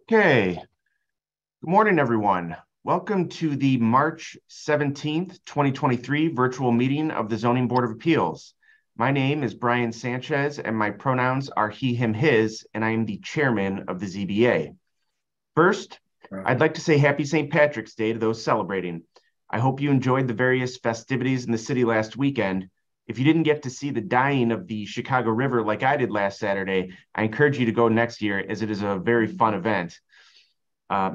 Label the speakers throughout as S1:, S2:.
S1: Okay, good morning, everyone. Welcome to the March 17th, 2023 virtual meeting of the Zoning Board of Appeals. My name is Brian Sanchez, and my pronouns are he, him, his, and I am the chairman of the ZBA. First, I'd like to say happy St. Patrick's Day to those celebrating. I hope you enjoyed the various festivities in the city last weekend. If you didn't get to see the dyeing of the Chicago River like I did last Saturday, I encourage you to go next year as it is a very fun event.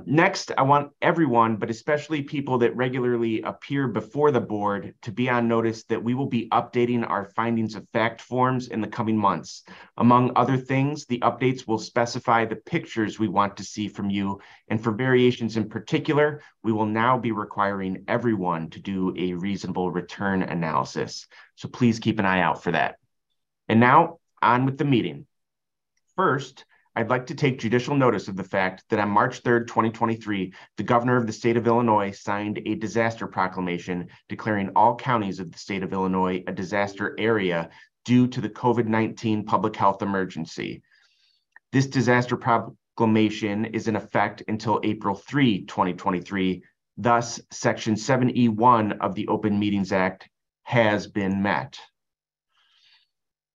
S1: Next, I want everyone, but especially people that regularly appear before the board, to be on notice that we will be updating our findings of fact forms in the coming months. Among other things, the updates will specify the pictures we want to see from you, and for variations in particular, we will now be requiring everyone to do a reasonable return analysis. So please keep an eye out for that. And now, on with the meeting. First, I'd like to take judicial notice of the fact that on March 3rd, 2023, the governor of the state of Illinois signed a disaster proclamation declaring all counties of the state of Illinois a disaster area due to the COVID-19 public health emergency. This disaster proclamation is in effect until April 3, 2023. Thus, Section 7E1 of the Open Meetings Act has been met.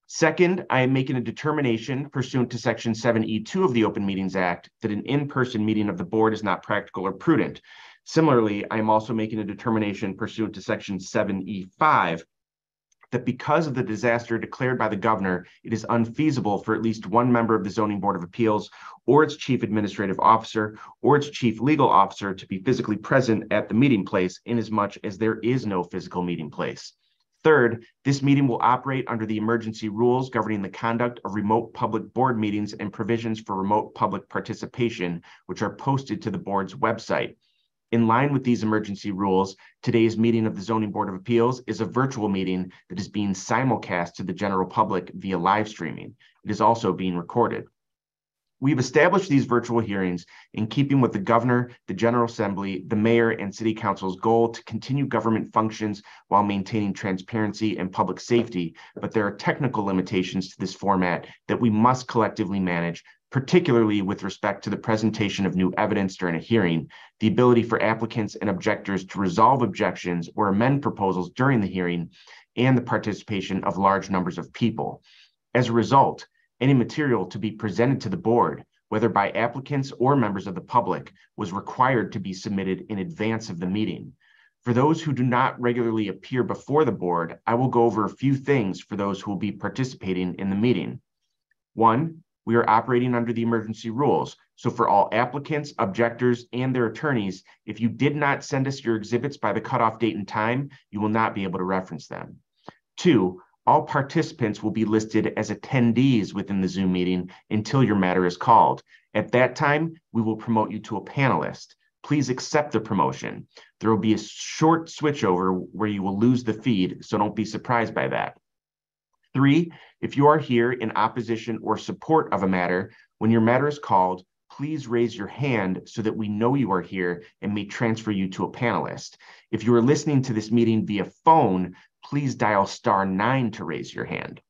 S1: Second, I am making a determination pursuant to Section 7E2 of the Open Meetings Act that an in-person meeting of the board is not practical or prudent. Similarly, I am also making a determination pursuant to Section 7E5 that because of the disaster declared by the governor, it is unfeasible for at least one member of the Zoning Board of Appeals or its chief administrative officer or its chief legal officer to be physically present at the meeting place, inasmuch as there is no physical meeting place. Third, this meeting will operate under the emergency rules governing the conduct of remote public board meetings and provisions for remote public participation, which are posted to the board's website. In line with these emergency rules, today's meeting of the Zoning Board of Appeals is a virtual meeting that is being simulcast to the general public via live streaming. It is also being recorded. We've established these virtual hearings in keeping with the governor, the General Assembly, the mayor, and city council's goal to continue government functions while maintaining transparency and public safety, but there are technical limitations to this format that we must collectively manage, particularly with respect to the presentation of new evidence during a hearing, the ability for applicants and objectors to resolve objections or amend proposals during the hearing, and the participation of large numbers of people. As a result, any material to be presented to the board, whether by applicants or members of the public, was required to be submitted in advance of the meeting. For those who do not regularly appear before the board, I will go over a few things for those who will be participating in the meeting. One, we are operating under the emergency rules. So for all applicants, objectors, and their attorneys, if you did not send us your exhibits by the cutoff date and time, you will not be able to reference them. Two, all participants will be listed as attendees within the Zoom meeting until your matter is called. At that time, we will promote you to a panelist. Please accept the promotion. There will be a short switchover where you will lose the feed, so don't be surprised by that. Three, if you are here in opposition or support of a matter, when your matter is called, please raise your hand so that we know you are here and may transfer you to a panelist. If you are listening to this meeting via phone, please dial *9 to raise your hand.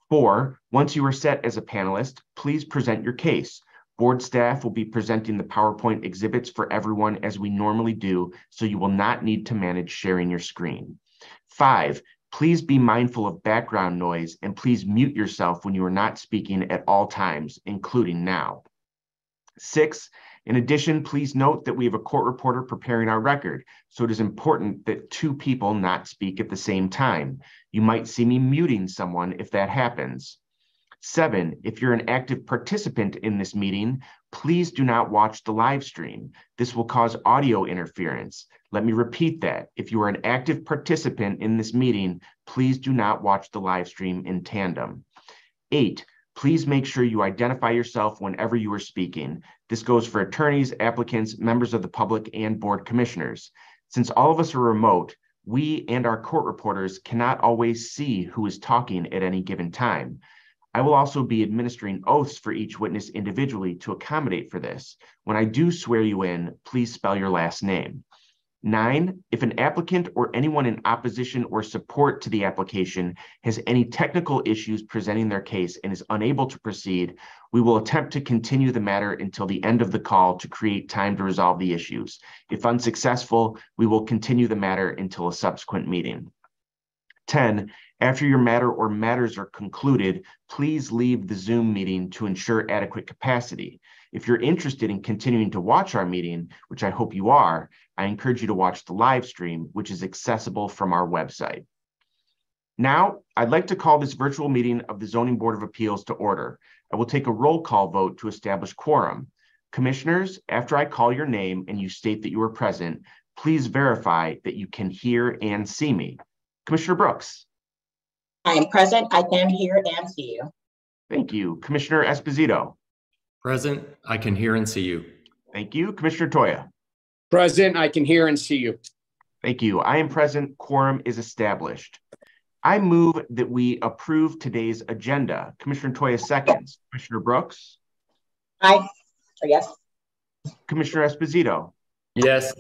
S1: Four, once you are set as a panelist, please present your case. Board staff will be presenting the PowerPoint exhibits for everyone as we normally do, so you will not need to manage sharing your screen. Five, please be mindful of background noise and please mute yourself when you are not speaking at all times, including now. Six, in addition, please note that we have a court reporter preparing our record, so it is important that two people not speak at the same time. You might see me muting someone if that happens. Seven, if you're an active participant in this meeting, please do not watch the live stream. This will cause audio interference. Let me repeat that. If you are an active participant in this meeting, please do not watch the live stream in tandem. Eight, please make sure you identify yourself whenever you are speaking. This goes for attorneys, applicants, members of the public, and board commissioners. Since all of us are remote, we and our court reporters cannot always see who is talking at any given time. I will also be administering oaths for each witness individually to accommodate for this. When I do swear you in, please spell your last name. 9, if an applicant or anyone in opposition or support to the application has any technical issues presenting their case and is unable to proceed, we will attempt to continue the matter until the end of the call to create time to resolve the issues. If unsuccessful, we will continue the matter until a subsequent meeting. 10, after your matter or matters are concluded, please leave the Zoom meeting to ensure adequate capacity. If you're interested in continuing to watch our meeting, which I hope you are, I encourage you to watch the live stream, which is accessible from our website. Now, I'd like to call this virtual meeting of the Zoning Board of Appeals to order. I will take a roll call vote to establish quorum. Commissioners, after I call your name and you state that you are present, please verify that you can hear and see me. Commissioner Brooks.
S2: I am present. I can hear and see you.
S1: Thank you. Commissioner Esposito.
S3: Present. I can hear and see you.
S1: Thank you. Commissioner Toya.
S4: Present. I can hear and see you.
S1: Thank you. I am present. Quorum is established. I move that we approve today's agenda. Commissioner Toya seconds. Commissioner Brooks.
S2: Aye. Or yes.
S1: Commissioner Esposito.
S3: Yes.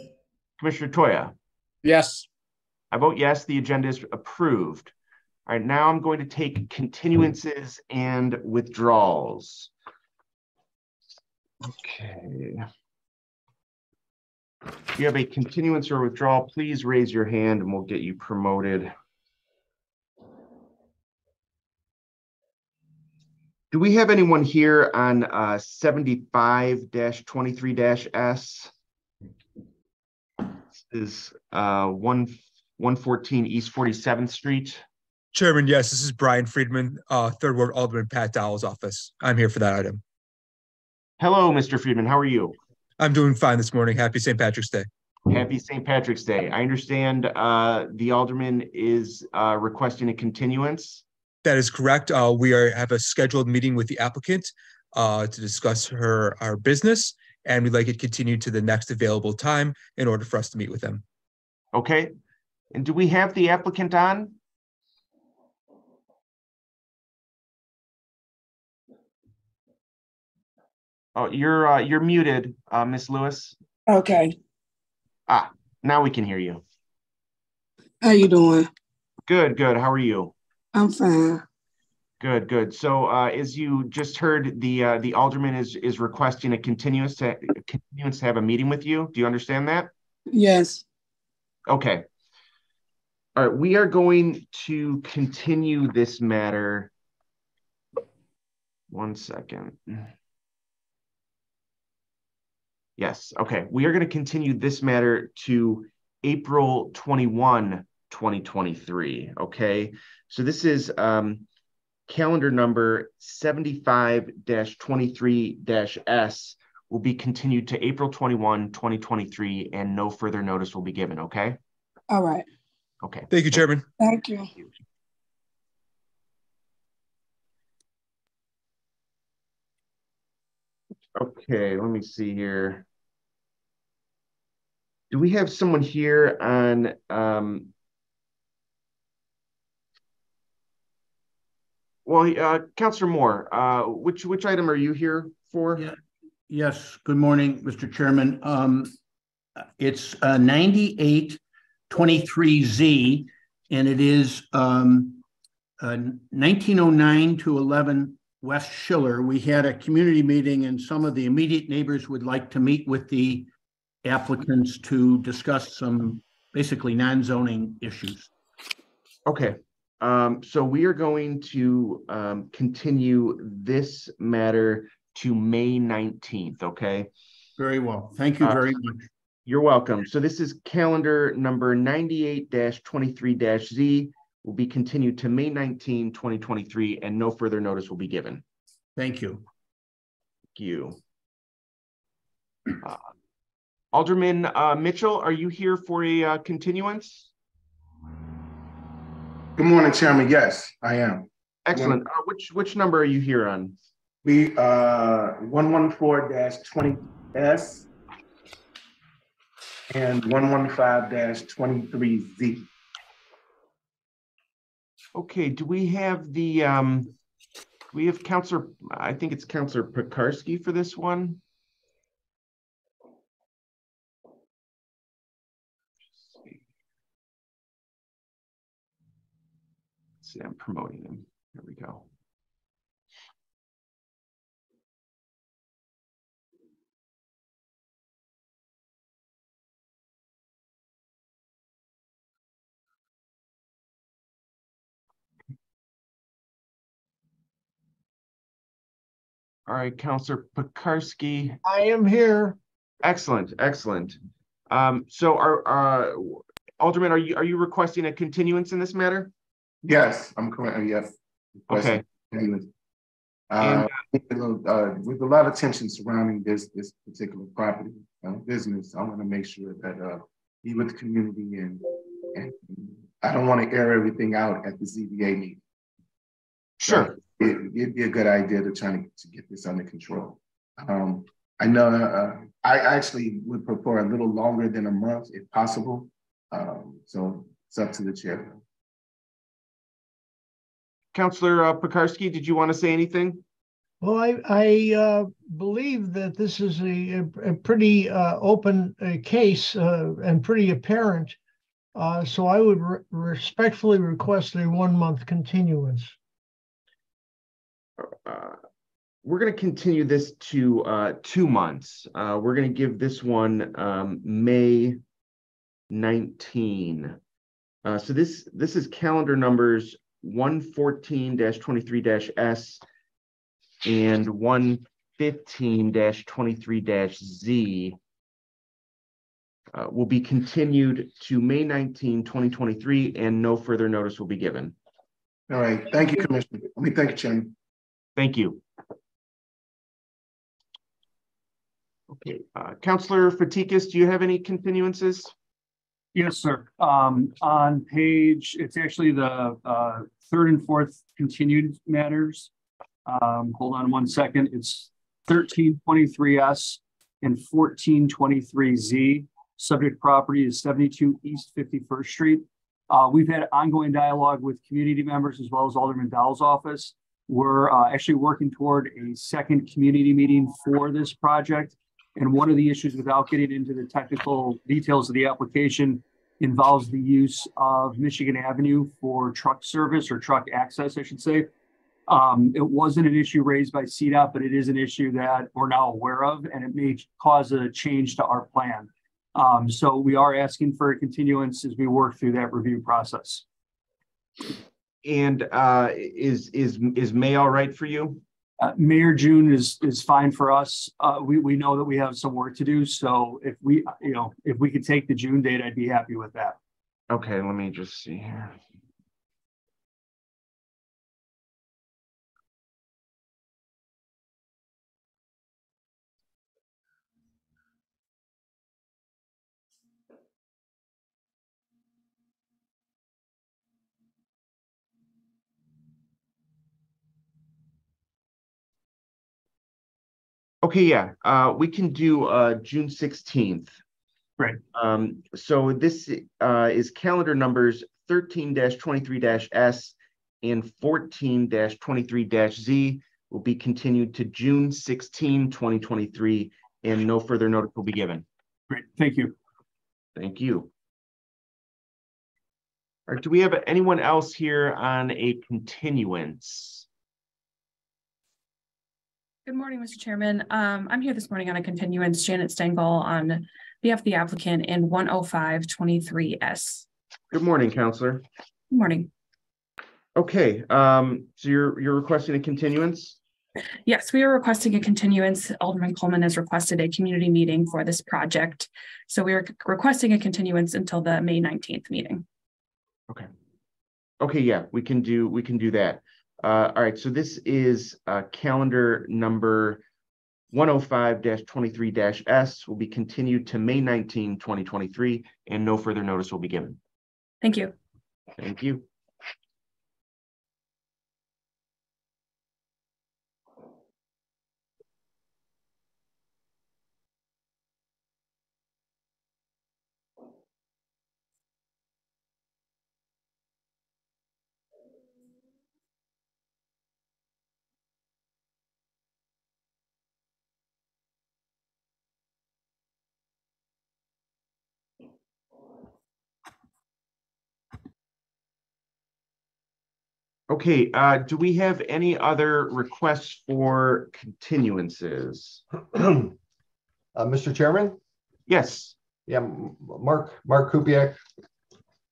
S1: Commissioner Toya.
S4: Yes.
S1: I vote yes, the agenda is approved. All right, now I'm going to take continuances and withdrawals. Okay. If you have a continuance or withdrawal, please raise your hand and we'll get you promoted. Do we have anyone here on 75-23-S? This is 114 East 47th Street.
S5: Chairman, yes, this is Brian Friedman, Third Ward Alderman Pat Dowell's office. I'm here for that item.
S1: Hello, Mr. Friedman. How are you?
S5: I'm doing fine this morning. Happy St. Patrick's Day.
S1: Happy St. Patrick's Day. I understand the alderman is requesting a continuance.
S5: That is correct. We have a scheduled meeting with the applicant to discuss our business, and we'd like it continued to the next available time in order for us to meet with them.
S1: Okay. And do we have the applicant on? Oh, you're muted, Miss Lewis.
S6: Okay.
S1: Now we can hear you.
S6: How you doing?
S1: Good, good. How are you?
S6: I'm fine.
S1: Good, good. So as you just heard, the alderman is requesting a continuance to have a meeting with you. Do you understand that?
S6: Yes.
S1: Okay. All right, we are going to continue this matter. 1 second. Yes, okay. We are going to continue this matter to April 21, 2023, okay? So this is calendar number 75-23-S will be continued to April 21, 2023, and no further notice will be given, okay?
S6: All right.
S1: Okay.
S5: Thank you, Chairman.
S6: Thank you.
S1: Okay, let me see here. Do we have someone here on Councilor Moore, which item are you here for?
S7: Yeah. Yes, good morning, Mr. Chairman. It's 9823Z, and it is 1909 to 11 West Schiller. We had a community meeting, and some of the immediate neighbors would like to meet with the applicants to discuss some basically non-zoning issues.
S1: Okay. So we are going to continue this matter to May 19th, okay?
S7: Very well. Thank you very much.
S1: You're welcome. So this is calendar number 98-23-Z will be continued to May 19, 2023, and no further notice will be given.
S7: Thank you.
S1: Thank you. Alderman Mitchell, are you here for a continuance?
S8: Good morning, Chairman. Yes, I am.
S1: Excellent. Which number are you here on?
S8: We 114-20S and 115-23Z.
S1: Okay, do we have the we have Councilor, I think it's Councilor Pekarsky for this one. see, I'm promoting him. There we go. All right, Counselor Pekarsky.
S9: I am here.
S1: Excellent, excellent. So Alderman, are you requesting a continuance in this matter?
S8: Yes, I'm correct. Yes.
S1: Okay.
S8: With a lot of tension surrounding this particular property business, I want to make sure that be with the community and I don't want to air everything out at the ZBA meeting.
S1: Sure.
S8: So it'd be a good idea to try to get this under control. I know I actually would prefer a little longer than a month if possible. So it's up to the chair.
S1: Counselor Pekarsky, did you want to say anything?
S9: Well, I believe that this is a pretty open case and pretty apparent. So I would respectfully request a 1-month continuance.
S1: We're going to continue this to 2 months. We're going to give this one May 19. So this is calendar numbers 114-23-S and 115-23-Z. Will be continued to May 19, 2023, and no further notice will be given.
S8: All right. Thank you, Commissioner. Thank you, Chairman.
S1: Thank you. Okay, Counselor Fatikas, do you have any continuances?
S10: Yes, sir. On page, it's actually the third and fourth continued matters. Hold on 1 second. It's 1323S and 1423Z. Subject property is 72 East 51st Street. We've had ongoing dialogue with community members as well as Alderman Dowell's office. We're actually working toward a second community meeting for this project. And one of the issues, without getting into the technical details of the application, involves the use of Michigan Avenue for truck service or truck access, I should say. It wasn't an issue raised by CDOT, but it is an issue that we're now aware of, and it may cause a change to our plan. So we are asking for a continuance as we work through that review process.
S1: And is May all right for you?
S10: May or June is fine for us. We know that we have some work to do. So if we could take the June date, I'd be happy with that.
S1: Okay, let me just see here. Okay, yeah, we can do June 16th.
S10: Right.
S1: So this is calendar numbers 13-23-S and 14-23-Z will be continued to June 16, 2023, and no further notice will be given.
S10: Great, thank you.
S1: Thank you. All right, do we have anyone else here on a continuance?
S11: Good morning, Mr. Chairman. I'm here this morning on a continuance, Janet Stengel on behalf of the applicant in 10523S.
S1: Good morning, Counselor.
S11: Good morning.
S1: Okay, so you're requesting a continuance?
S11: Yes, we are requesting a continuance. Alderman Coleman has requested a community meeting for this project. So we are requesting a continuance until the May 19th meeting.
S1: Okay. Okay, yeah, we can do that. All right, so this is calendar number 105-23-S will be continued to May 19, 2023, and no further notice will be given.
S11: Thank you.
S1: Thank you. Okay, do we have any other requests for continuances?
S12: Mr. Chairman?
S1: Yes.
S12: Yeah, Mark Kupiec.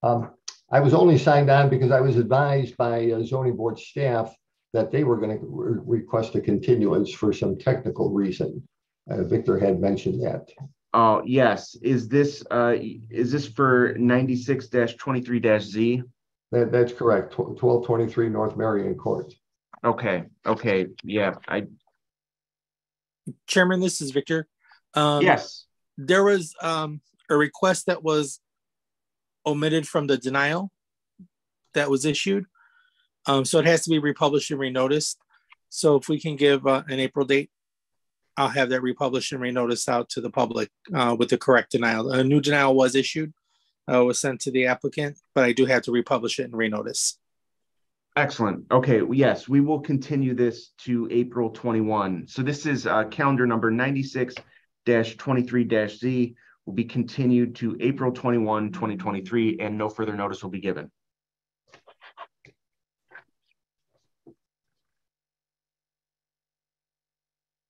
S12: I was only signed on because I was advised by zoning board staff that they were going to request a continuance for some technical reason. Victor had mentioned that.
S1: Oh, yes. Is this for 96-23-Z?
S12: That's correct. 1223 North Marion Court.
S1: Okay. Yeah.
S13: Chairman, this is Victor.
S1: Yes.
S13: There was a request that was omitted from the denial that was issued. So it has to be republished and renoticed. So if we can give an April date, I'll have that republished and renoticed out to the public with the correct denial. A new denial was issued, was sent to the applicant, but I do have to republish it and renotice.
S1: Excellent. Okay. Yes, we will continue this to April 21. So this is calendar number 96-23-Z will be continued to April 21, 2023, and no further notice will be given.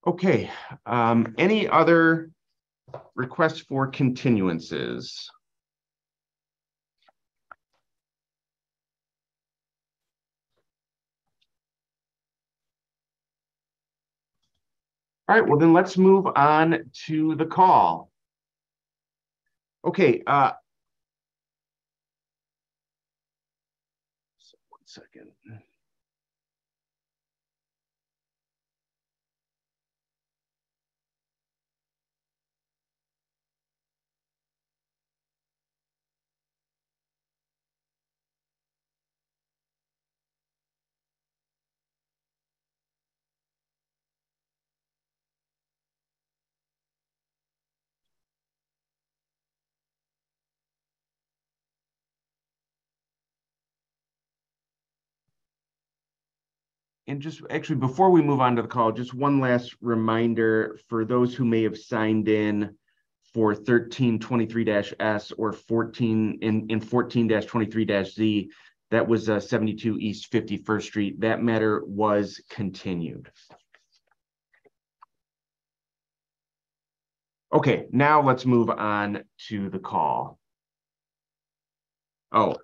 S1: Okay. Any other requests for continuances? All right, well then let's move on to the call. Okay, one second. And just actually, before we move on to the call, just one last reminder for those who may have signed in for 1323-S or 14-23-Z, that was 72 East 51st Street. That matter was continued. Okay, now let's move on to the call. Oh,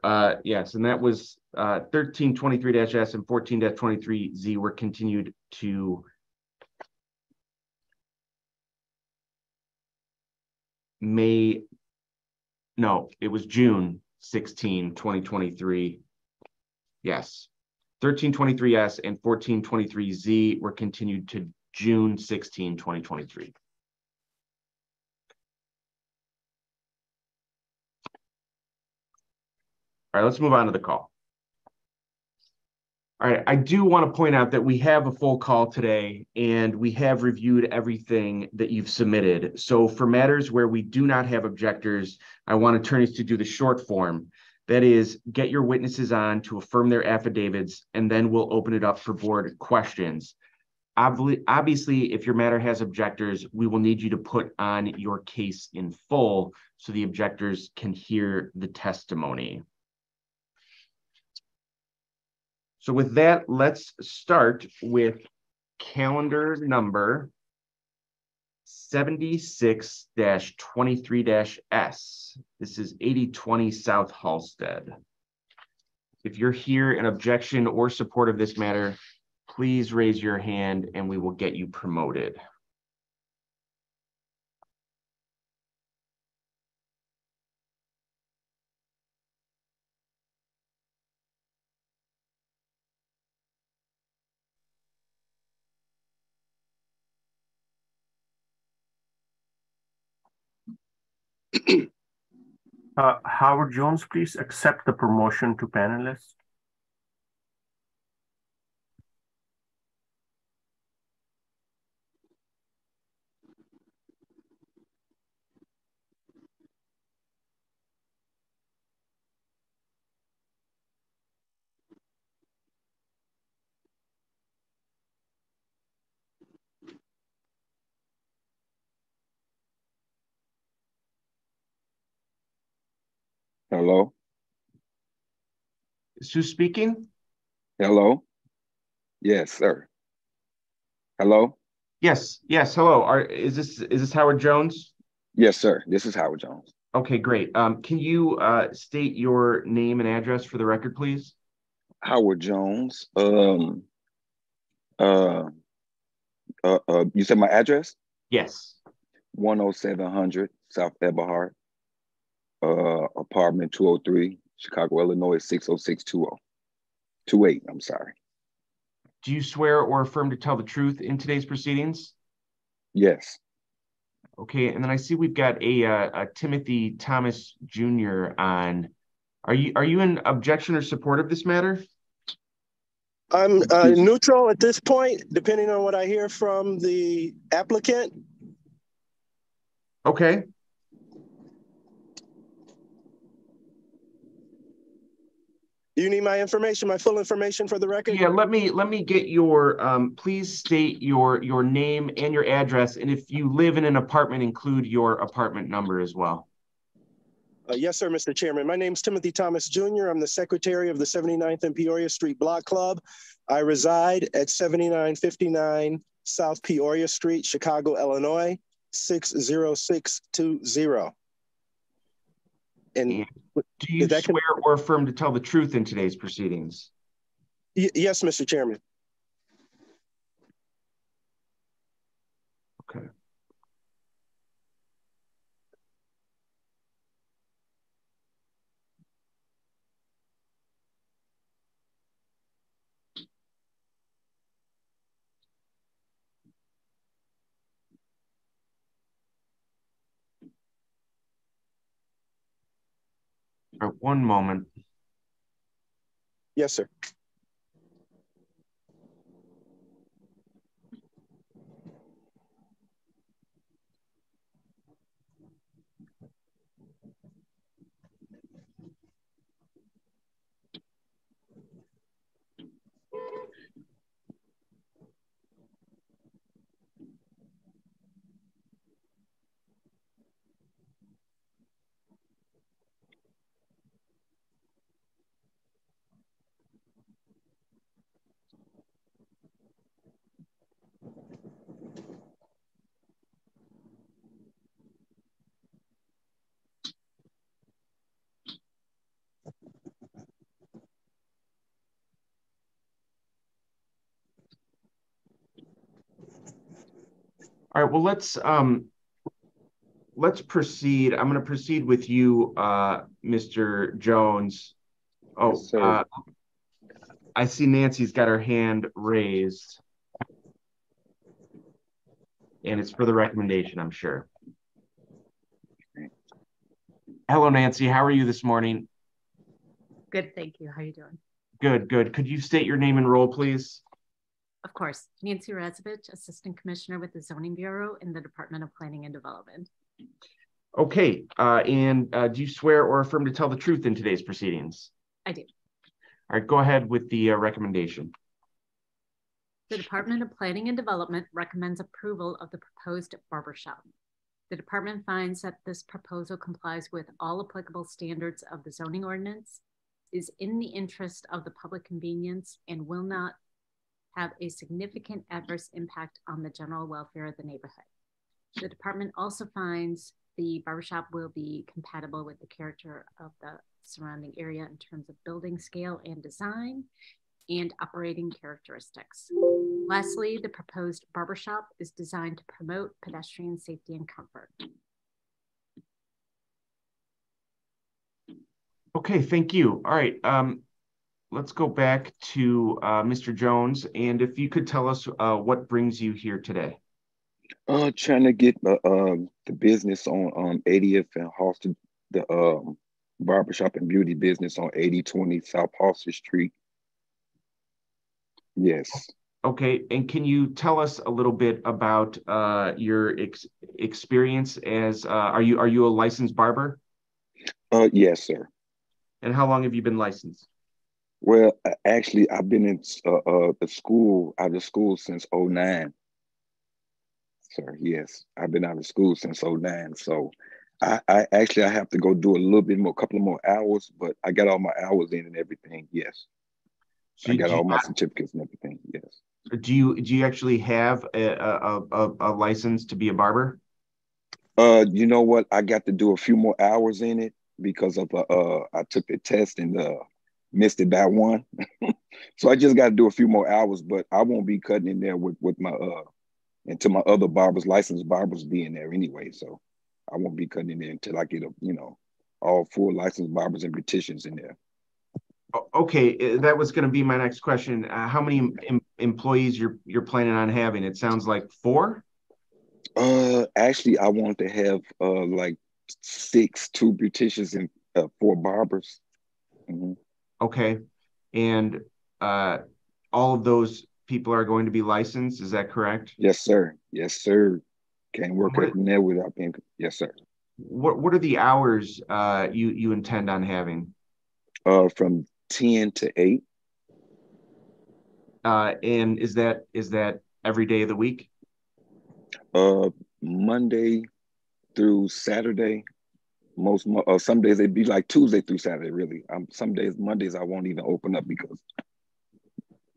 S1: yes, and that was 1323-S and 14-23Z were continued to it was June 16, 2023. Yes, 1323-S and 1423Z were continued to June 16, 2023. All right, let's move on to the call. All right, I do want to point out that we have a full call today and we have reviewed everything that you've submitted. So for matters where we do not have objectors, I want attorneys to do the short form. That is, get your witnesses on to affirm their affidavits, and then we'll open it up for board questions. Obviously, if your matter has objectors, we will need you to put on your case in full so the objectors can hear the testimony. So with that, let's start with calendar number 76-23-S. This is 8020 South Halsted. If you're here in objection or support of this matter, please raise your hand and we will get you promoted.
S14: Howard Jones, please accept the promotion to panelist.
S15: Hello.
S1: Is who speaking?
S15: Hello? Yes, sir. Hello?
S1: Yes, yes, hello. Is this Howard Jones?
S15: Yes, sir. This is Howard Jones.
S1: Okay, great. Can you state your name and address for the record, please?
S15: Howard Jones. You said my address?
S1: Yes.
S15: 10700 South Eberhard, apartment 203, Chicago, Illinois, 60620. 28, I'm sorry.
S1: Do you swear or affirm to tell the truth in today's proceedings?
S15: Yes.
S1: Okay, and then I see we've got a Timothy Thomas Jr. on. Are you in objection or support of this matter?
S16: I'm neutral at this point, depending on what I hear from the applicant.
S1: Okay.
S16: Do you need my information, my full information for the record?
S1: Yeah, let me get your please state your name and your address, and if you live in an apartment, include your apartment number as well.
S16: Yes, sir, Mr. Chairman. My name is Timothy Thomas Jr. I'm the secretary of the 79th and Peoria Street Block Club. I reside at 7959 South Peoria Street, Chicago, Illinois, 60620. And
S1: do you swear or affirm to tell the truth in today's proceedings?
S16: Yes, Mr. Chairman.
S1: Okay. All right, one moment.
S16: Yes, sir.
S1: All right, well, let's proceed. I'm going to proceed with you, Mr. Jones. Oh,
S15: yes,
S1: I see Nancy's got her hand raised. And it's for the recommendation, I'm sure. Hello, Nancy. How are you this morning?
S17: Good, thank you. How are you doing?
S1: Good, good. Could you state your name and role, please?
S17: Of course. Nancy Razovich, Assistant Commissioner with the Zoning Bureau in the Department of Planning and Development.
S1: Okay. Do you swear or affirm to tell the truth in today's proceedings?
S17: I do.
S1: All right, go ahead with the recommendation.
S17: The Department of Planning and Development recommends approval of the proposed barbershop. The department finds that this proposal complies with all applicable standards of the zoning ordinance, is in the interest of the public convenience, and will not have a significant adverse impact on the general welfare of the neighborhood. The department also finds the barbershop will be compatible with the character of the surrounding area in terms of building scale and design and operating characteristics. Lastly, the proposed barbershop is designed to promote pedestrian safety and comfort.
S1: Okay, thank you. All right, let's go back to Mr. Jones, and if you could tell us what brings you here today.
S15: Trying to get the business on 80th and Halsted, the barbershop and beauty business on 8020 South Halsted Street. Yes.
S1: Okay, and can you tell us a little bit about your experience as are you a licensed barber?
S15: Yes, sir.
S1: And how long have you been licensed?
S15: Well, actually, I've been in out of school since 2009. Sir, yes, I've been out of school since 2009. So I have to go do a little bit more, couple of more hours, but I got all my hours in and everything. Yes.
S1: So
S15: I got all my certificates and everything. Yes.
S1: Do you actually have a license to be a barber?
S15: You know what? I got to do a few more hours in it because of I took the test and missed it by one. So I just got to do a few more hours, but I won't be cutting in there with my until my other barbers, licensed barbers, be in there anyway. So I won't be cutting in there until I get all full licensed barbers and beauticians in there.
S1: Okay, that was going to be my next question. How many employees you're planning on having? It sounds like 4.
S15: Actually, I want to have like 6, 2 beauticians and 4 barbers. Mm-hmm.
S1: Okay, and all of those people are going to be licensed. Is that correct?
S15: Yes, sir. Yes, sir. Can't work from there without being. Yes, sir.
S1: What are the hours you intend on having?
S15: From 10 to 8.
S1: And is that every day of the week?
S15: Monday through Saturday. Some days it'd be like Tuesday through Saturday, really. Some days, Mondays, I won't even open up because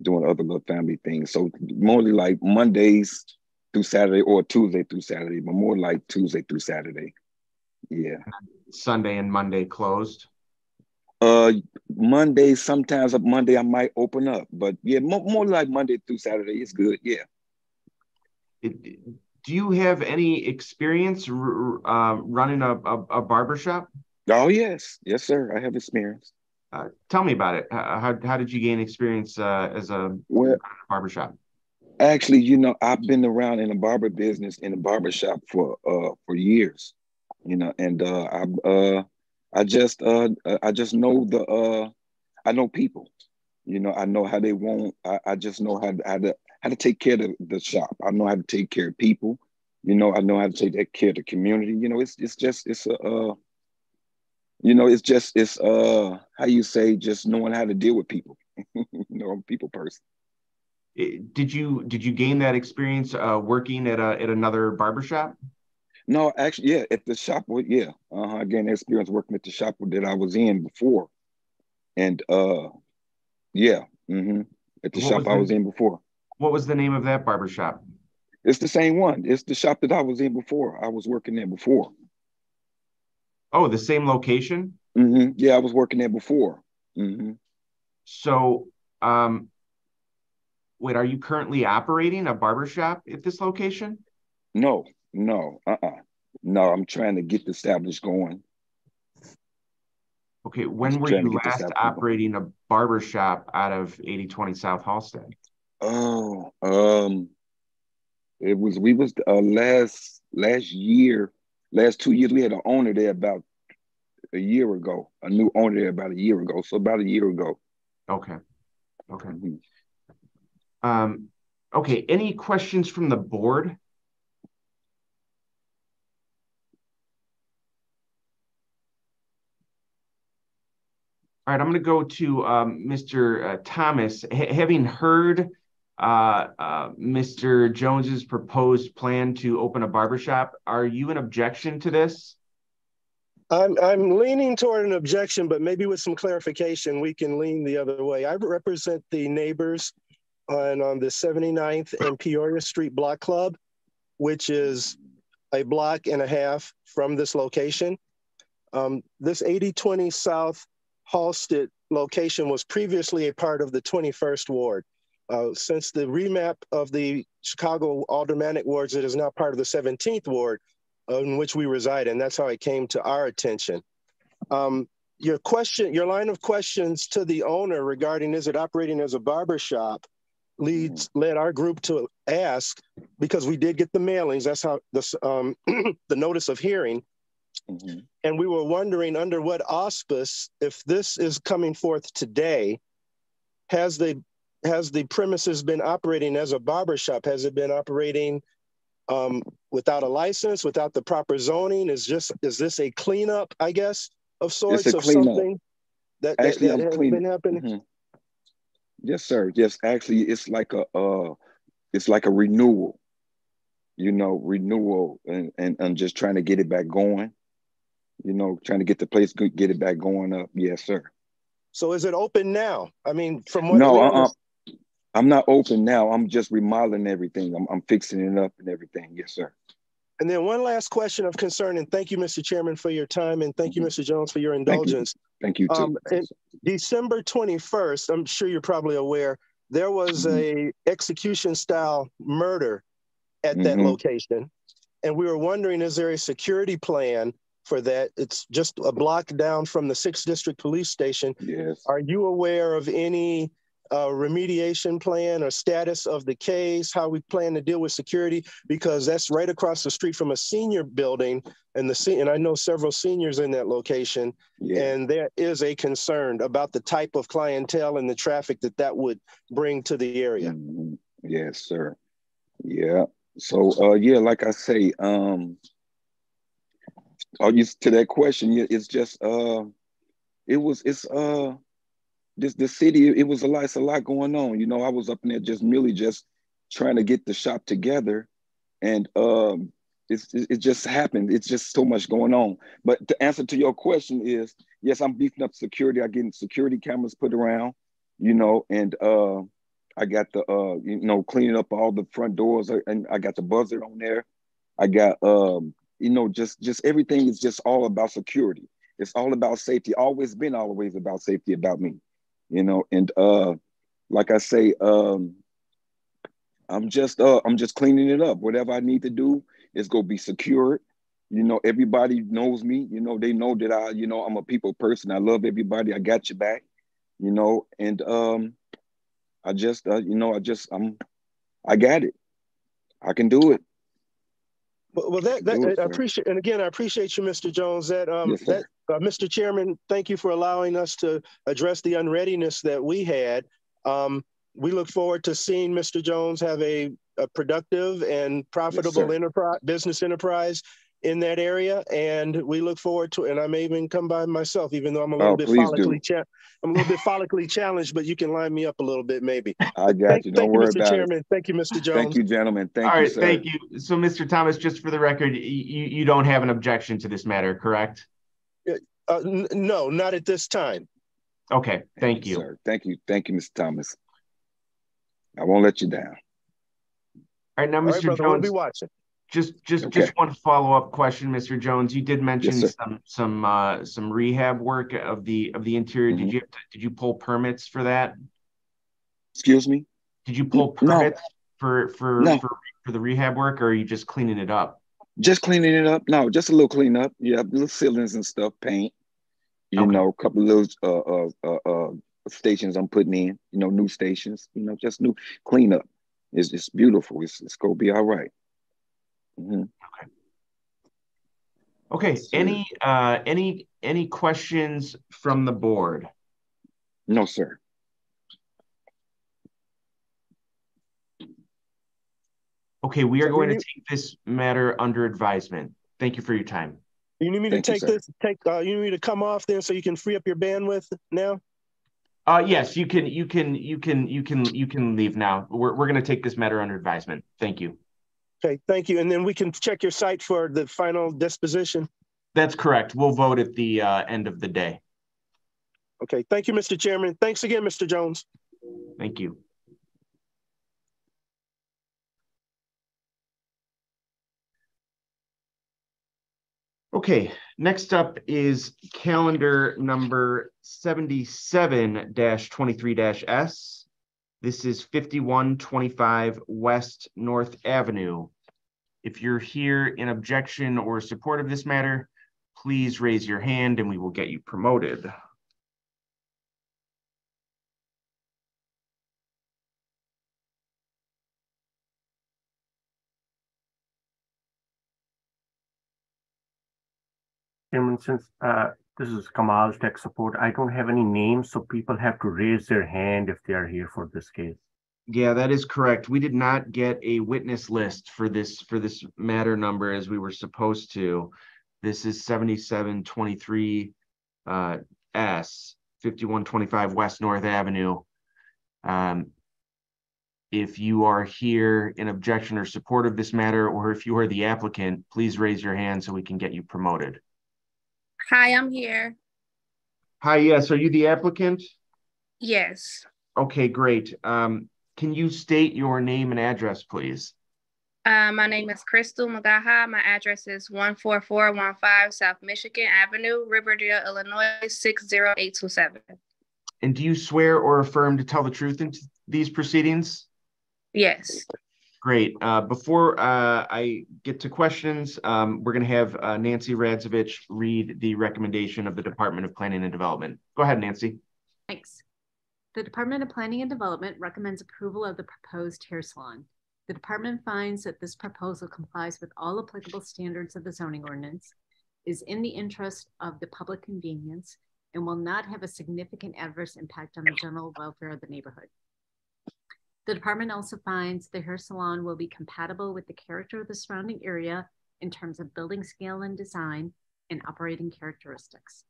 S15: doing other little family things. So mostly like Mondays through Saturday or Tuesday through Saturday, but more like Tuesday through Saturday. Yeah.
S1: Sunday and Monday closed?
S15: Monday, sometimes a Monday I might open up, but yeah, more like Monday through Saturday is good. Yeah.
S1: Do you have any experience running a barbershop?
S15: Oh, yes. Yes, sir. I have experience.
S1: Tell me about it. How did you gain experience as a barbershop?
S15: Actually, I've been around in the barber business, in the barbershop for years, and I just know I know people, I know how they want. I just know how to take care of the shop. I know how to take care of people. I know how to take care of the community. It's how you say, just knowing how to deal with people. I'm a people person.
S1: Did you gain that experience working at another barbershop?
S15: No, actually, yeah, at the shop. Yeah, I gained experience working at the shop that I was in before, and yeah, at the shop I was in before.
S1: What was the name of that barbershop?
S15: It's the same one. It's the shop that I was in before. I was working there before.
S1: Oh, the same location?
S15: Mm-hmm. Yeah, I was working there before. Mm-hmm.
S1: So, wait, are you currently operating a barbershop at this location?
S15: No. No, I'm trying to get the established going.
S1: Okay, when were you last operating a barbershop out of 8020 South Halsted?
S15: Oh, we was last 2 years, we had an owner there about a year ago, a new owner there about a year ago. So about a year ago.
S1: Okay. Okay, any questions from the board? All right, I'm going to go to Mr. Thomas. Having heard Mr. Jones's proposed plan to open a barbershop, are you in objection to this?
S16: I'm leaning toward an objection, but maybe with some clarification, we can lean the other way. I represent the neighbors on the 79th and Peoria Street Block Club, which is a block and a half from this location. This 8020 South Halsted location was previously a part of the 21st Ward. Since the remap of the Chicago Aldermanic wards, it is now part of the 17th Ward in which we reside, and that's how it came to our attention. Your line of questions to the owner regarding is it operating as a barbershop led our group to ask, because we did get the mailings, that's how the notice of hearing. Mm-hmm. And we were wondering under what auspice, if this is coming forth today, has the premises been operating as a barbershop? Has it been operating without a license, without the proper zoning? Is this a cleanup, I guess, of sorts, of something that has been happening?
S15: Mm-hmm. Yes, sir. Yes, actually, it's like a renewal, renewal and just trying to get it back going. Trying to get the place, get it back going up. Yes, sir.
S16: So is it open now? I mean, from what
S15: No, I'm not open now. I'm just remodeling everything. I'm fixing it up and everything. Yes, sir.
S16: And then one last question of concern, and thank you, Mr. Chairman, for your time, and thank you, Mr. Jones, for your indulgence.
S15: Thank you too.
S16: December 21st, I'm sure you're probably aware, there was a execution style murder at that location. And we were wondering, is there a security plan for that? It's just a block down from the 6th District Police Station.
S15: Yes.
S16: Are you aware of any remediation plan or status of the case, how we plan to deal with security? Because that's right across the street from a senior building, and I know several seniors in that location. Yeah. And there is a concern about the type of clientele and the traffic that would bring to the area.
S15: Yes, sir. Yeah. So yeah, like I say, to that question, it's just the city, it's a lot going on. You know, I was up in there just trying to get the shop together, and it just happened. It's just so much going on. But the answer to your question is, yes, I'm beefing up security. I'm getting security cameras put around, you know, and I got the, cleaning up all the front doors, and I got the buzzer on there. I got, just everything is just all about security. It's all about safety. Always been always about safety about me, you know. And like I say, I'm just cleaning it up. Whatever I need to do is go be secured. You know, everybody knows me. You know, they know that I'm a people person. I love everybody. I got your back. You know, and I got it. I can do it.
S16: Well, I appreciate, and again, I appreciate you, Mr. Jones. Mr. Chairman, thank you for allowing us to address the unreadiness that we had. We look forward to seeing Mr. Jones have a productive and profitable business enterprise in that area, and we look forward to. And I may even come by myself, even though I'm a little bit follically challenged. But you can line me up a little bit, maybe.
S15: I got you. Don't worry about it.
S16: Thank you, Mr. Chairman. Thank you, Mr. Jones.
S15: Thank you, gentlemen. Thank you.
S1: All right,
S15: sir.
S1: thank you. So, Mr. Thomas, just for the record, you don't have an objection to this matter, correct?
S16: No, not at this time.
S1: Okay, thank you.
S15: Sir. Thank you, Mr. Thomas. I won't let you down.
S1: All right, now, Mr. Jones,
S16: we'll be watching.
S1: Just one follow-up question, Mr. Jones. You did mention some rehab work of the interior. Did you pull permits for that?
S15: Excuse me?
S1: Did you pull permits for the rehab work, or are you just cleaning it up?
S15: Just cleaning it up. No, just a little cleanup. Yeah, little ceilings and stuff, paint. You know, a couple of those stations I'm putting in. You know, new stations. You know, just new cleanup. It's beautiful. It's gonna be all right.
S1: Okay. Any questions from the board?
S15: No, sir.
S1: Okay, we are going to take this matter under advisement. Thank you for your time.
S16: You need me to you need me to come off there so you can free up your bandwidth now?
S1: Yes, you can leave now. We're going to take this matter under advisement. Thank you.
S16: Okay, thank you. And then we can check your site for the final disposition.
S1: That's correct. We'll vote at the end of the day.
S16: Okay, thank you, Mr. Chairman. Thanks again, Mr. Jones.
S1: Thank you. Okay, next up is calendar number 77-23-S. This is 5125 West North Avenue. If you're here in objection or support of this matter, please raise your hand and we will get you promoted.
S14: Chairman, since this is Kamal Tech Support, I don't have any names, so people have to raise their hand if they are here for this case.
S1: Yeah, that is correct. We did not get a witness list for this matter number as we were supposed to. This is 7723 S, 5125 West North Avenue. If you are here in objection or support of this matter, or if you are the applicant, please raise your hand so we can get you promoted.
S18: Hi, I'm here.
S1: Hi, yes. Are you the applicant?
S18: Yes.
S1: Okay, great. Can you state your name and address, please?
S18: My name is Crystal Magaha. My address is 14415 South Michigan Avenue, Riverdale, Illinois, 60827.
S1: And do you swear or affirm to tell the truth in these proceedings?
S18: Yes.
S1: Great. Before I get to questions, we're going to have Nancy Radzovich read the recommendation of the Department of Planning and Development. Go ahead, Nancy.
S17: Thanks. The Department of Planning and Development recommends approval of the proposed hair salon. The department finds that this proposal complies with all applicable standards of the zoning ordinance, is in the interest of the public convenience, and will not have a significant adverse impact on the general welfare of the neighborhood. The department also finds the hair salon will be compatible with the character of the surrounding area in terms of building scale and design and operating characteristics.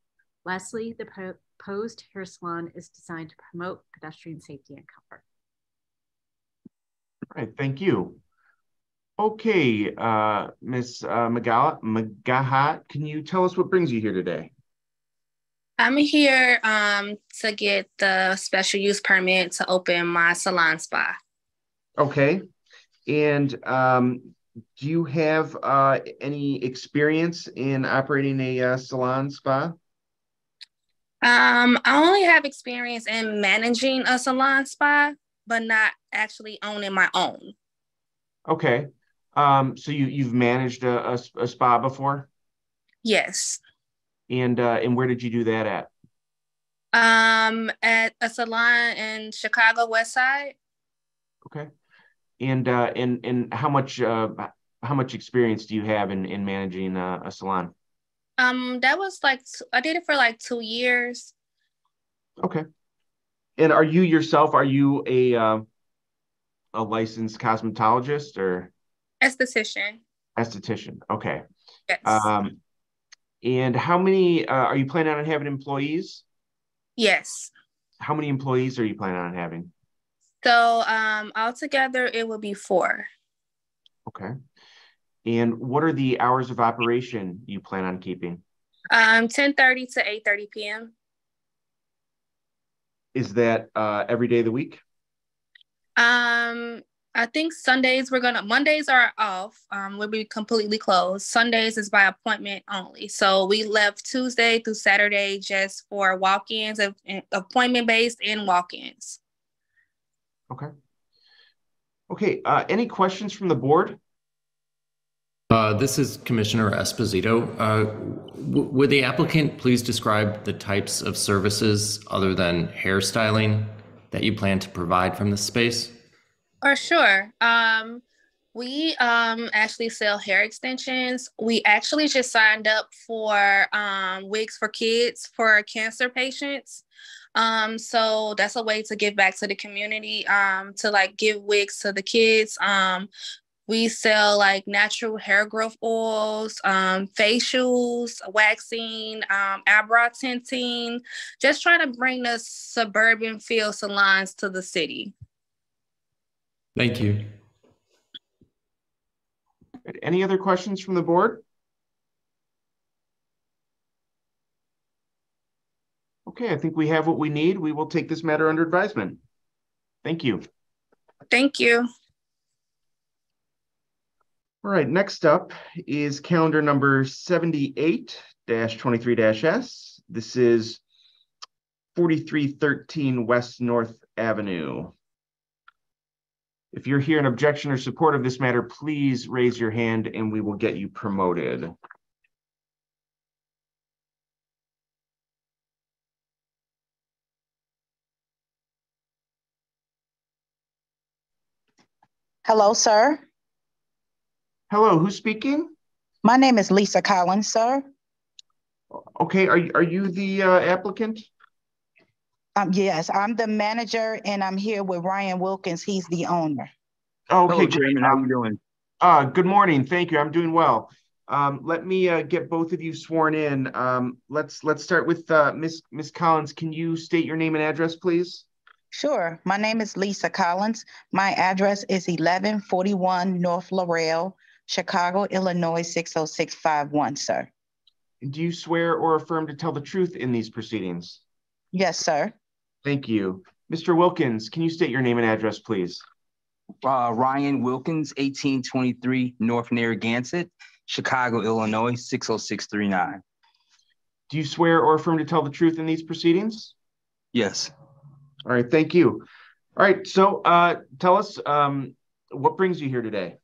S17: Lastly, the proposed hair salon is designed to promote pedestrian safety and comfort.
S1: All right, thank you. Okay, Ms. Magaha, can you tell us what brings you here today?
S18: I'm here to get the special use permit to open my salon spa.
S1: Okay, and do you have any experience in operating a salon spa?
S18: I only have experience in managing a salon spa, but not actually owning my own.
S1: Okay, so you've managed a spa before?
S18: Yes.
S1: And where did you do that at?
S18: At a salon in Chicago West Side.
S1: Okay, and how much experience do you have in managing a salon?
S18: That was like I did it for like 2 years.
S1: Okay, and are you yourself? Are you a licensed cosmetologist or
S18: Esthetician?
S1: Esthetician. Okay.
S18: Yes.
S1: And how many are you planning on having employees?
S18: Yes.
S1: How many employees are you planning on having?
S18: So altogether it will be 4.
S1: Okay. And what are the hours of operation you plan on keeping?
S18: 10:30 to 8:30 p.m.
S1: Is that every day of the week?
S18: I think Mondays are off. We'll be completely closed. Sundays is by appointment only. So we left Tuesday through Saturday just for walk-ins, appointment-based and walk-ins.
S1: Okay. Okay, any questions from the board?
S3: This is Commissioner Esposito. Would the applicant please describe the types of services other than hairstyling that you plan to provide from this space?
S18: Sure. We actually sell hair extensions. We actually just signed up for wigs for kids for cancer patients. So that's a way to give back to the community, to like give wigs to the kids. We sell like natural hair growth oils, facials, waxing, eyebrow tinting, just trying to bring the suburban feel salons to the city.
S3: Thank you.
S1: Any other questions from the board? Okay, I think we have what we need. We will take this matter under advisement. Thank you.
S18: Thank you.
S1: All right, next up is calendar number 78-23-S. This is 4313 West North Avenue. If you're here in objection or support of this matter, please raise your hand and we will get you promoted.
S19: Hello, sir.
S1: Hello, who's speaking?
S19: My name is Lisa Collins, sir.
S1: Okay, are you the applicant?
S19: Yes, I'm the manager and I'm here with Ryan Wilkins. He's the owner.
S1: Okay,
S20: hello, Chairman. How are you doing?
S1: Good morning. Thank you. I'm doing well. Let me get both of you sworn in. Let's start with Miss Collins. Can you state your name and address, please?
S19: Sure. My name is Lisa Collins. My address is 1141 North Laurel, Chicago, Illinois, 60651, sir.
S1: Do you swear or affirm to tell the truth in these proceedings?
S19: Yes, sir.
S1: Thank you. Mr. Wilkins, can you state your name and address, please?
S20: Ryan Wilkins, 1823 North Narragansett, Chicago, Illinois, 60639.
S1: Do you swear or affirm to tell the truth in these proceedings?
S20: Yes.
S1: All right, thank you. All right, so tell us what brings you here today?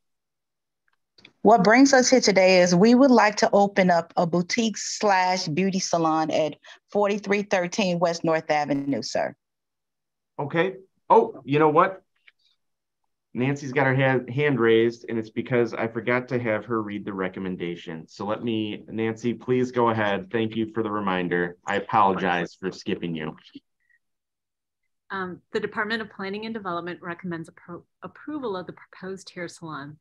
S19: What brings us here today is we would like to open up a boutique / beauty salon at 4313 West North Avenue, sir.
S1: Okay. Oh, you know what? Nancy's got her hand raised, and it's because I forgot to have her read the recommendation. So Nancy, please go ahead. Thank you for the reminder. I apologize for skipping you.
S17: The Department of Planning and Development recommends approval of the proposed hair salon.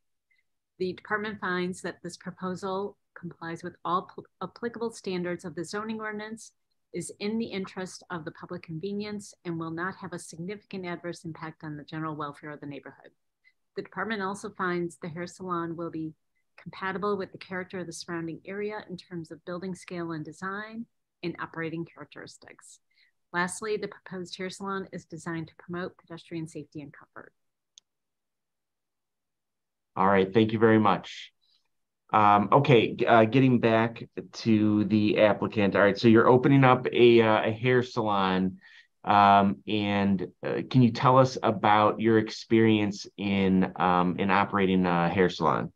S17: The department finds that this proposal complies with all applicable standards of the zoning ordinance, is in the interest of the public convenience, and will not have a significant adverse impact on the general welfare of the neighborhood. The department also finds the hair salon will be compatible with the character of the surrounding area in terms of building scale and design and operating characteristics. Lastly, the proposed hair salon is designed to promote pedestrian safety and comfort.
S1: All right, thank you very much. Okay, getting back to the applicant. All right, so you're opening up a hair salon. And can you tell us about your experience in operating a hair salon?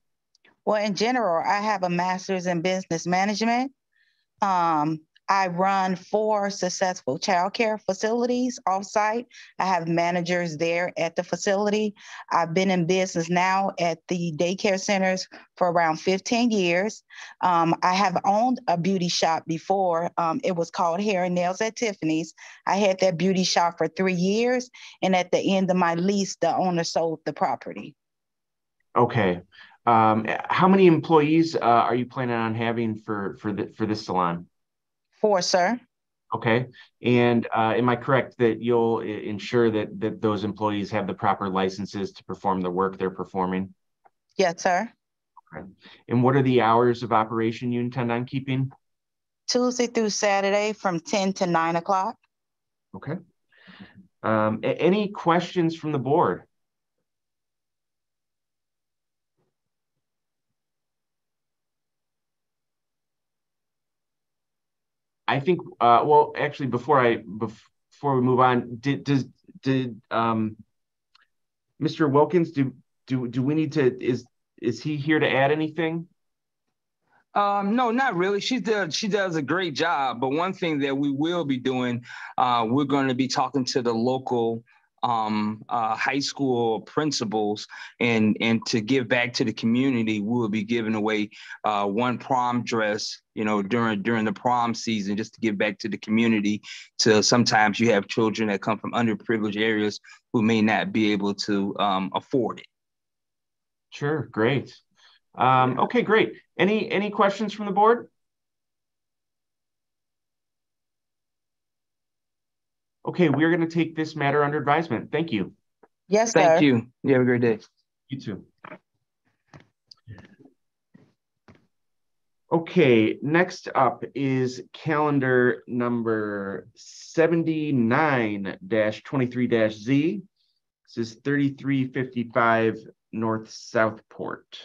S19: Well, in general, I have a master's in business management. I run 4 successful childcare facilities off-site. I have managers there at the facility. I've been in business now at the daycare centers for around 15 years. I have owned a beauty shop before. It was called Hair and Nails at Tiffany's. I had that beauty shop for 3 years, and at the end of my lease, the owner sold the property.
S1: Okay. How many employees are you planning on having for this salon?
S19: 4, sir.
S1: Okay. And am I correct that you'll ensure that those employees have the proper licenses to perform the work they're performing?
S19: Yes, sir.
S1: Okay. And what are the hours of operation you intend on keeping?
S19: Tuesday through Saturday from 10 to 9 o'clock.
S1: Okay. Any questions from the board? I think, well, actually, before we move on, did Mr. Wilkins, do we need to, is he here to add anything?
S20: No, not really. She does a great job. But one thing that we will be doing, we're going to be talking to the local high school principals and to give back to the community. We will be giving away 1 prom dress, during the prom season, just to give back to the community. To sometimes you have children that come from underprivileged areas who may not be able to afford it.
S1: Sure, great. Okay, great. Any questions from the board? Okay, we're going to take this matter under advisement. Thank you.
S19: Yes, sir.
S20: Thank you. You have a great day.
S1: You too. Okay, next up is calendar number 79-23-Z. This is 3355 North Southport.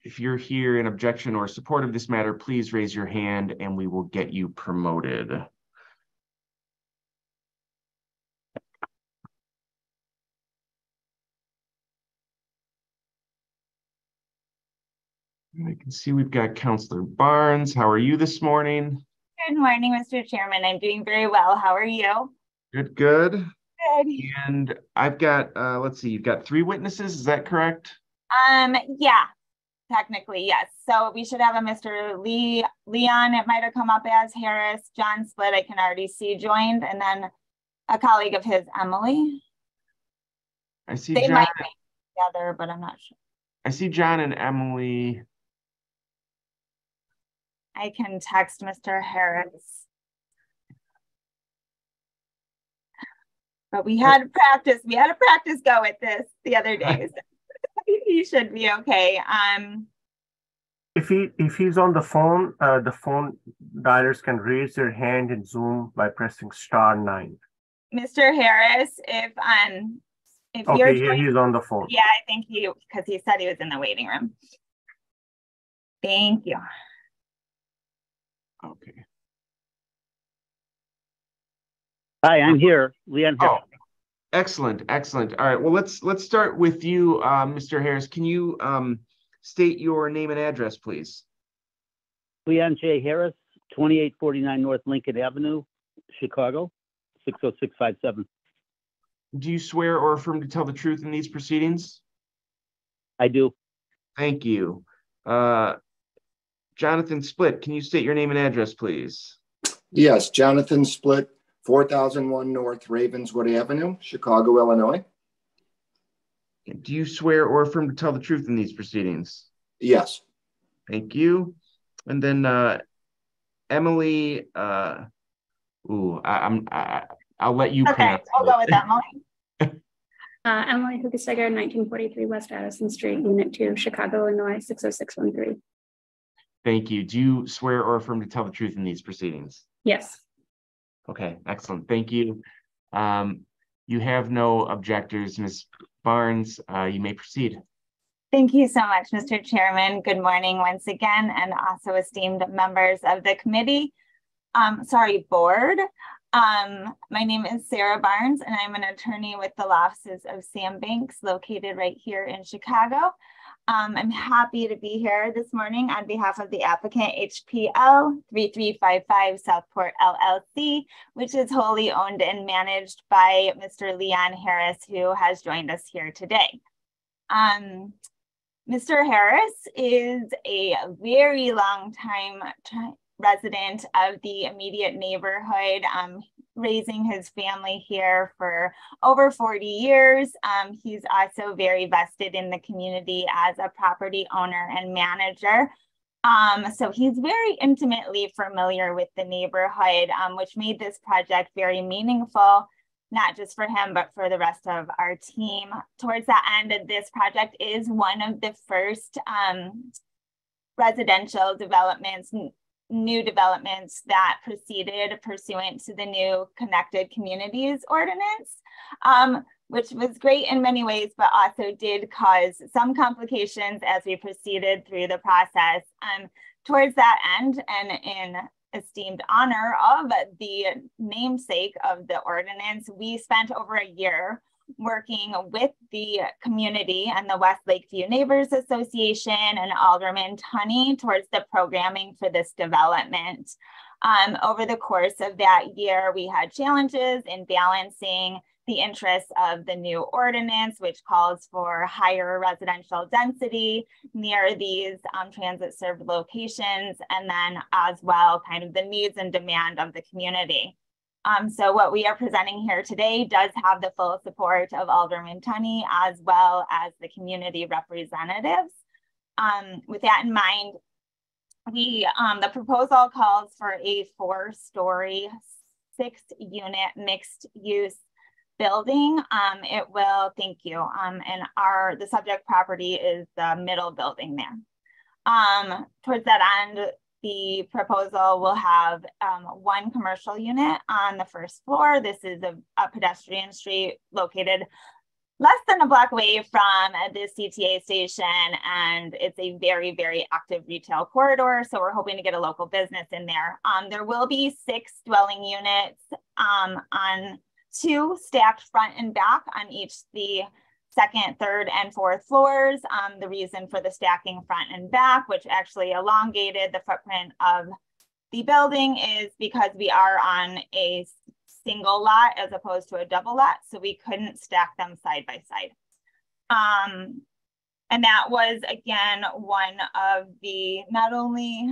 S1: If you're here in objection or support of this matter, please raise your hand and we will get you promoted. I can see we've got Counselor Barnes. How are you this morning?
S21: Good morning, Mr. Chairman. I'm doing very well. How are you?
S1: Good, good.
S21: Good.
S1: And I've got, let's see, you've got 3 witnesses. Is that correct?
S21: Yeah, technically, yes. So we should have a Mr. Leon, it might have come up as Harris. John Split, I can already see joined, and then a colleague of his, Emily.
S1: I see
S21: they
S1: John.
S21: might be together, but I'm not sure.
S1: I see John and Emily.
S21: I can text Mr. Harris. But we had a practice go at this the other day. So he should be okay.
S14: if he's on the phone dialers can raise their hand in Zoom by pressing *9.
S21: Mr. Harris, if
S14: Okay,
S21: you're
S14: he's on the phone.
S21: Yeah, I think because he said he was in the waiting room. Thank you.
S1: Okay.
S2: Hi, I'm here, Leon Harris.
S1: Oh, excellent. All right. Well, let's start with you, Mr. Harris. Can you state your name and address, please?
S2: Leon J. Harris, 2849 North Lincoln Avenue, Chicago, 60657.
S1: Do you swear or affirm to tell the truth in these proceedings?
S2: I do.
S1: Thank you. Jonathan Split, can you state your name and address, please?
S22: Yes, Jonathan Split, 4001 North Ravenswood Avenue, Chicago, Illinois.
S1: Do you swear or affirm to tell the truth in these proceedings?
S22: Yes.
S1: Thank you. And then Emily, I'll let you pronounce
S21: I'll go with Emily.
S23: Emily Hugesteger, 1943 West Addison Street, Unit 2, Chicago, Illinois, 60613.
S1: Thank you. Do you swear or affirm to tell the truth in these proceedings?
S23: Yes.
S1: Okay, excellent. Thank you. You have no objectors, Ms. Barnes. You may proceed.
S21: Thank you so much, Mr. Chairman. Good morning once again, and also esteemed members of the committee. Board. My name is Sarah Barnes, and I'm an attorney with the law offices of Sam Banks, located right here in Chicago. I'm happy to be here this morning on behalf of the applicant HPL 3355 Southport LLC, which is wholly owned and managed by Mr. Leon Harris, who has joined us here today. Mr. Harris is a very long time resident of the immediate neighborhood, raising his family here for over 40 years. He's also very vested in the community as a property owner and manager. So he's very intimately familiar with the neighborhood, which made this project very meaningful, not just for him, but for the rest of our team. Towards the end of this project is one of the first residential developments, new developments that proceeded pursuant to the new Connected Communities Ordinance, which was great in many ways, but also did cause some complications as we proceeded through the process. Towards that end, and in esteemed honor of the namesake of the ordinance, we spent over a year working with the community and the West Lakeview Neighbors Association and Alderman Tunney towards the programming for this development. Over the course of that year, we had challenges in balancing the interests of the new ordinance, which calls for higher residential density near these transit served locations, and then as well kind of the needs and demand of the community. So what we are presenting here today does have the full support of Alderman Tunney as well as the community representatives. With that in mind, the proposal calls for a 4-story, 6-unit mixed use building. It will, thank you. And the subject property is the middle building there. Towards that end, the proposal will have 1 commercial unit on the first floor. This is a pedestrian street located less than a block away from the CTA station, and it's a very, very active retail corridor. So we're hoping to get a local business in there. There will be 6 dwelling units on 2 stacked front and back on each the second, third, and fourth floors. The reason for the stacking front and back, which actually elongated the footprint of the building, is because we are on a single lot as opposed to a double lot, so we couldn't stack them side by side. And that was, again, one of the not only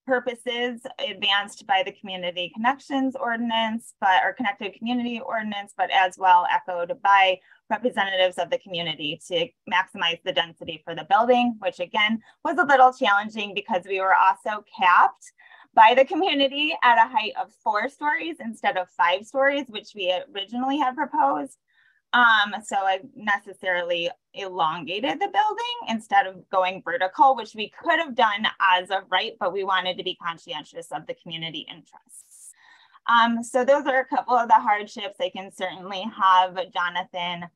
S21: purposes advanced by the Community Connections Ordinance, or Connected Community Ordinance, but as well echoed by representatives of the community to maximize the density for the building, which again was a little challenging because we were also capped by the community at a height of 4 stories instead of 5 stories, which we originally had proposed. So I necessarily elongated the building instead of going vertical, which we could have done as of right, but we wanted to be conscientious of the community interests. So those are a couple of the hardships. I can certainly have Jonathan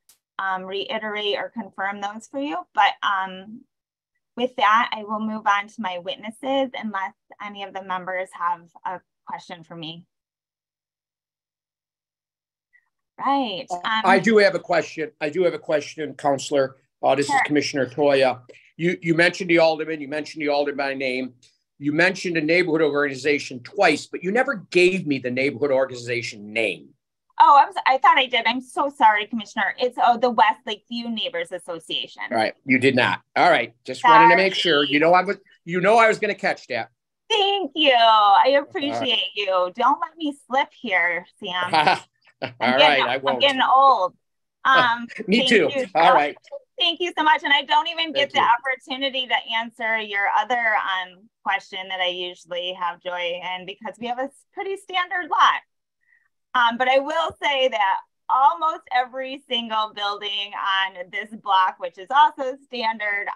S21: reiterate or confirm those for you. But with that, I will move on to my witnesses unless any of the members have a question for me. Right.
S4: I do have a question. Counselor. This is Commissioner Toya. You mentioned the alderman. You mentioned the alderman by name. You mentioned a neighborhood organization twice, but you never gave me the neighborhood organization name.
S21: Oh, I thought I did. I'm so sorry, Commissioner. It's the West Lakeview Neighbors Association.
S4: All right, you did not. All right, just wanted to make sure. I was going to catch that.
S21: Thank you. I appreciate you. Don't let me slip here, Sam.
S4: All right, I won't.
S21: I'm getting old.
S4: Me too. All right.
S21: Thank you so much. And I don't even get the opportunity to answer your other question that I usually have Joy in because we have a pretty standard lot. But I will say that almost every single building on this block, which is also standard,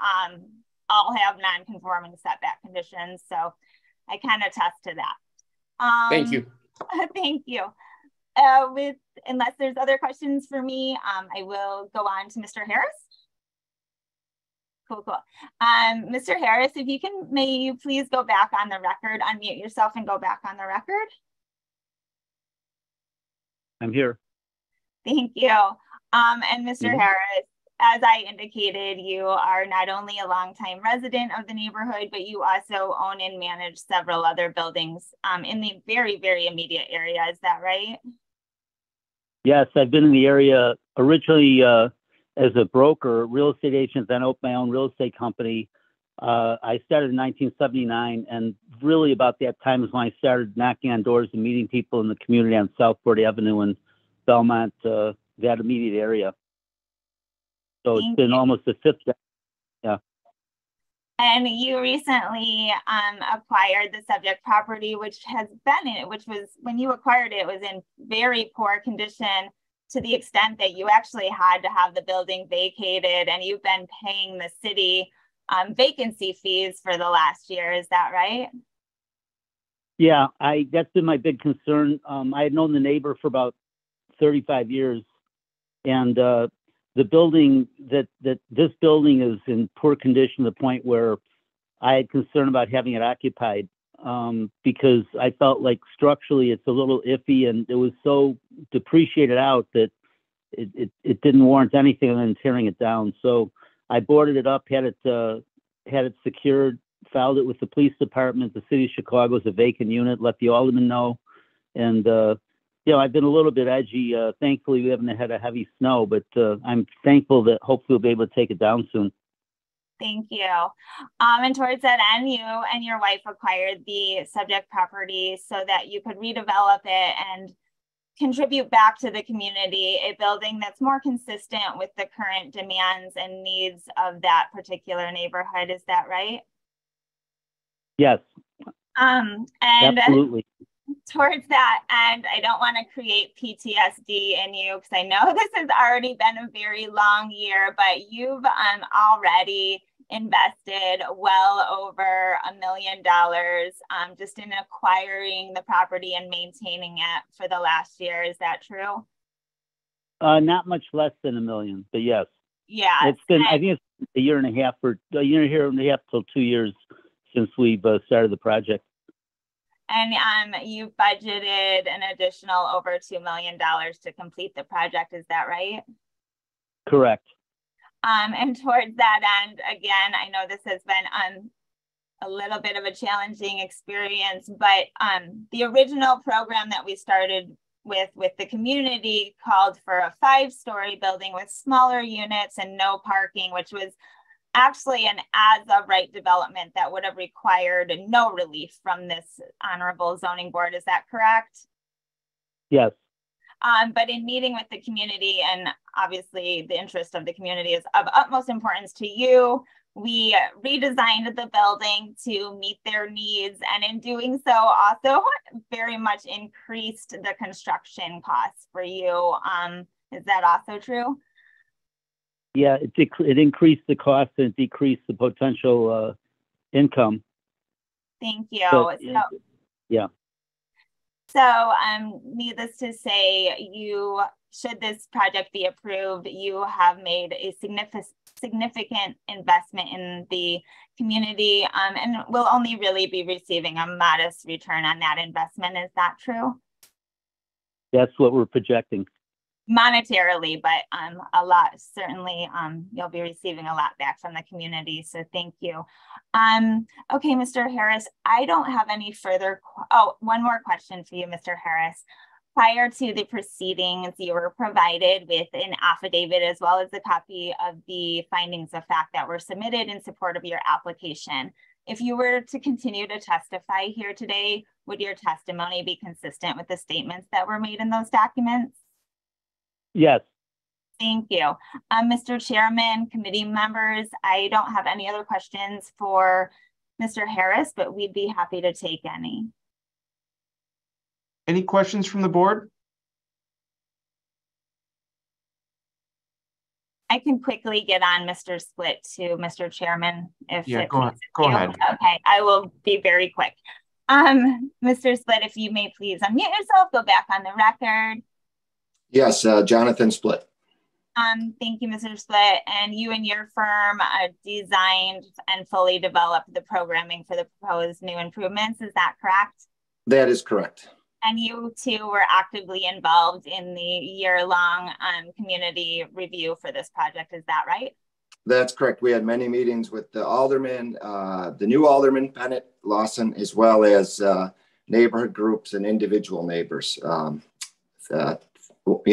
S21: all have non-conforming setback conditions. So I can attest to that.
S4: Thank you.
S21: Thank you. Unless there's other questions for me, I will go on to Mr. Harris. Cool. Mr. Harris, if you can, may you please go back on the record, unmute yourself and go back on the record.
S2: I'm here.
S21: Thank you. And Mr. Harris, as I indicated, you are not only a longtime resident of the neighborhood, but you also own and manage several other buildings in the very, very immediate area. Is that right?
S2: Yes, I've been in the area originally as a broker, real estate agent, then opened my own real estate company. I started in 1979, and really about that time is when I started knocking on doors and meeting people in the community on Southport Avenue and Belmont, that immediate area. So it's been almost a fifth. Yeah.
S21: And you recently acquired the subject property, which was, when you acquired it, it was in very poor condition to the extent that you actually had to have the building vacated, and you've been paying the city vacancy fees for the last year. Is that right?
S2: Yeah, that's been my big concern. I had known the neighbor for about 35 years, and the building this building is in poor condition to the point where I had concern about having it occupied because I felt like structurally it's a little iffy, and it was so depreciated out that it didn't warrant anything other than tearing it down. So I boarded it up, had it secured, filed it with the police department. The city of Chicago is a vacant unit, let the alderman know, and I've been a little bit edgy. Thankfully, we haven't had a heavy snow, but I'm thankful that hopefully we'll be able to take it down soon.
S21: Thank you. And towards that end, you and your wife acquired the subject property so that you could redevelop it and contribute back to the community, a building that's more consistent with the current demands and needs of that particular neighborhood. Is that right?
S2: Yes.
S21: And
S2: absolutely.
S21: Towards that end, I don't want to create PTSD in you because I know this has already been a very long year, but you've already invested well over $1 million just in acquiring the property and maintaining it for the last year. Is that true?
S2: Not much less than $1 million, but yes.
S21: Yeah.
S2: It's been, I think it's a year and a half till 2 years since we've started the project.
S21: And you budgeted an additional over $2 million to complete the project. Is that right?
S2: Correct.
S21: And towards that end, again, I know this has been a little bit of a challenging experience, but the original program that we started with the community called for a 5-story building with smaller units and no parking, which was actually an as of right development that would have required no relief from this honorable zoning board. Is that correct?
S2: Yes.
S21: But in meeting with the community, and obviously the interest of the community is of utmost importance to you, we redesigned the building to meet their needs, and in doing so also very much increased the construction costs for you. Is that also true?
S2: Yeah, it increased the cost and it decreased the potential income.
S21: Thank you.
S2: But, yeah.
S21: So, needless to say, should this project be approved, you have made a significant investment in the community, and will only really be receiving a modest return on that investment. Is that true?
S2: That's what we're projecting.
S21: Monetarily, but a lot, certainly you'll be receiving a lot back from the community, so thank you. Okay, Mr. Harris, I don't have any further, one more question for you, Mr. Harris. Prior to the proceedings, you were provided with an affidavit as well as a copy of the findings of fact that were submitted in support of your application. If you were to continue to testify here today, would your testimony be consistent with the statements that were made in those documents?
S2: Yes.
S21: Thank you. Mr. Chairman, committee members, I don't have any other questions for Mr. Harris, but we'd be happy to take any.
S1: Any questions from the board?
S21: I can quickly get on Mr. Split to Mr. Chairman. If
S1: yeah, go ahead.
S21: Okay, I will be very quick. Mr. Split, if you may please unmute yourself, go back on the record.
S22: Yes, Jonathan Split.
S21: Thank you, Mr. Split. And you and your firm designed and fully developed the programming for the proposed new improvements. Is that correct?
S22: That is correct.
S21: And you too were actively involved in the year-long community review for this project. Is that right?
S22: That's correct. We had many meetings with the alderman, the new alderman, Bennett Lawson, as well as neighborhood groups and individual neighbors.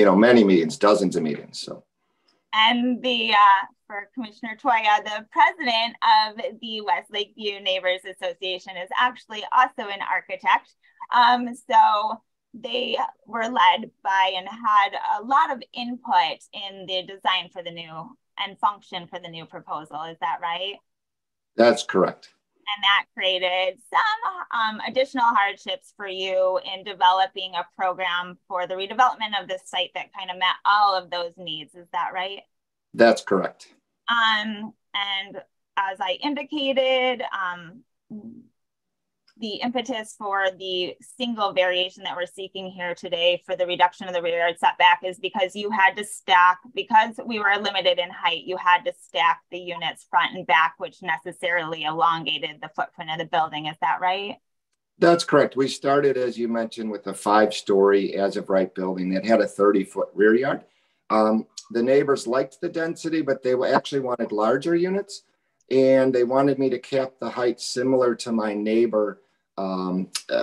S22: Many meetings, dozens of meetings. So,
S21: and for Commissioner Toya, the president of the West Lakeview Neighbors Association is actually also an architect. So they were led by and had a lot of input in the design for the new and function for the new proposal. Is that right?
S22: That's correct.
S21: And that created some additional hardships for you in developing a program for the redevelopment of this site that kind of met all of those needs. Is that right?
S22: That's correct.
S21: And as I indicated, the impetus for the single variation that we're seeking here today for the reduction of the rear yard setback is because you had to stack, because we were limited in height, you had to stack the units front and back, which necessarily elongated the footprint of the building. Is that right?
S22: That's correct. We started, as you mentioned, with a 5-story as-of-right building that had a 30-foot rear yard. The neighbors liked the density, but they actually wanted larger units, and they wanted me to cap the height similar to my neighbor,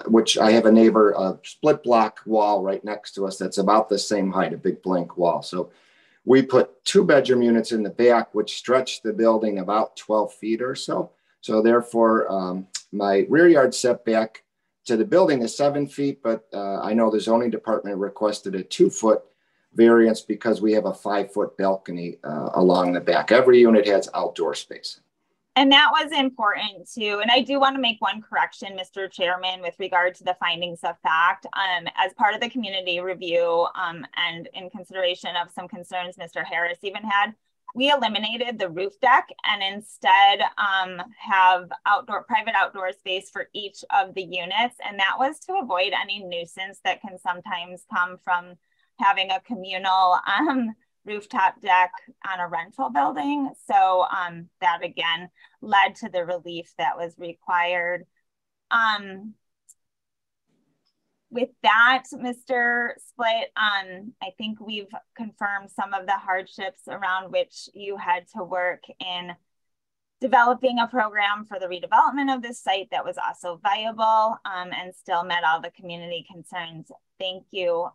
S22: which I have a neighbor, a split block wall right next to us that's about the same height, a big blank wall. So we put 2-bedroom units in the back, which stretched the building about 12 feet or so. So therefore, my rear yard setback to the building is 7 feet, but I know the zoning department requested a 2-foot variance because we have a 5-foot balcony along the back. Every unit has outdoor space.
S21: And that was important too. And I do want to make one correction, Mr. Chairman, with regard to the findings of fact. As part of the community review and in consideration of some concerns Mr. Harris even had, we eliminated the roof deck and instead have private outdoor space for each of the units. And that was to avoid any nuisance that can sometimes come from having a communal rooftop deck on a rental building. So that again led to the relief that was required. With that, Mr. Split, I think we've confirmed some of the hardships around which you had to work in developing a program for the redevelopment of this site that was also viable and still met all the community concerns. Thank you.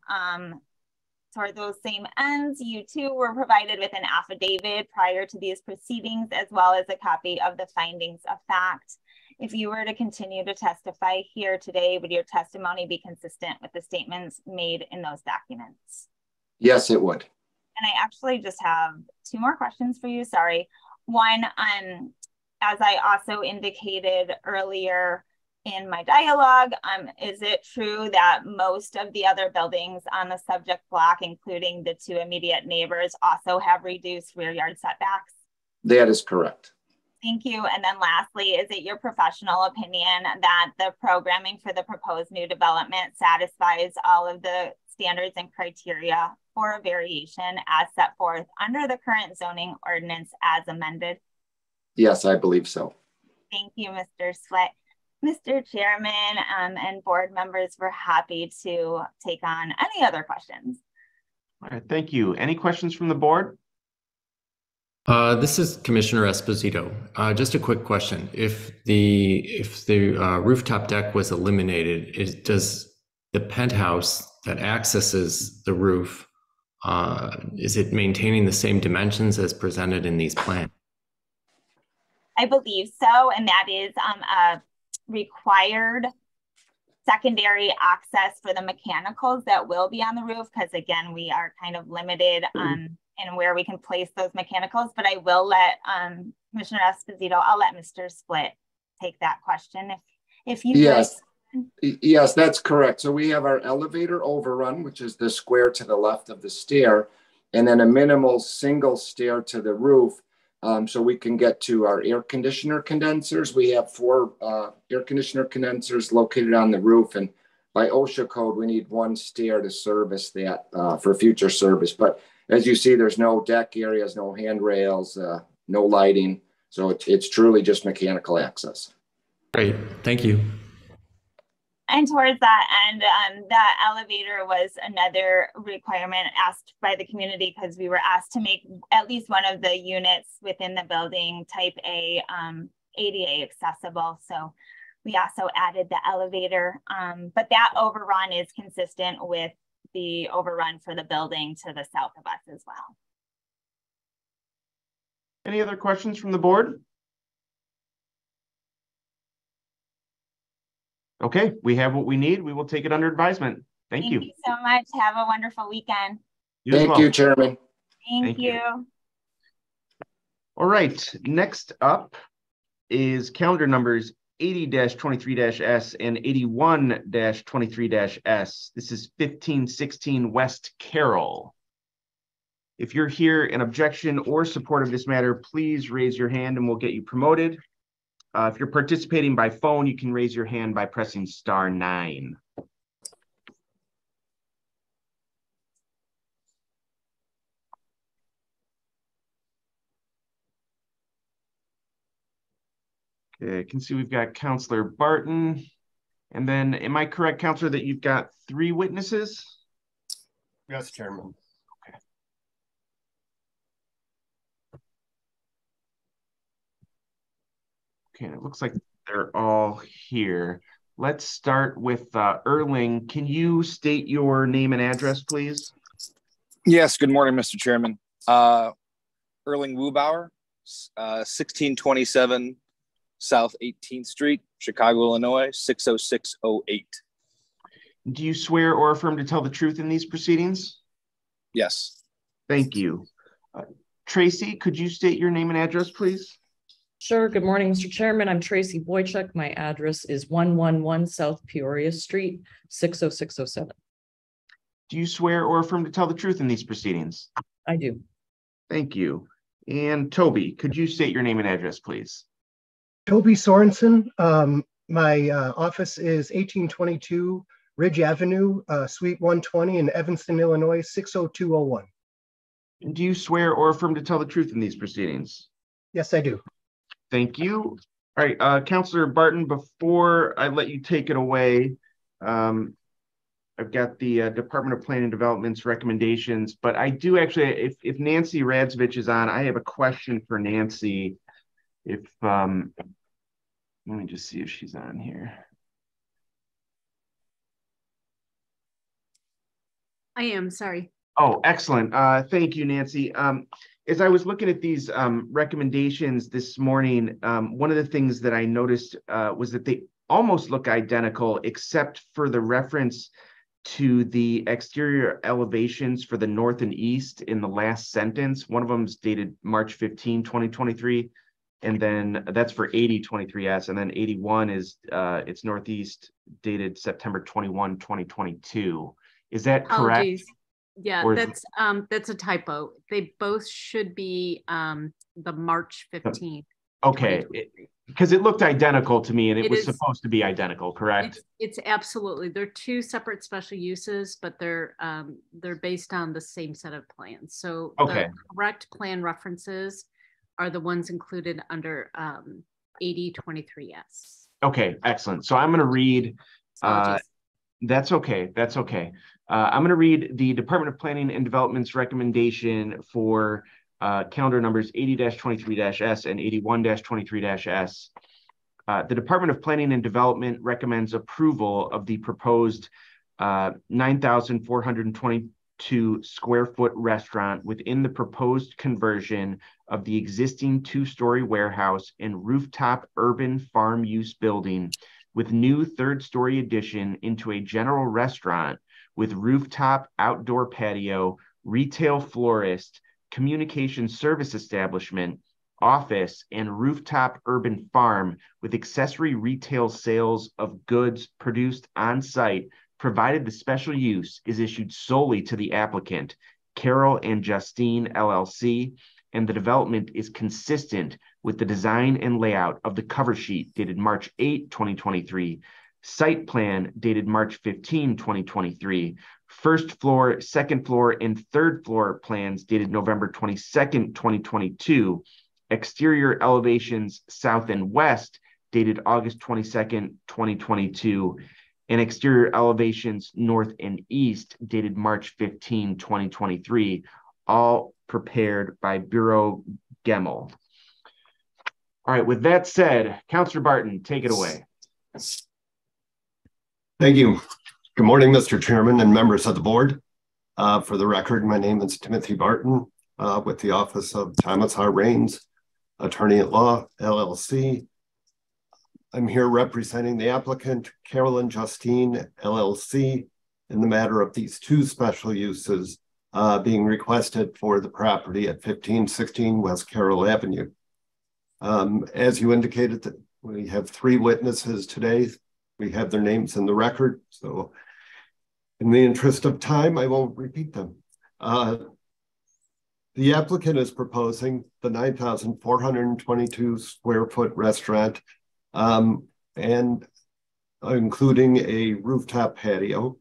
S21: Toward those same ends, you too were provided with an affidavit prior to these proceedings, as well as a copy of the findings of fact. If you were to continue to testify here today, would your testimony be consistent with the statements made in those documents?
S22: Yes, it would.
S21: And I actually just have 2 more questions for you. Sorry. One, as I also indicated earlier, in my dialogue. Is it true that most of the other buildings on the subject block, including the two immediate neighbors, also have reduced rear yard setbacks?
S22: That is correct.
S21: Thank you. And then lastly, is it your professional opinion that the programming for the proposed new development satisfies all of the standards and criteria for a variation as set forth under the current zoning ordinance as amended?
S22: Yes, I believe so.
S21: Thank you, Mr. Sweat. Mr. Chairman and board members, we're happy to take on any other questions.
S1: All right, thank you. Any questions from the board?
S3: This is Commissioner Esposito. Just a quick question. If the rooftop deck was eliminated, does the penthouse that accesses the roof, is it maintaining the same dimensions as presented in these plans?
S21: I believe so, and that is a required secondary access for the mechanicals that will be on the roof, because again, we are kind of limited in where we can place those mechanicals, but I will let Commissioner Esposito, I'll let Mr. Split take that question if you
S22: yes. Yes, that's correct. So we have our elevator overrun, which is the square to the left of the stair, and then a minimal single stair to the roof. So we can get to our air conditioner condensers. We have 4 air conditioner condensers located on the roof, and by OSHA code, we need 1 stair to service that for future service. But as you see, there's no deck areas, no handrails, no lighting. So it's truly just mechanical access.
S3: Great, thank you.
S21: And towards that end, that elevator was another requirement asked by the community, because we were asked to make at least one of the units within the building type A ADA accessible. So we also added the elevator, but that overrun is consistent with the overrun for the building to the south of us as well.
S1: Any other questions from the board? Okay, we have what we need. We will take it under advisement. Thank you.
S21: Thank you so much. Have a wonderful weekend.
S22: Thank you, Chairman.
S21: Thank you.
S1: All right, next up is calendar numbers 80-23-S and 81-23-S. This is 1516 West Carroll. If you're here in objection or support of this matter, please raise your hand and we'll get you promoted. If you're participating by phone, you can raise your hand by pressing *9. Okay, I can see we've got Councilor Barton. And then, am I correct, Councilor, that you've got 3 witnesses?
S14: Yes, Chairman.
S1: Okay. Okay, it looks like they're all here. Let's start with Erling. Can you state your name and address, please?
S5: Yes, good morning, Mr. Chairman. Erling Wubauer, 1627 South 18th Street, Chicago, Illinois, 60608.
S1: Do you swear or affirm to tell the truth in these proceedings?
S5: Yes.
S1: Thank you. Tracy, could you state your name and address, please?
S6: Sure. Good morning, Mr. Chairman. I'm Tracy Boychuk. My address is 111 South Peoria Street, 60607.
S1: Do you swear or affirm to tell the truth in these proceedings?
S6: I do.
S1: Thank you. And Toby, could you state your name and address, please?
S7: Toby Sorensen. My office is 1822 Ridge Avenue, Suite 120 in Evanston, Illinois, 60201.
S1: And do you swear or affirm to tell the truth in these proceedings?
S7: Yes, I do.
S1: Thank you. All right, Councilor Barton, before I let you take it away, I've got the Department of Planning and Development's recommendations, but I do actually, if Nancy Radzovich is on, I have a question for Nancy. If, let me just see if she's on here.
S17: I am, sorry.
S1: Oh, excellent. Thank you, Nancy. As I was looking at these recommendations this morning, one of the things that I noticed was that they almost look identical, except for the reference to the exterior elevations for the north and east in the last sentence. One of them is dated March 15, 2023. And then that's for 8023S. And then 81 is it's Northeast, dated September 21, 2022. Is that correct?
S17: Apologies. Yeah,
S1: Or
S17: that's a typo. They both should be the March 15th.
S1: okay, because it looked identical to me, and it was
S17: is,
S1: supposed to be identical, correct?
S17: It's absolutely, they're two separate special uses, but they're based on the same set of plans. So
S1: okay,
S17: the correct plan references are the ones included under 8023S.
S1: Okay, excellent. So I'm going to read. That's okay. That's okay. I'm going to read the Department of Planning and Development's recommendation for calendar numbers 80-23-S and 81-23-S. The Department of Planning and Development recommends approval of the proposed 9,422 square foot restaurant within the proposed conversion of the existing 2-story warehouse and rooftop urban farm use building with new 3rd-story addition into a general restaurant with rooftop outdoor patio, retail florist, communication service establishment, office, and rooftop urban farm with accessory retail sales of goods produced on site, provided the special use is issued solely to the applicant, Carol and Justine LLC, and the development is consistent with the design and layout of the cover sheet dated March 8, 2023, site plan dated March 15, 2023, first floor, 2nd floor, and 3rd floor plans dated November 22nd, 2022, exterior elevations south and west dated August 22nd, 2022, and exterior elevations north and east dated March 15, 2023, all prepared by Bureau Gemmel. All right, with that said, Councilor Barton, take it away.
S12: Thank you. Good morning, Mr. Chairman and members of the board. For the record, my name is Timothy Barton with the Office of Thomas R. Raines, Attorney at Law, LLC. I'm here representing the applicant, Carol and Justine, LLC, in the matter of these 2 special uses being requested for the property at 1516 West Carroll Avenue. As you indicated, that we have 3 witnesses today. We have their names in the record, so in the interest of time, I won't repeat them. The applicant is proposing the 9,422 square foot restaurant and including a rooftop patio.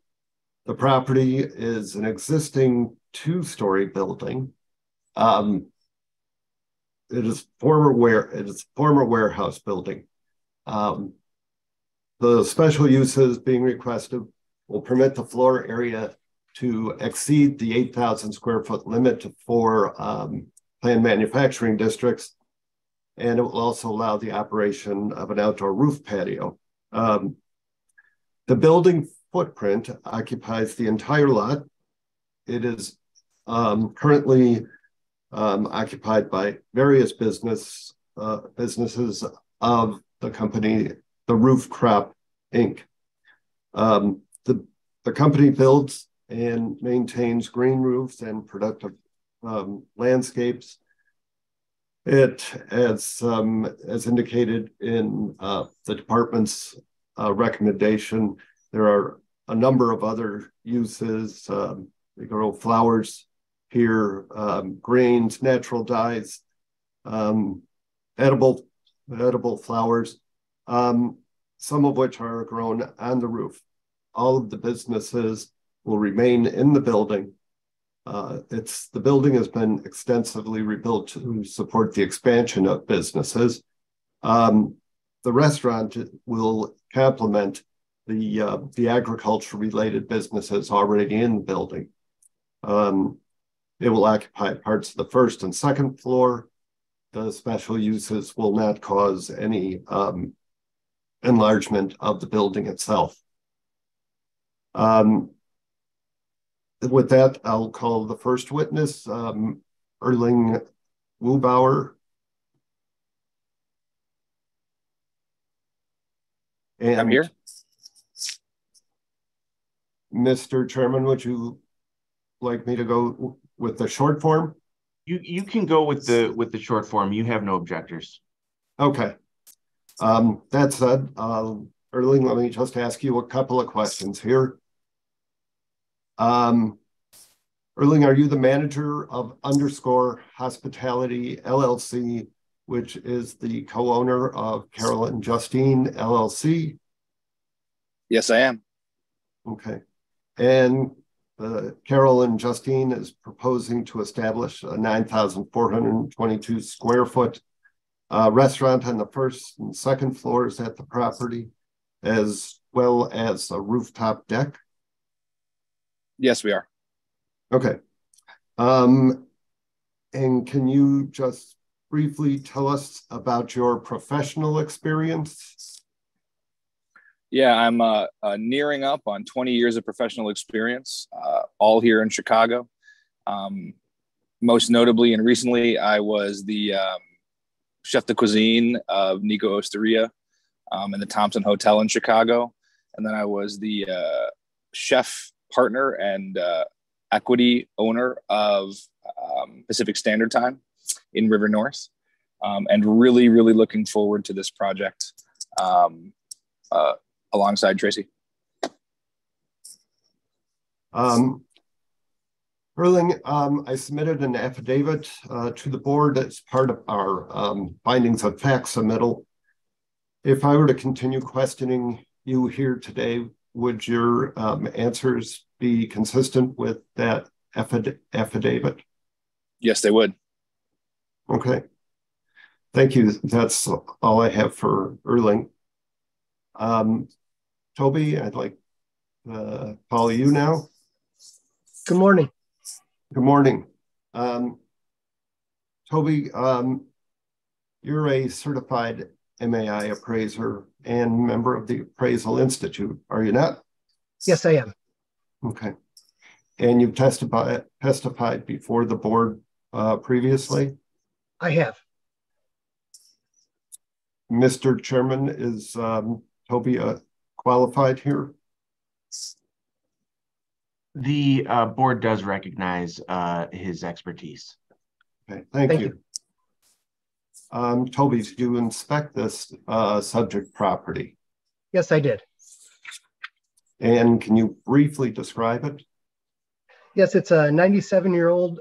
S12: The property is an existing 2-story building. It is former warehouse building. The special uses being requested will permit the floor area to exceed the 8,000 square foot limit for planned manufacturing districts, and it will also allow the operation of an outdoor roof patio. The building footprint occupies the entire lot. It is currently occupied by various businesses of the company, the Roof Crop, Inc. The company builds and maintains green roofs and productive landscapes. It, as indicated in the department's recommendation, there are a number of other uses. They grow flowers here, grains, natural dyes, edible flowers, some of which are grown on the roof. All of the businesses will remain in the building. The building has been extensively rebuilt to support the expansion of businesses. The restaurant will complement the agriculture-related businesses already in the building. It will occupy parts of the 1st and 2nd floor. The special uses will not cause any enlargement of the building itself. With that, I'll call the first witness, Erling Wubauer. And
S5: I'm here.
S12: Mr. Chairman, would you like me to go with the short form?
S1: You can go with the short form. You have no objectors.
S8: Okay. That said, Erling, let me just ask you a couple of questions here. Erling, are you the manager of Underscore Hospitality LLC, which is the co-owner of Carol and Justine LLC?
S5: Yes, I am.
S8: Okay. And Carol and Justine is proposing to establish a 9,422 square foot restaurant on the first and second floors at the property, as well as a rooftop deck?
S5: Yes, we are.
S8: Okay. And can you just briefly tell us about your professional experience?
S5: Yeah, I'm nearing up on 20 years of professional experience, all here in Chicago. Most notably and recently, I was the chef de cuisine of Nico Osteria in the Thompson Hotel in Chicago. And then I was the chef partner and equity owner of Pacific Standard Time in River North. And really, really looking forward to this project alongside Tracy.
S8: Erling, I submitted an affidavit to the board as part of our findings of fact submittal. If I were to continue questioning you here today, would your answers be consistent with that affidavit?
S5: Yes, they would.
S8: Okay. Thank you. That's all I have for Erling. Toby, I'd like to call you now.
S7: Good morning.
S8: Good morning. Toby, you're a certified MAI appraiser and member of the Appraisal Institute, are you not?
S7: Yes, I am.
S8: Okay. And you've testified before the board previously?
S7: I have.
S8: Mr. Chairman, is Toby qualified here?
S1: The board does recognize his expertise.
S8: Okay, thank you. Toby, did you inspect this subject property?
S7: Yes, I did.
S8: And can you briefly describe it?
S7: Yes, it's a 97-year-old,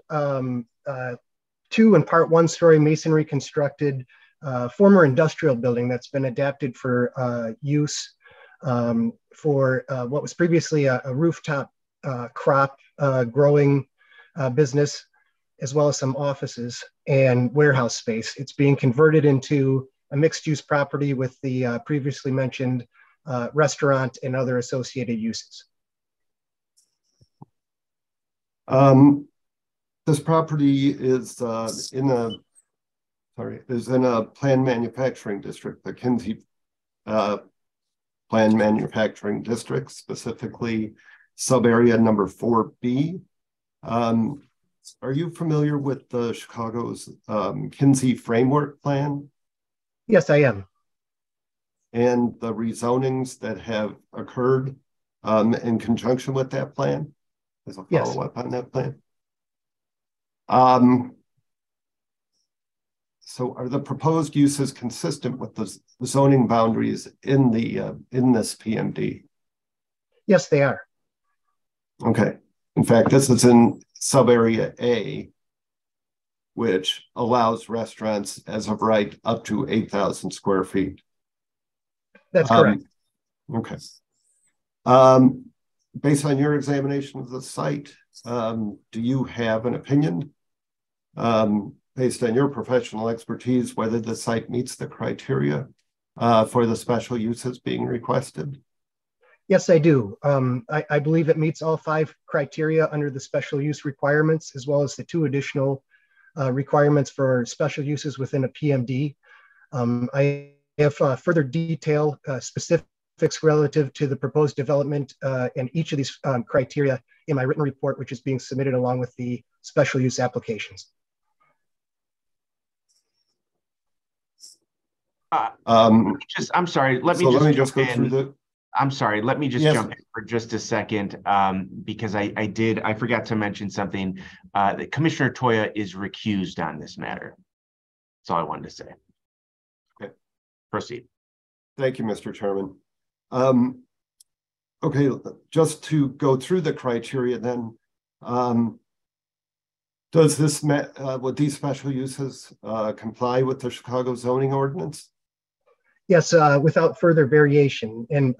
S7: 2 and part 1-story masonry constructed former industrial building that's been adapted for use for what was previously a rooftop crop growing business, as well as some offices and warehouse space. It's being converted into a mixed-use property with the previously mentioned restaurant and other associated uses.
S8: This property is in a planned manufacturing district, the Kinsey planned manufacturing district, specifically sub-area number 4B. Are you familiar with the Chicago's Kinsey Framework Plan?
S7: Yes, I am.
S8: And the rezonings that have occurred in conjunction with that plan? As a follow-up on that plan? So are the proposed uses consistent with the zoning boundaries in this PMD?
S7: Yes, they are.
S8: Okay. In fact, this is in sub-area A, which allows restaurants as of right up to 8,000 square feet.
S7: That's correct.
S8: Okay. Based on your examination of the site, do you have an opinion based on your professional expertise whether the site meets the criteria for the special uses being requested?
S7: Yes, I do. I believe it meets all 5 criteria under the special use requirements, as well as the 2 additional requirements for special uses within a PMD. I have further detail, specifics relative to the proposed development and each of these criteria in my written report, which is being submitted along with the special use applications.
S1: I'm sorry. Let me just
S8: go through the.
S1: I'm sorry. Let me just
S8: Yes.
S1: jump in for just a second because I forgot to mention something. That Commissioner Toya is recused on this matter. That's all I wanted to say.
S8: Okay.
S1: Proceed.
S8: Thank you, Mr. Chairman. Okay, just to go through the criteria then, does this, would these special uses comply with the Chicago zoning ordinance?
S7: Yes, without further variation. And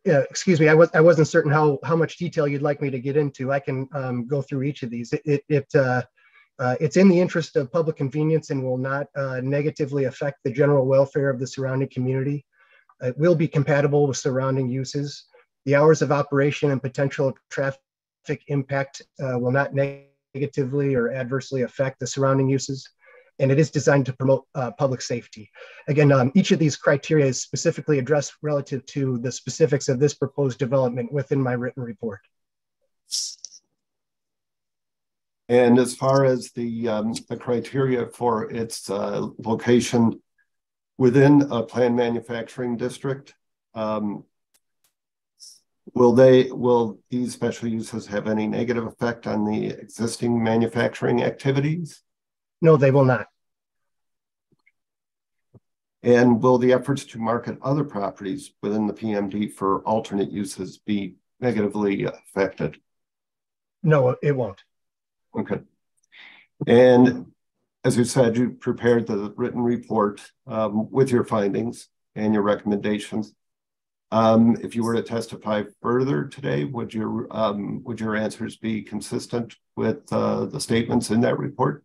S7: excuse me, I wasn't certain how much detail you'd like me to get into. I can go through each of these. It's in the interest of public convenience and will not negatively affect the general welfare of the surrounding community. It will be compatible with surrounding uses. The hours of operation and potential traffic impact will not negatively or adversely affect the surrounding uses. And it is designed to promote public safety. Again, each of these criteria is specifically addressed relative to the specifics of this proposed development within my written report.
S8: And as far as the criteria for its location within a planned manufacturing district, will these special uses have any negative effect on the existing manufacturing activities?
S7: No, they will not.
S8: And will the efforts to market other properties within the PMD for alternate uses be negatively affected?
S7: No, it won't.
S8: Okay. And as you said, you prepared the written report with your findings and your recommendations. If you were to testify further today, would your answers be consistent with the statements in that report?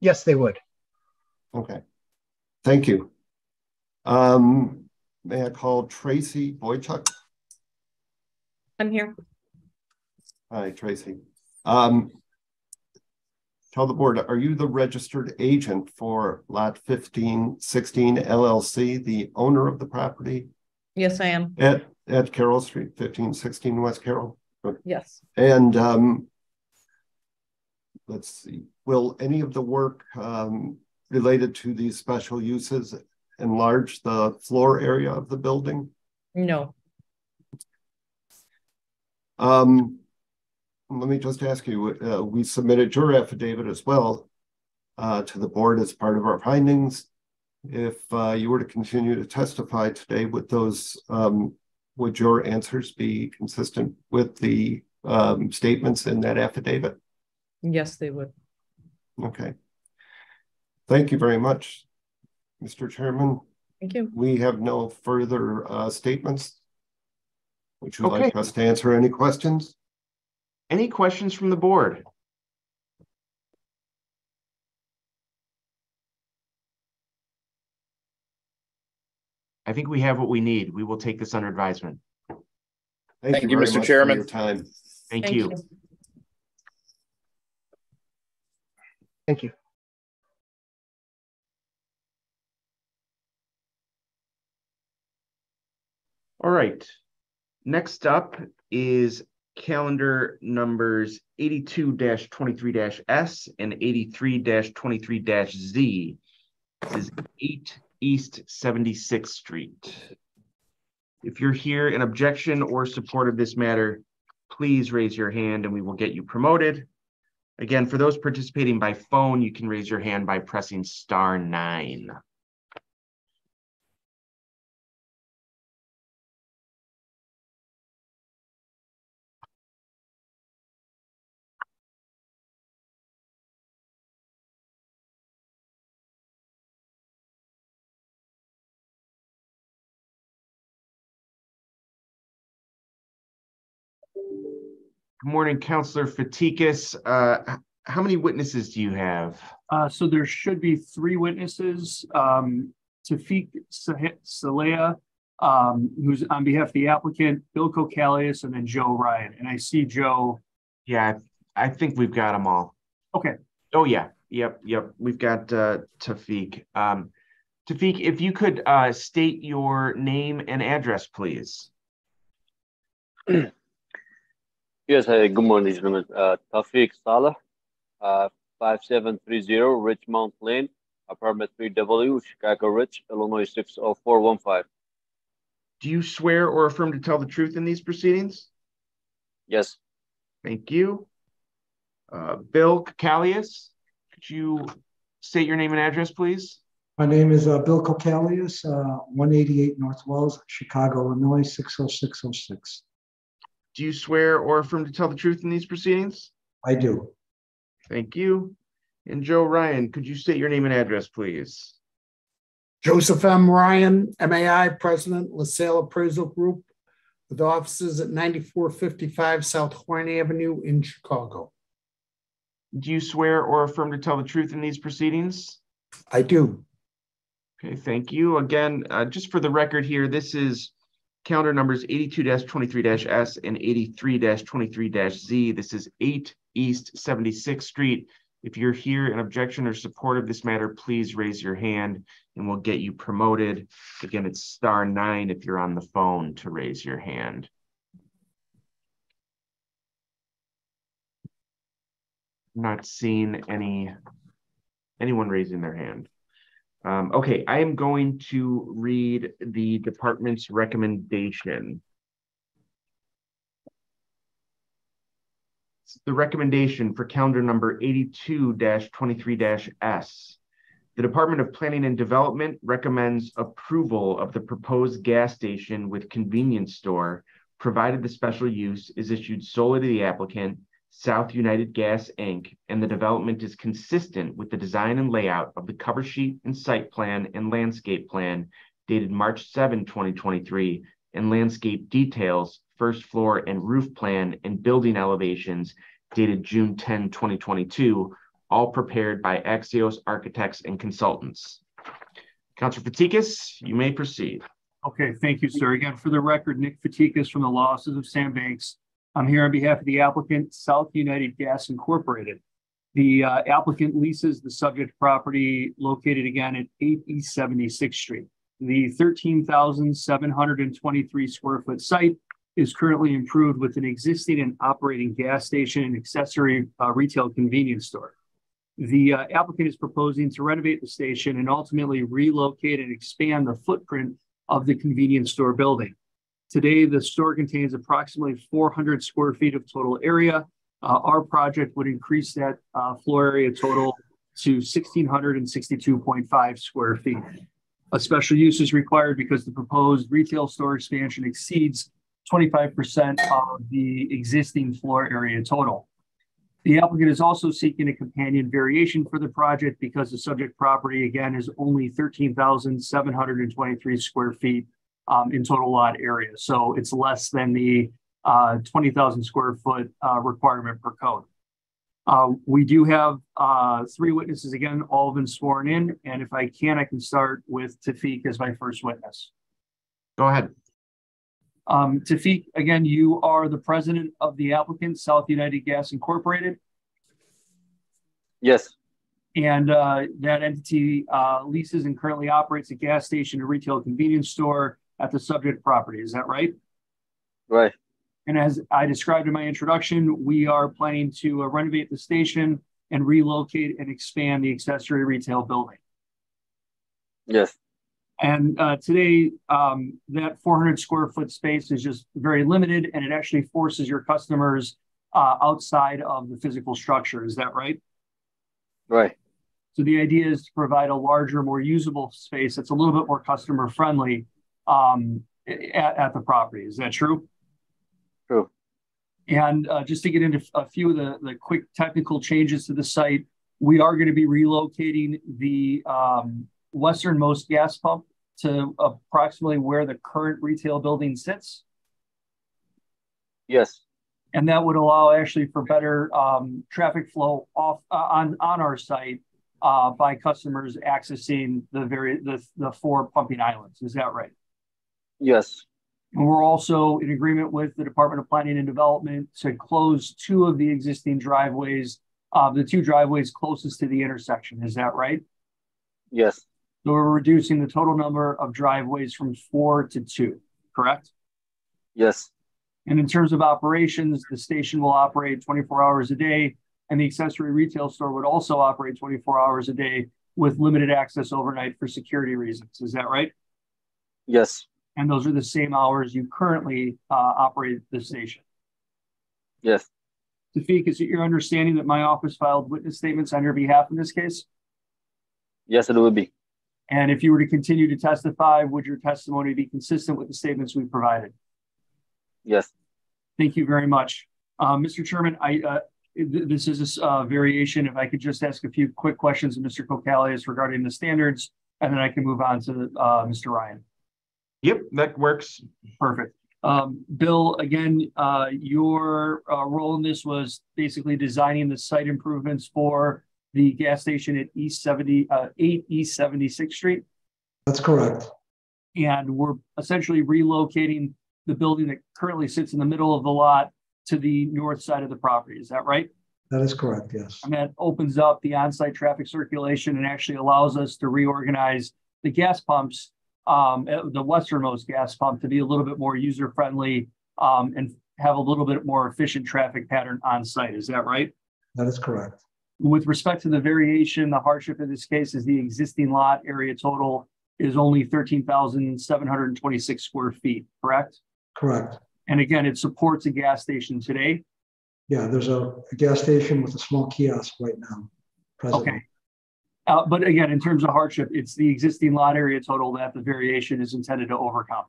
S7: Yes, they would.
S8: Okay. Thank you. May I call Tracy Boychuk?
S6: I'm here.
S8: Hi, Tracy. Tell the board, are you the registered agent for Lot 1516 LLC, the owner of the property?
S6: Yes, I am.
S8: At Carroll Street, 1516 West Carroll?
S6: Yes.
S8: And let's see, will any of the work related to these special uses enlarge the floor area of the building?
S6: No.
S8: Let me just ask you, we submitted your affidavit as well to the board as part of our findings. If you were to continue to testify today with those, would your answers be consistent with the statements in that affidavit?
S6: Yes, they would.
S8: Okay. Thank you very much, Mr. Chairman.
S6: Thank you.
S8: We have no further statements. Would you like us to answer any questions?
S1: Any questions from the board? I think we have what we need. We will take this under advisement.
S8: Thank you, Mr. Chairman. For your time.
S1: Thank you.
S7: Thank you.
S1: All right. Next up is calendar numbers 82-23-S and 83-23-Z. This is 8 East 76th Street. If you're here in objection or support of this matter, please raise your hand and we will get you promoted. Again, for those participating by phone, you can raise your hand by pressing *9. Good morning, Councilor Fatikas. How many witnesses do you have?
S9: So there should be 3 witnesses. Tafik Saleh, who's on behalf of the applicant, Bill Kokalius, and then Joe Ryan. And I see Joe.
S1: Yeah, I think we've got them all.
S9: Okay.
S1: Oh, yeah. Yep. We've got Tafik. Tafik, if you could state your name and address, please.
S10: Yes, hey, good morning, gentlemen. Tafik Saleh, 5730 Richmond Lane, apartment 3W, Chicago Ridge, Illinois 60415.
S1: Do you swear or affirm to tell the truth in these proceedings?
S10: Yes.
S1: Thank you. Bill Kokalius, could you state your name and address, please?
S11: My name is Bill Kokalius, 188 North Wells, Chicago, Illinois, 60606.
S1: Do you swear or affirm to tell the truth in these proceedings?
S11: I do.
S1: Thank you. And Joe Ryan, could you state your name and address, please?
S13: Joseph M. Ryan, MAI, President, LaSalle Appraisal Group, with offices at 9455 South Horn Avenue in Chicago.
S1: Do you swear or affirm to tell the truth in these proceedings?
S13: I do.
S1: Okay, thank you. Again, just for the record here, this is calendar numbers 82-23-S and 83-23-Z. This is 8 East 76th Street. If you're here in objection or support of this matter, please raise your hand and we'll get you promoted. Again, it's *9 if you're on the phone to raise your hand. I'm not seeing anyone raising their hand. Okay, I am going to read the department's recommendation. The recommendation for calendar number 82-23-S. The Department of Planning and Development recommends approval of the proposed gas station with convenience store, provided the special use is issued solely to the applicant, South United Gas, Inc., and the development is consistent with the design and layout of the cover sheet and site plan and landscape plan dated March 7, 2023, and landscape details, first floor and roof plan, and building elevations dated June 10, 2022, all prepared by Axios Architects and Consultants. Councilor Fatikas, you may proceed.
S9: Okay, thank you, sir. Again, for the record, Nick Fatikas from the law offices of Sam Banks. I'm here on behalf of the applicant, South United Gas Incorporated. The applicant leases the subject property located again at 8 East 76th Street. The 13,723 square foot site is currently improved with an existing and operating gas station and accessory retail convenience store. The applicant is proposing to renovate the station and ultimately relocate and expand the footprint of the convenience store building. Today, the store contains approximately 400 square feet of total area. Our project would increase that floor area total to 1,662.5 square feet. A special use is required because the proposed retail store expansion exceeds 25% of the existing floor area total. The applicant is also seeking a companion variation for the project because the subject property, again, is only 13,723 square feet in total lot area. So it's less than the 20,000 square foot requirement per code. We do have 3 witnesses, again, all have been sworn in. And if I can start with Tafiq as my first witness.
S1: Go ahead.
S9: Tafiq, again, you are the president of the applicant, South United Gas Incorporated.
S10: Yes.
S9: And that entity leases and currently operates a gas station and retail convenience store at the subject property. Is that right?
S10: Right.
S9: And as I described in my introduction, we are planning to renovate the station and relocate and expand the accessory retail building.
S10: Yes.
S9: And today, that 400 square foot space is just very limited, and it actually forces your customers outside of the physical structure. Is that right?
S10: Right.
S9: So the idea is to provide a larger, more usable space that's a little bit more customer friendly at the property. Is that true?
S10: True.
S9: And just to get into a few of the quick technical changes to the site, we are going to be relocating the westernmost gas pump to approximately where the current retail building sits.
S10: Yes.
S9: And that would allow actually for better traffic flow off on our site by customers accessing the 4 pumping islands. Is that right?
S10: Yes.
S9: And we're also in agreement with the Department of Planning and Development to close 2 of the existing driveways, the 2 driveways closest to the intersection. Is that right?
S10: Yes.
S9: So we're reducing the total number of driveways from 4 to 2, correct?
S10: Yes.
S9: And in terms of operations, the station will operate 24 hours a day, and the accessory retail store would also operate 24 hours a day with limited access overnight for security reasons. Is that right?
S10: Yes.
S9: And those are the same hours you currently operate the station.
S10: Yes.
S9: Tafiq, is it your understanding that my office filed witness statements on your behalf in this case?
S10: Yes, it would be.
S9: And if you were to continue to testify, would your testimony be consistent with the statements we provided?
S10: Yes.
S9: Thank you very much. Mr. Chairman, this is a variation. If I could just ask a few quick questions of Mr. Kokalius regarding the standards, and then I can move on to Mr. Ryan.
S1: Yep, that works.
S9: Perfect. Bill, again, your role in this was basically designing the site improvements for the gas station at 8 East 76th Street.
S11: That's correct.
S9: And we're essentially relocating the building that currently sits in the middle of the lot to the north side of the property. Is that right?
S11: That is correct, yes.
S9: And that opens up the on-site traffic circulation and actually allows us to reorganize the gas pumps, the westernmost gas pump, to be a little bit more user-friendly and have a little bit more efficient traffic pattern on site. Is that right?
S11: That is correct.
S9: With respect to the variation, the hardship in this case is the existing lot area total is only 13,726 square feet, correct?
S11: Correct.
S9: And again, it supports a gas station today.
S11: Yeah, there's a gas station with a small kiosk right now. Presently.
S9: Okay. But again, in terms of hardship, it's the existing lot area total that the variation is intended to overcome.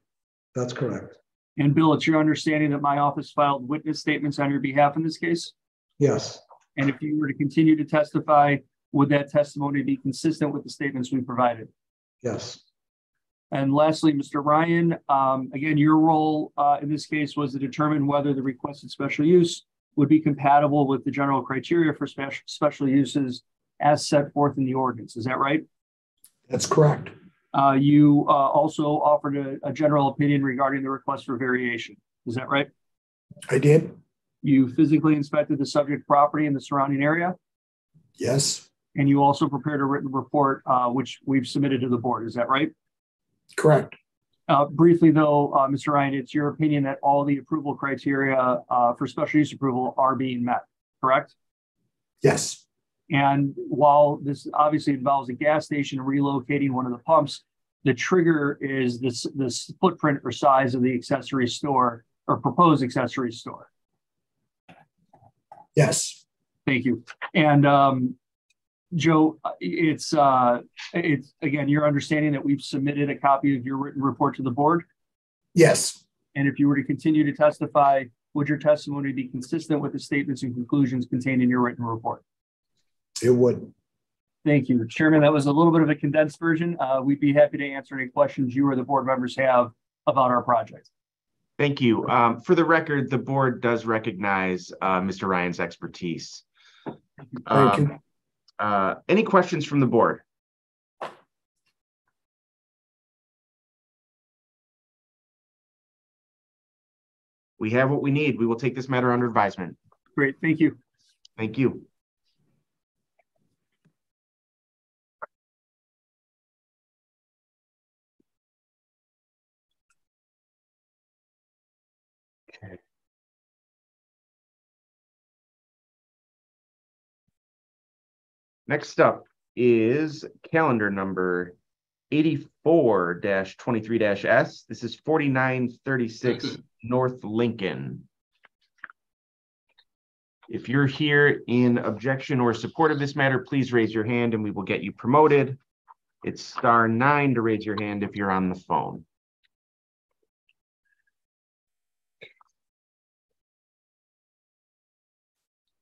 S11: That's correct.
S9: And Bill, it's your understanding that my office filed witness statements on your behalf in this case?
S11: Yes.
S9: And if you were to continue to testify, would that testimony be consistent with the statements we provided?
S11: Yes.
S9: And lastly, Mr. Ryan, again, your role in this case was to determine whether the requested special use would be compatible with the general criteria for special uses as set forth in the ordinance. Is that right?
S13: That's correct.
S9: You also offered a general opinion regarding the request for variation. Is that right?
S13: I did.
S9: You physically inspected the subject property and the surrounding area?
S13: Yes.
S9: And you also prepared a written report, which we've submitted to the board. Is that right?
S13: Correct.
S9: Briefly, though, Mr. Ryan, it's your opinion that all the approval criteria for special use approval are being met, correct?
S13: Yes.
S9: And while this obviously involves a gas station relocating one of the pumps, the trigger is this footprint or size of the accessory store or proposed accessory store.
S13: Yes.
S9: Thank you. And Joe, it's again, your understanding that we've submitted a copy of your written report to the board?
S13: Yes.
S9: And if you were to continue to testify, would your testimony be consistent with the statements and conclusions contained in your written report?
S13: It would.
S9: Thank you, Chairman. That was a little bit of a condensed version. We'd be happy to answer any questions you or the board members have about our project.
S1: Thank you. For the record, the board does recognize Mr. Ryan's expertise.
S13: Thank you.
S1: Any questions from the board? We have what we need. We will take this matter under advisement.
S9: Great. Thank you.
S1: Thank you. Okay. Next up is calendar number 84-23-S. This is 4936 North Lincoln. If you're here in objection or support of this matter, please raise your hand and we will get you promoted. It's *9 to raise your hand if you're on the phone.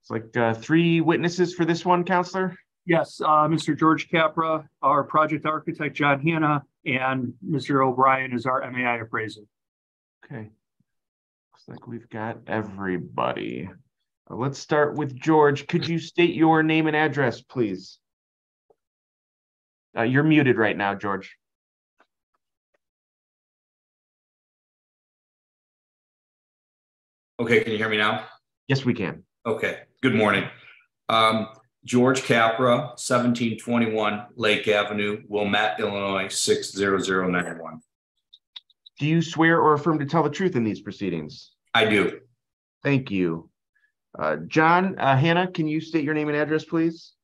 S1: It's like 3 witnesses for this one, Counselor.
S9: Yes, Mr. George Capra, our project architect, John Hanna, and Mr. O'Brien is our MAI appraiser.
S1: Okay. Looks like we've got everybody. Let's start with George. Could you state your name and address, please? You're muted right now, George.
S15: Okay, can you hear me now?
S1: Yes, we can.
S15: Okay, good morning. George Capra, 1721 Lake Avenue, Wilmette, Illinois, 60091.
S1: Do you swear or affirm to tell the truth in these proceedings?
S15: I do.
S1: Thank you. John, Hannah, can you state your name and address, please?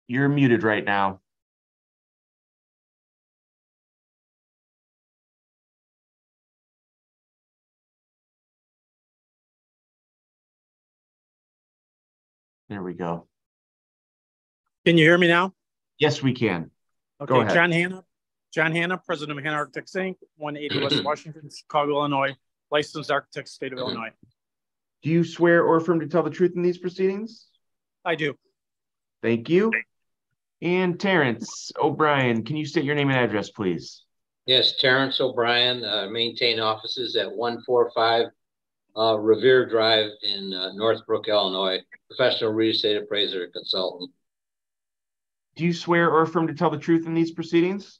S1: You're muted right now. There we go.
S16: Can you hear me now?
S1: Yes, we can. Go
S16: Okay,
S1: ahead.
S16: John Hanna, President of Hanna Architects Inc., 180 West Washington, Chicago, Illinois, licensed architect, state of Illinois.
S1: Do you swear or affirm to tell the truth in these proceedings?
S16: I do.
S1: Thank you. And Terrence O'Brien, can you state your name and address, please?
S18: Yes, Terrence O'Brien, maintain offices at 145 Revere Drive in Northbrook, Illinois. Professional real estate appraiser and consultant.
S1: Do you swear or affirm to tell the truth in these proceedings?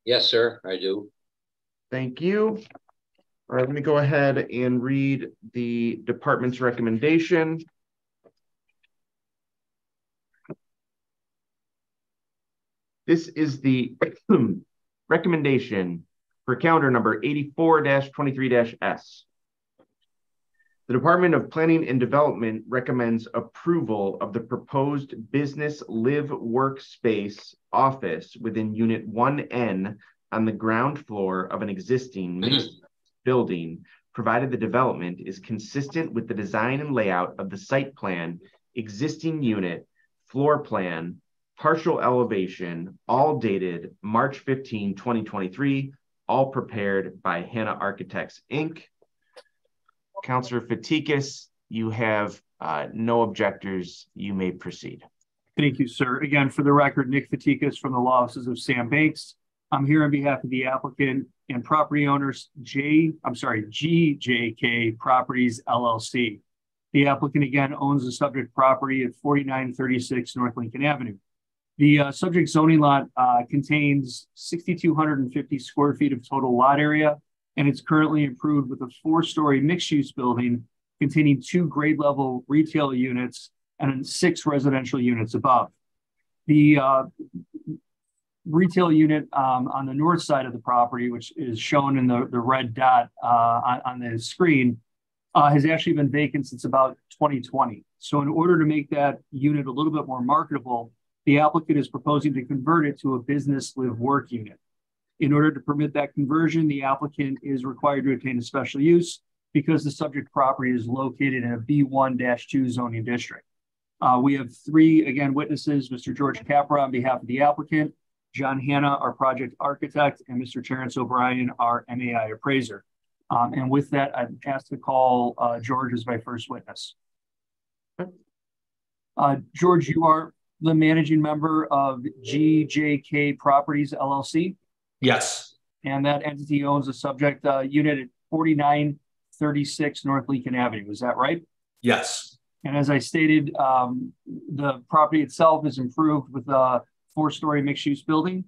S18: Yes, sir, I do.
S1: Thank you. All right, let me go ahead and read the department's recommendation. This is the recommendation for calendar number 84-23-S. The Department of Planning and Development recommends approval of the proposed business live workspace office within Unit 1N on the ground floor of an existing mixed building, provided the development is consistent with the design and layout of the site plan, existing unit, floor plan, partial elevation, all dated March 15, 2023, all prepared by Hanna Architects, Inc. Councilor Fatikas, you have no objectors. You may proceed.
S9: Thank you, sir. Again, for the record, Nick Fatikas from the law offices of Sam Banks. I'm here on behalf of the applicant and property owners, GJK Properties, LLC. The applicant, again, owns the subject property at 4936 North Lincoln Avenue. The subject zoning lot contains 6,250 square feet of total lot area, and it's currently improved with a 4-story mixed-use building containing 2 grade-level retail units and 6 residential units above. The retail unit on the north side of the property, which is shown in the red dot on the screen, has actually been vacant since about 2020. So in order to make that unit a little bit more marketable, the applicant is proposing to convert it to a business live work unit. In order to permit that conversion, the applicant is required to obtain a special use because the subject property is located in a B1-2 zoning district. We have 3, again, witnesses, Mr. George Capra on behalf of the applicant, John Hanna, our project architect, and Mr. Terrence O'Brien, our MAI appraiser. And with that, I'd ask to call George as my first witness. George, you are the managing member of GJK Properties, LLC?
S15: Yes.
S9: And that entity owns a subject unit at 4936 North Lincoln Avenue. Is that right?
S15: Yes.
S9: And as I stated, the property itself is improved with a 4-story mixed-use building?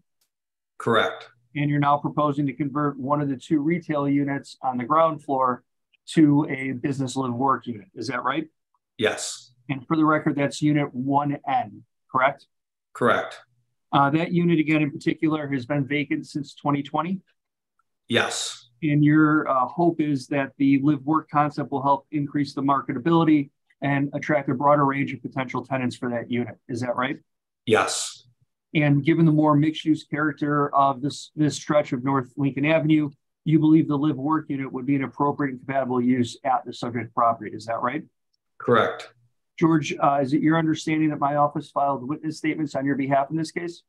S15: Correct.
S9: And you're now proposing to convert one of the 2 retail units on the ground floor to a business live work unit. Is that right?
S15: Yes.
S9: And for the record, that's unit 1N, correct?
S15: Correct.
S9: That unit, again, in particular, has been vacant since 2020?
S15: Yes.
S9: And your hope is that the live work concept will help increase the marketability and attract a broader range of potential tenants for that unit. Is that right?
S15: Yes.
S9: And given the more mixed-use character of this stretch of North Lincoln Avenue, you believe the live work unit would be an appropriate and compatible use at the subject property. Is that right?
S15: Correct.
S9: George, is it your understanding that my office filed witness statements on your behalf in this case?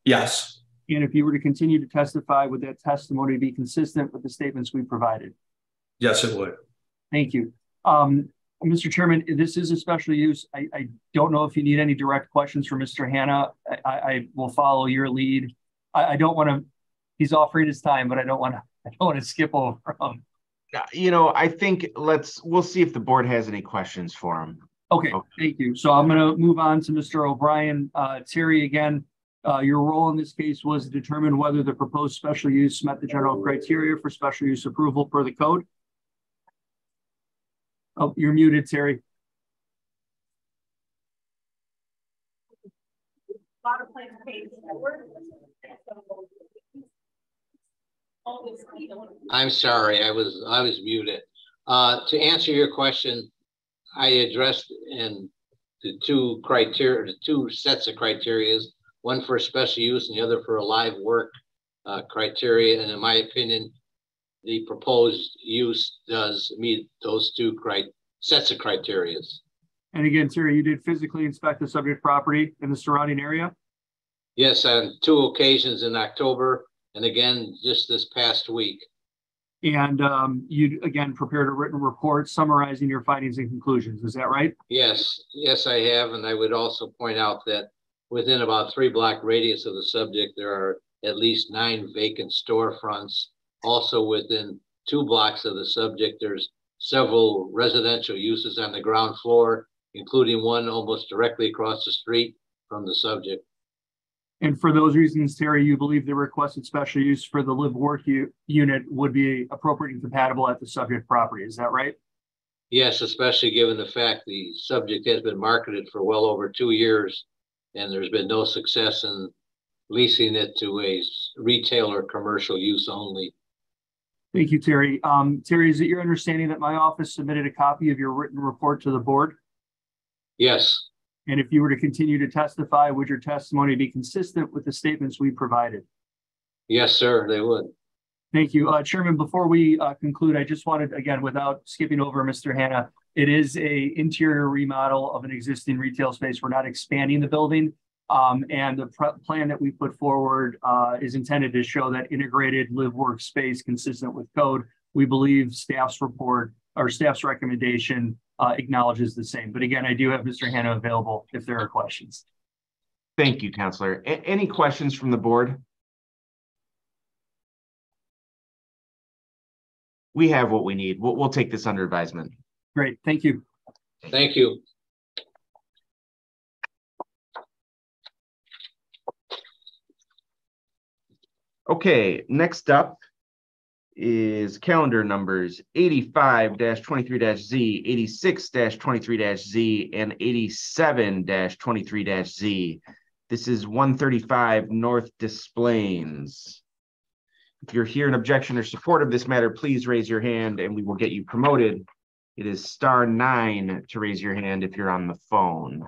S15: Yes.
S9: And if you were to continue to testify, would that testimony be consistent with the statements we provided?
S15: Yes, it would.
S9: Thank you. Mr. Chairman, this is a special use. I don't know if you need any direct questions for Mr. Hanna. I will follow your lead. I don't want to, he's offering his time, but I don't want to skip over him.
S1: You know, I think we'll see if the board has any questions for him.
S9: Okay, thank you. So I'm going to move on to Mr. O'Brien. Terry, again, your role in this case was to determine whether the proposed special use met the general criteria for special use approval per the code. Oh, you're muted, Terry.
S18: I'm sorry, I was muted. To answer your question, I addressed in the 2 criteria, the 2 sets of criteria, one for special use and the other for a live work criteria. And in my opinion, the proposed use does meet those 2 sets of criteria.
S9: And again, Terry, you did physically inspect the subject property in the surrounding area?
S18: Yes, on 2 occasions in October, and again, just this past week.
S9: And you, again, prepared a written report summarizing your findings and conclusions. Is that right?
S18: Yes, I have. And I would also point out that within about 3-block radius of the subject, there are at least 9 vacant storefronts. Also within 2 blocks of the subject, there's several residential uses on the ground floor, including one almost directly across the street from the subject.
S9: And for those reasons, Terry, you believe the requested special use for the live work unit would be appropriate and compatible at the subject property. Is that right?
S18: Yes, especially given the fact the subject has been marketed for well over 2 years, and there's been no success in leasing it to a retail or commercial use only.
S9: Thank you, Terry. Terry, is it your understanding that my office submitted a copy of your written report to the board?
S18: Yes.
S9: And if you were to continue to testify, would your testimony be consistent with the statements we provided?
S18: Yes, sir, they would.
S9: Thank you. Chairman, before we conclude, I just wanted, again, without skipping over Mr. Hanna, it is a interior remodel of an existing retail space. We're not expanding the building. And the plan that we put forward is intended to show that integrated live work space consistent with code. We believe staff's report or staff's recommendation acknowledges the same. But again, I do have Mr. Hanna available if there are questions.
S1: Thank you, Councilor. Any questions from the board? We have what we need. We'll take this under advisement.
S9: Great. Thank you.
S18: Thank you.
S1: Okay, next up is calendar numbers 85-23-Z, 86-23-Z, and 87-23-Z. This is 135 North Des Plaines. If you're here in objection or support of this matter, please raise your hand and we will get you promoted. It is *9 to raise your hand if you're on the phone.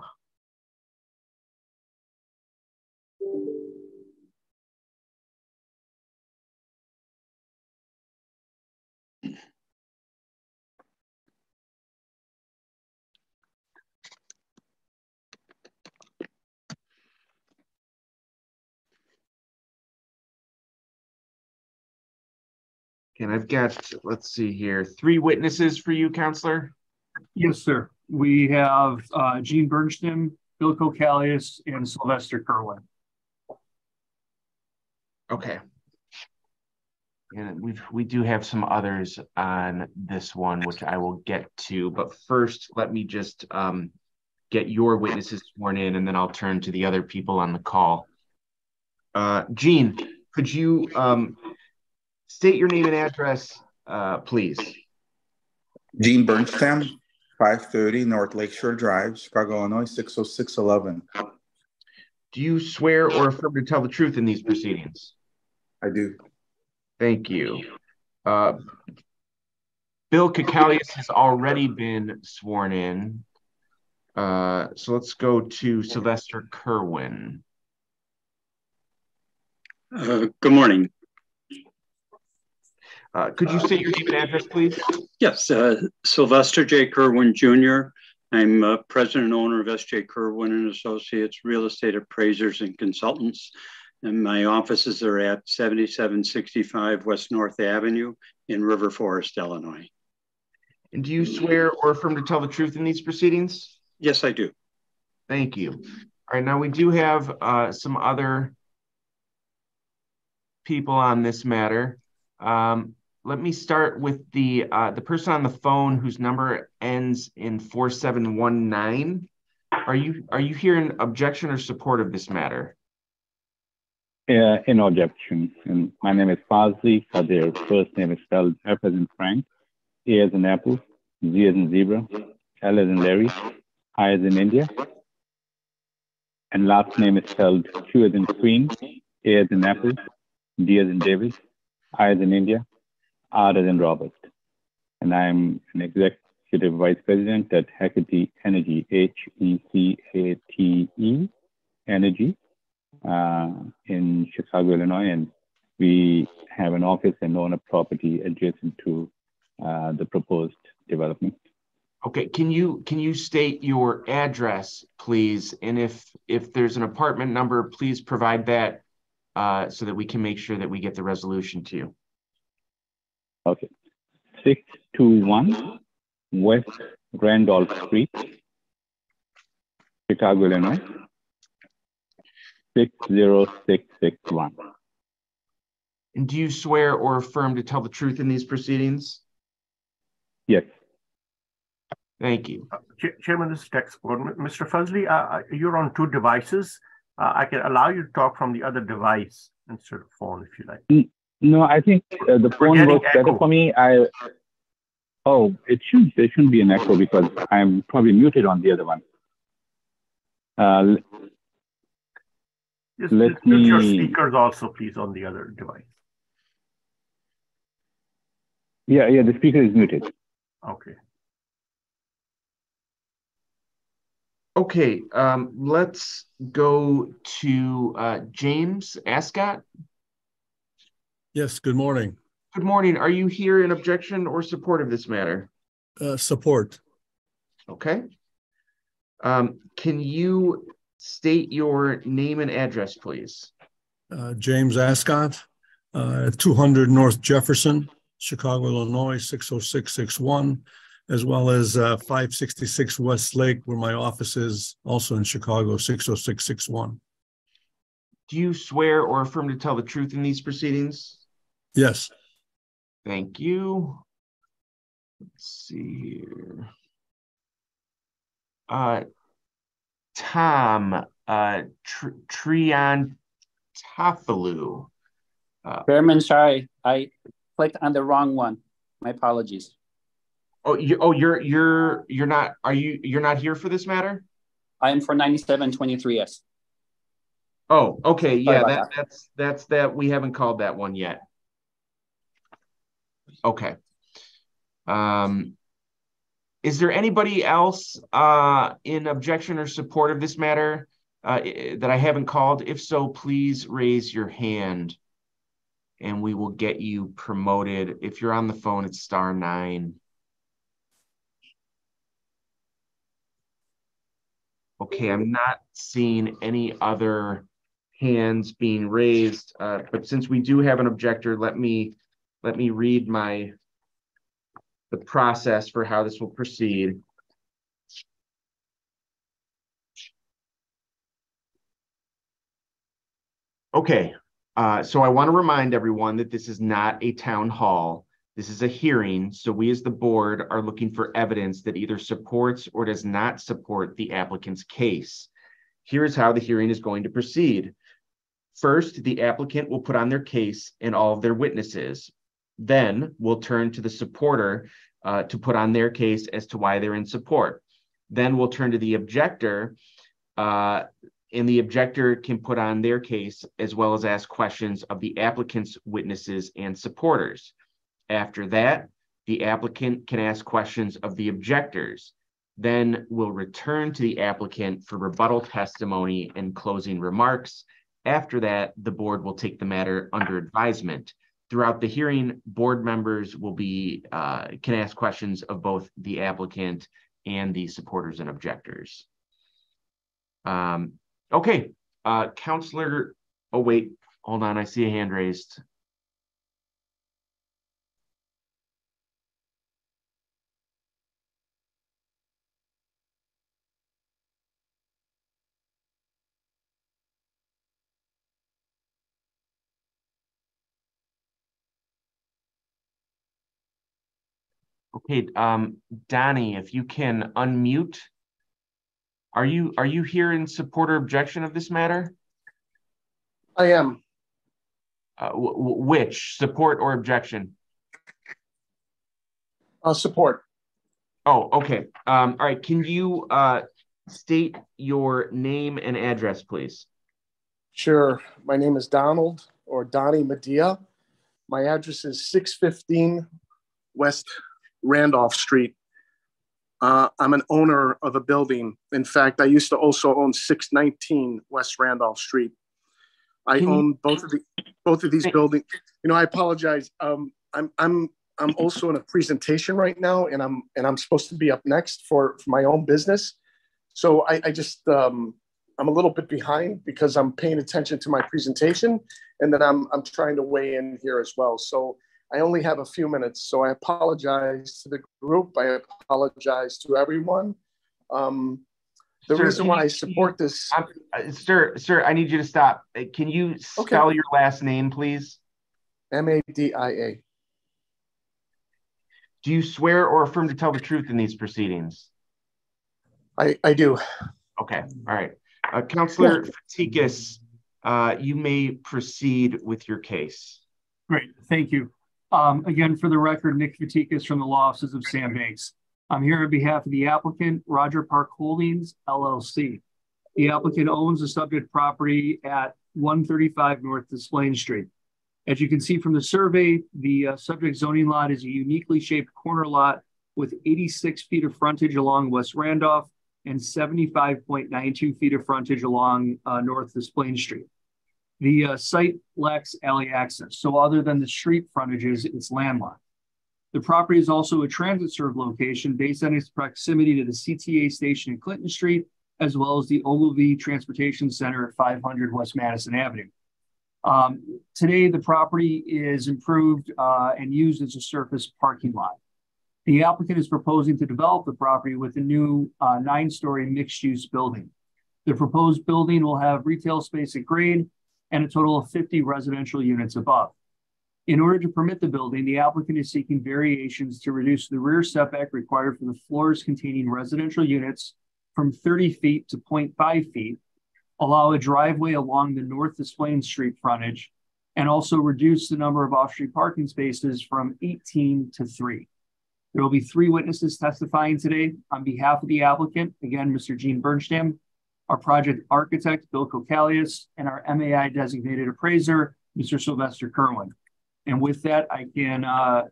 S1: And I've got, let's see here, 3 witnesses for you, Counselor.
S9: Yes, sir. We have Gene Bernstam, Bill Kokalius, and Sylvester Kerwin.
S1: Okay. And we do have some others on this one, which I will get to. But first, let me just get your witnesses sworn in, and then I'll turn to the other people on the call. Gene, could you state your name and address, please?
S19: Gene Bernstam, 530 North Lakeshore Drive, Chicago, Illinois, 60611.
S1: Do you swear or affirm to tell the truth in these proceedings?
S19: I do.
S1: Thank you. Bill Kokalius has already been sworn in. So let's go to Sylvester Kerwin.
S20: Good morning.
S1: Could you state your name and address, please?
S20: Yes, Sylvester J. Kerwin Jr. I'm president and owner of S.J. Kerwin and Associates Real Estate Appraisers and Consultants. And my offices are at 7765 West North Avenue in River Forest, Illinois.
S1: And do you swear or affirm to tell the truth in these proceedings?
S20: Yes, I do.
S1: Thank you. All right, now we do have some other people on this matter. Let me start with the person on the phone whose number ends in 4719. Are you here in objection or support of this matter?
S23: In objection. And my name is Fazli Kadir. First name is spelled F as in Frank, A as in Apple, Z as in Zebra, L as in Larry, I as in India. And last name is spelled Q as in Queen, A as in Apple, D as in David, I as in India, R as in Robert. And I'm an executive vice president at Hecate Energy, Hecate Energy, in Chicago, Illinois. And we have an office and own a property adjacent to the proposed development.
S1: Okay, can you state your address, please? And if there's an apartment number, please provide that so that we can make sure that we get the resolution to you.
S23: Okay. 621 West Randolph Street, Chicago, Illinois, 60661.
S1: And do you swear or affirm to tell the truth in these proceedings?
S23: Yes.
S1: Thank you.
S14: Chairman, this is tech support. Mr. Fuzley, you're on two devices. I can allow you to talk from the other device instead of phone if you like.
S23: No, I think the phone works better for me. Oh, there shouldn't be an echo because I'm probably muted on the other one.
S14: Let me... your speakers also, please, on the other device.
S23: Yeah, the speaker is muted.
S14: Okay.
S1: Okay, let's go to James Ascott.
S2: Yes, good morning.
S1: Good morning. Are you here in objection or support of this matter?
S2: Support.
S1: Okay. Can you state your name and address, please?
S2: James Ascott, 200 North Jefferson, Chicago, Illinois, 60661, as well as 566 West Lake, where my office is, also in Chicago, 60661.
S1: Do you swear or affirm to tell the truth in these proceedings?
S2: Yes.
S1: Thank you. Let's see here. Tom Triantafilu.
S3: Chairman, sorry, I clicked on the wrong one. My apologies.
S1: You're not. You're not here for this matter?
S3: I am for 9723. Yes.
S1: Oh, okay.
S3: Sorry
S1: Yeah,
S3: about
S1: that's that. We haven't called that one yet. Okay. Is there anybody else in objection or support of this matter that I haven't called? If so, please raise your hand and we will get you promoted. If you're on the phone, it's *9. Okay, I'm not seeing any other hands being raised, but since we do have an objector, let me read the process for how this will proceed. Okay, so I want to remind everyone that this is not a town hall. This is a hearing, so we as the board are looking for evidence that either supports or does not support the applicant's case. Here's how the hearing is going to proceed. First, the applicant will put on their case and all of their witnesses. Then we'll turn to the supporter to put on their case as to why they're in support. Then we'll turn to the objector, and the objector can put on their case as well as ask questions of the applicant's witnesses and supporters. After that, the applicant can ask questions of the objectors. Then we'll return to the applicant for rebuttal testimony and closing remarks. After that, the board will take the matter under advisement. Throughout the hearing, board members will can ask questions of both the applicant and the supporters and objectors. Okay, Counselor, oh wait, hold on, I see a hand raised. Okay, Donnie, if you can unmute. Are you here in support or objection of this matter?
S4: I am.
S1: Which, support or objection?
S4: Support.
S1: Oh, okay. All right, can you state your name and address, please?
S4: Sure. My name is Donald, or Donnie Medea. My address is 615 West Randolph Street. I'm an owner of a building. In fact, I used to also own 619 West Randolph Street. I own both of these buildings. You know, I apologize. I'm I'm also in a presentation right now, and I'm supposed to be up next for my own business. So I just I'm a little bit behind because I'm paying attention to my presentation, and then I'm trying to weigh in here as well. So I only have a few minutes, so I apologize to the group. I apologize to everyone. The reason why I support this,
S1: sir, I need you to stop. Can you spell your last name, please?
S4: Madia.
S1: Do you swear or affirm to tell the truth in these proceedings?
S4: I do.
S1: Okay, all right. Councilor Fatikas, you may proceed with your case.
S9: Great, thank you. Again, for the record, Nick Fatikas from the Law Offices of Sam Banks. I'm here on behalf of the applicant, Roger Park Holdings, LLC. The applicant owns the subject property at 135 North Des Plaines Street. As you can see from the survey, the subject zoning lot is a uniquely shaped corner lot with 86 feet of frontage along West Randolph and 75.92 feet of frontage along North Des Plaines Street. The site lacks alley access, so other than the street frontages, it's landlocked. The property is also a transit-served location based on its proximity to the CTA station in Clinton Street, as well as the Ogilvie Transportation Center at 500 West Madison Avenue. Today, the property is improved and used as a surface parking lot. The applicant is proposing to develop the property with a new 9-story mixed-use building. The proposed building will have retail space at grade and a total of 50 residential units above. In order to permit the building, the applicant is seeking variations to reduce the rear setback required for the floors containing residential units from 30 feet to 0.5 feet, allow a driveway along the North Des Plaines Street frontage, and also reduce the number of off-street parking spaces from 18 to 3. There will be 3 witnesses testifying today on behalf of the applicant. Again, Mr. Gene Bernstam, our project architect, Bill Kokalius, and our MAI designated appraiser, Mr. Sylvester Kerwin. And with that, I can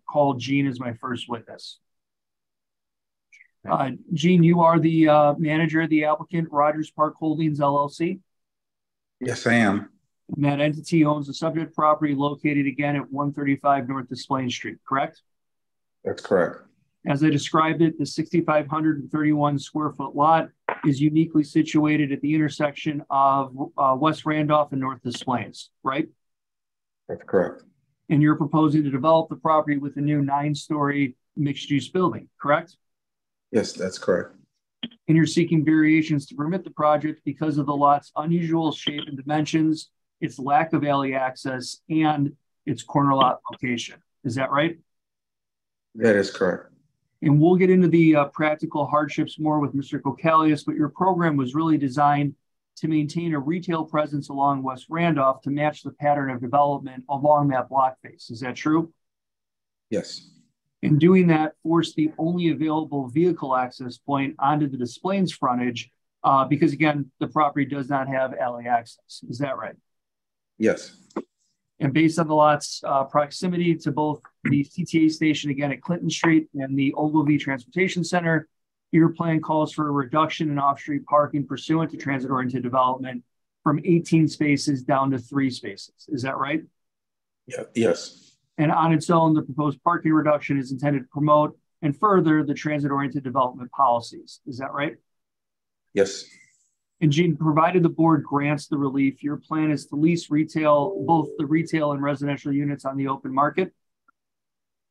S9: call Gene as my first witness. Gene, you are the manager of the applicant, Rogers Park Holdings, LLC?
S19: Yes, I am.
S9: And that entity owns the subject property located again at 135 North Des Plaines Street, correct?
S19: That's correct.
S9: As I described it, the 6,531 square foot lot is uniquely situated at the intersection of West Randolph and North Des Plaines, right?
S19: That's correct.
S9: And you're proposing to develop the property with a new 9-story mixed-use building, correct?
S19: Yes, that's correct.
S9: And you're seeking variations to permit the project because of the lot's unusual shape and dimensions, its lack of alley access, and its corner lot location. Is that right?
S19: That is correct.
S9: And we'll get into the practical hardships more with Mr. Kokalius, but your program was really designed to maintain a retail presence along West Randolph to match the pattern of development along that block face. Is that true?
S19: Yes.
S9: In doing that, force the only available vehicle access point onto the Des Plaines frontage because, again, the property does not have alley access. Is that right?
S19: Yes.
S9: And based on the lot's proximity to both the CTA station, again, at Clinton Street and the Ogilvie Transportation Center, your plan calls for a reduction in off-street parking pursuant to transit-oriented development from 18 spaces down to 3 spaces. Is that right?
S19: Yeah. Yes.
S9: And on its own, the proposed parking reduction is intended to promote and further the transit-oriented development policies. Is that right?
S19: Yes.
S9: And Gene, provided the board grants the relief, your plan is to lease retail, both the retail and residential units on the open market?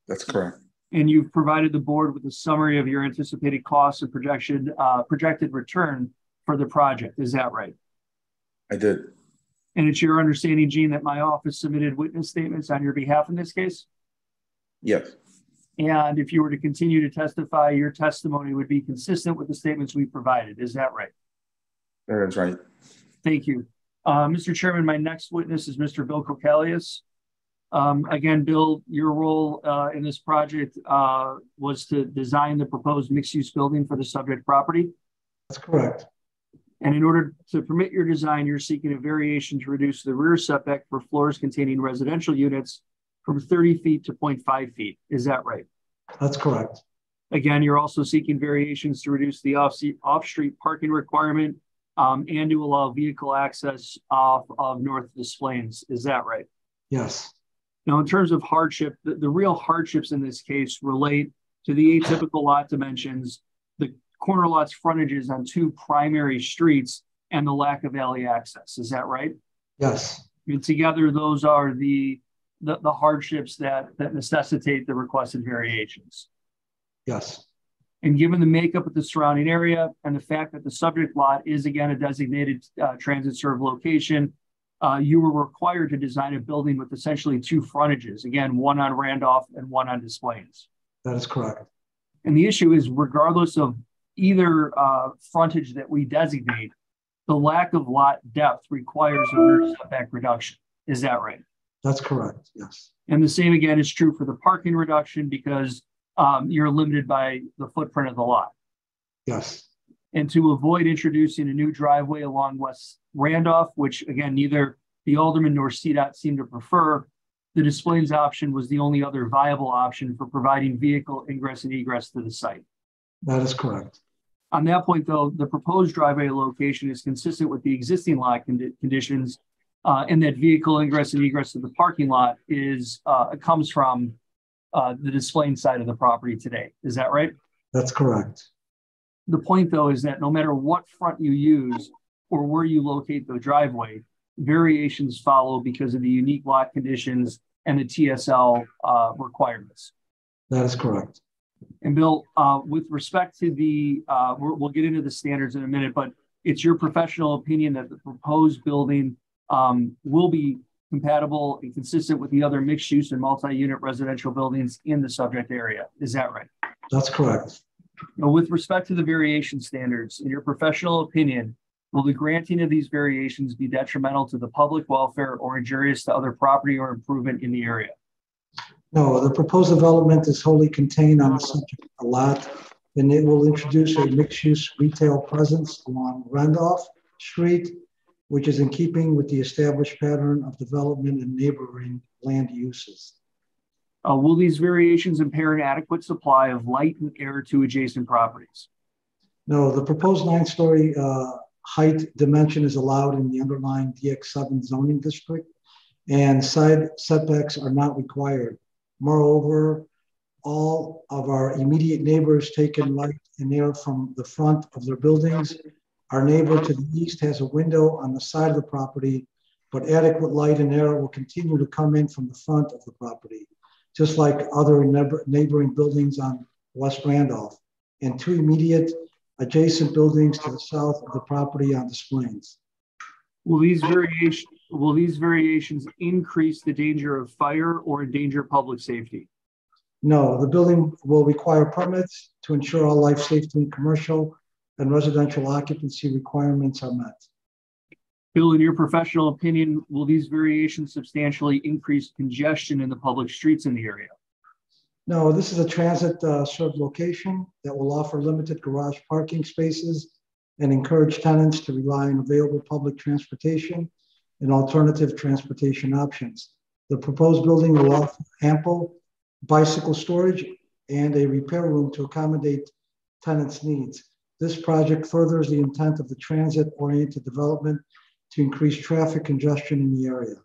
S19: That's correct.
S9: And you've provided the board with a summary of your anticipated costs and projected return for the project. Is that right?
S19: I did.
S9: And it's your understanding, Gene, that my office submitted witness statements on your behalf in this case?
S19: Yes.
S9: And if you were to continue to testify, your testimony would be consistent with the statements we provided. Is that right?
S19: That is right.
S9: Thank you. Mr. Chairman, my next witness is Mr. Bill Kokalius. Again, Bill, your role in this project was to design the proposed mixed-use building for the subject property?
S11: That's correct.
S9: And in order to permit your design, you're seeking a variation to reduce the rear setback for floors containing residential units from 30 feet to 0.5 feet. Is that right?
S11: That's correct.
S9: Again, you're also seeking variations to reduce the off-street parking requirement and to allow vehicle access off of North Des Plaines. Is that right?
S11: Yes.
S9: Now, in terms of hardship, the real hardships in this case relate to the atypical lot dimensions, the corner lot's frontages on two primary streets, and the lack of alley access. Is that right?
S11: Yes.
S9: And together, those are the hardships that necessitate the requested variations.
S11: Yes.
S9: And given the makeup of the surrounding area and the fact that the subject lot is again a designated transit served location, you were required to design a building with essentially two frontages, again, one on Randolph and one on Des Plaines.
S11: That is correct.
S9: And the issue is, regardless of either frontage that we designate, the lack of lot depth requires a rear setback reduction. Is that right?
S11: That's correct, yes.
S9: And the same again is true for the parking reduction, because you're limited by the footprint of the lot.
S11: Yes.
S9: And to avoid introducing a new driveway along West Randolph, which again, neither the Alderman nor CDOT seemed to prefer, the Des Plaines option was the only other viable option for providing vehicle ingress and egress to the site.
S11: That is correct.
S9: On that point, though, the proposed driveway location is consistent with the existing lot conditions, and that vehicle ingress and egress to the parking lot comes from the Des Plaines side of the property today. Is that right?
S11: That's correct.
S9: The point, though, is that no matter what front you use or where you locate the driveway, variations follow because of the unique lot conditions and the TSL requirements.
S11: That is correct.
S9: And Bill, with respect to the, we'll get into the standards in a minute, but it's your professional opinion that the proposed building will be compatible and consistent with the other mixed use and multi-unit residential buildings in the subject area. Is that right?
S11: That's correct.
S9: Now, with respect to the variation standards, in your professional opinion, will the granting of these variations be detrimental to the public welfare or injurious to other property or improvement in the area?
S11: No, the proposed development is wholly contained on the subject lot, and it will introduce a mixed-use retail presence along Randolph Street, which is in keeping with the established pattern of development and neighboring land uses.
S9: Will these variations impair an adequate supply of light and air to adjacent properties?
S11: No, the proposed 9-story height dimension is allowed in the underlying DX7 zoning district, and side setbacks are not required. Moreover, all of our immediate neighbors take in light and air from the front of their buildings. Our neighbor to the east has a window on the side of the property, but adequate light and air will continue to come in from the front of the property, just like other neighboring buildings on West Randolph, and two immediate adjacent buildings to the south of the property on Des Plaines.
S9: Will these variations increase the danger of fire or endanger public safety?
S11: No, the building will require permits to ensure all life safety and commercial and residential occupancy requirements are met.
S9: Bill, in your professional opinion, will these variations substantially increase congestion in the public streets in the area?
S11: No, this is a transit served location that will offer limited garage parking spaces and encourage tenants to rely on available public transportation and alternative transportation options. The proposed building will offer ample bicycle storage and a repair room to accommodate tenants' needs. This project furthers the intent of the transit-oriented development to increase traffic congestion in the area.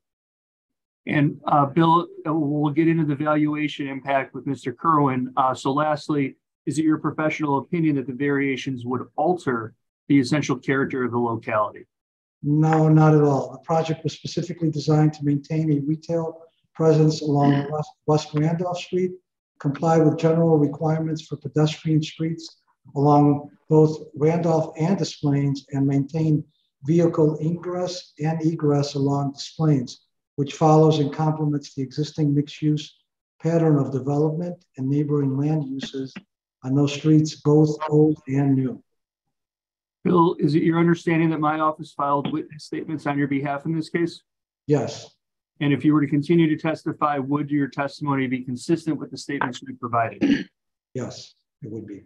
S9: And Bill, we'll get into the valuation impact with Mr. Kerwin. So lastly, is it your professional opinion that the variations would alter the essential character of the locality?
S11: No, not at all. The project was specifically designed to maintain a retail presence along West Randolph Street, comply with general requirements for pedestrian streets along both Randolph and Des Plaines, and maintain vehicle ingress and egress along Des Plaines, which follows and complements the existing mixed-use pattern of development and neighboring land uses on those streets, both old and new.
S9: Bill, is it your understanding that my office filed witness statements on your behalf in this case?
S11: Yes.
S9: And if you were to continue to testify, would your testimony be consistent with the statements we provided?
S11: Yes, it would be.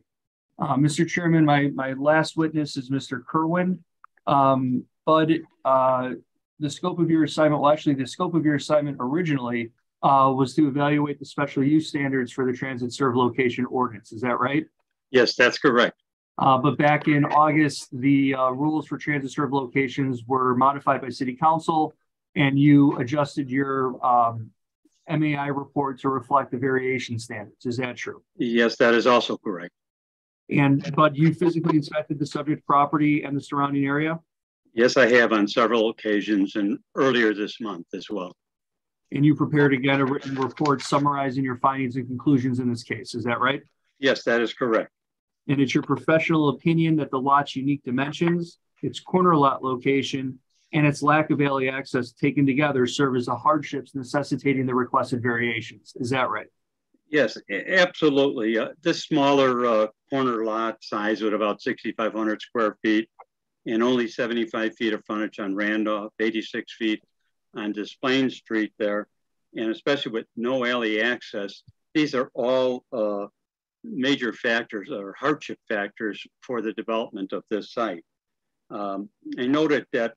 S9: Mr. Chairman, my last witness is Mr. Kerwin. But the scope of your assignment, well, actually the scope of your assignment originally was to evaluate the special use standards for the transit served location ordinance. Is that right?
S20: Yes, that's correct.
S9: But back in August, the rules for transit served locations were modified by City Council, and you adjusted your MAI report to reflect the variation standards. Is that true?
S20: Yes, that is also correct.
S9: But you physically inspected the subject property and the surrounding area?
S20: Yes, I have on several occasions and earlier this month as well.
S9: And you prepared again a written report summarizing your findings and conclusions in this case. Is that right?
S20: Yes, that is correct.
S9: And it's your professional opinion that the lot's unique dimensions, its corner lot location, and its lack of alley access taken together serve as the hardships necessitating the requested variations. Is that right?
S20: Yes, absolutely. This smaller corner lot size with about 6,500 square feet and only 75 feet of frontage on Randolph, 86 feet on Des Plaines Street there, and especially with no alley access, these are all major factors or hardship factors for the development of this site. I noted that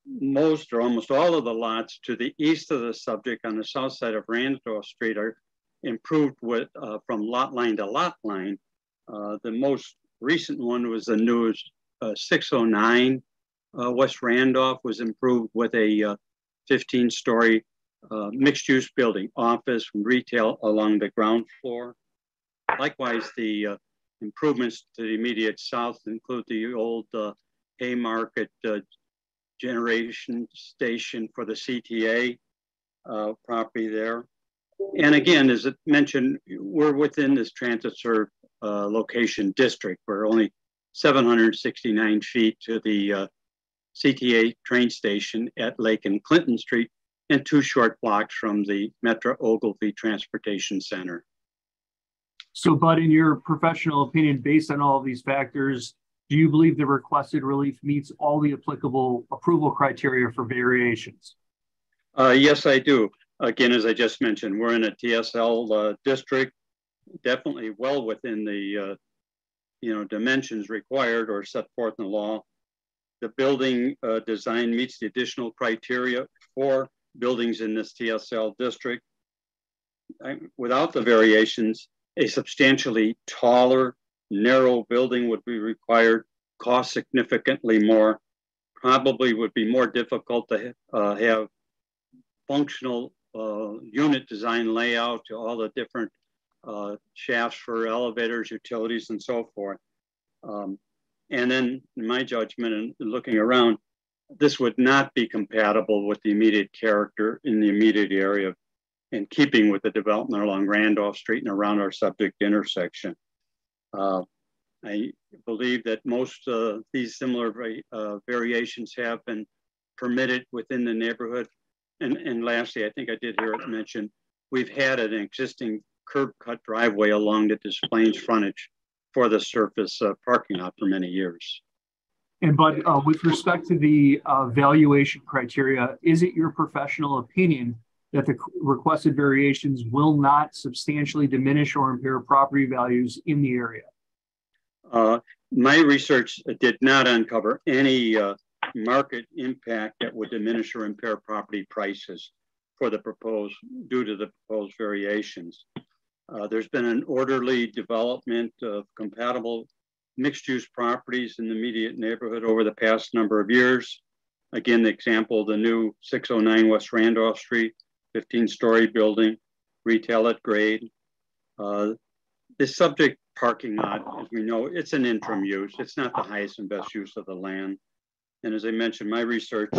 S20: most or almost all of the lots to the east of the subject on the south side of Randolph Street are improved with from lot line to lot line. The most recent one was the newest 609 West Randolph was improved with a 15-story mixed-use building, office, retail along the ground floor. Likewise, the improvements to the immediate south include the old Haymarket generation station for the CTA property there. And again, as it mentioned, we're within this transit served location district. We're only 769 feet to the CTA train station at Lake and Clinton Street and 2 short blocks from the Metro Ogilvie Transportation Center.
S9: So, Bud, in your professional opinion, based on all of these factors, do you believe the requested relief meets all the applicable approval criteria for variations?
S20: Yes, I do. Again, as I just mentioned, we're in a TSL district, definitely well within the dimensions required or set forth in the law. The building design meets the additional criteria for buildings in this TSL district. Without the variations, a substantially taller, narrow building would be required, cost significantly more, probably would be more difficult to have functional unit design layout to all the different shafts for elevators, utilities, and so forth. And then, in my judgment and looking around, this would not be compatible with the immediate character in the immediate area in keeping with the development along Randolph Street and around our subject intersection. I believe that most of these similar variations have been permitted within the neighborhood. And lastly, I think I did hear it mentioned, we've had an existing curb cut driveway along the Des Plaines frontage for the surface parking lot for many years.
S9: And Bud, with respect to the valuation criteria, is it your professional opinion that the requested variations will not substantially diminish or impair property values in the area?
S20: My research did not uncover any market impact that would diminish or impair property prices for the proposed, due to the proposed variations. There's been an orderly development of compatible mixed-use properties in the immediate neighborhood over the past number of years. Again, the example, the new 609 West Randolph Street, 15-story building, retail at grade. The subject parking lot, as we know, it's an interim use. It's not the highest and best use of the land. And as I mentioned, my research,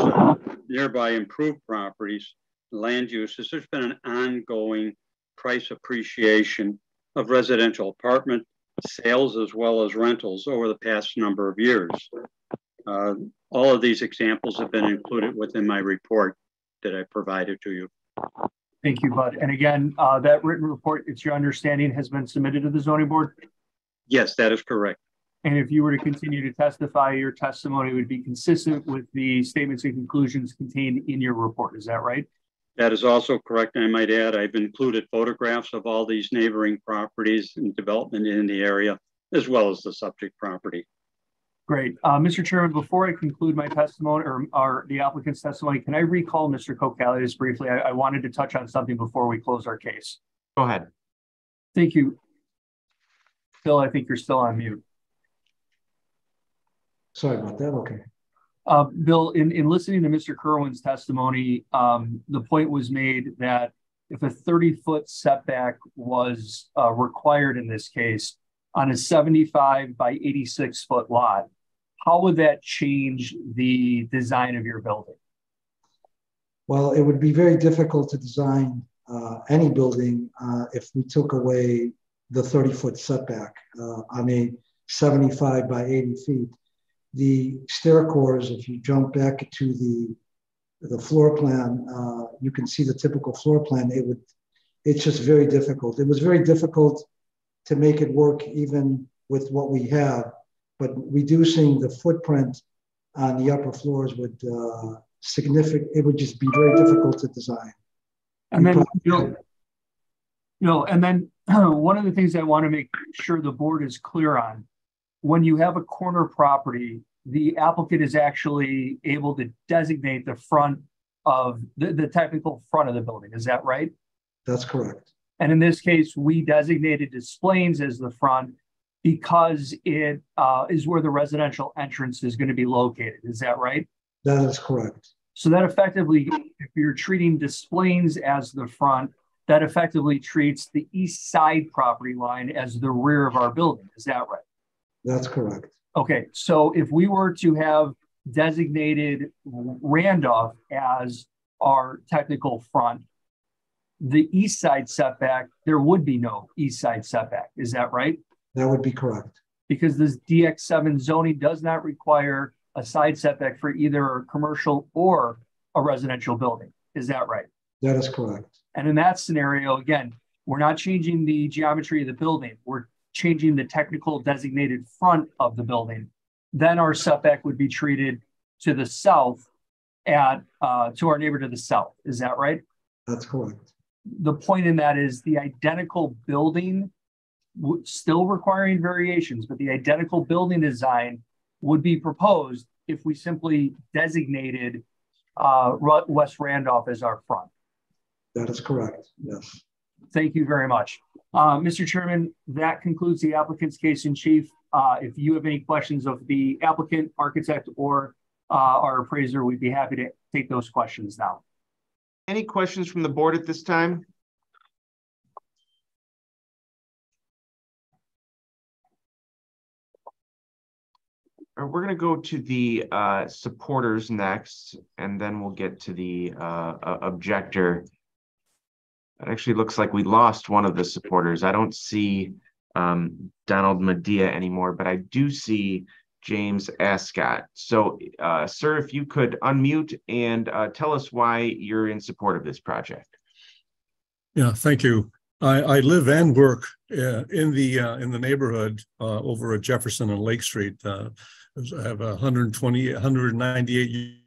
S20: nearby improved properties, land uses, there's been an ongoing price appreciation of residential apartment sales as well as rentals over the past number of years. All of these examples have been included within my report that I provided to you.
S9: Thank you, Bud. And again, that written report, it's your understanding, has been submitted to the zoning board?
S20: Yes, that is correct.
S9: And if you were to continue to testify, your testimony would be consistent with the statements and conclusions contained in your report. Is that right?
S20: That is also correct. I might add, I've included photographs of all these neighboring properties and development in the area, as well as the subject property.
S9: Great. Mr. Chairman, before I conclude my testimony or the applicant's testimony, can I recall Mr. Kokalius briefly? I wanted to touch on something before we close our case.
S1: Go ahead.
S9: Thank you. Phil, I think you're still on mute.
S11: Sorry about that. Okay.
S9: Bill, in listening to Mr. Kerwin's testimony, the point was made that if a 30-foot setback was required in this case on a 75 by 86-foot lot, how would that change the design of your building?
S11: Well, it would be very difficult to design any building if we took away the 30-foot setback on a 75 by 80 feet. The stair cores, if you jump back to the floor plan, you can see the typical floor plan. It's just very difficult. It was very difficult to make it work even with what we have, but reducing the footprint on the upper floors would it would just be very difficult to design.
S9: And then, and then one of the things I want to make sure the board is clear on, when you have a corner property, the applicant is actually able to designate the front of the technical front of the building. Is that right?
S11: That's correct.
S9: And in this case, we designated Des Plaines as the front because it is where the residential entrance is going to be located. Is that right?
S11: That is correct.
S9: So that effectively, if you're treating Des Plaines as the front, that effectively treats the east side property line as the rear of our building. Is that right?
S11: That's correct.
S9: Okay, so if we were to have designated Randolph as our technical front, the east side setback, there would be no east side setback. Is that right?
S11: That would be correct.
S9: Because this DX7 zoning does not require a side setback for either a commercial or a residential building. Is that right?
S11: That is correct.
S9: And in that scenario, again, we're not changing the geometry of the building. We're changing the technical designated front of the building. Then our setback would be treated to the south to our neighbor to the south. Is that right?
S11: That's correct.
S9: The point in that is the identical building, still requiring variations, but the identical building design would be proposed if we simply designated West Randolph as our front.
S11: That is correct, yes.
S9: Thank you very much. Mr. Chairman, that concludes the applicant's case in chief. If you have any questions of the applicant, architect, or our appraiser, we'd be happy to take those questions now.
S1: Any questions from the board at this time? We're going to go to the supporters next, and then we'll get to the objector. It actually looks like we lost one of the supporters. I don't see Donald Medea anymore, but I do see James Ascott. So, sir, if you could unmute and tell us why you're in support of this project.
S2: Yeah, thank you. I live and work in the neighborhood over at Jefferson and Lake Street. I have a 198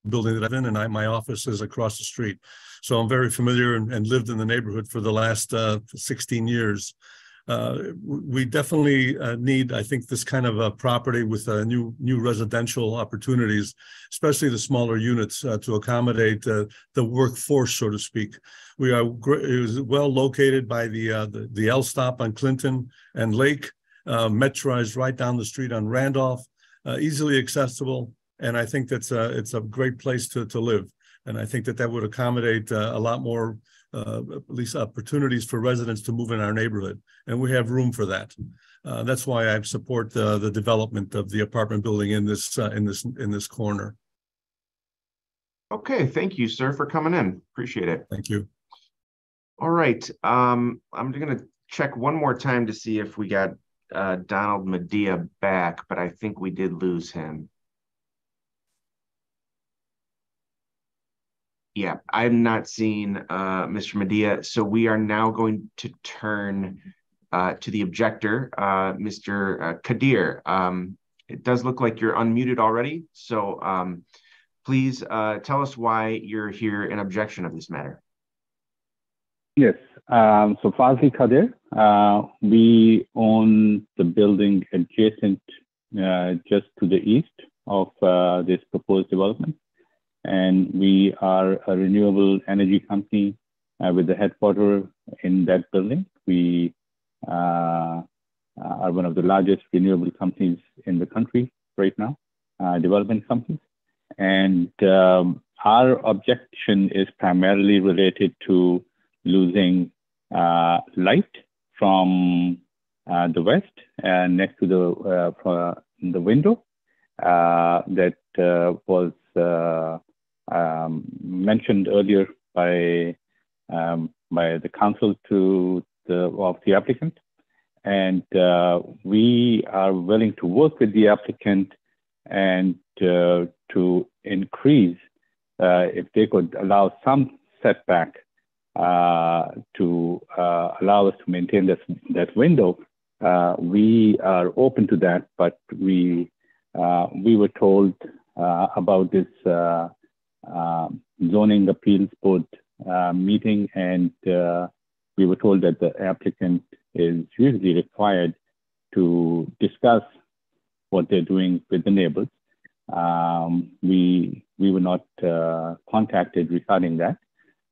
S2: building that I'm in, and my office is across the street. So I'm very familiar and lived in the neighborhood for the last 16 years. We definitely need, I think, this kind of a property with new residential opportunities, especially the smaller units, to accommodate the workforce, so to speak. It was well located by the L stop on Clinton and Lake, metroized right down the street on Randolph, easily accessible, and I think it's a great place to live. And I think that would accommodate a lot more, at least opportunities for residents to move in our neighborhood, and we have room for that. That's why I support the development of the apartment building in this corner.
S1: Okay, thank you, sir, for coming in. Appreciate it.
S2: Thank you.
S1: All right, I'm going to check one more time to see if we got Donald Medea back, but I think we did lose him. Yeah, I'm not seeing Mr. Medea, so we are now going to turn to the objector, Mr. Kadir. It does look like you're unmuted already, so please tell us why you're here in objection of this matter.
S23: Yes, so Fazli Kadir, we own the building adjacent just to the east of this proposed development. And we are a renewable energy company with the headquarters in that building. We are one of the largest renewable companies in the country right now, development companies. And our objection is primarily related to losing light from the west next to the window that was mentioned earlier by the counsel of the applicant. And we are willing to work with the applicant and to increase, if they could allow some setback to allow us to maintain that window. We are open to that, but we were told about this zoning appeals board meeting, and we were told that the applicant is usually required to discuss what they're doing with the neighbors. We were not contacted regarding that,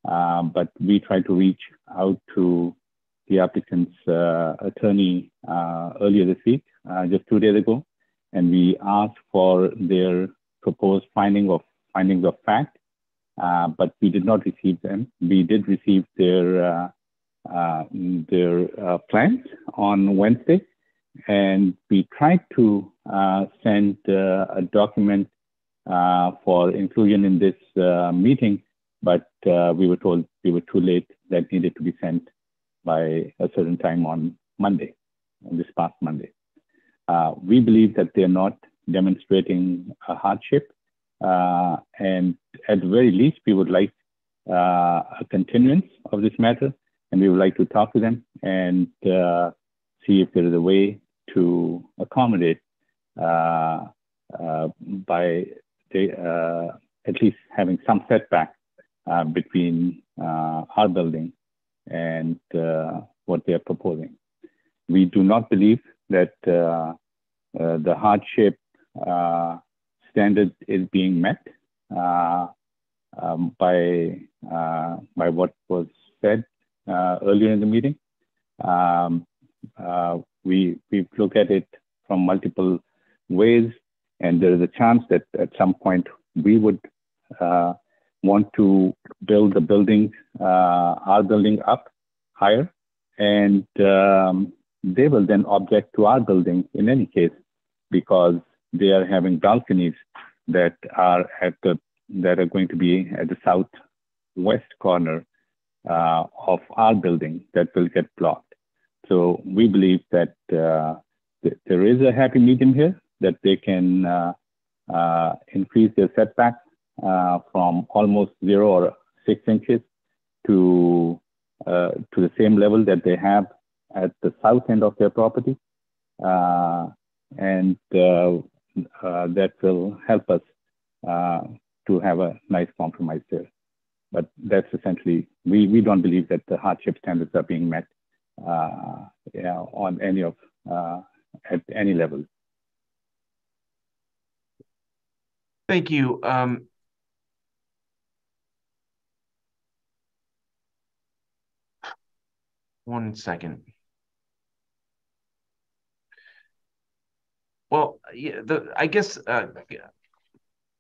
S23: but we tried to reach out to the applicant's attorney earlier this week, just 2 days ago, and we asked for their proposed findings of fact, but we did not receive them. We did receive their plans on Wednesday, and we tried to send a document for inclusion in this meeting, but we were told we were too late. That needed to be sent by a certain time on Monday, this past Monday. We believe that they're not demonstrating a hardship, and at the very least, we would like a continuance of this matter, and we would like to talk to them and see if there is a way to accommodate by at least having some setback between our building and what they are proposing. We do not believe that the hardship standard is being met by what was said earlier in the meeting. We've looked at it from multiple ways, and there is a chance that at some point we would want to build the building, our building up higher, and they will then object to our building in any case, because they are having balconies that are going to be at the southwest corner of our building that will get blocked. So we believe that there is a happy medium here, that they can increase their setback from almost 0 or 6 inches to the same level that they have at the south end of their property. And that will help us to have a nice compromise there. But that's essentially, we don't believe that the hardship standards are being met on any of, at any level.
S1: Thank you. One second. Well, yeah, I guess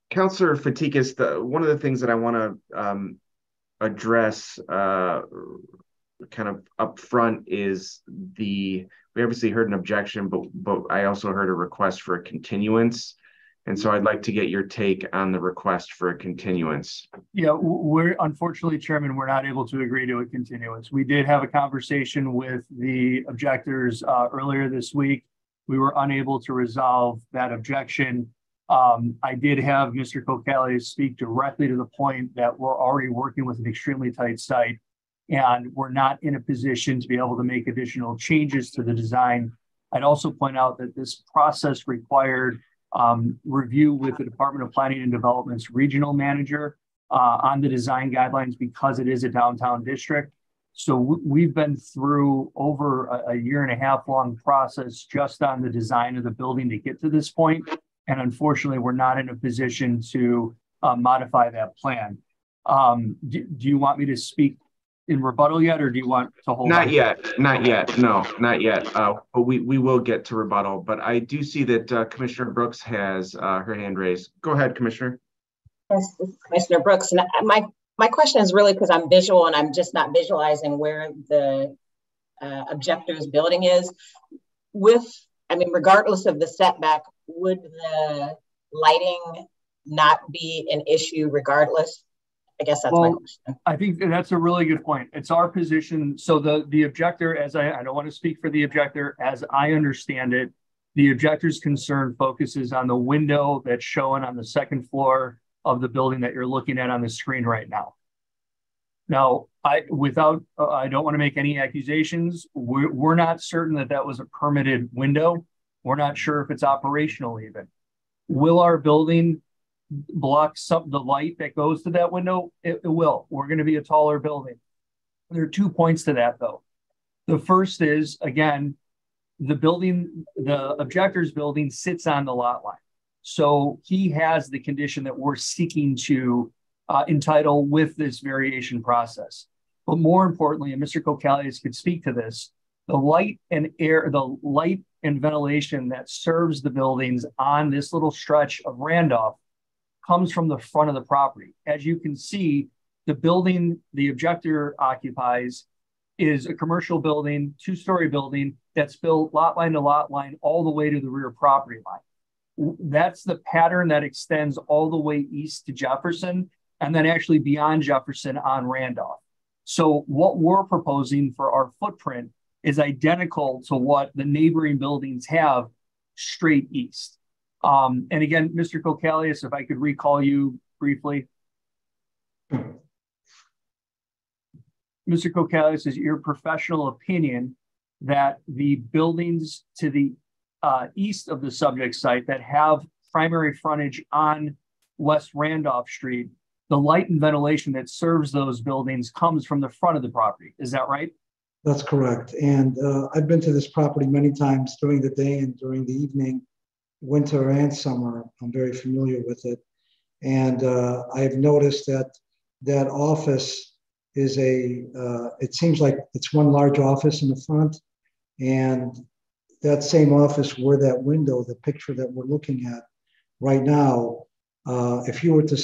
S1: Councilor Fatikas, one of the things that I want to address kind of up front is we obviously heard an objection, but I also heard a request for a continuance. And so I'd like to get your take on the request for a continuance.
S9: Yeah, unfortunately, Chairman, we're not able to agree to a continuance. We did have a conversation with the objectors earlier this week. We were unable to resolve that objection. I did have Mr. Kokalius speak directly to the point that we're already working with an extremely tight site, and we're not in a position to be able to make additional changes to the design. I'd also point out that this process required review with the Department of Planning and Development's regional manager on the design guidelines, because it is a downtown district. So we've been through over a 1.5 year long process just on the design of the building to get to this point. And unfortunately, we're not in a position to modify that plan. Do you want me to speak in rebuttal yet, or do you want to hold on?
S1: Not yet. No, not yet. But we will get to rebuttal. But I do see that Commissioner Brooks has her hand raised. Go ahead, Commissioner.
S17: Yes, this is Commissioner Brooks. And my question is really because I'm visual and I'm just not visualizing where the objector's building is. Regardless of the setback, would the lighting not be an issue regardless? I guess that's my question.
S9: I think that's a really good point. It's our position. So the objector, as I don't want to speak for the objector, as I understand it, the objector's concern focuses on the window that's showing on the second floor of the building that you're looking at on the screen right now. Now, I don't want to make any accusations. We're not certain that that was a permitted window. We're not sure if it's operational even. Will our building block the light that goes to that window? It will. We're going to be a taller building. There are 2 points to that though. The first is, again, the objector's building sits on the lot line. So he has the condition that we're seeking to entitle with this variation process. But more importantly, and Mr. Kokalius could speak to this, the light and ventilation that serves the buildings on this little stretch of Randolph comes from the front of the property. As you can see, the building the objector occupies is a commercial building, 2-story building that's built lot line to lot line all the way to the rear property line. That's the pattern that extends all the way east to Jefferson and then actually beyond Jefferson on Randolph. So what we're proposing for our footprint is identical to what the neighboring buildings have straight east. And again, Mr. Kokalius, if I could recall you briefly. Mr. Kokalius, is your professional opinion that the buildings to the east of the subject site that have primary frontage on West Randolph Street, the light and ventilation that serves those buildings comes from the front of the property? Is that right?
S11: That's correct. And I've been to this property many times during the day and during the evening, winter and summer. I'm very familiar with it. And I've noticed that that office is it seems like it's one large office in the front. And that same office where that window, the picture that we're looking at right now, if you were to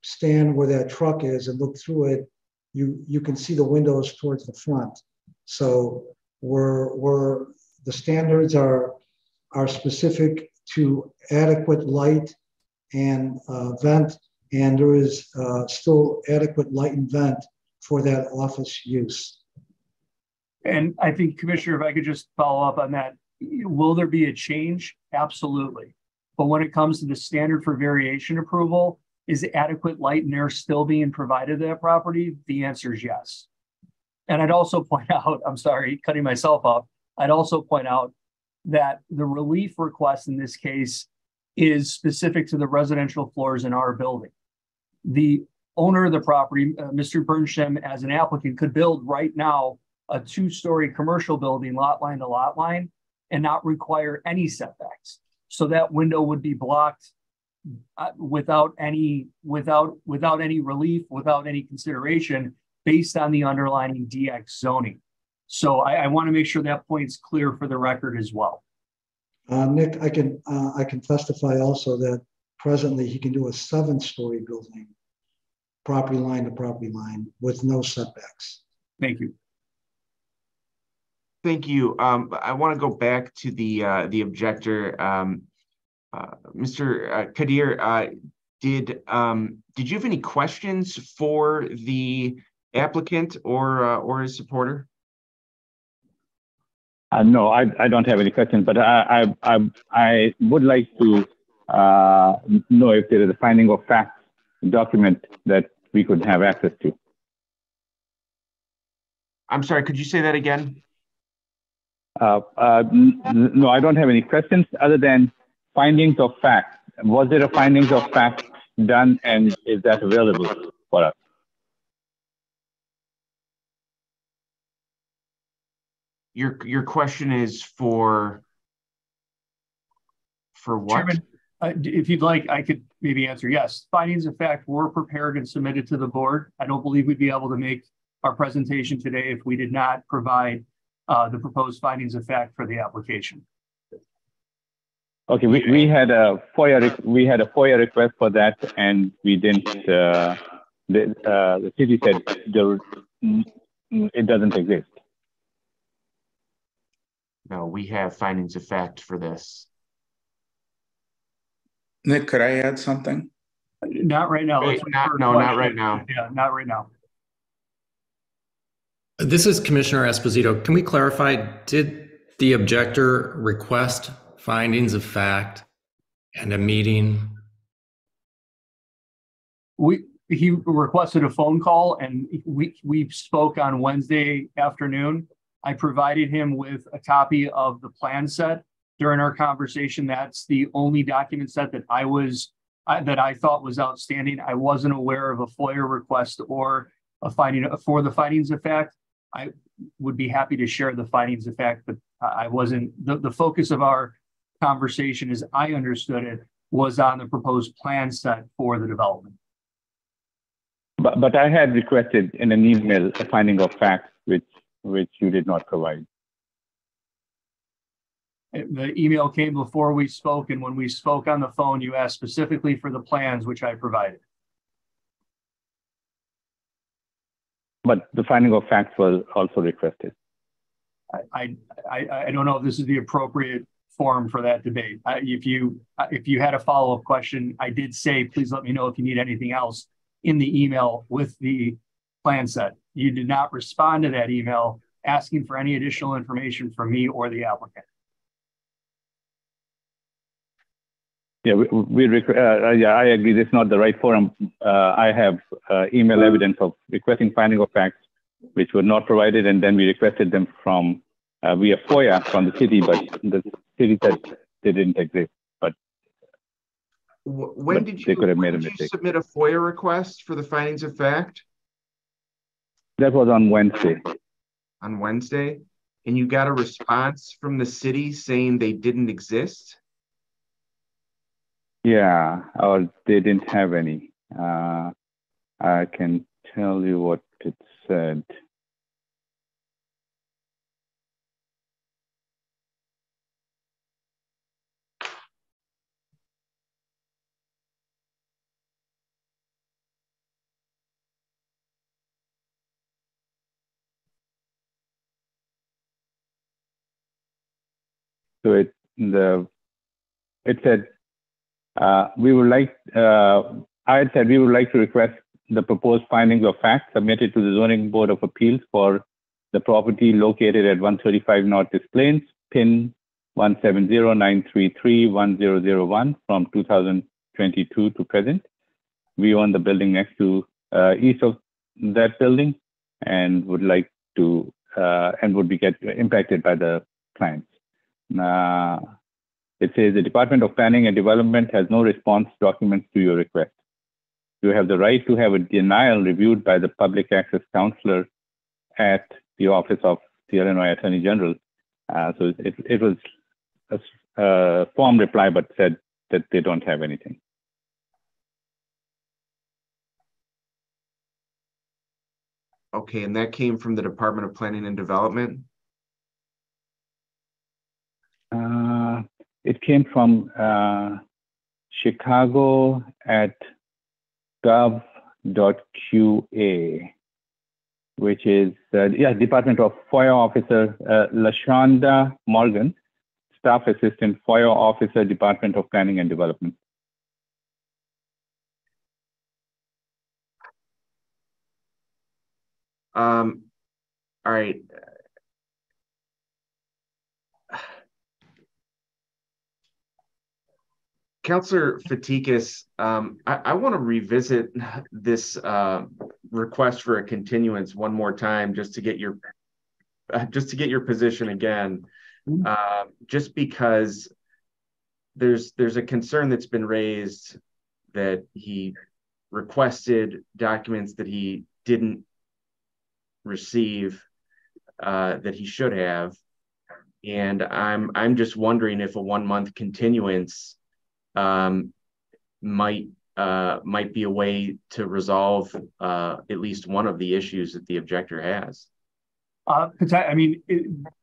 S11: stand where that truck is and look through it, you can see the windows towards the front. So the standards are specific to adequate light and vent, and there is still adequate light and vent for that office use.
S9: And I think, Commissioner, if I could just follow up on that, will there be a change? Absolutely. But when it comes to the standard for variation approval, is adequate light and air still being provided to that property? The answer is yes. And I'd also point out, I'm sorry, cutting myself off, I'd also point out that the relief request in this case is specific to the residential floors in our building. The owner of the property, Mr. Bernstein, as an applicant, could build right now a 2-story commercial building, lot line to lot line, and not require any setbacks. So that window would be blocked without any relief, without any consideration, based on the underlying DX zoning. So I want to make sure that point's clear for the record as well.
S11: Nick, I can testify also that presently he can do a 7-story building, property line to property line, with no setbacks.
S9: Thank you.
S1: Thank you. I want to go back to the objector. Mr. Kadir, did you have any questions for the applicant or his supporter?
S23: No, I don't have any questions, but I would like to know if there is a finding of fact document that we could have access to.
S1: I'm sorry, could you say that again?
S23: No, I don't have any questions other than findings of fact. Was there a findings of fact done, and is that available for us?
S1: Your question is for what?
S9: Chairman, if you'd like, I could maybe answer yes. Findings of fact were prepared and submitted to the board. I don't believe we'd be able to make our presentation today if we did not provide the proposed findings of fact for the application.
S23: Okay, we had a FOIA request for that, and we didn't. The city said it doesn't exist.
S1: No, we have findings of fact for this.
S19: Nick, could I add something?
S9: Not right now.
S1: Not right now.
S9: Yeah, not right now.
S12: This is Commissioner Esposito. Can we clarify, did the objector request findings of fact and a meeting?
S9: He requested a phone call, and we spoke on Wednesday afternoon. I provided him with a copy of the plan set during our conversation. That's the only document set that I thought was outstanding. I wasn't aware of a FOIA request or a finding for the findings of fact. I would be happy to share the findings of fact, but I wasn't. The focus of our conversation, as I understood it, was on the proposed plan set for the development.
S23: But I had requested in an email a finding of facts, which you did not provide.
S9: The email came before we spoke, and when we spoke on the phone, you asked specifically for the plans, which I provided.
S23: But the finding of facts was also requested.
S9: I don't know if this is the appropriate forum for that debate. If you had a follow-up question, I did say, please let me know if you need anything else in the email with the plan set. You did not respond to that email asking for any additional information from me or the applicant.
S23: Yeah, I agree. This is not the right forum. I have email evidence of requesting finding of facts, which were not provided, and then we requested them from via FOIA from the city, but the city said they didn't exist. But
S1: when did you submit a FOIA request for the findings of fact?
S23: That was on Wednesday.
S1: On Wednesday, and you got a response from the city saying they didn't exist?
S23: Yeah, or they didn't have any. I can tell you what it said. So it said, we would like, I had said we would like to request the proposed findings of fact submitted to the Zoning Board of Appeals for the property located at 135 North Des Plaines, PIN 170-933-1001 from 2022 to present. We own the building next to east of that building and would like to, and would be impacted by the plans. It says the Department of Planning and Development has no response documents to your request. You have the right to have a denial reviewed by the public access counselor at the office of the Illinois Attorney General. So it was a form reply, but said that they don't have anything.
S1: Okay, and that came from the Department of Planning and Development?
S23: It came from Chicago at gov.qa, which is Department of FOIA Officer LaShonda Morgan, Staff Assistant FOIA Officer, Department of Planning and Development.
S1: All right. Councilor Fatikas, I want to revisit this request for a continuance one more time, just to get your position again, just because there's a concern that's been raised that he requested documents that he didn't receive that he should have, and I'm just wondering if a 1 month continuance might be a way to resolve at least one of the issues that the objector has.
S9: I mean,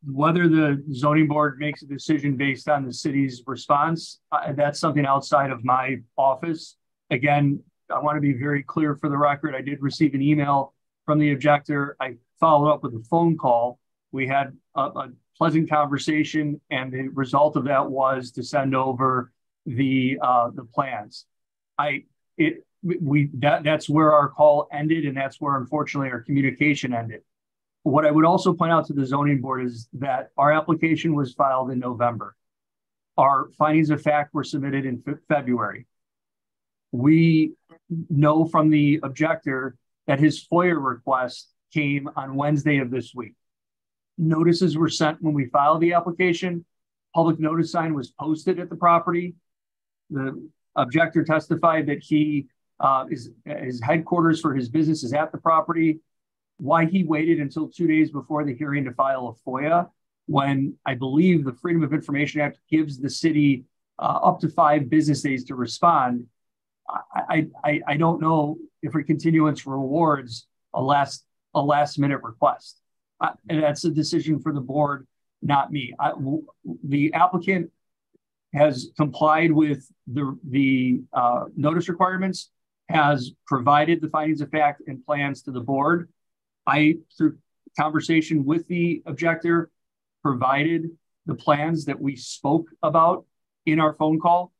S9: whether the zoning board makes a decision based on the city's response, that's something outside of my office. Again, I want to be very clear for the record. I did receive an email from the objector. I followed up with a phone call. We had a pleasant conversation, and the result of that was to send over the plans. That's where our call ended, and that's where, unfortunately, our communication ended. What I would also point out to the zoning board is that our application was filed in November. Our findings of fact were submitted in February. We know from the objector that his FOIA request came on Wednesday of this week. Notices were sent when we filed the application. Public notice sign was posted at the property. The objector testified that his headquarters for his business is at the property. Why he waited until 2 days before the hearing to file a FOIA, when I believe the Freedom of Information Act gives the city up to 5 business days to respond. I don't know if a continuance rewards a last minute request. And that's a decision for the board, not me. The applicant has complied with the notice requirements, has provided the findings of fact and plans to the board. Through conversation with the objector, provided the plans that we spoke about in our phone call.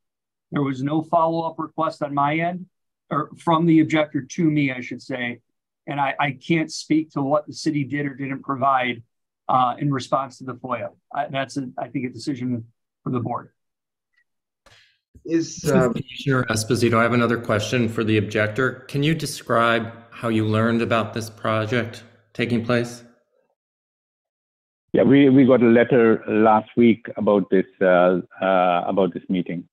S9: There was no follow-up request on my end, or from the objector to me, I should say. And I can't speak to what the city did or didn't provide in response to the FOIA. That's, I think, a decision for the board.
S12: Commissioner Esposito, I have another question for the objector. Can you describe how you learned about this project taking place?
S23: Yeah, we got a letter last week about this meeting.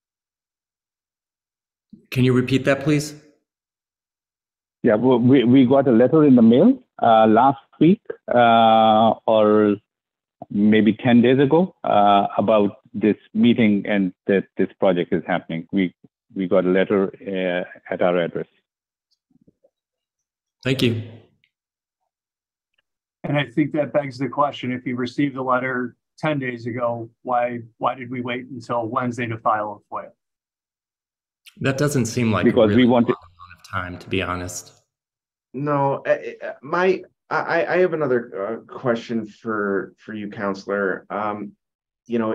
S12: Can you repeat that, please?
S23: Yeah, we got a letter in the mail last week or maybe 10 days ago about this meeting and that this project is happening. We got a letter at our address.
S12: Thank you.
S9: And I think that begs the question, if you received a letter 10 days ago, why did we wait until Wednesday to file a FOIA?
S12: That doesn't seem like
S23: because
S12: really
S23: we wanted
S12: amount of time, to be honest.
S1: No, I have another question for you, Counselor. You know,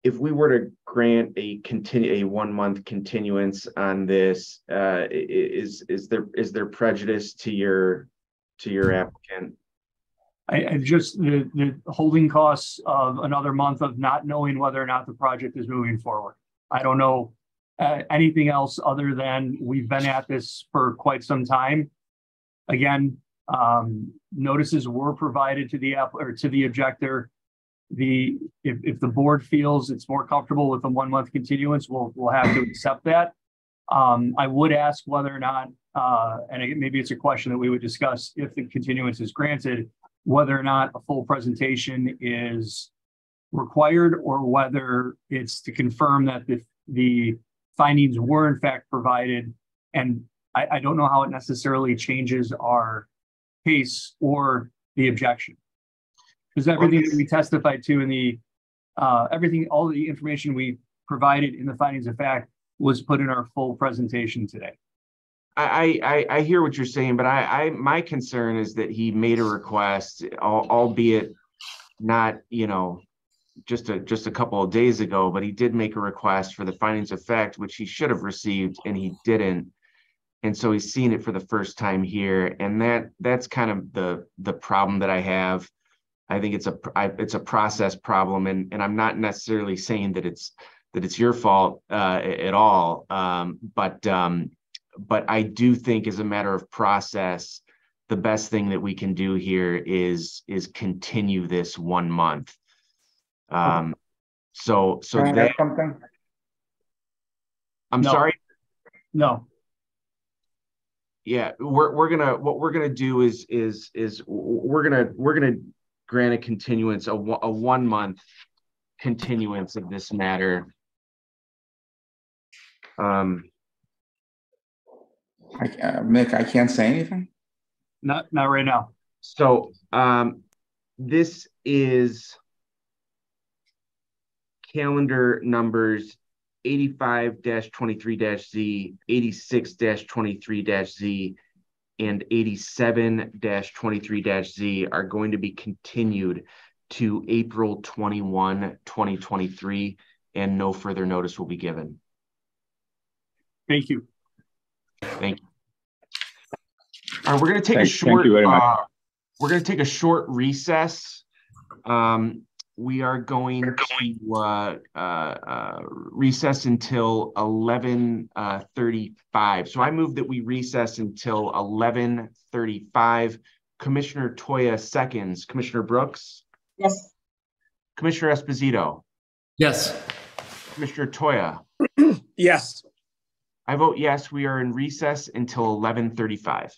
S1: if we were to grant a 1 month continuance on this, is there prejudice to your applicant?
S9: I just the holding costs of another month of not knowing whether or not the project is moving forward. I don't know anything else other than we've been at this for quite some time. Again, notices were provided to the objector. If the board feels it's more comfortable with a 1 month continuance, we'll have to accept that. I would ask whether or not, and maybe it's a question that we would discuss if the continuance is granted, whether or not a full presentation is required, or whether it's to confirm that the findings were in fact provided. And I don't know how it necessarily changes our case or the objection, because everything that we testified to in all the information we provided in the findings of fact was put in our full presentation today.
S1: I hear what you're saying, but my concern is that he made a request, albeit not, just a couple of days ago, but he did make a request for the findings of fact, which he should have received, and he didn't. And so he's seen it for the first time here, and that's kind of the problem that I have. I think it's a process problem, and I'm not necessarily saying that it's your fault at all, but I do think, as a matter of process, the best thing that we can do here is continue this 1 month. So
S19: Can I add something?
S1: I'm sorry.
S9: No.
S1: Yeah, what we're gonna do is we're gonna grant a continuance, a 1 month continuance of this matter.
S19: Mick, I can't say anything.
S9: Not right now.
S1: So this is calendar numbers 85-23-Z, 86-23-Z, and 87-23-Z are going to be continued to April 21, 2023, and no further notice will be given.
S9: Thank you.
S1: Thank you. We're going to take
S23: Thank you very much.
S1: We're going to take a short recess. We are going to recess until 11:35. So I move that we recess until 11:35. Commissioner Toya seconds. Commissioner Brooks?
S17: Yes.
S1: Commissioner Esposito?
S12: Yes.
S1: Commissioner Toya?
S16: Yes.
S1: I vote yes. We are in recess until 11:35.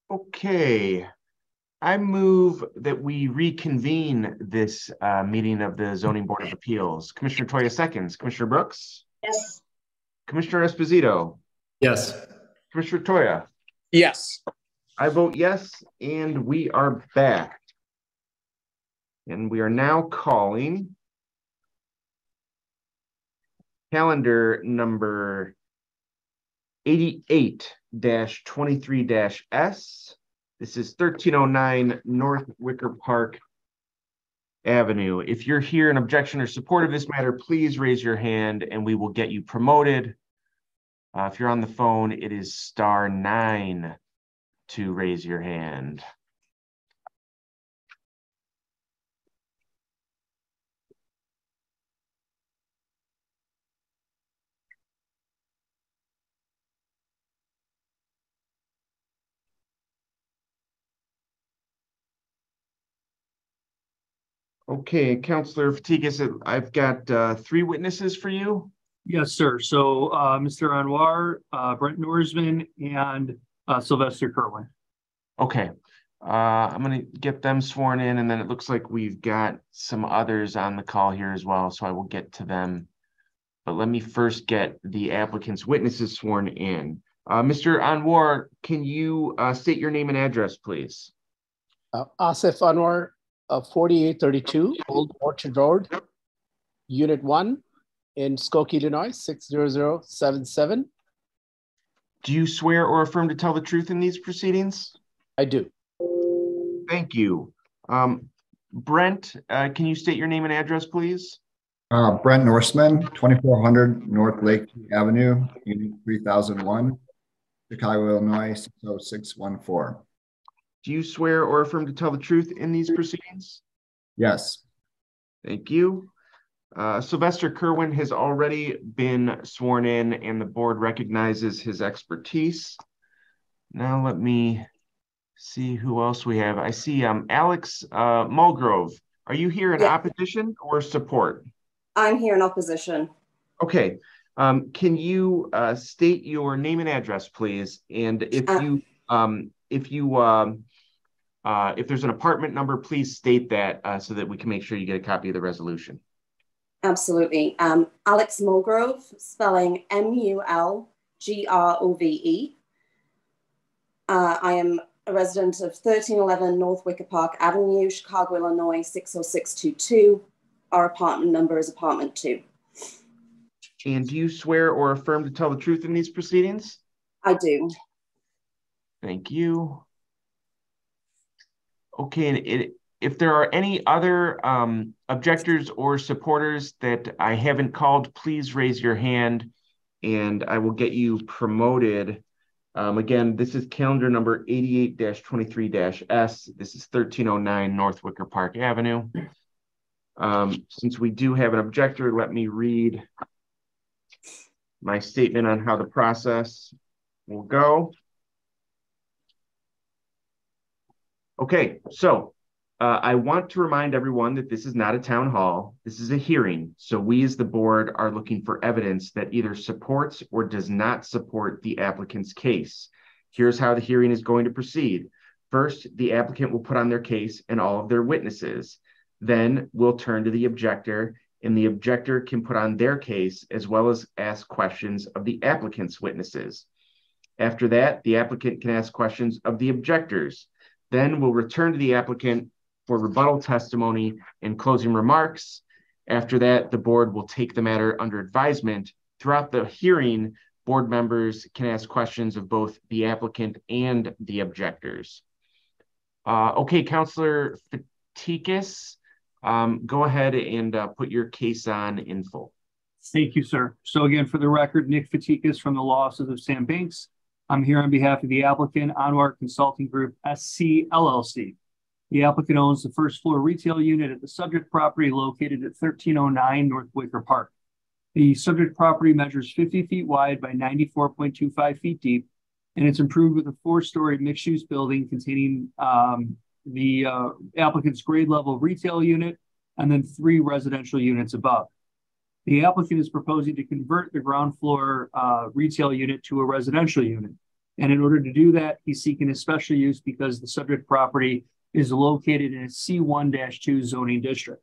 S1: Okay, I move that we reconvene this meeting of the Zoning Board of Appeals. Commissioner Toya seconds. Commissioner Brooks?
S17: Yes.
S1: Commissioner Esposito?
S12: Yes.
S1: Commissioner Toya?
S16: Yes.
S1: I vote yes, and we are back. And we are now calling calendar number 88-23-S. This is 1309 North Wicker Park Avenue. If you're here in objection or support of this matter, please raise your hand and we will get you promoted. If you're on the phone, it is *9 to raise your hand. Okay, Councilor Fatigas, I've got 3 witnesses for you.
S9: Yes, sir. So Mr. Anwar, Brent Norsman, and Sylvester Kerwin.
S1: Okay, I'm going to get them sworn in, and then it looks like we've got some others on the call here as well, so I will get to them. But let me first get the applicant's witnesses sworn in. Mr. Anwar, can you state your name and address, please?
S5: Asif Anwar, 4832 Old Orchard Road, Unit 1 in Skokie, Illinois, 60077.
S1: Do you swear or affirm to tell the truth in these proceedings?
S5: I do.
S1: Thank you. Brent, can you state your name and address, please?
S21: Brent Norsman, 2400 North Lake Avenue, Unit 3001, Chicago, Illinois, 60614.
S1: Do you swear or affirm to tell the truth in these proceedings?
S21: Yes.
S1: Thank you. Sylvester Kerwin has already been sworn in and the board recognizes his expertise. Now let me see who else we have. I see Alex Mulgrove. Are you here in opposition or support?
S22: I'm here in opposition.
S1: Okay. Can you state your name and address, please? And if there's an apartment number, please state that so that we can make sure you get a copy of the resolution.
S22: Absolutely. Alex Mulgrove, spelling Mulgrove. I am a resident of 1311 North Wicker Park Avenue, Chicago, Illinois, 60622. Our apartment number is apartment 2.
S1: And do you swear or affirm to tell the truth in these proceedings?
S22: I do.
S1: Thank you. Okay, and if there are any other objectors or supporters that I haven't called, please raise your hand and I will get you promoted. Again, this is calendar number 88-23-S. This is 1309 North Wicker Park Avenue. Since we do have an objector, let me read my statement on how the process will go. Okay, so I want to remind everyone that this is not a town hall. This is a hearing. So we as the board are looking for evidence that either supports or does not support the applicant's case. Here's how the hearing is going to proceed. First, the applicant will put on their case and all of their witnesses. Then we'll turn to the objector, and the objector can put on their case as well as ask questions of the applicant's witnesses. After that, the applicant can ask questions of the objectors. Then we'll return to the applicant for rebuttal testimony and closing remarks. After that, the board will take the matter under advisement. Throughout the hearing, board members can ask questions of both the applicant and the objectors. Okay, Councilor Fatikas, go ahead and put your case on in full.
S9: Thank you, sir. So again, for the record, Nick Fatikas from the Law Offices of Sam Banks. I'm here on behalf of the applicant, Anwar Consulting Group, SC LLC. The applicant owns the first floor retail unit at the subject property located at 1309 North Wicker Park. The subject property measures 50 feet wide by 94.25 feet deep, and it's improved with a 4-story mixed-use building containing the applicant's grade level retail unit and then 3 residential units above. The applicant is proposing to convert the ground floor retail unit to a residential unit. And in order to do that, he's seeking a special use because the subject property is located in a C1-2 zoning district.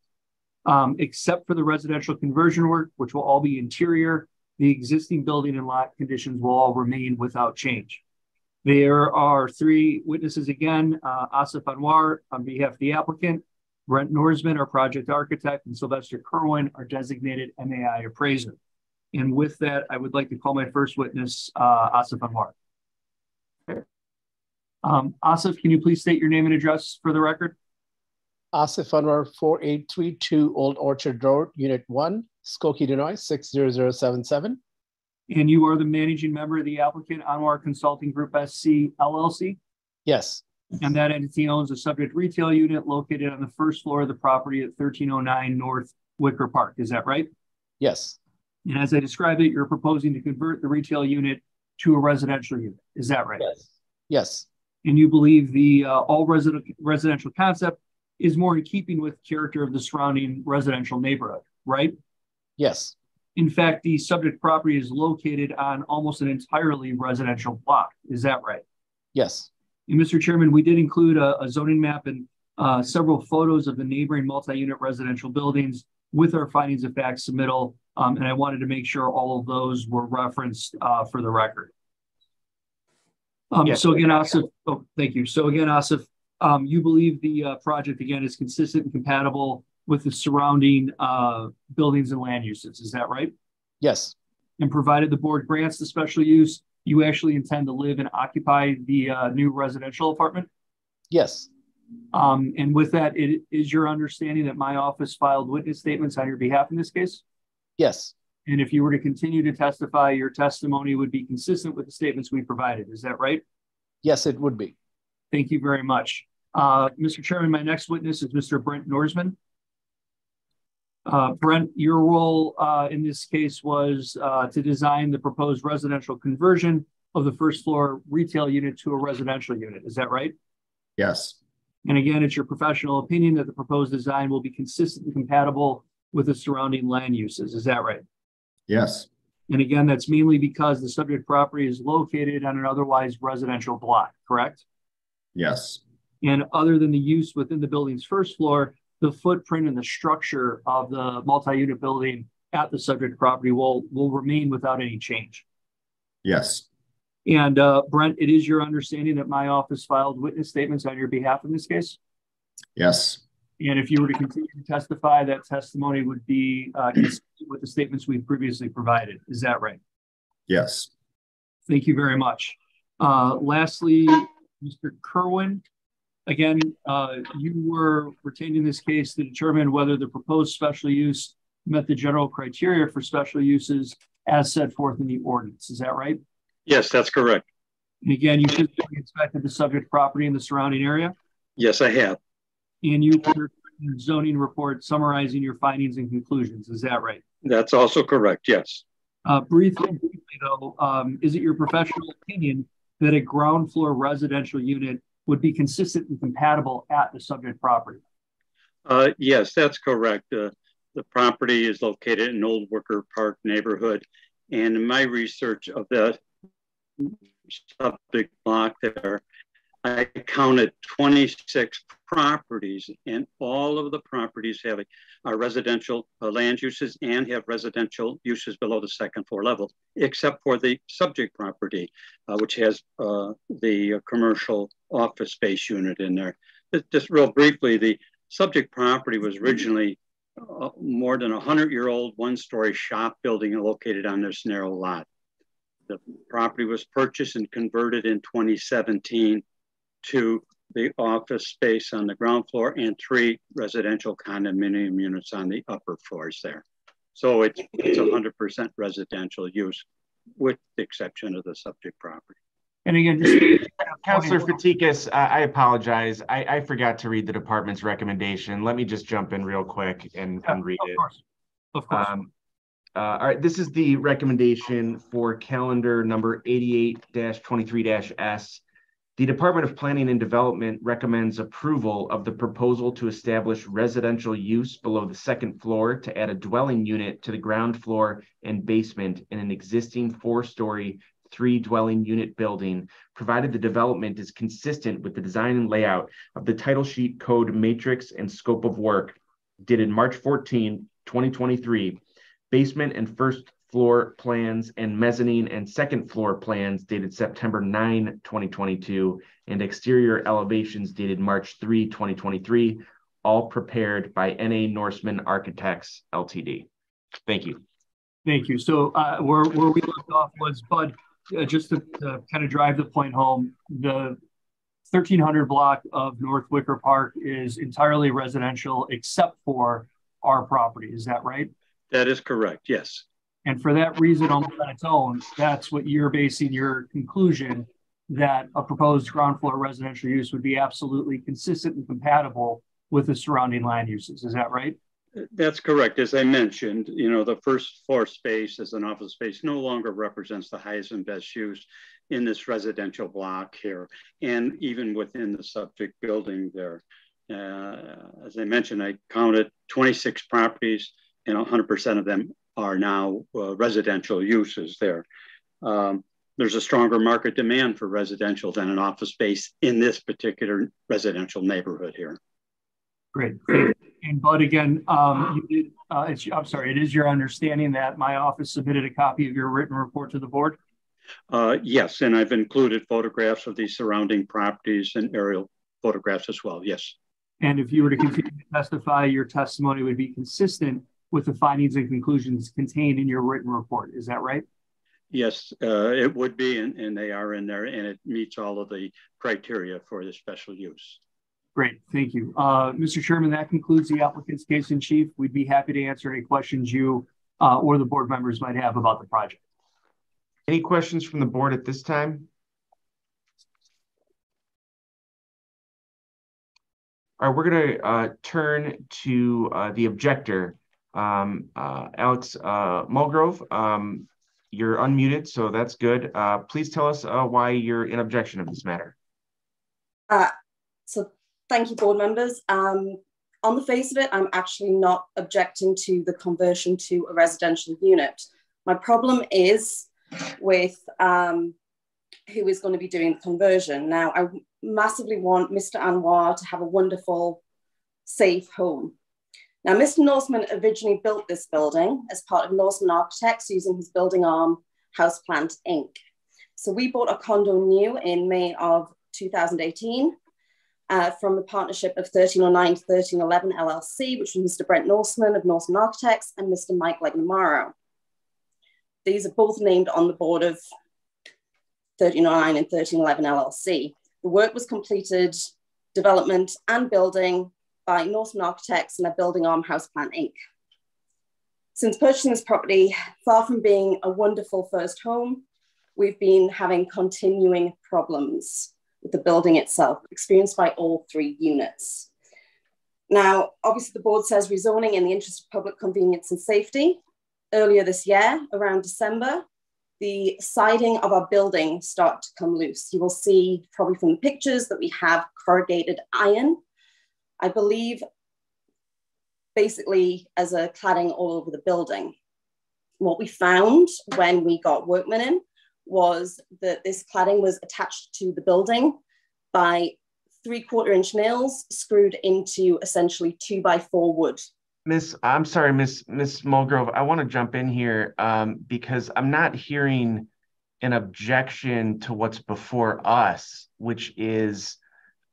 S9: Except for the residential conversion work, which will all be interior, the existing building and lot conditions will all remain without change. There are 3 witnesses again, Asif Anwar on behalf of the applicant, Brent Norsman, our project architect, and Sylvester Kerwin, our designated MAI appraiser. And with that, I would like to call my first witness, Asif Anwar. Okay. Asif, can you please state your name and address for the record?
S5: Asif Anwar, 4832 Old Orchard Road, Unit 1, Skokie, Illinois, 60077.
S9: And you are the managing member of the applicant, Anwar Consulting Group, SC LLC?
S5: Yes.
S9: And that entity owns a subject retail unit located on the first floor of the property at 1309 North Wicker Park. Is that right?
S5: Yes.
S9: And as I described it, you're proposing to convert the retail unit to a residential unit. Is that right?
S5: Yes. Yes.
S9: And you believe the all residential concept is more in keeping with character of the surrounding residential neighborhood, right?
S5: Yes.
S9: In fact, the subject property is located on almost an entirely residential block. Is that right?
S5: Yes.
S9: And Mr. Chairman, we did include a zoning map and several photos of the neighboring multi-unit residential buildings with our findings of fact submittal. And I wanted to make sure all of those were referenced for the record.
S1: Yes.
S9: So again, Asif, thank you. So again, Asif, you believe the project, again, is consistent and compatible with the surrounding buildings and land uses. Is that right?
S5: Yes.
S9: And provided the board grants the special use, you actually intend to live and occupy the new residential apartment?
S5: Yes.
S9: And with that, it is your understanding that my office filed witness statements on your behalf in this case?
S5: Yes.
S9: And if you were to continue to testify, your testimony would be consistent with the statements we provided. Is that right?
S5: Yes, it would be.
S9: Thank you very much. Mr. Chairman, my next witness is Mr. Brent Norsman. Brent, your role in this case was to design the proposed residential conversion of the first floor retail unit to a residential unit. Is that right?
S21: Yes.
S9: And again, it's your professional opinion that the proposed design will be consistent and compatible with the surrounding land uses. Is that right?
S21: Yes.
S9: And again, that's mainly because the subject property is located on an otherwise residential block, correct?
S21: Yes.
S9: And other than the use within the building's first floor, the footprint and the structure of the multi-unit building at the subject property will remain without any change.
S21: Yes.
S9: And Brent, it is your understanding that my office filed witness statements on your behalf in this case?
S21: Yes.
S9: And if you were to continue to testify, that testimony would be consistent with the statements we've previously provided. Is that right?
S21: Yes.
S9: Thank you very much. Lastly, Mr. Kerwin, again, you were retained in this case to determine whether the proposed special use met the general criteria for special uses as set forth in the ordinance. Is that right?
S20: Yes, that's correct.
S9: And again, you physically inspected the subject property in the surrounding area?
S20: Yes, I have.
S9: And you prepared a zoning report summarizing your findings and conclusions. Is that right?
S20: That's also correct, yes.
S9: Briefly though, is it your professional opinion that a ground floor residential unit would be consistent and compatible at the subject property?
S20: Yes, that's correct. The property is located in Old Wicker Park neighborhood. And in my research of that subject block there, I counted 26 properties, and all of the properties are residential land uses and have residential uses below the second floor level, except for the subject property, which has the commercial office space unit in there. Just real briefly, the subject property was originally more than 100-year-old one-story shop building located on this narrow lot. The property was purchased and converted in 2017 to the office space on the ground floor and 3 residential condominium units on the upper floors there. So it's 100% residential use, with the exception of the subject property.
S9: And again, just
S1: Councilor Fatikas, I apologize. I forgot to read the department's recommendation. Let me just jump in real quick and read it.
S9: Of course.
S1: All right, this is the recommendation for calendar number 88-23-S. The Department of Planning and Development recommends approval of the proposal to establish residential use below the second floor to add a dwelling unit to the ground floor and basement in an existing 4-story, 3-dwelling unit building, provided the development is consistent with the design and layout of the title sheet code matrix and scope of work dated March 14, 2023, basement and first floor plans and mezzanine and second floor plans dated September 9, 2022, and exterior elevations dated March 3, 2023, all prepared by N.A. Norseman Architects, Ltd. Thank you.
S9: Thank you. So where we left off was, Bud, just to kind of drive the point home, the 1300 block of North Wicker Park is entirely residential except for our property. Is that right?
S20: That is correct, yes.
S9: And for that reason on its own, that's what you're basing your conclusion that a proposed ground floor residential use would be absolutely consistent and compatible with the surrounding land uses. Is that right?
S20: That's correct. As I mentioned, the first floor space as an office space no longer represents the highest and best use in this residential block here, and even within the subject building there. As I mentioned, I counted 26 properties, and 100% of them are now residential uses there. There's a stronger market demand for residential than an office space in this particular residential neighborhood here.
S9: Great. And Bud, again, it is your understanding that my office submitted a copy of your written report to the board?
S20: Yes, and I've included photographs of the surrounding properties and aerial photographs as well, yes.
S9: And if you were to continue to testify, your testimony would be consistent with the findings and conclusions contained in your written report. Is that right?
S20: Yes, it would be, and they are in there, and it meets all of the criteria for the special use.
S9: Great, thank you. Mr. Chairman, that concludes the applicant's case in chief. We'd be happy to answer any questions you or the board members might have about the project.
S1: Any questions from the board at this time? All right, we're gonna turn to the objector. Alex Mulgrove, you're unmuted, so that's good. Please tell us why you're in objection of this matter.
S22: So thank you, board members. On the face of it, I'm actually not objecting to the conversion to a residential unit. My problem is with who is going to be doing the conversion. Now, I massively want Mr. Anwar to have a wonderful, safe home. Now, Mr. Norseman originally built this building as part of Norseman Architects using his building arm, Houseplant Inc. So we bought a condo new in May of 2018 from the partnership of 1309 to 1311 LLC, which was Mr. Brent Norseman of Norseman Architects and Mr. Mike Legnamaro. These are both named on the board of 1309 and 1311 LLC. The work was completed, development and building, by Norseman Architects and their building arm, Houseplant Inc. Since purchasing this property, far from being a wonderful first home, we've been having continuing problems with the building itself, experienced by all 3 units. Now, obviously the board says rezoning in the interest of public convenience and safety. Earlier this year, around December, the siding of our building started to come loose. You will see probably from the pictures that we have corrugated iron, I believe, basically as a cladding all over the building. What we found when we got workmen in was that this cladding was attached to the building by 3/4-inch nails screwed into essentially 2x4 wood.
S1: I'm sorry, Miss Mulgrove, I want to jump in here because I'm not hearing an objection to what's before us, which is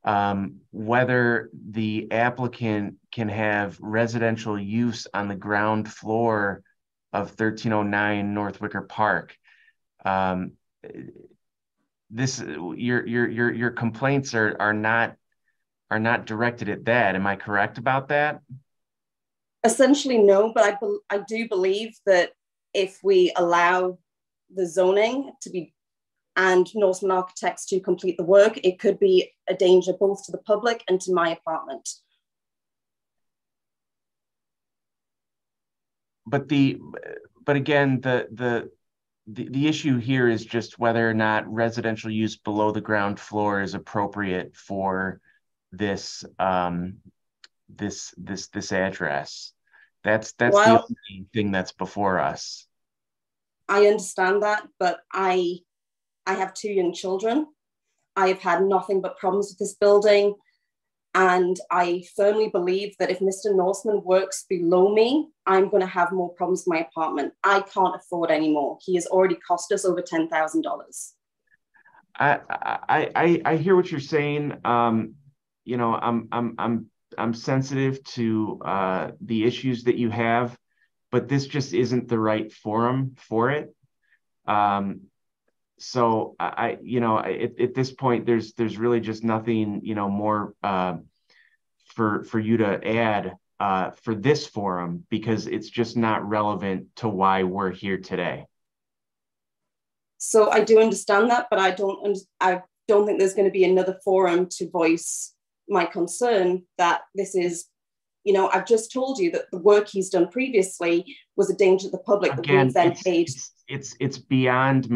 S1: whether the applicant can have residential use on the ground floor of 1309 North Wicker Park. Your complaints are not directed at that. Am I correct about that?
S22: Essentially, no, but I do believe that if we allow the zoning to be and Norseman Architects to complete the work, it could be a danger both to the public and to my apartment.
S1: But again, the issue here is just whether or not residential use below the ground floor is appropriate for this this address. That's the only thing that's before us.
S22: I understand that, but I have 2 young children. I have had nothing but problems with this building. And I firmly believe that if Mr. Norseman works below me, I'm going to have more problems with my apartment. I can't afford anymore. He has already cost us over $10,000.
S1: I hear what you're saying. You know, I'm sensitive to the issues that you have, but this just isn't the right forum for it. So you know, at this point, there's really just nothing, you know, more for you to add for this forum, because it's just not relevant to why we're here today.
S22: So I do understand that, but I don't think there's going to be another forum to voice my concern that this is, you know, I've just told you that the work he's done previously was a danger to the public.
S1: Again,
S22: that we've then paid.
S1: It's beyond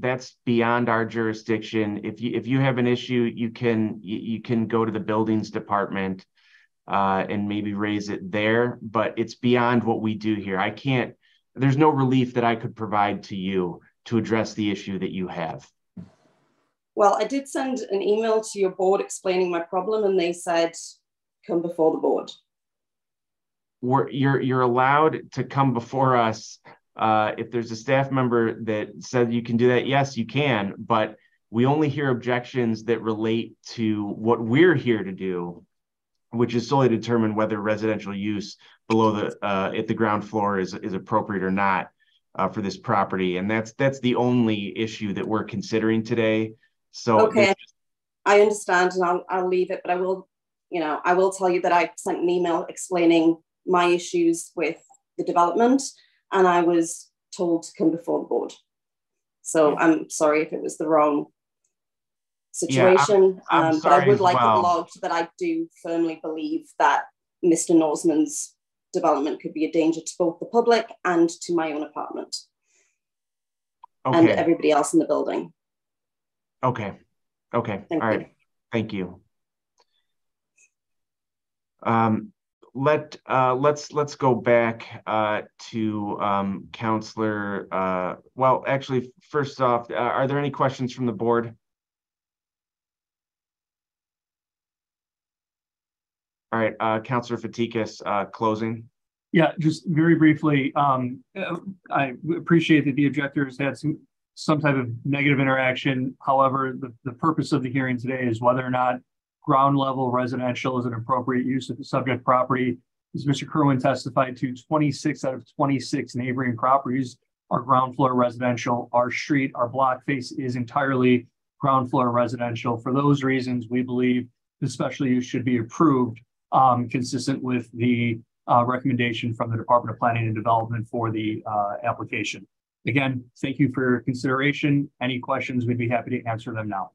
S1: that's beyond our jurisdiction. If you have an issue, you can go to the buildings department and maybe raise it there, but it's beyond what we do here. There's no relief that I could provide to you to address the issue that you have.
S22: Well, I did send an email to your board explaining my problem, and they said, come before the board.
S1: You're allowed to come before us. If there's a staff member that said you can do that, yes, you can, but we only hear objections that relate to what we're here to do, which is solely determine whether residential use below at the ground floor is appropriate or not for this property. And that's the only issue that we're considering today. So
S22: okay, I understand, and I'll leave it, but I will tell you that I sent an email explaining my issues with the development, and I was told to come before the board. So I'm sorry if it was the wrong situation,
S1: yeah, I'm
S22: but I would like
S1: it
S22: logged that I do firmly believe that Mr. Norseman's development could be a danger to both the public and to my own apartment and everybody else in the building.
S1: Okay. All right. Thank you. Let's go back to Counselor. Well, actually, first off, are there any questions from the board? All right, Counselor Fatikas, closing.
S9: Yeah, just very briefly, I appreciate that the objectors had some type of negative interaction. However, the purpose of the hearing today is whether or not ground level residential is an appropriate use of the subject property. As Mr. Kerwin testified to, 26 out of 26 neighboring properties are ground floor residential. Our street, our block face is entirely ground floor residential. For those reasons, we believe the special use should be approved, consistent with the recommendation from the Department of Planning and Development for the application. Again, thank you for your consideration. Any questions, we'd be happy to answer them now.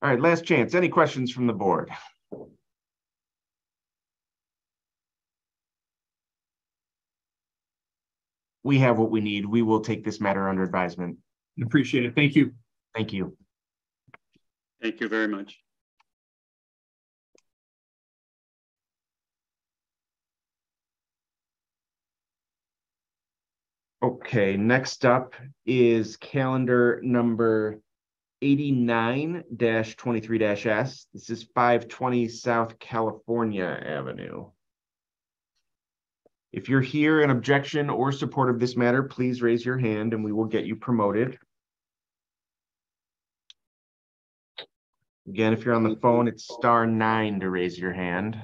S1: All right, last chance. Any questions from the board? We have what we need. We will take this matter under advisement.
S9: Appreciate it. Thank you.
S1: Thank you.
S20: Thank you very much.
S1: Okay, next up is calendar number 89-23-S. This is 520 South California Avenue. If you're here in objection or support of this matter, please raise your hand and we will get you promoted. Again, if you're on the phone, it's *9 to raise your hand.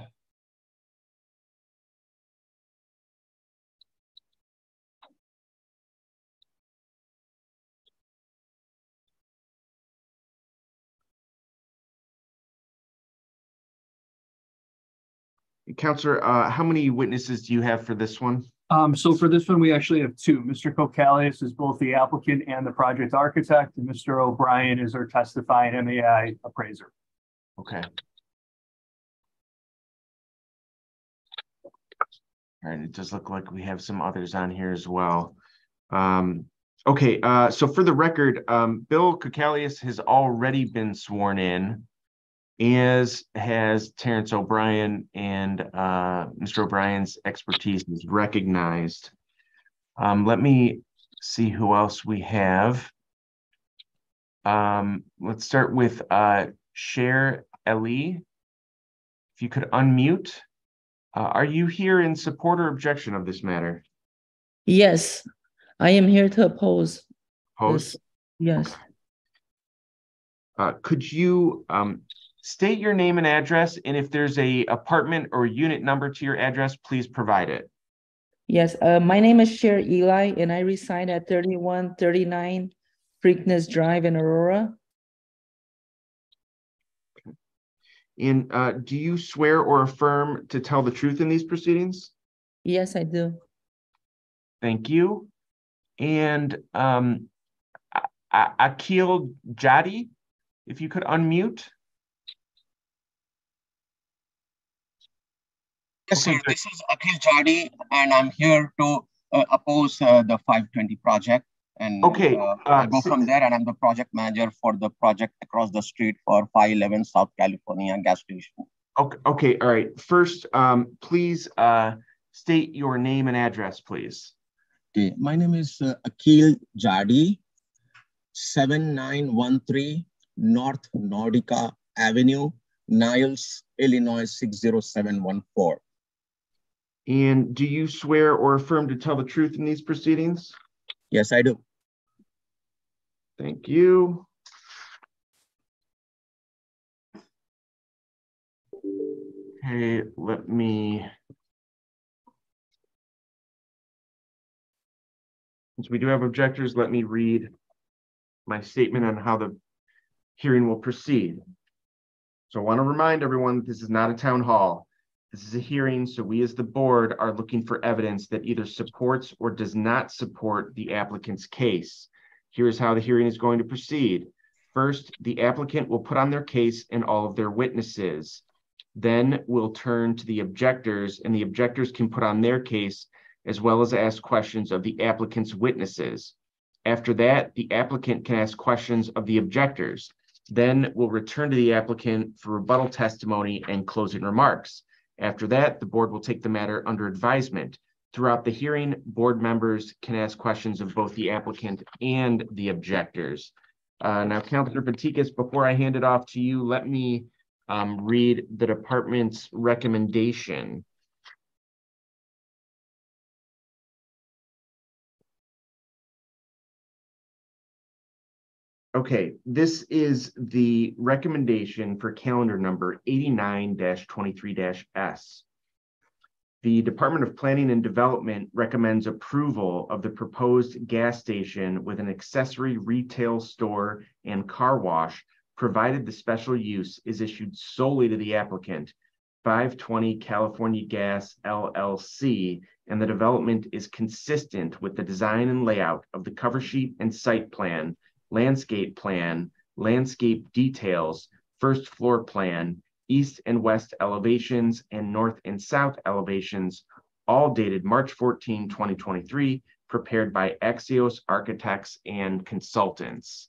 S1: Counselor, how many witnesses do you have for this one?
S9: So for this one, we actually have two. Mr. Kokalius is both the applicant and the project architect, and Mr. O'Brien is our testifying MAI appraiser.
S1: Okay. All right, it does look like we have some others on here as well. Okay, so for the record, Bill Kokalius has already been sworn in, as has Terrence O'Brien, and Mr. O'Brien's expertise is recognized. Let me see who else we have. Let's start with Cher Eli. If you could unmute. Are you here in support or objection of this matter?
S6: Yes, I am here to oppose.
S1: Oppose?
S6: Yes.
S1: Could you state your name and address, and if there's a apartment or unit number to your address, please provide it.
S6: Yes, my name is Cher Eli, and I reside at 3139 Preakness Drive in Aurora.
S1: And do you swear or affirm to tell the truth in these proceedings?
S6: Yes, I do.
S1: Thank you. And Akil Jadi, if you could unmute.
S7: Yes, sir. This is Akil Jadi, and I'm here to oppose the 520 project. And
S1: okay,
S7: I go from there, and I'm the project manager for the project across the street for 511 South California gas station.
S1: Okay, all right. First, please state your name and address, please.
S7: Okay, my name is Akil Jadi, 7913 North Nordica Avenue, Niles, Illinois 60714.
S1: And do you swear or affirm to tell the truth in these proceedings?
S7: Yes, I do.
S1: Thank you. Okay, since we do have objectors, let me read my statement on how the hearing will proceed. So I want to remind everyone that this is not a town hall. This is a hearing, so we as the board are looking for evidence that either supports or does not support the applicant's case. Here's how the hearing is going to proceed. First, the applicant will put on their case and all of their witnesses. Then we'll turn to the objectors, and the objectors can put on their case as well as ask questions of the applicant's witnesses. After that, the applicant can ask questions of the objectors. Then we'll return to the applicant for rebuttal testimony and closing remarks. After that, the board will take the matter under advisement. Throughout the hearing, board members can ask questions of both the applicant and the objectors. Now, Councilor Fatikas, before I hand it off to you, let me read the department's recommendation. Okay, this is the recommendation for calendar number 89-23-S. The Department of Planning and Development recommends approval of the proposed gas station with an accessory retail store and car wash, provided the special use is issued solely to the applicant, 520 California Gas LLC, and the development is consistent with the design and layout of the cover sheet and site plan, landscape details, first floor plan, east and west elevations, and north and south elevations, all dated March 14, 2023, prepared by Axios Architects and Consultants.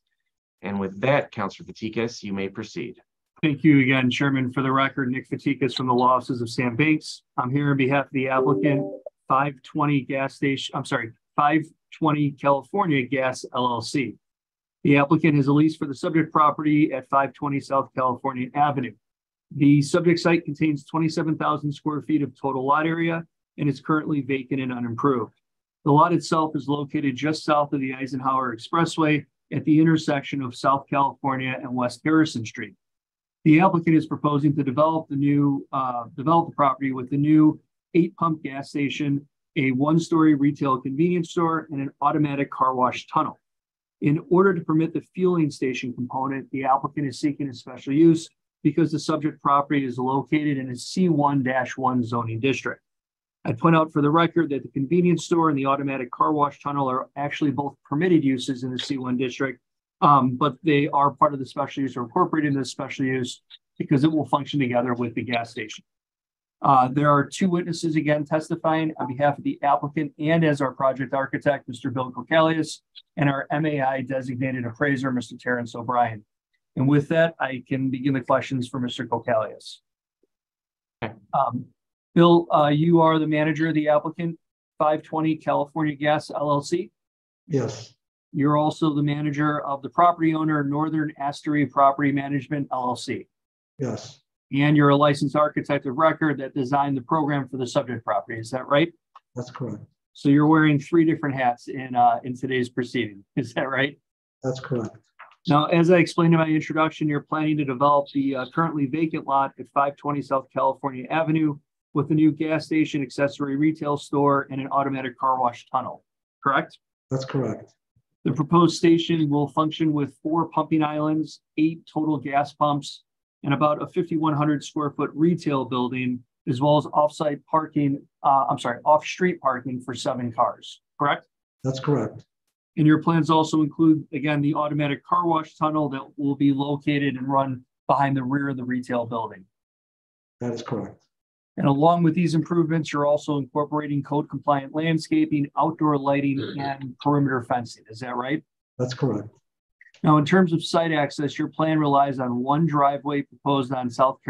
S1: And with that, Councilor Fatikas, you may proceed.
S9: Thank you again, Chairman. For the record, Nick Fatikas from the Law Offices of Sam Banks. I'm here on behalf of the applicant, 520 California Gas LLC. The applicant has a lease for the subject property at 520 South California Avenue. The subject site contains 27,000 square feet of total lot area and is currently vacant and unimproved. The lot itself is located just south of the Eisenhower Expressway at the intersection of South California and West Harrison Street. The applicant is proposing to develop the property with a new 8-pump gas station, a 1-story retail convenience store, and an automatic car wash tunnel. In order to permit the fueling station component, the applicant is seeking a special use because the subject property is located in a C1-1 zoning district. I'd point out for the record that the convenience store and the automatic car wash tunnel are actually both permitted uses in the C1 district, but they are part of the special use or incorporated in the special use because it will function together with the gas station. There are 2 witnesses again testifying on behalf of the applicant and as our project architect, Mr. Bill Kokalius, and our MAI designated appraiser, Mr. Terrence O'Brien. And with that, I can begin the questions for Mr. Kokalius. Bill, you are the manager of the applicant, 520 California Gas, LLC?
S11: Yes.
S9: You're also the manager of the property owner, Northern Asteria Property Management, LLC?
S11: Yes.
S9: And you're a licensed architect of record that designed the program for the subject property, is that right?
S11: That's correct.
S9: So you're wearing 3 different hats in today's proceeding, is that right?
S11: That's correct.
S9: Now, as I explained in my introduction, you're planning to develop the currently vacant lot at 520 South California Avenue with a new gas station, accessory retail store, and an automatic car wash tunnel, correct?
S11: That's correct.
S9: The proposed station will function with 4 pumping islands, 8 total gas pumps, and about a 5,100 square foot retail building, as well as off-street parking for 7 cars, correct?
S11: That's correct.
S9: And your plans also include, again, the automatic car wash tunnel that will be located and run behind the rear of the retail building.
S11: That is correct.
S9: And along with these improvements, you're also incorporating code compliant landscaping, outdoor lighting, and perimeter fencing. Is that right?
S11: That's correct.
S9: Now, in terms of site access, your plan relies on 1 driveway proposed on South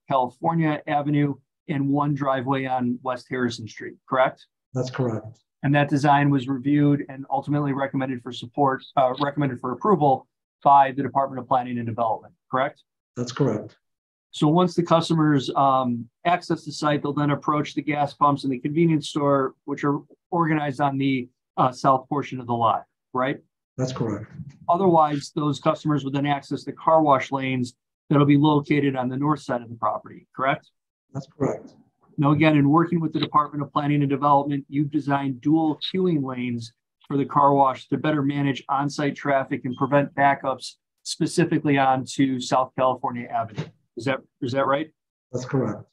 S9: California Avenue and 1 driveway on West Harrison Street, correct?
S11: That's correct.
S9: And that design was reviewed and ultimately recommended for approval by the Department of Planning and Development, correct?
S11: That's correct.
S9: So once the customers access the site, they'll then approach the gas pumps and the convenience store, which are organized on the south portion of the lot, right?
S11: That's correct.
S9: Otherwise, those customers would then access the car wash lanes that'll be located on the north side of the property, correct?
S11: That's correct.
S9: Now, again, in working with the Department of Planning and Development, you've designed dual queuing lanes for the car wash to better manage on-site traffic and prevent backups specifically onto South California Avenue. Is that right?
S11: That's correct.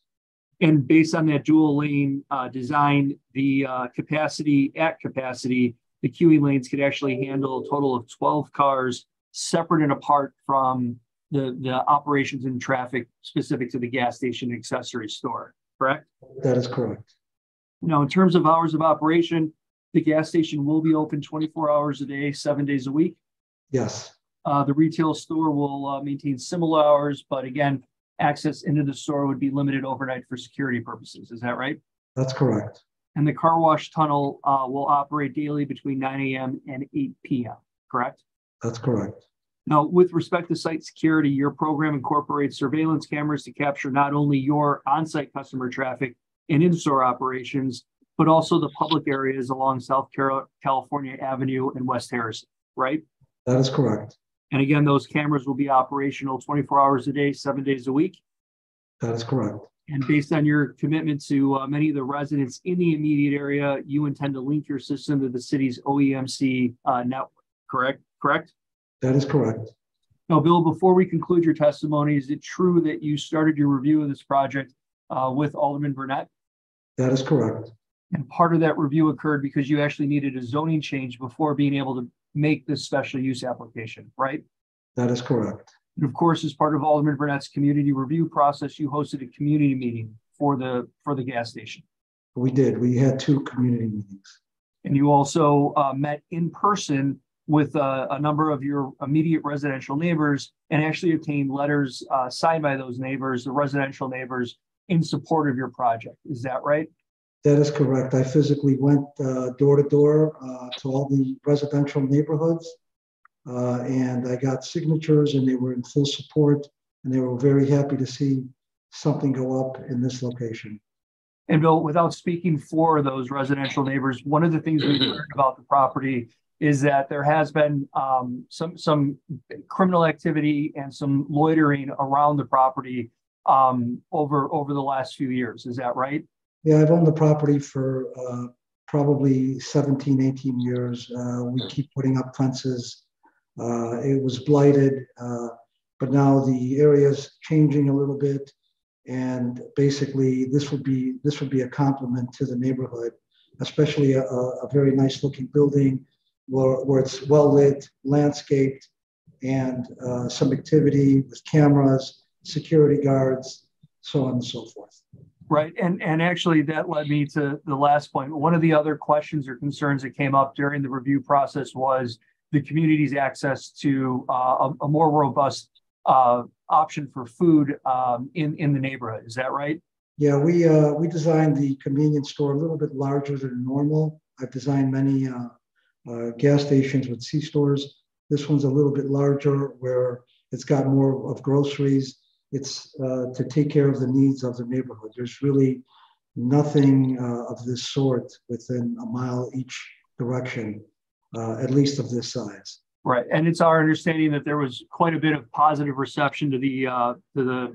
S9: And based on that dual lane design, the capacity, the queuing lanes could actually handle a total of 12 cars separate and apart from the operations and traffic specific to the gas station accessory store, correct?
S11: That is correct.
S9: Now, in terms of hours of operation, the gas station will be open 24 hours a day, 7 days a week.
S11: Yes.
S9: The retail store will maintain similar hours, but again, access into the store would be limited overnight for security purposes. Is that right?
S11: That's correct.
S9: And the car wash tunnel will operate daily between 9 a.m. and 8 p.m., correct?
S11: That's correct.
S9: Now, with respect to site security, your program incorporates surveillance cameras to capture not only your on-site customer traffic and in-store operations, but also the public areas along South California Avenue and West Harrison, right?
S11: That is correct.
S9: And again, those cameras will be operational 24 hours a day, 7 days a week.
S11: That is correct.
S9: And based on your commitment to many of the residents in the immediate area, you intend to link your system to the city's OEMC network, correct?
S11: That is correct.
S9: Now, Bill, before we conclude your testimony, is it true that you started your review of this project with Alderman Burnett?
S11: That is correct.
S9: And part of that review occurred because you actually needed a zoning change before being able to make this special use application, right?
S11: That is correct.
S9: And of course, as part of Alderman Burnett's community review process, you hosted a community meeting for the gas station.
S11: We did. We had 2 community meetings.
S9: And you also met in person with a number of your immediate residential neighbors and actually obtained letters signed by those neighbors, the residential neighbors, in support of your project. Is that right?
S11: That is correct. I physically went door to door to all the residential neighborhoods And I got signatures and they were in full support and they were very happy to see something go up in this location.
S9: And Bill, without speaking for those residential neighbors, one of the things we've learned about the property is that there has been some criminal activity and some loitering around the property over the last few years. Is that right?
S11: Yeah, I've owned the property for probably 17, 18 years. We keep putting up fences. It was blighted, but now the area is changing a little bit. And basically, this would be a compliment to the neighborhood, especially a very nice looking building where it's well lit, landscaped, and some activity with cameras, security guards, so on and so forth.
S9: Right, and actually that led me to the last point. One of the other questions or concerns that came up during the review process was the community's access to a more robust option for food in the neighborhood. Is that right?
S11: Yeah, we designed the convenience store a little bit larger than normal. I've designed many gas stations with C-stores. This one's a little bit larger where it's got more of groceries. It's to take care of the needs of the neighborhood. There's really nothing of this sort within a mile each direction, at least of this size.
S9: Right, and it's our understanding that there was quite a bit of positive reception to the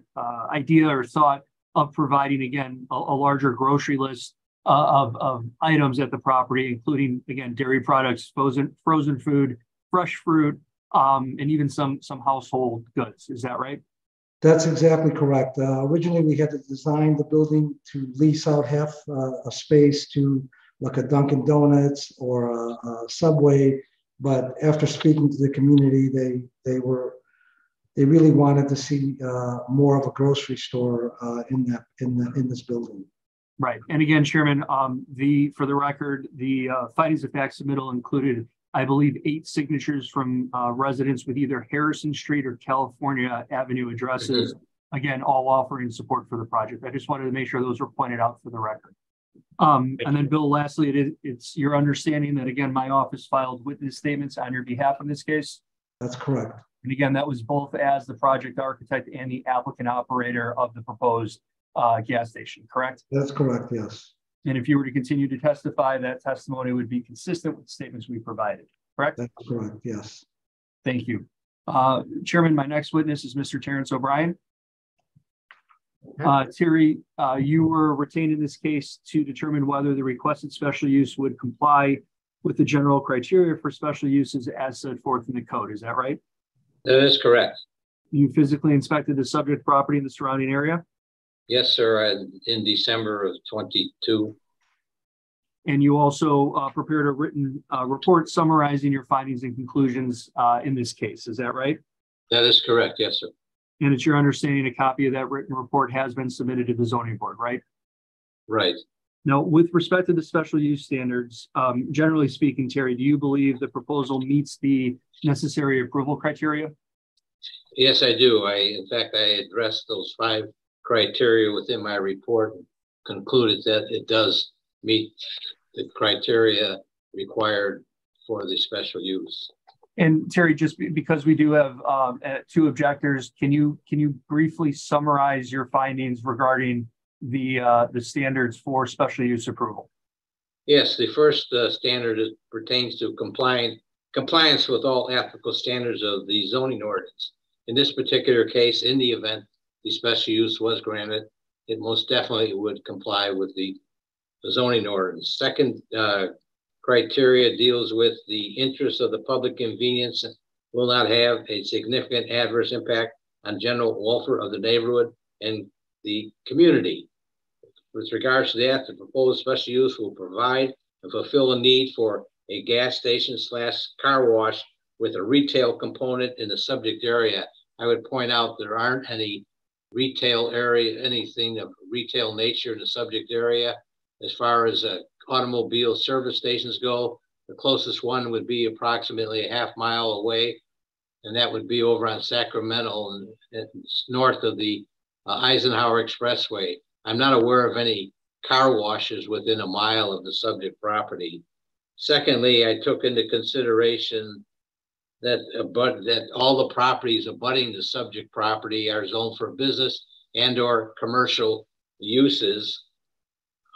S9: idea or thought of providing, again, a larger grocery list of items at the property, including, again, dairy products, frozen food, fresh fruit, and even some household goods. Is that right?
S11: That's exactly correct. Originally, we had to design the building to lease out half a space to like a Dunkin' Donuts or a Subway. But after speaking to the community, they really wanted to see more of a grocery store in this building.
S9: Right, and again, Chairman, for the record, the findings of fact submittal included, I believe, 8 signatures from residents with either Harrison Street or California Avenue addresses. Again, all offering support for the project. I just wanted to make sure those were pointed out for the record. And then, Bill, lastly, it's your understanding that, again, my office filed witness statements on your behalf in this case?
S11: That's correct.
S9: And again, that was both as the project architect and the applicant operator of the proposed gas station, correct?
S11: That's correct, yes.
S9: And if you were to continue to testify, that testimony would be consistent with the statements we provided, correct?
S11: That's correct, yes.
S9: Thank you. Chairman, my next witness is Mr. Terrence O'Brien. Terry, you were retained in this case to determine whether the requested special use would comply with the general criteria for special uses as set forth in the code. Is that right?
S18: That is correct.
S9: You physically inspected the subject property in the surrounding area?
S18: Yes, sir, in December of 22.
S9: And you also prepared a written report summarizing your findings and conclusions in this case. Is that right?
S18: That is correct, yes, sir.
S9: And it's your understanding a copy of that written report has been submitted to the zoning board, right?
S18: Right.
S9: Now, with respect to the special use standards, generally speaking, Terry, do you believe the proposal meets the necessary approval criteria?
S18: Yes, I do. In fact, I addressed those 5 criteria within my report and concluded that it does meet the criteria required for the special use.
S9: And Terry, just because we do have 2 objectors, can you briefly summarize your findings regarding the standards for special use approval?
S18: Yes, the first standard pertains to compliance with all applicable standards of the zoning ordinance. In this particular case, in the event the special use was granted, it most definitely would comply with the zoning ordinance. Second criteria deals with the interest of the public convenience and will not have a significant adverse impact on general welfare of the neighborhood and the community. With regards to that, the proposed special use will provide and fulfill the need for a gas station / car wash with a retail component in the subject area. I would point out there aren't any retail area, anything of retail nature in the subject area. As far as automobile service stations go, the closest one would be approximately a half mile away, and that would be over on Sacramento and north of the Eisenhower Expressway. I'm not aware of any car washes within a mile of the subject property. Secondly, I took into consideration that all the properties abutting the subject property are zoned for business and or commercial uses.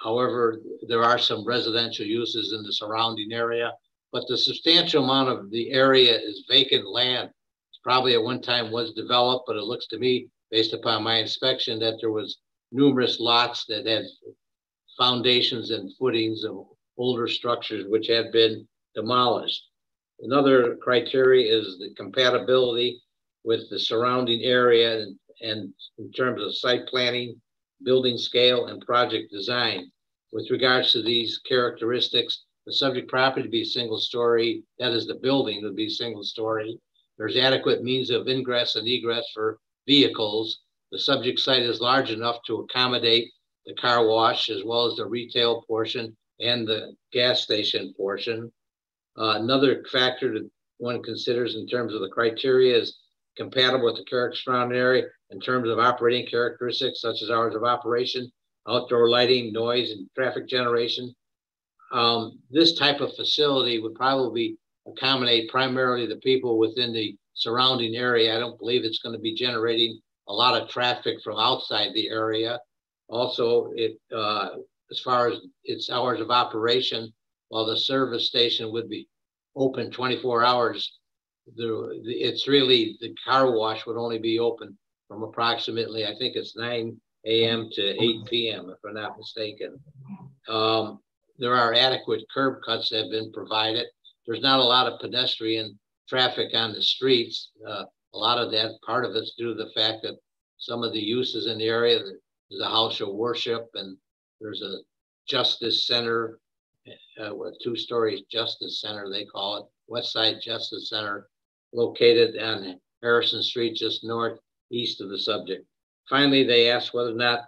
S18: However, there are some residential uses in the surrounding area, but the substantial amount of the area is vacant land. It's probably at one time was developed, but it looks to me, based upon my inspection, that there was numerous lots that had foundations and footings of older structures which had been demolished. Another criteria is the compatibility with the surrounding area and in terms of site planning, building scale, and project design. With regards to these characteristics, the subject property to be single story, that is the building would be single story. There's adequate means of ingress and egress for vehicles. The subject site is large enough to accommodate the car wash as well as the retail portion and the gas station portion. Another factor that one considers in terms of the criteria is compatible with the character surrounding area in terms of operating characteristics such as hours of operation, outdoor lighting, noise, and traffic generation. This type of facility would probably accommodate primarily the people within the surrounding area. I don't believe it's going to be generating a lot of traffic from outside the area. Also, as far as its hours of operation, while the service station would be open 24 hours, it's really the car wash would only be open from approximately, I think it's 9 a.m. to 8 p.m., if I'm not mistaken. There are adequate curb cuts that have been provided. There's not a lot of pedestrian traffic on the streets. A lot of that, part of it's due to the fact that some of the uses in the area, there's a house of worship and there's a justice center, a two-story justice center, they call it, West Side Justice Center, located on Harrison Street, just northeast of the subject. Finally, they asked whether or not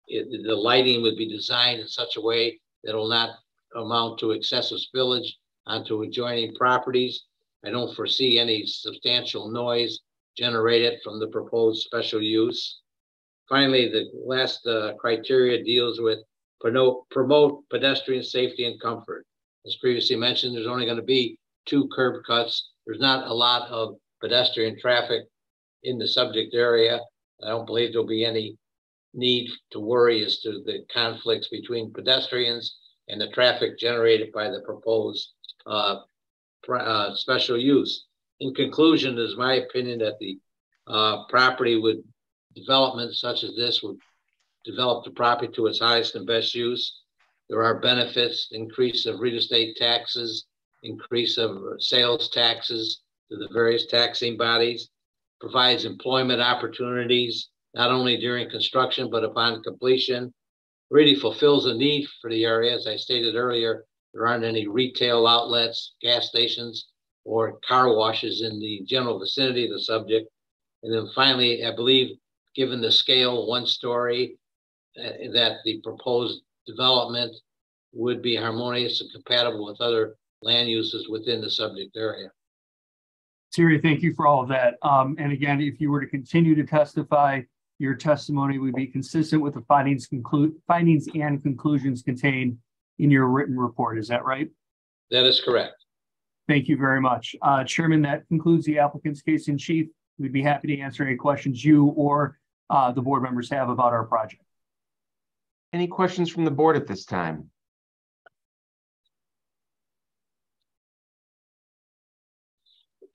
S18: the lighting would be designed in such a way that will not amount to excessive spillage onto adjoining properties. I don't foresee any substantial noise generated from the proposed special use. Finally, the last criteria deals with promote pedestrian safety and comfort. As previously mentioned, there's only going to be 2 curb cuts. There's not a lot of pedestrian traffic in the subject area. I don't believe there'll be any need to worry as to the conflicts between pedestrians and the traffic generated by the proposed special use. In conclusion, it is my opinion that the property would development such as this would develop the property to its highest and best use. There are benefits, increase of real estate taxes, increase of sales taxes to the various taxing bodies, provides employment opportunities, not only during construction, but upon completion, really fulfills a need for the area. As I stated earlier, there aren't any retail outlets, gas stations, or car washes in the general vicinity of the subject. And then finally, I believe, given the scale, 1 story, that the proposed development would be harmonious and compatible with other land uses within the subject area.
S9: Terry, thank you for all of that. And again, if you were to continue to testify, your testimony would be consistent with the findings and conclusions contained in your written report. Is that right?
S18: That is correct.
S9: Thank you very much. Chairman, that concludes the applicant's case in chief. We'd be happy to answer any questions you or the board members have about our project.
S1: Any questions from the board at this time?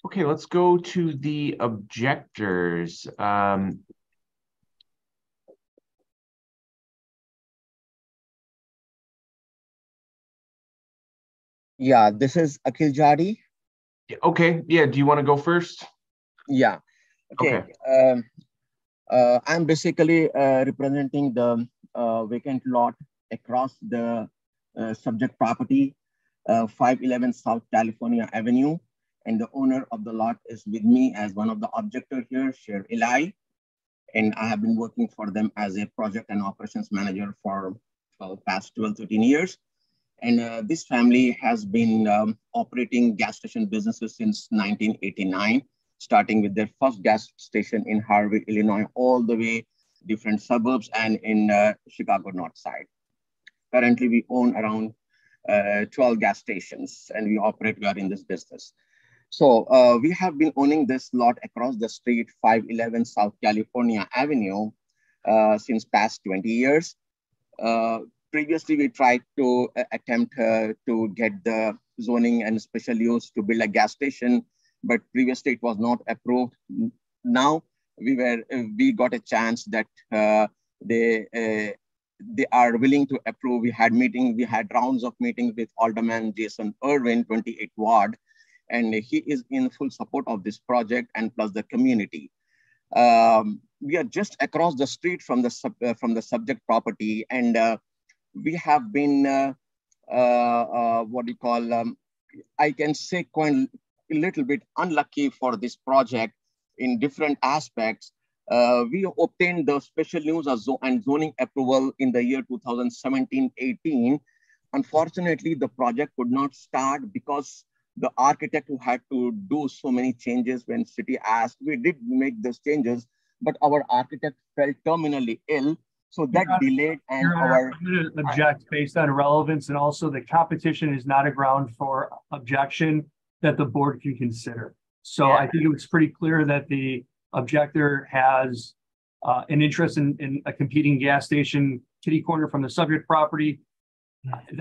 S1: Okay, let's go to the objectors.
S7: Yeah, this is Akhil Jadi.
S1: Okay, yeah, do you want to go first?
S7: Yeah, okay. I'm basically representing the vacant lot across the subject property, 511 South California Avenue. And the owner of the lot is with me as one of the objectors here, Sher Eli. And I have been working for them as a project and operations manager for the past 12, 13 years. And this family has been operating gas station businesses since 1989, starting with their first gas station in Harvey, Illinois, all the way different suburbs and in Chicago North Side. Currently, we own around 12 gas stations and we are in this business. So we have been owning this lot across the street, 511 South California Avenue, since past 20 years. Previously, we tried to attempt to get the zoning and special use to build a gas station, but previously it was not approved. Now we got a chance that they are willing to approve. We had rounds of meetings with Alderman Jason Irwin, 28th Ward, and he is in full support of this project and plus the community. We are just across the street from the subject property, and we have been I can say quite a little bit unlucky for this project in different aspects. We obtained the special use and zoning approval in the year 2017-18. Unfortunately, the project could not start because the architect who had to do so many changes when city asked. We did make those changes, but our architect fell terminally ill. So that delayed and
S9: I'm going to object based on relevance, and also the competition is not a ground for objection that the board can consider. So I think it was pretty clear that the objector has an interest in a competing gas station kitty corner from the subject property.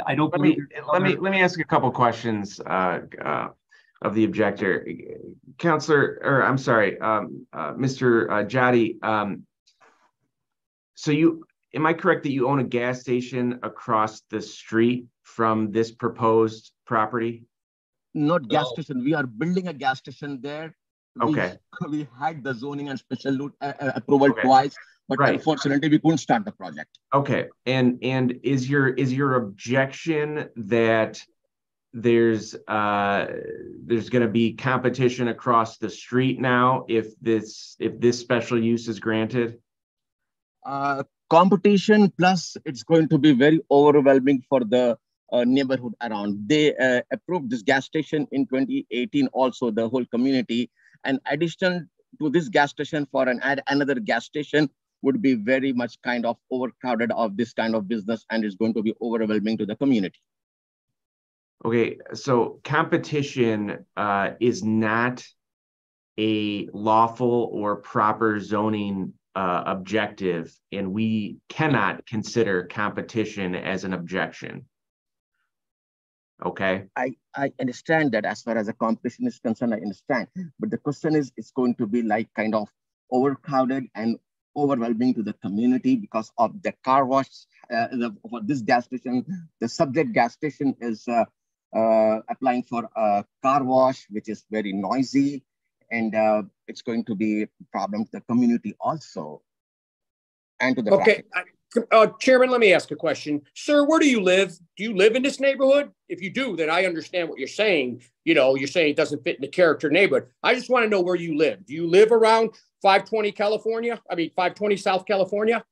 S9: I don't believe.
S1: Let me ask a couple questions of the objector, Counselor, or I'm sorry, Mr. Jati. So am I correct that you own a gas station across the street from this proposed property?
S7: Not gas station. We are building a gas station there.
S1: Okay.
S7: We had the zoning and special approval twice, but unfortunately we couldn't start the project.
S1: Okay. And is your objection that there's going to be competition across the street now if this special use is granted?
S7: Competition, plus it's going to be very overwhelming for the neighborhood around. They approved this gas station in 2018, also the whole community. And addition to this gas station for another gas station would be very much kind of overcrowded of this kind of business, and it's going to be overwhelming to the community.
S1: Okay, so competition is not a lawful or proper zoning objective, and we cannot consider competition as an objection. Okay.
S7: I understand that as far as the competition is concerned, I understand. But the question is, it's going to be like kind of overcrowded and overwhelming to the community because of the car wash. For this gas station, the subject gas station is applying for a car wash, which is very noisy. And it's going to be a problem to the community also. And to the
S8: traffic. Chairman, let me ask a question. Sir, where do you live? Do you live in this neighborhood? If you do, then I understand what you're saying. You know, you're saying it doesn't fit in the character neighborhood. I just want to know where you live. Do you live around 520 California? I mean, 520 South California?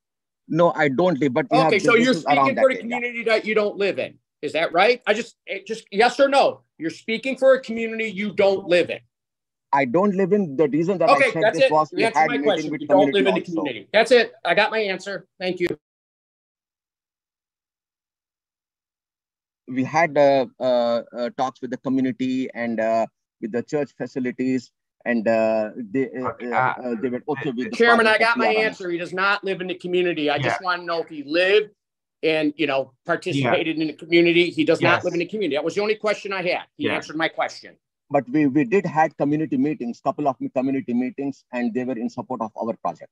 S7: No, I don't live, but
S8: okay, so you're speaking for the community that you don't live in. Is that right? Just yes or no? You're speaking for a community you don't live in.
S7: I don't live in. The reason that I said this was
S8: we had my question. You don't live in the community. That's it. I got my answer. Thank you.
S7: We had talks with the community and with the church facilities, and they were okay with the
S8: Chairman, I got my answer. He does not live in the community. I just want to know if he lived and, you know, participated in the community. He does not live in the community. That was the only question I had. He answered my question.
S7: But we did had community meetings, couple of community meetings, and they were in support of our project.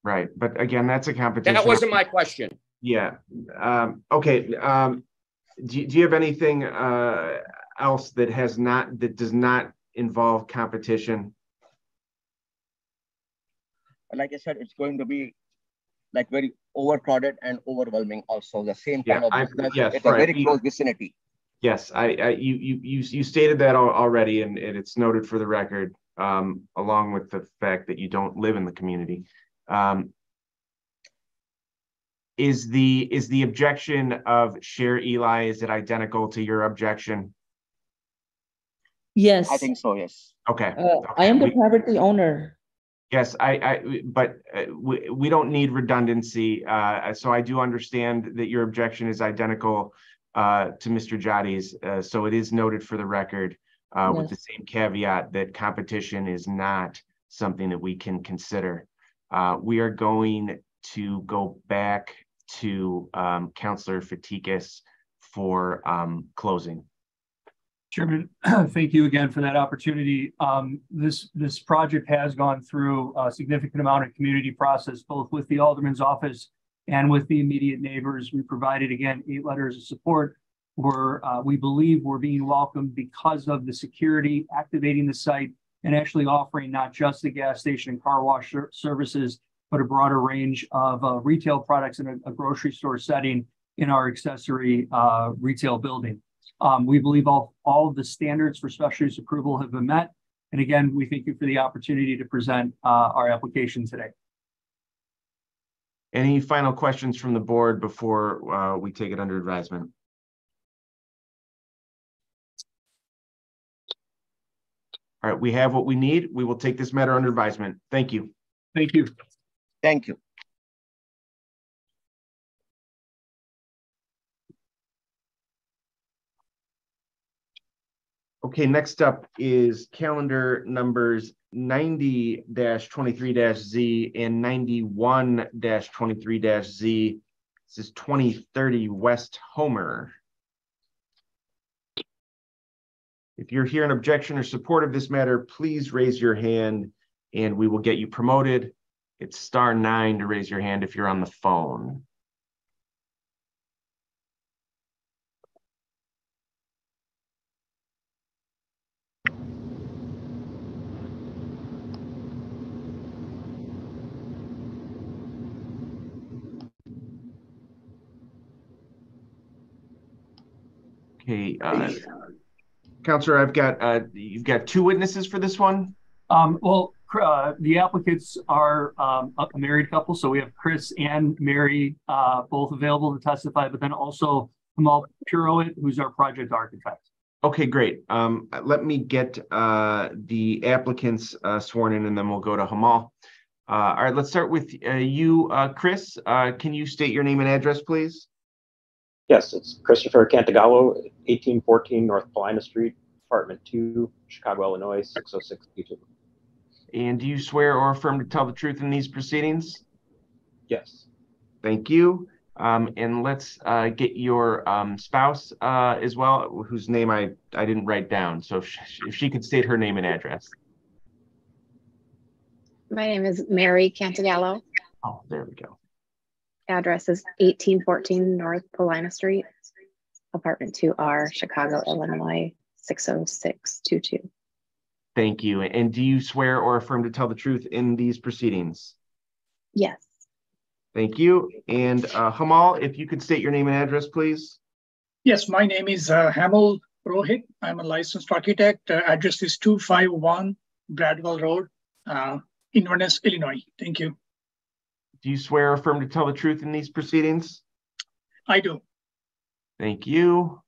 S1: Right, but again, that's a competition.
S8: That wasn't my question.
S1: Yeah. Okay. Do you have anything else that does not involve competition?
S7: Like I said, it's going to be like very overcrowded and overwhelming. Also, the same kind of business. It's a very close vicinity.
S1: Yes, you stated that already, and it's noted for the record, along with the fact that you don't live in the community. Is the objection of Chair Eli, is it identical to your objection?
S6: Yes.
S7: I think so, yes.
S1: Okay.
S6: I am the property owner.
S1: Yes, but we don't need redundancy. So I do understand that your objection is identical to Mr. Jati's. So it is noted for the record. with the same caveat that competition is not something that we can consider. We are going to go back to Councilor Fatikas for closing.
S9: Chairman, thank you again for that opportunity. This project has gone through a significant amount of community process, both with the Alderman's office and with the immediate neighbors. We provided, again, 8 letters of support. We believe we're being welcomed because of the security, activating the site, and actually offering not just the gas station and car wash services, but a broader range of retail products in a grocery store setting in our accessory retail building. We believe all of the standards for special use approval have been met. And again, we thank you for the opportunity to present our application today.
S1: Any final questions from the board before we take it under advisement? All right, we have what we need. We will take this matter under advisement. Thank you.
S9: Thank you.
S7: Thank you.
S1: Okay, next up is calendar numbers 90-23-Z and 91-23-Z. This is 2030 West Homer. If you're here in objection or support of this matter, please raise your hand and we will get you promoted. It's *9 to raise your hand if you're on the phone. Okay, Counselor, I've got you've got 2 witnesses for this one.
S9: The applicants are a married couple, so we have Chris and Mary both available to testify, but then also Hamal Purohit, who's our project architect.
S1: Okay, great. Let me get the applicants sworn in, and then we'll go to Hamal. All right, let's start with you, Chris. Can you state your name and address, please?
S10: Yes, it's Christopher Cantagallo, 1814 North Paulina Street, Apartment 2, Chicago, Illinois, 60622.
S1: And do you swear or affirm to tell the truth in these proceedings?
S10: Yes.
S1: Thank you. And let's get your spouse as well, whose name I didn't write down. So if she could state her name and address.
S13: My name is Mary Cantagallo.
S1: Oh, there we go.
S13: Address is 1814 North Paulina Street, Apartment 2R, Chicago, Illinois, 60622.
S1: Thank you. And do you swear or affirm to tell the truth in these proceedings?
S13: Yes.
S1: Thank you. And Hamal, if you could state your name and address, please.
S15: Yes, my name is Hamal Purohit. I'm a licensed architect. Address is 251 Bradwell Road, Inverness, Illinois. Thank you.
S1: Do you swear or affirm to tell the truth in these proceedings?
S15: I do.
S1: Thank you.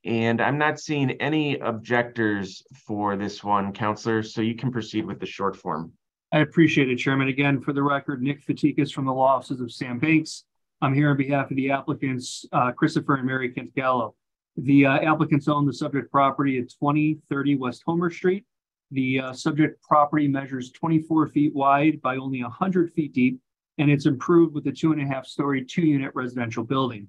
S1: And I'm not seeing any objectors for this one, Counselor, so you can proceed with the short form.
S9: I appreciate it, Chairman. Again, for the record, Nick Fatikas from the law offices of Sam Banks. I'm here on behalf of the applicants, Christopher and Mary Cantagallo. The applicants own the subject property at 2030 West Homer Street. The subject property measures 24 feet wide by only 100 feet deep, and it's improved with a 2.5-story, 2-unit residential building.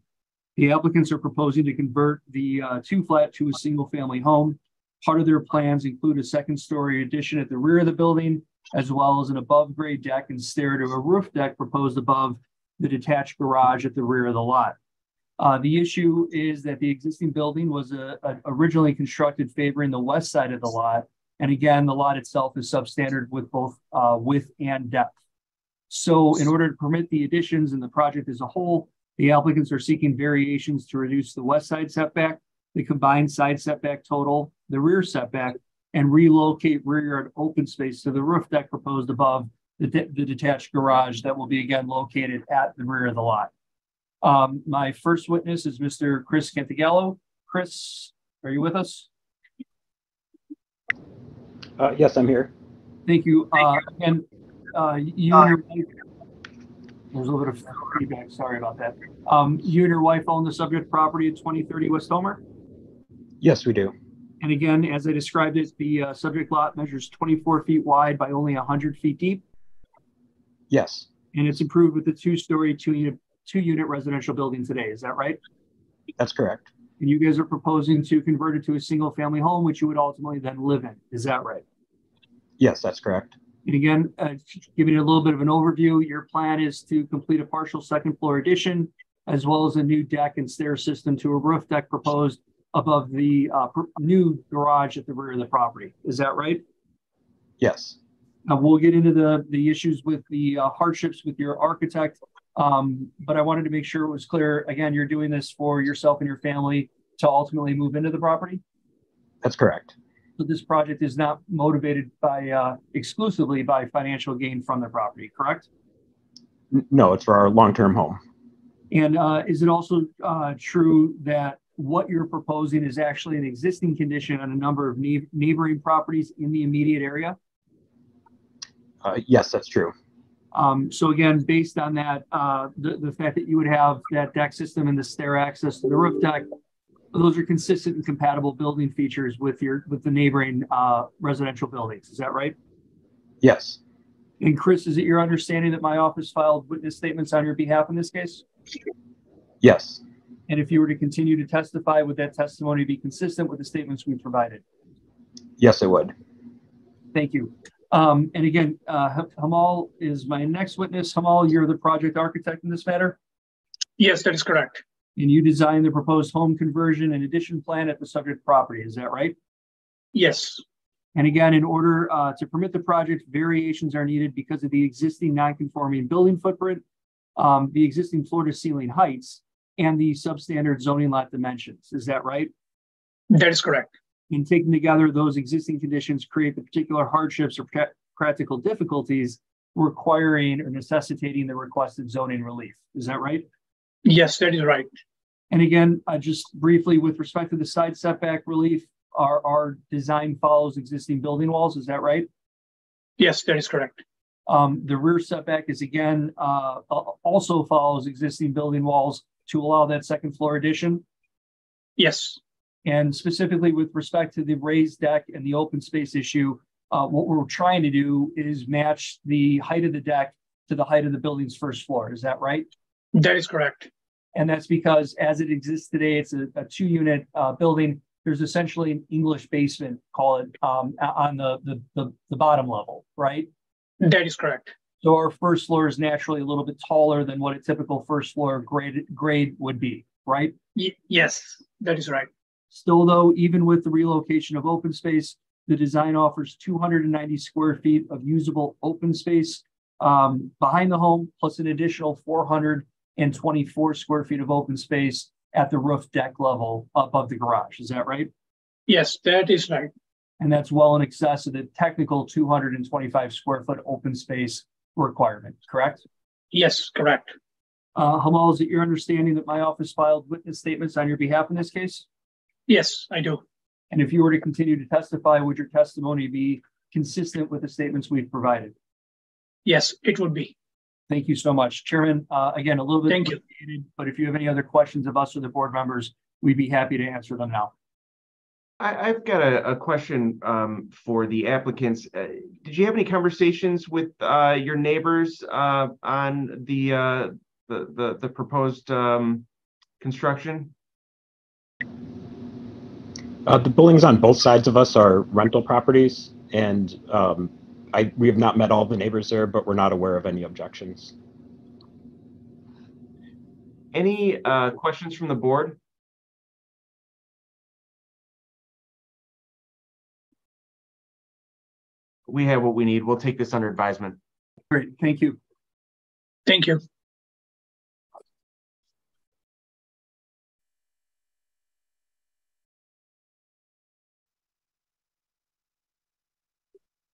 S9: The applicants are proposing to convert the 2-flat to a single-family home. Part of their plans include a 2nd-story addition at the rear of the building, as well as an above-grade deck and stair to a roof deck proposed above the detached garage at the rear of the lot. The issue is that the existing building was originally constructed favoring the west side of the lot. And again, the lot itself is substandard with both width and depth. So in order to permit the additions in the project as a whole, the applicants are seeking variations to reduce the west side setback, the combined side setback total, the rear setback, and relocate rear yard open space to the roof deck proposed above the detached garage that will be again located at the rear of the lot. My first witness is Mr. Chris Cantagallo. Chris, are you with us?
S10: Yes, I'm here.
S9: Thank you. And you and your wife, there's a little bit of feedback. Sorry about that. You and your wife own the subject property at 2030 West Homer?
S3: Yes, we do.
S9: And again, as I described it, the subject lot measures 24 feet wide by only 100 feet deep.
S3: Yes,
S9: And it's improved with the two-story, two-unit residential building today. Is that right?
S3: that's correct.
S9: And you guys are proposing to convert it to a single-family home, which you would ultimately then live in. Is that right?
S3: Yes, that's correct.
S9: And again, giving you a little bit of an overview, your plan is to complete a partial second floor addition, as well as a new deck and stair system to a roof deck proposed above the new garage at the rear of the property. Is that right?
S3: Yes.
S9: We'll get into the issues with the hardships with your architect, but I wanted to make sure it was clear. Again, you're doing this for yourself and your family to ultimately move into the property?
S3: That's correct.
S9: So this project is not motivated by exclusively by financial gain from the property, correct?
S3: No, it's for our long-term home.
S9: And is it also true that what you're proposing is actually an existing condition on a number of neighboring properties in the immediate area?
S3: Yes, that's true.
S9: So again, based on that, the fact that you would have that deck system and the stair access to the roof deck, those are consistent and compatible building features with the neighboring residential buildings. Is that right?
S3: Yes.
S9: And Chris, is it your understanding that my office filed witness statements on your behalf in this case?
S3: Yes.
S9: And if you were to continue to testify, would that testimony be consistent with the statements we provided?
S3: Yes, it would.
S9: Thank you. And again, Hamal is my next witness. Hamal, you're the project architect in this matter?
S15: Yes, that is correct.
S9: And you designed the proposed home conversion and addition plan at the subject property, is that right?
S15: Yes.
S9: And again, in order to permit the project, variations are needed because of the existing non-conforming building footprint, the existing floor to ceiling heights, and the substandard zoning lot dimensions. Is that right?
S15: That is correct.
S9: And taken together, those existing conditions create the particular hardships or practical difficulties requiring or necessitating the requested zoning relief. Is that right?
S15: Yes, that is right.
S9: And again, just briefly with respect to the side setback relief, our design follows existing building walls. Is that right?
S15: Yes, that is correct.
S9: The rear setback is again also follows existing building walls to allow that second floor addition.
S15: Yes.
S9: And specifically with respect to the raised deck and the open space issue, what we're trying to do is match the height of the deck to the height of the building's first floor. Is that right?
S15: That is correct.
S9: And that's because as it exists today, it's a two-unit building. There's essentially an English basement, call it, on the bottom level, right?
S15: That is correct.
S9: So our first floor is naturally a little bit taller than what a typical first floor grade would be, right?
S15: Yes, that is right.
S9: Still though, even with the relocation of open space, the design offers 290 square feet of usable open space behind the home, plus an additional 424 square feet of open space at the roof deck level above the garage. Is that right?
S15: Yes, that is right.
S9: And that's well in excess of the technical 225 square foot open space requirement, correct?
S15: Yes, correct.
S9: Hamal, is it your understanding that my office filed witness statements on your behalf in this case?
S15: Yes, I do.
S9: And if you were to continue to testify, would your testimony be consistent with the statements we've provided?
S15: Yes, it would be.
S9: Thank you so much. Chairman, again, a little bit
S15: Thank you.
S9: But if you have any other questions of us or the board members, we'd be happy to answer them now.
S1: I've got a question for the applicants. Did you have any conversations with your neighbors on the proposed construction?
S3: The buildings on both sides of us are rental properties, and we have not met all the neighbors there, but we're not aware of any objections.
S1: Any questions from the board? We have what we need. We'll take this under advisement.
S9: Great, thank you.
S15: Thank you.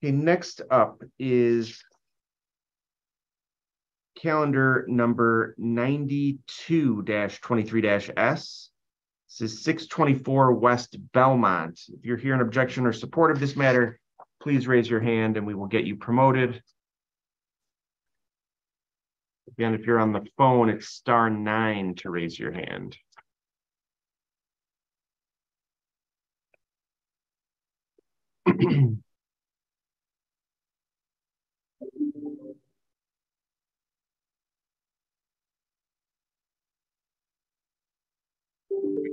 S1: Okay, next up is calendar number 92-23-S. This is 624 West Belmont. If you're here in objection or support of this matter, please raise your hand and we will get you promoted. Again, if you're on the phone, it's *9 to raise your hand.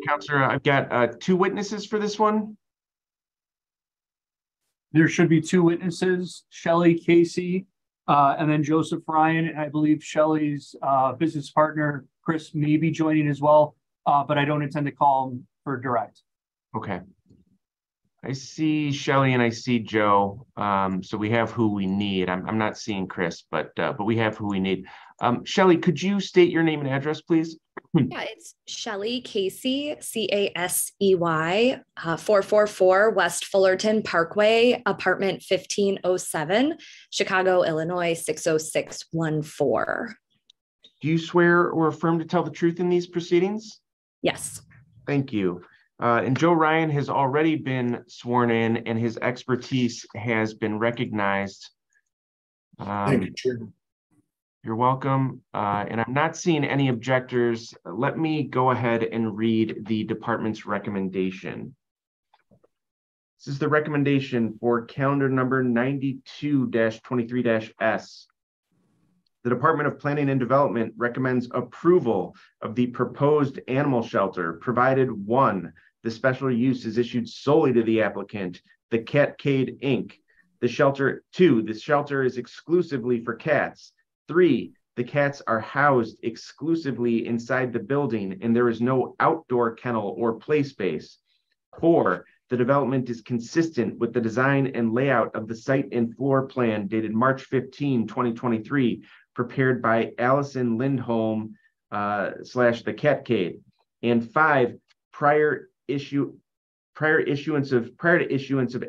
S1: Counselor, I've got two witnesses for this one.
S9: There should be two witnesses, Shelley Casey, and then Joseph Ryan. And I believe Shelley's business partner, Chris, may be joining as well, but I don't intend to call him for direct.
S1: Okay. I see Shelley and I see Joe. So we have who we need. I'm not seeing Chris, but we have who we need. Shelley, could you state your name and address, please?
S2: Yeah, it's Shelley Casey, Casey, 444 West Fullerton Parkway, apartment 1507, Chicago, Illinois, 60614.
S1: Do you swear or affirm to tell the truth in these proceedings?
S2: Yes.
S1: Thank you. And Joe Ryan has already been sworn in and his expertise has been recognized.
S4: Thank you, Chairman.
S1: You're welcome. And I'm not seeing any objectors. Let me go ahead and read the department's recommendation. This is the recommendation for calendar number 92-23-S. The Department of Planning and Development recommends approval of the proposed animal shelter, provided 1, the special use is issued solely to the applicant, the Catcade Inc. The shelter, 2, the shelter is exclusively for cats. 3, the cats are housed exclusively inside the building and there is no outdoor kennel or play space. 4, the development is consistent with the design and layout of the site and floor plan dated March 15, 2023, prepared by Allison Lindholm / the Catcade. And 5, prior to issuance of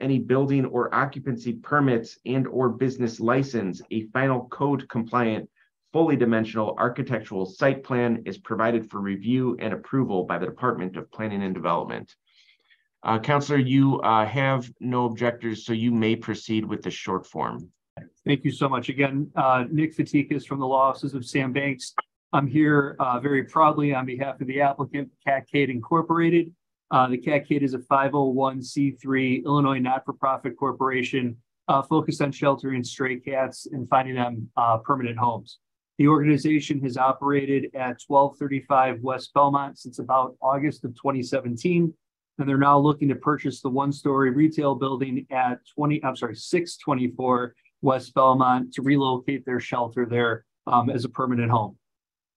S1: any building or occupancy permits and or business license, a final code compliant, fully dimensional architectural site plan is provided for review and approval by the Department of Planning and Development. Counselor, you have no objectors, so you may proceed with the short form.
S9: Thank you so much. Again, Nick Fatikas from the law offices of Sam Banks. I'm here very proudly on behalf of the applicant, Catcade Incorporated. The Catcade is a 501c3 Illinois not-for-profit corporation focused on sheltering stray cats and finding them permanent homes. The organization has operated at 1235 West Belmont since about August of 2017, and they're now looking to purchase the one-story retail building at 624 West Belmont to relocate their shelter there as a permanent home.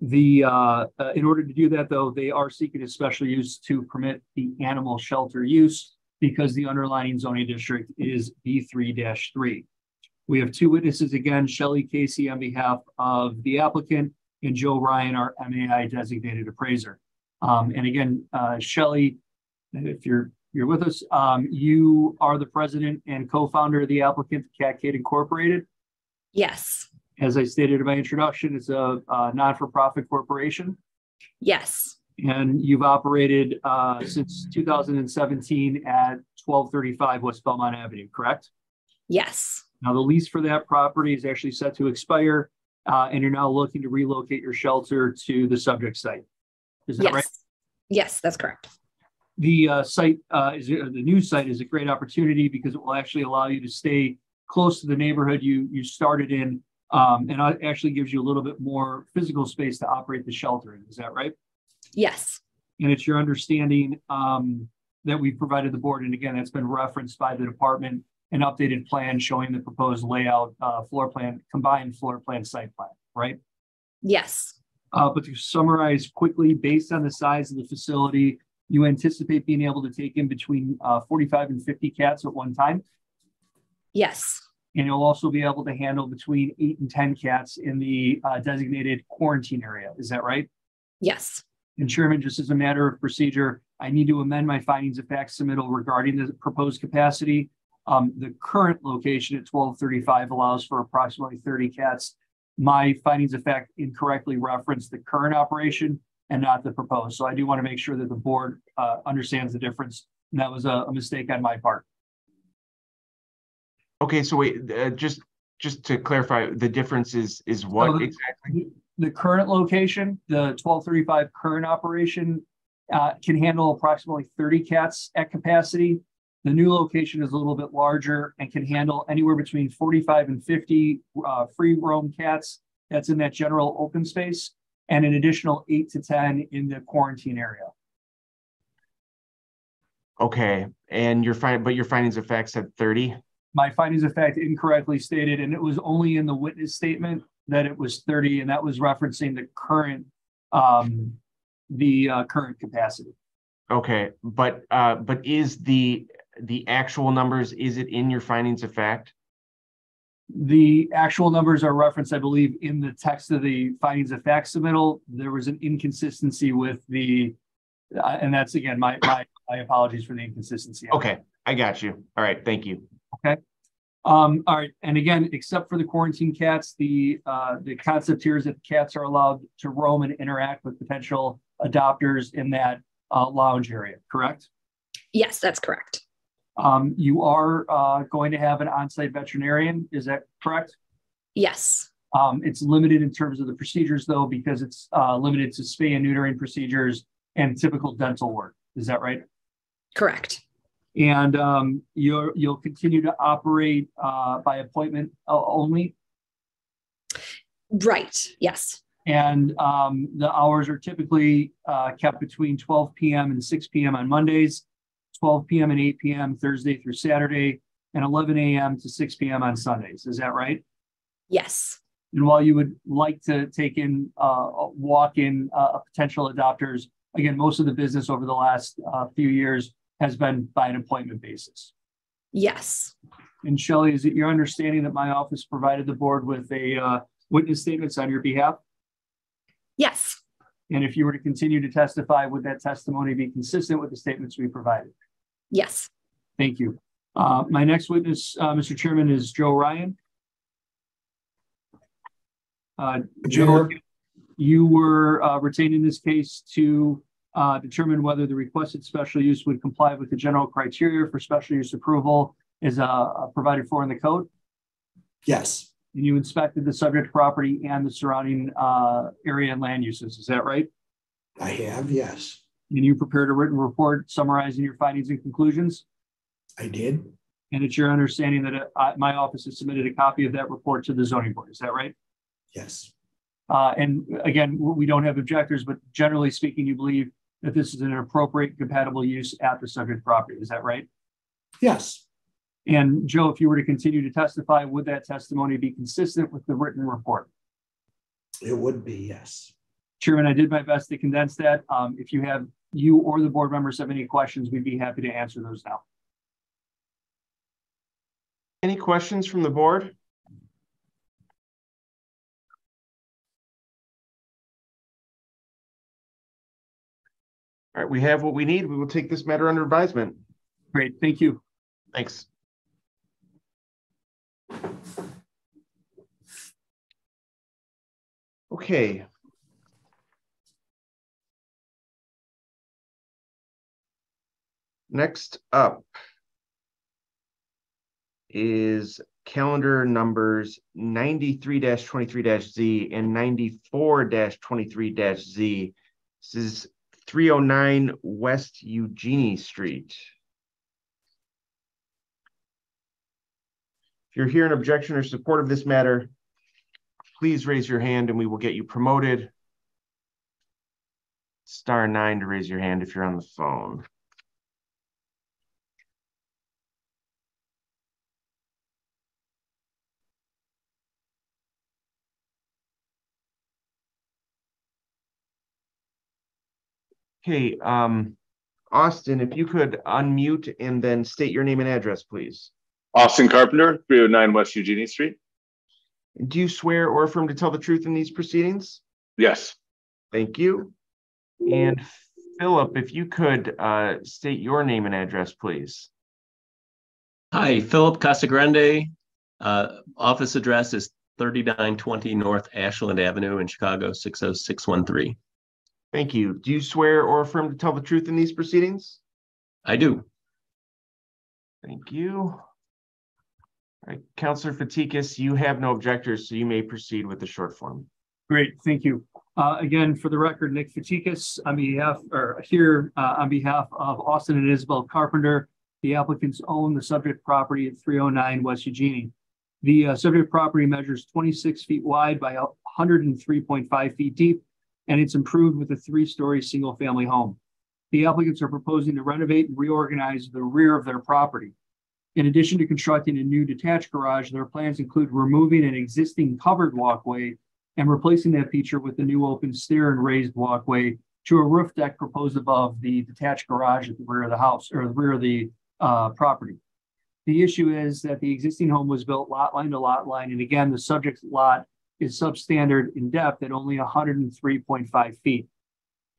S9: In order to do that, though, they are seeking a special use to permit the animal shelter use because the underlying zoning district is B3-3. We have two witnesses again, Shelley Casey on behalf of the applicant and Joe Ryan, our MAI designated appraiser. And again, Shelley, if you're with us, you are the president and co-founder of the applicant, Catcade Incorporated.
S2: Yes.
S9: As I stated in my introduction, it's a non-for-profit corporation.
S2: Yes.
S9: And you've operated since 2017 at 1235 West Belmont Avenue, correct?
S2: Yes.
S9: Now the lease for that property is actually set to expire, and you're now looking to relocate your shelter to the subject site. Is that right?
S2: Yes, that's correct.
S9: The the new site is a great opportunity because it will actually allow you to stay close to the neighborhood you started in, and it actually gives you a little bit more physical space to operate the shelter in. Is that right?
S2: Yes.
S9: And it's your understanding that we've provided the board, and again, that's been referenced by the department, an updated plan showing the proposed layout, floor plan, combined floor plan site plan, right?
S2: Yes.
S9: But to summarize quickly, based on the size of the facility, you anticipate being able to take in between 45 and 50 cats at one time?
S2: Yes.
S9: And you'll also be able to handle between 8 and 10 cats in the designated quarantine area. Is that right?
S2: Yes.
S9: And Chairman, just as a matter of procedure, I need to amend my findings of fact submittal regarding the proposed capacity. The current location at 1235 allows for approximately 30 cats. My findings of fact incorrectly reference the current operation and not the proposed. So I do want to make sure that the board understands the difference. And that was a mistake on my part.
S1: Okay, so wait, just to clarify, the difference is what exactly?
S9: The current location, the 1235 current operation can handle approximately 30 cats at capacity. The new location is a little bit larger and can handle anywhere between 45 and 50 free roam cats. That's in that general open space, and an additional 8 to 10 in the quarantine area.
S1: Okay, and your findings of fact said 30?
S9: My findings of fact incorrectly stated, and it was only in the witness statement that it was 30, and that was referencing the current current capacity.
S1: Okay, but is the actual numbers, is it in your findings of fact?
S9: The actual numbers are referenced, I believe, in the text of the findings of fact submittal. There was an inconsistency with the, and that's again, my apologies for the inconsistency.
S1: Okay, I got you. All right, thank you.
S9: Okay. All right, and again, except for the quarantine cats, the concept here is that cats are allowed to roam and interact with potential adopters in that lounge area, correct?
S2: Yes, that's correct.
S9: You are going to have an on-site veterinarian, is that correct?
S2: Yes.
S9: It's limited in terms of the procedures though, because it's limited to spay and neutering procedures and typical dental work. Is that right?
S2: Correct.
S9: And you'll continue to operate by appointment only?
S2: Right, yes.
S9: And the hours are typically kept between 12 p.m. and 6 p.m. on Mondays, 12 p.m. and 8 p.m. Thursday through Saturday, and 11 a.m. to 6 p.m. on Sundays. Is that right?
S2: Yes.
S9: And while you would like to take in, walk in potential adopters, again, most of the business over the last few years has been by an appointment basis.
S2: Yes.
S9: And Shelley, is it your understanding that my office provided the board with a witness statements on your behalf?
S2: Yes.
S9: And if you were to continue to testify, would that testimony be consistent with the statements we provided?
S2: Yes.
S9: Thank you. My next witness, Mr. Chairman, is Joe Ryan. Joe, you were retained in this case to determine whether the requested special use would comply with the general criteria for special use approval as provided for in the code?
S4: Yes.
S9: And you inspected the subject property and the surrounding area and land uses, is that right?
S4: I have, yes.
S9: And you prepared a written report summarizing your findings and conclusions?
S4: I did.
S9: And it's your understanding that my office has submitted a copy of that report to the zoning board, is that right?
S4: Yes.
S9: And again, we don't have objectors, but generally speaking, you believe that this is an appropriate compatible use at the subject property, is that right?
S4: Yes.
S9: And Joe, if you were to continue to testify, would that testimony be consistent with the written report?
S4: It would be, yes.
S9: Chairman, I did my best to condense that. If you or the board members have any questions, we'd be happy to answer those now.
S1: Any questions from the board? All right, we have what we need. We will take this matter under advisement.
S9: Great, thank you.
S1: Thanks. Okay. Next up is calendar numbers 93-23-Z and 94-23-Z. This is 309 West Eugenie Street. If you're here in objection or support of this matter, please raise your hand and we will get you promoted. *9 to raise your hand if you're on the phone. Okay, Austin, if you could unmute and then state your name and address, please.
S14: Austin Carpenter, 309 West Eugenie Street.
S1: Do you swear or affirm to tell the truth in these proceedings?
S14: Yes.
S1: Thank you. And Philip, if you could state your name and address, please.
S19: Hi, Philip Casagrande. Office address is 3920 North Ashland Avenue in Chicago, 60613.
S1: Thank you. Do you swear or affirm to tell the truth in these proceedings?
S19: I do.
S1: Thank you. All right, Councilor Fatikas, you have no objectors, so you may proceed with the short form.
S9: Great, thank you. Again, for the record, Nick Fatikas on behalf of Austin and Isabel Carpenter, The applicants own the subject property at 309 West Eugenie. The subject property measures 26 feet wide by 103.5 feet deep, and it's improved with a 3-story single-family home. The applicants are proposing to renovate and reorganize the rear of their property. In addition to constructing a new detached garage, their plans include removing an existing covered walkway and replacing that feature with a new open stair and raised walkway to a roof deck proposed above the detached garage at the rear of the house or the rear of the property. The issue is that the existing home was built lot line to lot line, and again, the subject lot is substandard in depth at only 103.5 feet.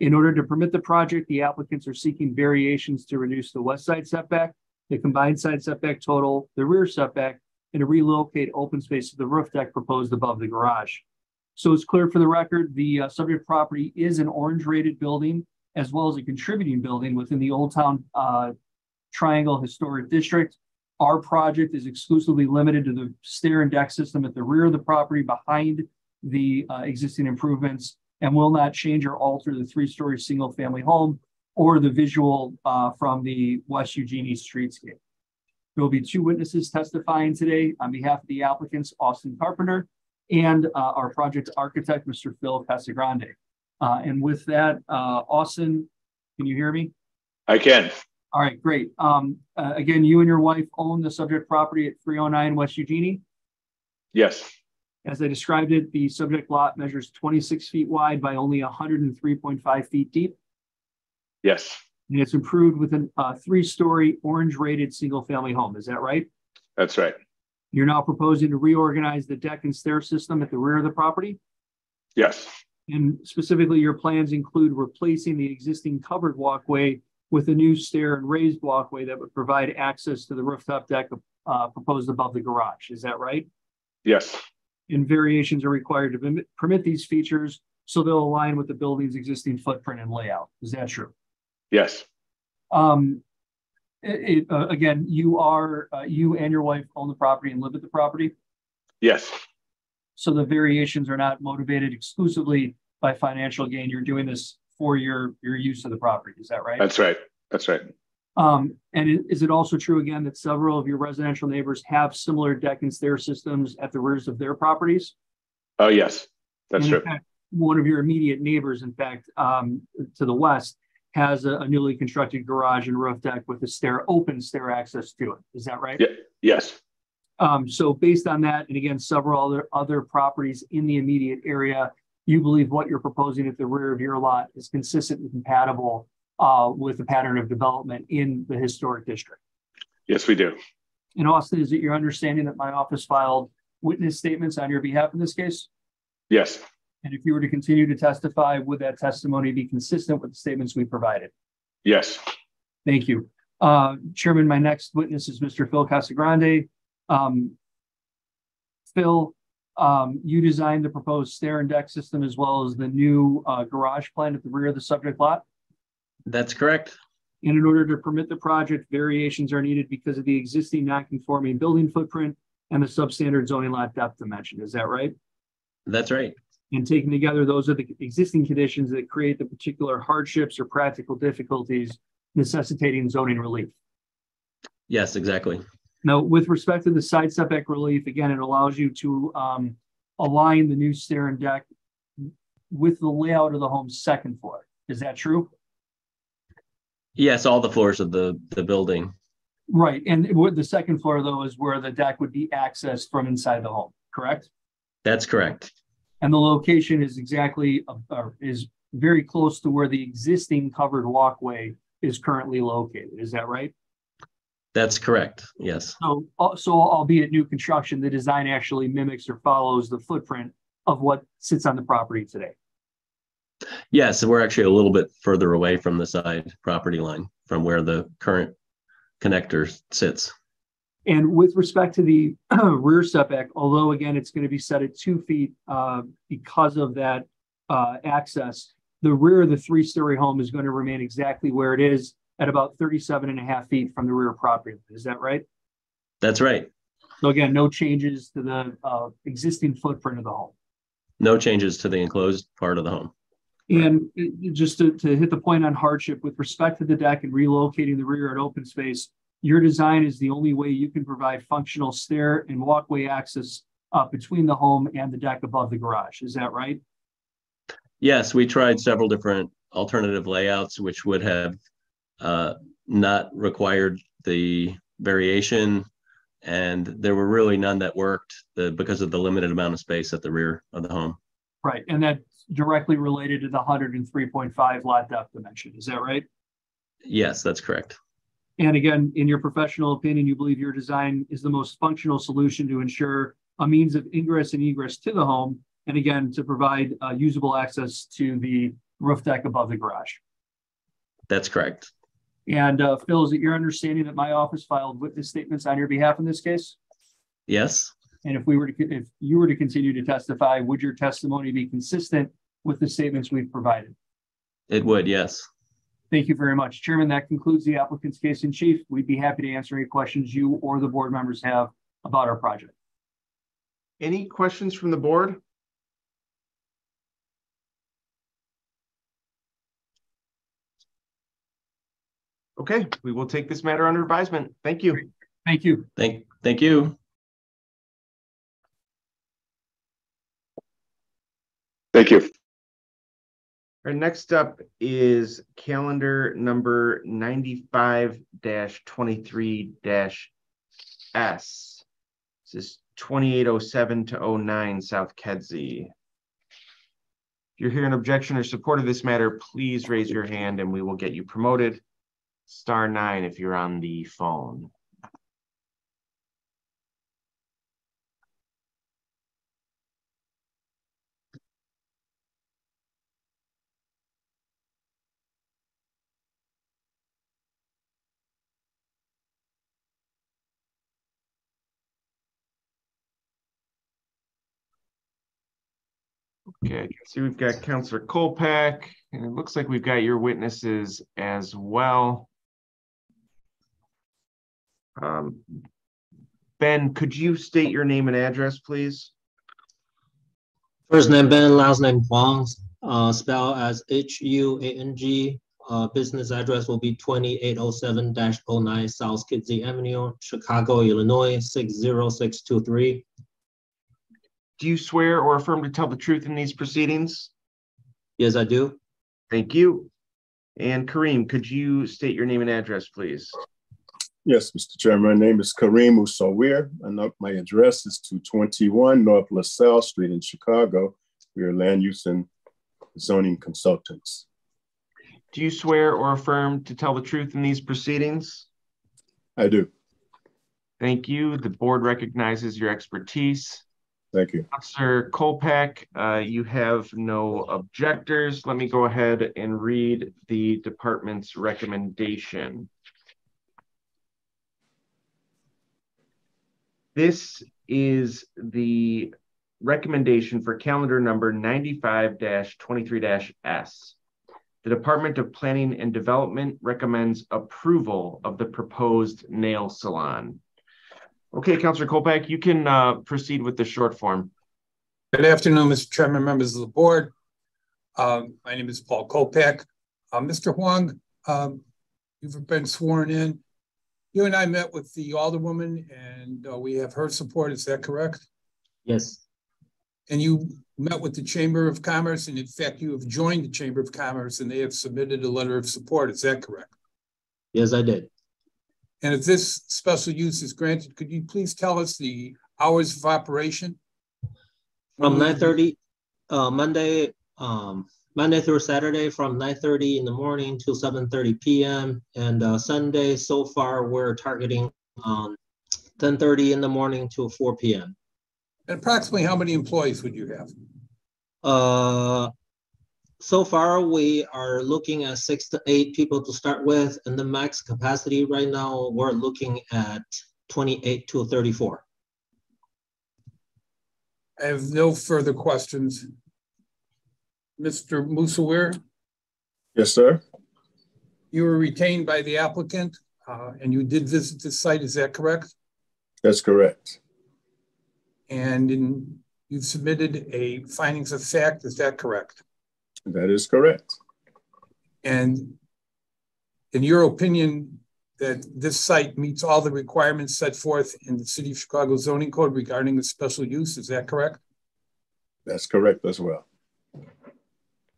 S9: In order to permit the project, the applicants are seeking variations to reduce the west side setback, the combined side setback total, the rear setback, and to relocate open space to the roof deck proposed above the garage. So it's clear for the record, the subject property is an orange rated building as well as a contributing building within the Old Town Triangle Historic District. Our project is exclusively limited to the stair and deck system at the rear of the property behind the existing improvements, and will not change or alter the 3-story single family home or the visual from the West Eugenie streetscape. There will be 2 witnesses testifying today on behalf of the applicants, Austin Carpenter and our project architect, Mr. Phil Casagrande. And with that, Austin, can you hear me?
S14: I can.
S9: All right, great. Again, you and your wife own the subject property at 309 West Eugenie?
S14: Yes.
S9: As I described it, the subject lot measures 26 feet wide by only 103.5 feet deep.
S14: Yes.
S9: And it's improved with a 3-story orange rated single family home. Is that right?
S14: That's right.
S9: You're now proposing to reorganize the deck and stair system at the rear of the property?
S14: Yes.
S9: And specifically, your plans include replacing the existing covered walkway with a new stair and raised walkway that would provide access to the rooftop deck proposed above the garage. Is that right?
S14: Yes.
S9: And variations are required to permit these features so they'll align with the building's existing footprint and layout. Is that true?
S14: Yes.
S9: Again, you and your wife own the property and live at the property?
S14: Yes.
S9: So the variations are not motivated exclusively by financial gain. You're doing this for your use of the property. Is that right?
S14: That's right. That's right.
S9: And is it also true, again, that several of your residential neighbors have similar deck and stair systems at the rears of their properties?
S14: Oh, yes, that's true.
S9: In fact, one of your immediate neighbors, in fact, to the west, has a newly constructed garage and roof deck with a open stair access to it. Is that right?
S14: Yeah. Yes.
S9: So based on that, and again, several other properties in the immediate area, you believe what you're proposing at the rear of your lot is consistent and compatible with the pattern of development in the historic district?
S14: Yes, we do.
S9: And Austin, is it your understanding that my office filed witness statements on your behalf in this case?
S14: Yes.
S9: And if you were to continue to testify, would that testimony be consistent with the statements we provided?
S14: Yes.
S9: Thank you. Chairman, my next witness is Mr. Phil Casagrande. Phil, you designed the proposed stair and deck system as well as the new garage plan at the rear of the subject lot?
S19: That's correct.
S9: And in order to permit the project, variations are needed because of the existing non-conforming building footprint and the substandard zoning lot depth dimension. Is that right?
S19: That's right.
S9: And taken together, those are the existing conditions that create the particular hardships or practical difficulties necessitating zoning relief.
S19: Yes, exactly.
S9: Now, with respect to the side setback relief, again, it allows you to align the new stair and deck with the layout of the home's second floor. Is that true?
S19: Yes, all the floors of the building.
S9: Right. And the second floor, though, is where the deck would be accessed from inside the home, correct?
S19: That's correct.
S9: And the location is is very close to where the existing covered walkway is currently located. Is that right?
S19: That's correct. Yes.
S9: So albeit new construction, the design actually mimics or follows the footprint of what sits on the property today.
S19: Yes, we're actually a little bit further away from the side property line from where the current connector sits.
S9: And with respect to the rear setback, although again, it's going to be set at 2 feet because of that access, the rear of the 3-story home is going to remain exactly where it is at about 37.5 feet from the rear property. Is that right?
S19: That's right.
S9: So again, no changes to the existing footprint of the home.
S19: No changes to the enclosed part of the home.
S9: And just to hit the point on hardship, with respect to the deck and relocating the rear and open space, your design is the only way you can provide functional stair and walkway access between the home and the deck above the garage. Is that right?
S19: Yes, we tried several different alternative layouts, which would have not required the variation, and there were really none that worked because of the limited amount of space at the rear of the home.
S9: Right, and that's directly related to the 103.5 lot depth dimension. Is that right?
S19: Yes, that's correct.
S9: And again, in your professional opinion, you believe your design is the most functional solution to ensure a means of ingress and egress to the home, and again, to provide usable access to the roof deck above the garage.
S19: That's correct.
S9: And Phil, is it your understanding that my office filed witness statements on your behalf in this case?
S19: Yes.
S9: And if you were to continue to testify, would your testimony be consistent with the statements we've provided?
S19: It would, yes.
S9: Thank you very much. Chairman, that concludes the applicant's case in chief. We'd be happy to answer any questions you or the board members have about our project.
S1: Any questions from the board? Okay, we will take this matter under advisement. Thank you.
S9: Thank you.
S19: Thank you.
S14: Thank you.
S1: Our next up is calendar number 95-23-S. This is 2807 to 09 South Kedzie. If you're here in objection or support of this matter, please raise your hand and we will get you promoted. *9 if you're on the phone. Okay, I can see we've got Councilor Kolpak, and it looks like we've got your witnesses as well. Ben, could you state your name and address, please?
S12: First name Ben, last name Huang, spelled as Huang. Business address will be 2807-09 South Kedzie Avenue, Chicago, Illinois, 60623.
S1: Do you swear or affirm to tell the truth in these proceedings?
S12: Yes, I do.
S1: Thank you. And Kareem, could you state your name and address, please?
S17: Yes, Mr. Chairman, my name is Kareem Usawir, and my address is 221 North LaSalle Street in Chicago. We are land use and zoning consultants.
S1: Do you swear or affirm to tell the truth in these proceedings?
S17: I do.
S1: Thank you. The board recognizes your expertise.
S17: Thank you.
S1: Councilor Kolpak, you have no objectors. Let me go ahead and read the department's recommendation. This is the recommendation for calendar number 95-23-S. The Department of Planning and Development recommends approval of the proposed nail salon. Okay, Councilor Kolpak, you can proceed with the short form.
S23: Good afternoon, Mr. Chairman, members of the board. My name is Paul Kolpak. Mr. Huang, you've been sworn in. You and I met with the Alderwoman and we have her support, is that correct?
S12: Yes.
S23: And you met with the Chamber of Commerce, and in fact, you have joined the Chamber of Commerce and they have submitted a letter of support, is that correct?
S12: Yes, I did.
S23: And if this special use is granted, could you please tell us the hours of operation?
S12: From 9:30, Monday through Saturday from 9:30 in the morning to 7:30 p.m. And Sunday, so far, we're targeting 10:30 in the morning to 4 p.m.
S23: And approximately how many employees would you have?
S12: So far, we are looking at 6 to 8 people to start with, and the max capacity right now, we're looking at 28 to 34.
S23: I have no further questions. Mr. Musawir?
S17: Yes, sir.
S23: You were retained by the applicant and you did visit the site, is that correct?
S17: That's correct.
S23: And you've submitted a findings of fact, is that correct?
S17: That is correct.
S23: And in your opinion, that this site meets all the requirements set forth in the City of Chicago zoning code regarding the special use. Is that correct?
S17: That's correct as well.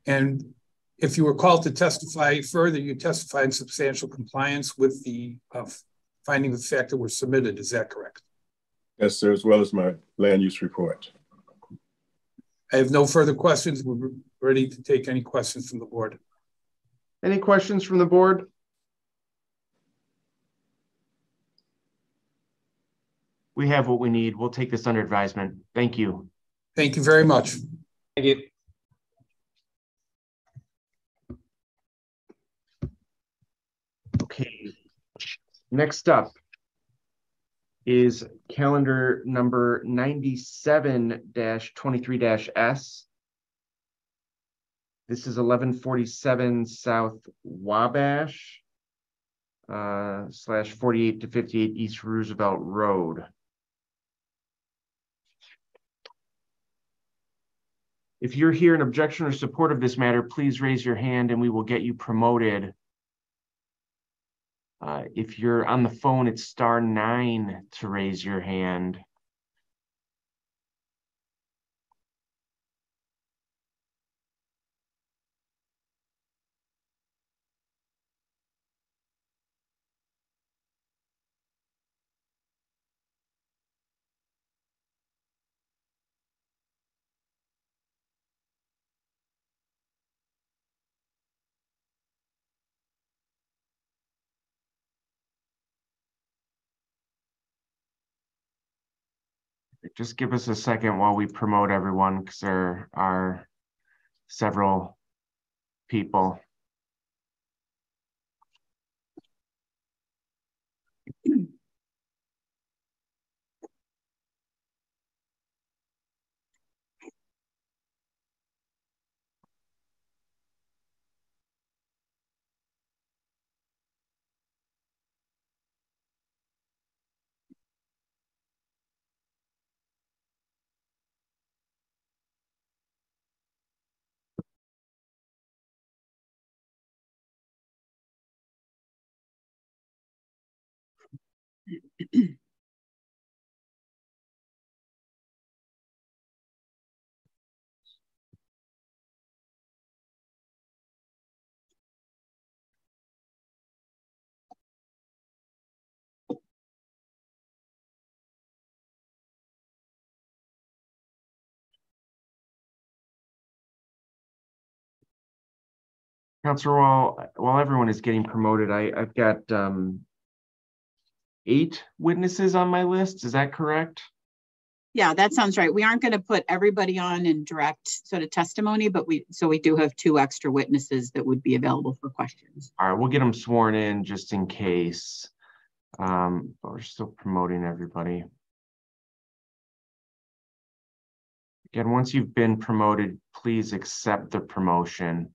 S23: And if you were called to testify further, you testify in substantial compliance with the finding of fact that were submitted. Is that correct?
S17: Yes, sir, as well as my land use report.
S23: I have no further questions. We're ready to take any questions from the board.
S1: Any questions from the board? We have what we need. We'll take this under advisement. Thank you.
S23: Thank you very much.
S12: Thank you.
S1: Okay. Next up is calendar number 97-23-S. This is 1147 South Wabash / 48 to 58 East Roosevelt Road. If you're here in objection or support of this matter, please raise your hand and we will get you promoted. If you're on the phone, it's *9 to raise your hand. Just give us a second while we promote everyone, because there are several people. Counselor, while everyone is getting promoted, I've got 8 witnesses on my list. Is that correct?
S5: Yeah, that sounds right. We aren't going to put everybody on in direct sort of testimony, but we do have 2 extra witnesses that would be available for questions.
S1: All right, we'll get them sworn in just in case. But we're still promoting everybody. Again, once you've been promoted, please accept the promotion.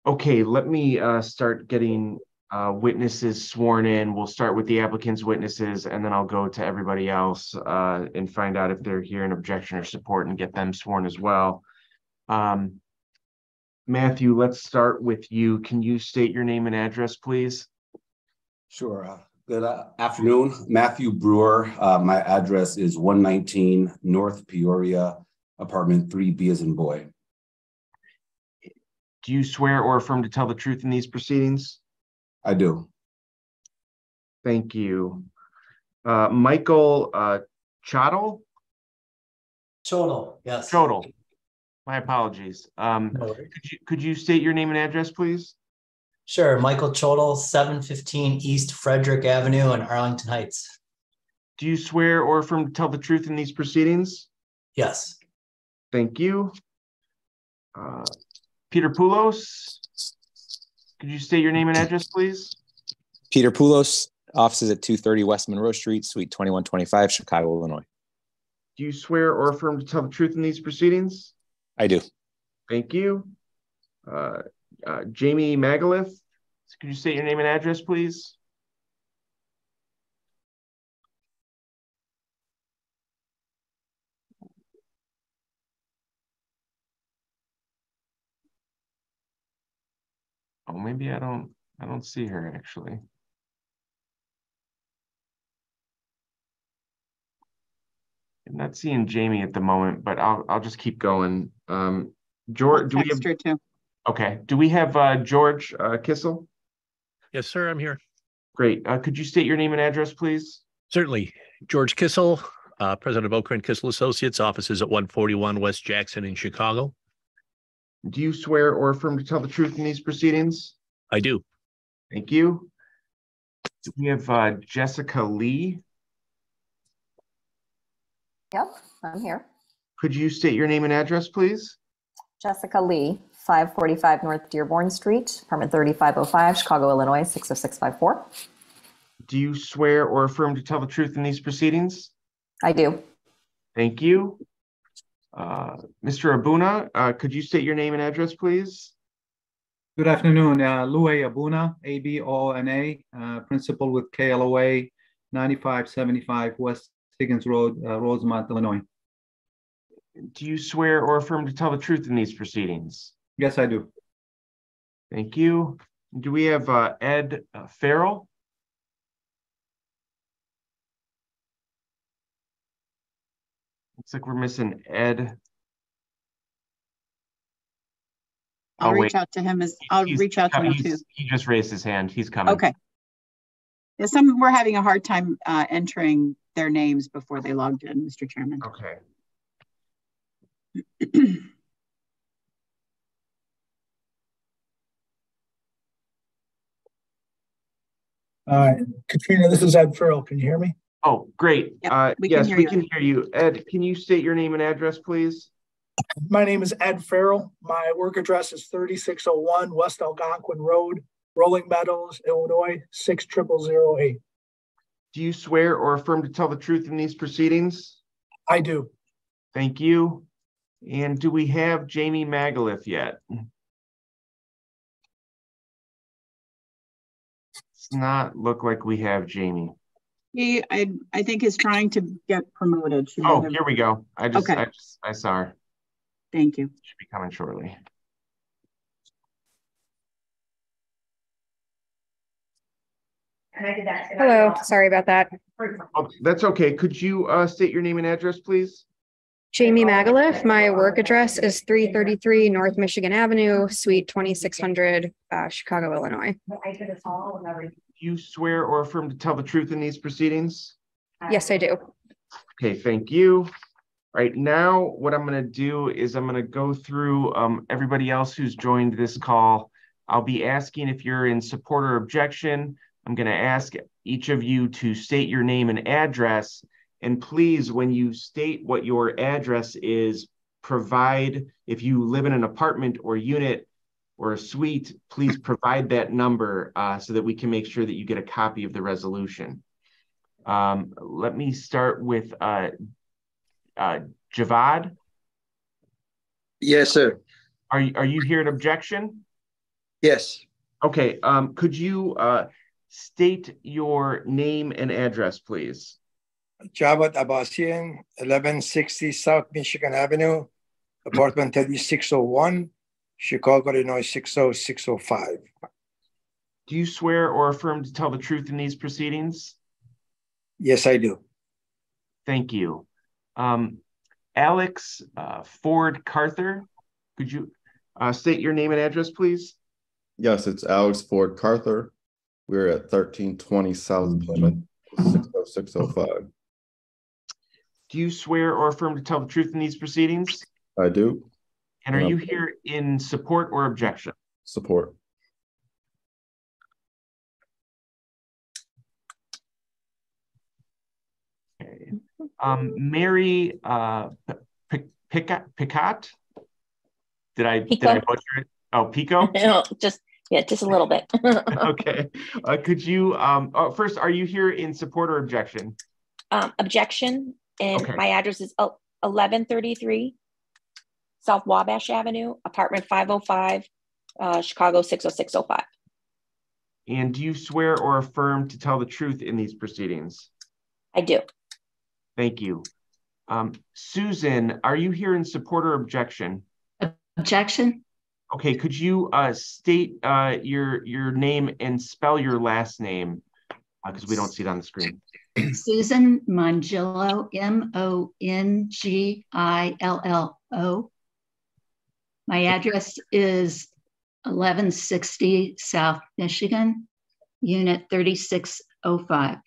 S1: Okay, let me start getting witnesses sworn in. We'll start with the applicant's witnesses, and then I'll go to everybody else and find out if they're here in objection or support and get them sworn as well. Matthew, let's start with you. Can you state your name and address, please?
S16: Sure. Good afternoon. Matthew Brewer. My address is 119 North Peoria, apartment 3B as in boy.
S1: Do you swear or affirm to tell the truth in these proceedings?
S16: I do.
S1: Thank you. Michael Chodel?
S21: Chodel, yes.
S1: Chodel. My apologies. Could you state your name and address, please?
S21: Sure. Michael Chodel, 715 East Frederick Avenue in Arlington Heights.
S1: Do you swear or affirm to tell the truth in these proceedings?
S21: Yes.
S1: Thank you. Peter Poulos, could you state your name and address, please?
S24: Peter Poulos, offices at 230 West Monroe Street, Suite 2125, Chicago, Illinois.
S1: Do you swear or affirm to tell the truth in these proceedings?
S24: I do.
S1: Thank you. Jamie Magalith, could you state your name and address, please? Oh, maybe I don't see her actually. I'm not seeing Jamie at the moment, but I'll just keep going. George, do we have?
S5: Too.
S1: Okay. Do we have George Kissel?
S11: Yes, sir. I'm here.
S1: Great. Could you state your name and address, please?
S11: Certainly. George Kissel, president of Oker and Kissel Associates, offices at 141 West Jackson in Chicago.
S1: Do you swear or affirm to tell the truth in these proceedings?
S11: I do.
S1: Thank you. Do we have Jessica Lee?
S18: Yep, I'm here.
S1: Could you state your name and address, please?
S18: Jessica Lee, 545 North Dearborn Street, apartment 3505, Chicago, Illinois, 60654.
S1: Do you swear or affirm to tell the truth in these proceedings?
S18: I do.
S1: Thank you. Mr. Abuna, could you state your name and address, please?
S20: Good afternoon. Louis Abuna, A-B-O-N-A, principal with KLOA, 9575 West Higgins Road, Rosemont, Illinois.
S1: Do you swear or affirm to tell the truth in these proceedings?
S20: Yes, I do.
S1: Thank you. Do we have Ed Farrell? Looks like we're missing Ed.
S5: I'll reach out to him too.
S1: He just raised his hand. He's coming.
S5: Okay. Yeah, we're having a hard time entering their names before they logged in, Mr. Chairman.
S1: Okay.
S15: Katrina, this is Ed Farrell. Can you hear me?
S1: Oh, great.
S15: Yep, we
S1: yes,
S15: can
S1: we
S15: hear
S1: can hear you. Ed, can you state your name and address, please?
S15: My name is Ed Farrell. My work address is 3601 West Algonquin Road, Rolling Meadows, Illinois, 60008.
S1: Do you swear or affirm to tell the truth in these proceedings?
S15: I do.
S1: Thank you. And do we have Jamie Magalith yet? It's not look like we have Jamie.
S5: I think is trying to get promoted.
S1: Oh, here we go. I saw her.
S5: Thank you.
S1: Should be coming shortly.
S22: Hello, sorry about that.
S1: Oh, that's okay. Could you state your name and address, please?
S22: Jamie Magalith. My work address is 333 North Michigan Avenue, Suite 2600, Chicago, Illinois.
S1: Do you swear or affirm to tell the truth in these proceedings?
S22: Yes, I do.
S1: Okay, thank you. All right, now what I'm going to do is I'm going to go through everybody else who's joined this call. I'll be asking if you're in support or objection. I'm going to ask each of you to state your name and address. And please, when you state what your address is, provide, if you live in an apartment or unit or a suite, please provide that number so that we can make sure that you get a copy of the resolution. Let me start with Javad.
S25: Yes, sir.
S1: Are you here at objection?
S25: Yes.
S1: Okay. Could you state your name and address, please?
S25: Javad Abbasian, 1160 South Michigan Avenue, apartment 3601, Chicago, Illinois, 60605.
S1: Do you swear or affirm to tell the truth in these proceedings?
S25: Yes, I do.
S1: Thank you. Alex Ford Carther, could you state your name and address, please?
S26: Yes, it's Alex Ford Carther. We're at 1320 South Plymouth, 60605.
S1: Do you swear or affirm to tell the truth in these proceedings?
S26: I do.
S1: And are you here in support or objection?
S26: Support.
S1: Okay. Mary Picat? Did I butcher it? Oh, Pico?
S27: No, just a little bit.
S1: Okay. Could you first, are you here in support or objection?
S27: Objection, and
S1: okay.
S27: My address is 1133
S2: South Wabash Avenue, apartment 505, Chicago 60605.
S1: And do you swear or affirm to tell the truth in these proceedings?
S2: I do.
S1: Thank you. Susan, are you here in support or objection?
S27: Objection.
S1: Okay, could you state your name and spell your last name? Because we don't see it on the screen.
S27: Susan Mongillo, Mongillo. My address is 1160 South Michigan, Unit 3605.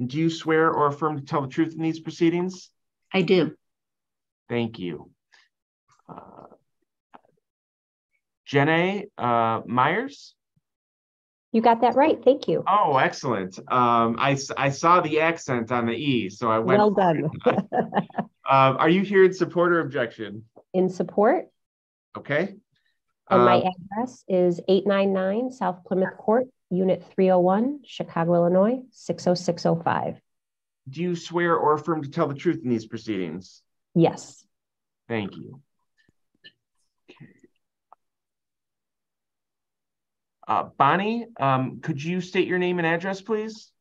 S1: Do you swear or affirm to tell the truth in these proceedings?
S27: I do.
S1: Thank you. Jenna Myers?
S3: You got that right. Thank you.
S1: Oh, excellent. I saw the accent on the E, so I went.
S3: Well done.
S1: Are you here in support or objection?
S3: In support.
S1: Okay.
S3: And my address is 899 South Plymouth Court, Unit 301, Chicago, Illinois, 60605.
S1: Do you swear or affirm to tell the truth in these proceedings?
S3: Yes.
S1: Thank you. Bonnie, could you state your name and address, please?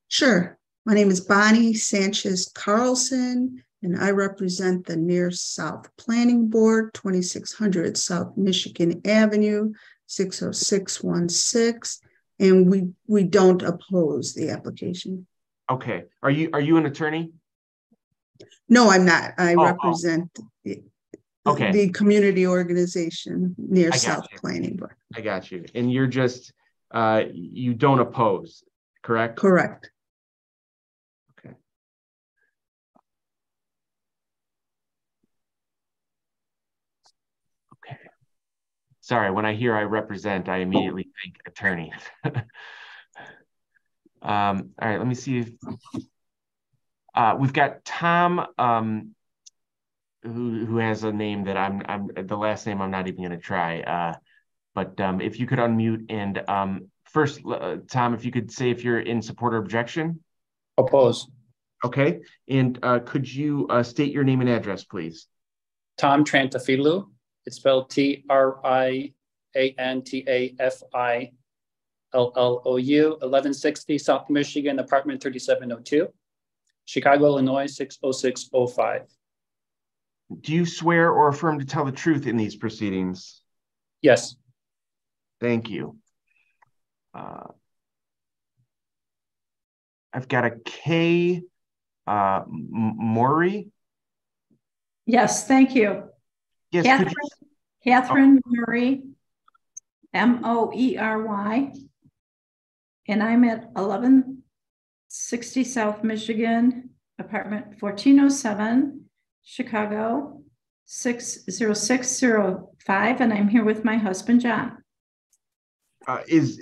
S6: Sure. My name is Bonnie Sanchez Carlson, and I represent the Near South Planning Board, 2600 South Michigan Avenue, 60616, and we don't oppose the application.
S1: Okay. Are you an attorney?
S6: No, I'm not. I represent
S1: okay.
S6: the community organization Near South
S1: you.
S6: Planning Board.
S1: I got you. And you're just, you don't oppose, correct?
S6: Correct.
S1: Okay. Okay. Sorry, when I hear I represent, I immediately think attorney. All right, let me see if we've got Tom, who has a name that I'm the last name I'm not even going to try. But if you could unmute and first, Tom, if you could say if you're in support or objection.
S7: Oppose.
S1: Okay, and could you state your name and address, please?
S7: Tom Trantafilou. It's spelled TRIANTAFILLOU, 1160 South Michigan, apartment 3702, Chicago, Illinois, 60605.
S1: Do you swear or affirm to tell the truth in these proceedings?
S7: Yes.
S1: Thank you. I've got a K Maury.
S8: Yes, thank you.
S1: Yes,
S8: Catherine Murray, Moery, and I'm at 1160 South Michigan, apartment 1407, Chicago, 60605, and I'm here with my husband, John.
S1: Is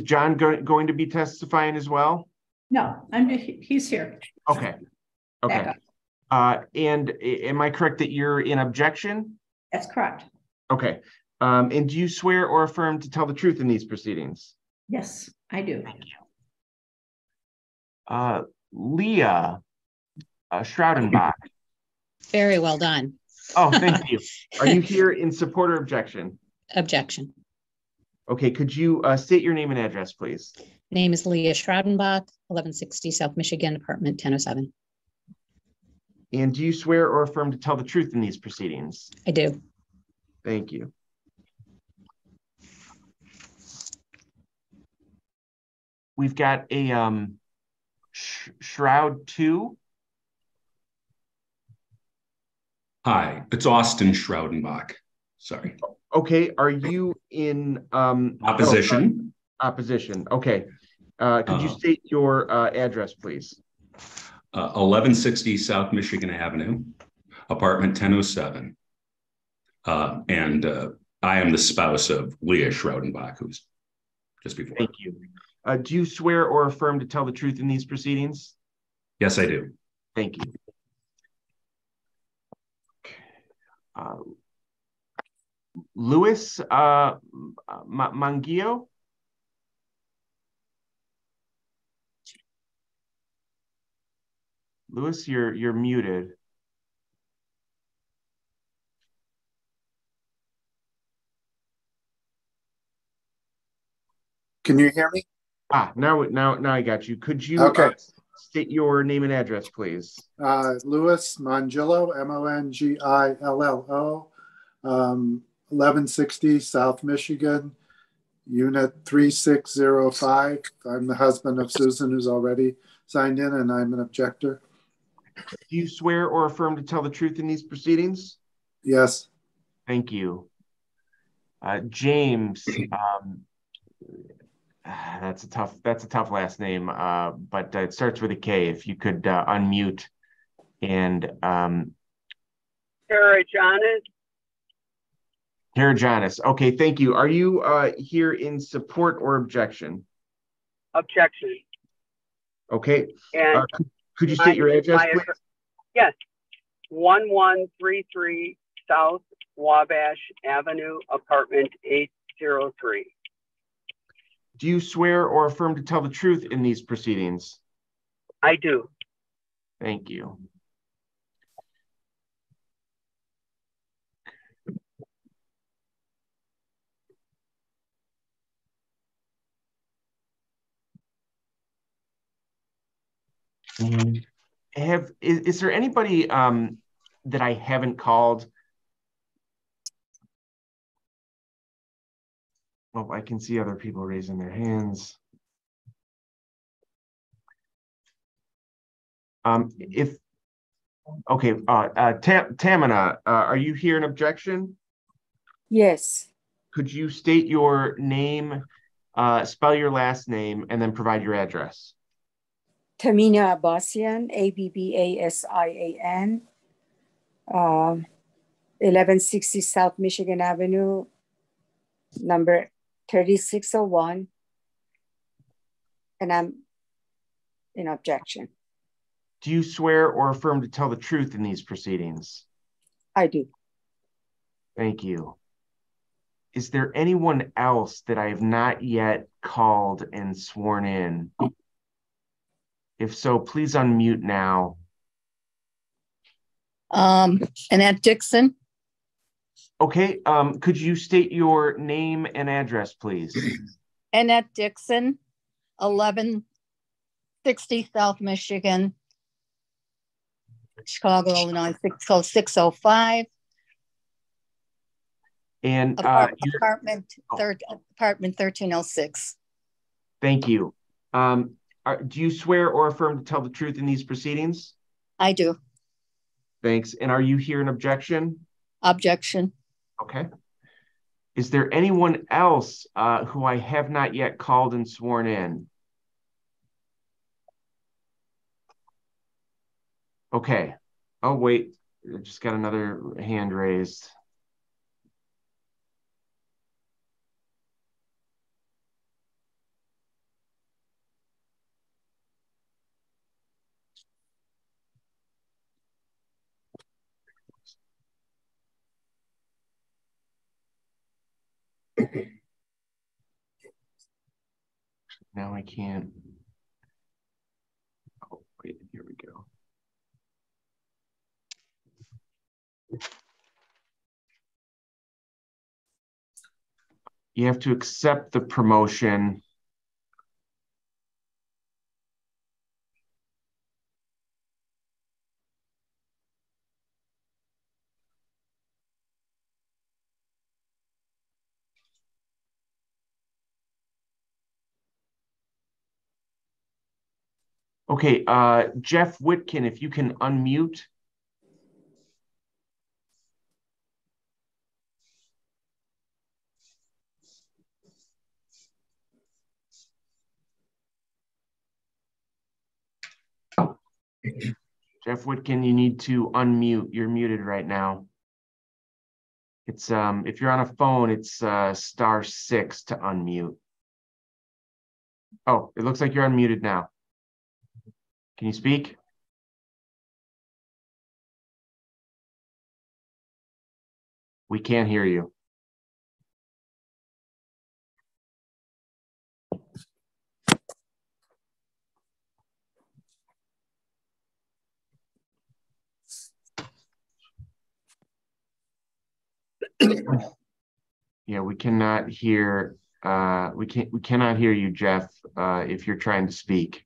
S1: John going to be testifying as well?
S8: No, he's here.
S1: Okay. Okay. And am I correct that you're in objection?
S8: That's correct.
S1: Okay. And do you swear or affirm to tell the truth in these proceedings?
S8: Yes, I do.
S1: Thank you. Leah Schroudenbach.
S10: Very well done.
S1: Oh, thank you. Are you here in support or objection?
S10: Objection.
S1: Okay, could you state your name and address, please?
S10: Name is Leah Schroudenbach, 1160 South Michigan, apartment 1007.
S1: And do you swear or affirm to tell the truth in these proceedings?
S10: I do.
S1: Thank you. We've got a Shroud 2.
S13: Hi, it's Austin Schroudenbach. Sorry.
S1: Okay, are you in
S13: opposition?
S1: Opposition. Okay. Could you state your address, please?
S13: 1160 South Michigan Avenue, apartment 1007. And I am the spouse of Leah Schroudenbach, who's just before.
S1: Thank you. Do you swear or affirm to tell the truth in these proceedings?
S13: Yes, I do.
S1: Thank you. Louis Mangio. Louis, you're muted.
S4: Can you hear me?
S1: Now I got you. Could you state your name and address, please?
S4: Louis Mongillo, Mongillo, 1160 South Michigan, Unit 3605. I'm the husband of Susan, who's already signed in, and I'm an objector.
S1: Do you swear or affirm to tell the truth in these proceedings?
S4: Yes.
S1: Thank you. James, that's a tough last name, but it starts with a K. If you could unmute and Karajanis. Okay, thank you. Are you here in support or objection?
S9: Objection.
S1: Okay.
S9: And
S1: could you state your address, please?
S9: Yes. 1133 South Wabash Avenue, apartment 803.
S1: Do you swear or affirm to tell the truth in these proceedings?
S9: I do.
S1: Thank you. Is there anybody that I haven't called? Well, I can see other people raising their hands. Tamina, are you here in objection?
S12: Yes.
S1: Could you state your name, spell your last name, and then provide your address?
S12: Tamina Abbasian, Abbasian, 1160 South Michigan Avenue, number 3601, and I'm in objection.
S1: Do you swear or affirm to tell the truth in these proceedings?
S12: I do.
S1: Thank you. Is there anyone else that I have not yet called and sworn in? If so, please unmute now.
S12: Annette Dixon.
S1: Okay, could you state your name and address, please?
S12: Annette Dixon, 1160 South Michigan, Chicago, Illinois, 60605.
S1: And
S12: apartment 1306.
S1: Thank you. Do you swear or affirm to tell the truth in these proceedings?
S12: I do.
S1: Thanks. And are you here in objection?
S12: Objection.
S1: Okay. Is there anyone else who I have not yet called and sworn in? Okay. Oh, wait. I just got another hand raised. Now I can't. Oh, wait, here we go. You have to accept the promotion. Okay, Jeff Whitkin, if you can unmute. Jeff Whitkin, you need to unmute. You're muted right now. It's if you're on a phone, it's *6 to unmute. Oh, it looks like you're unmuted now. Can you speak? We can't hear you. Yeah, we cannot hear We cannot hear you, Jeff, if you're trying to speak.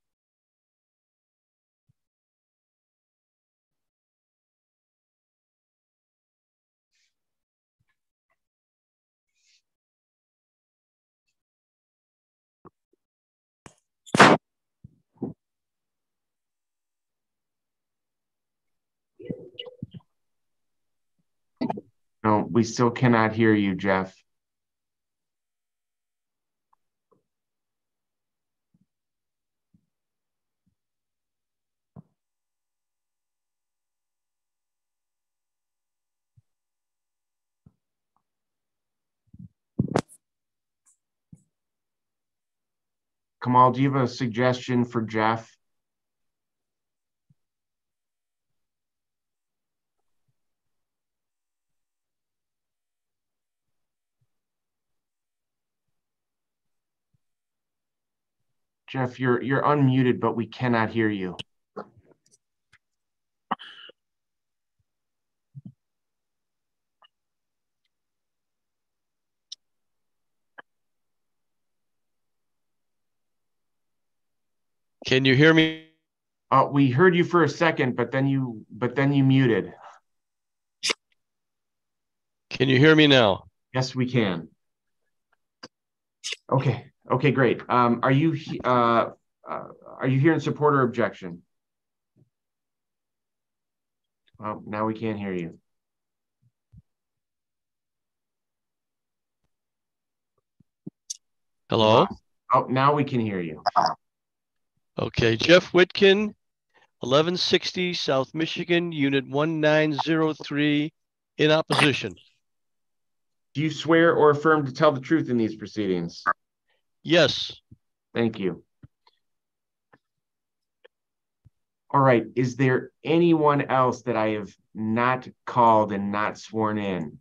S1: No, we still cannot hear you, Jeff. Kamal, do you have a suggestion for Jeff? Jeff, you're unmuted, but we cannot hear you.
S14: Can you hear me?
S1: We heard you for a second, but then you muted.
S14: Can you hear me now?
S1: Yes, we can. Okay, great. Are you here in support or objection? Well, now we can't hear you.
S14: Hello?
S1: Oh, now we can hear you.
S14: Okay, Jeff Whitkin, 1160 South Michigan, Unit 1903, in opposition.
S1: Do you swear or affirm to tell the truth in these proceedings?
S14: Yes.
S1: Thank you. All right, is there anyone else that I have not called and not sworn in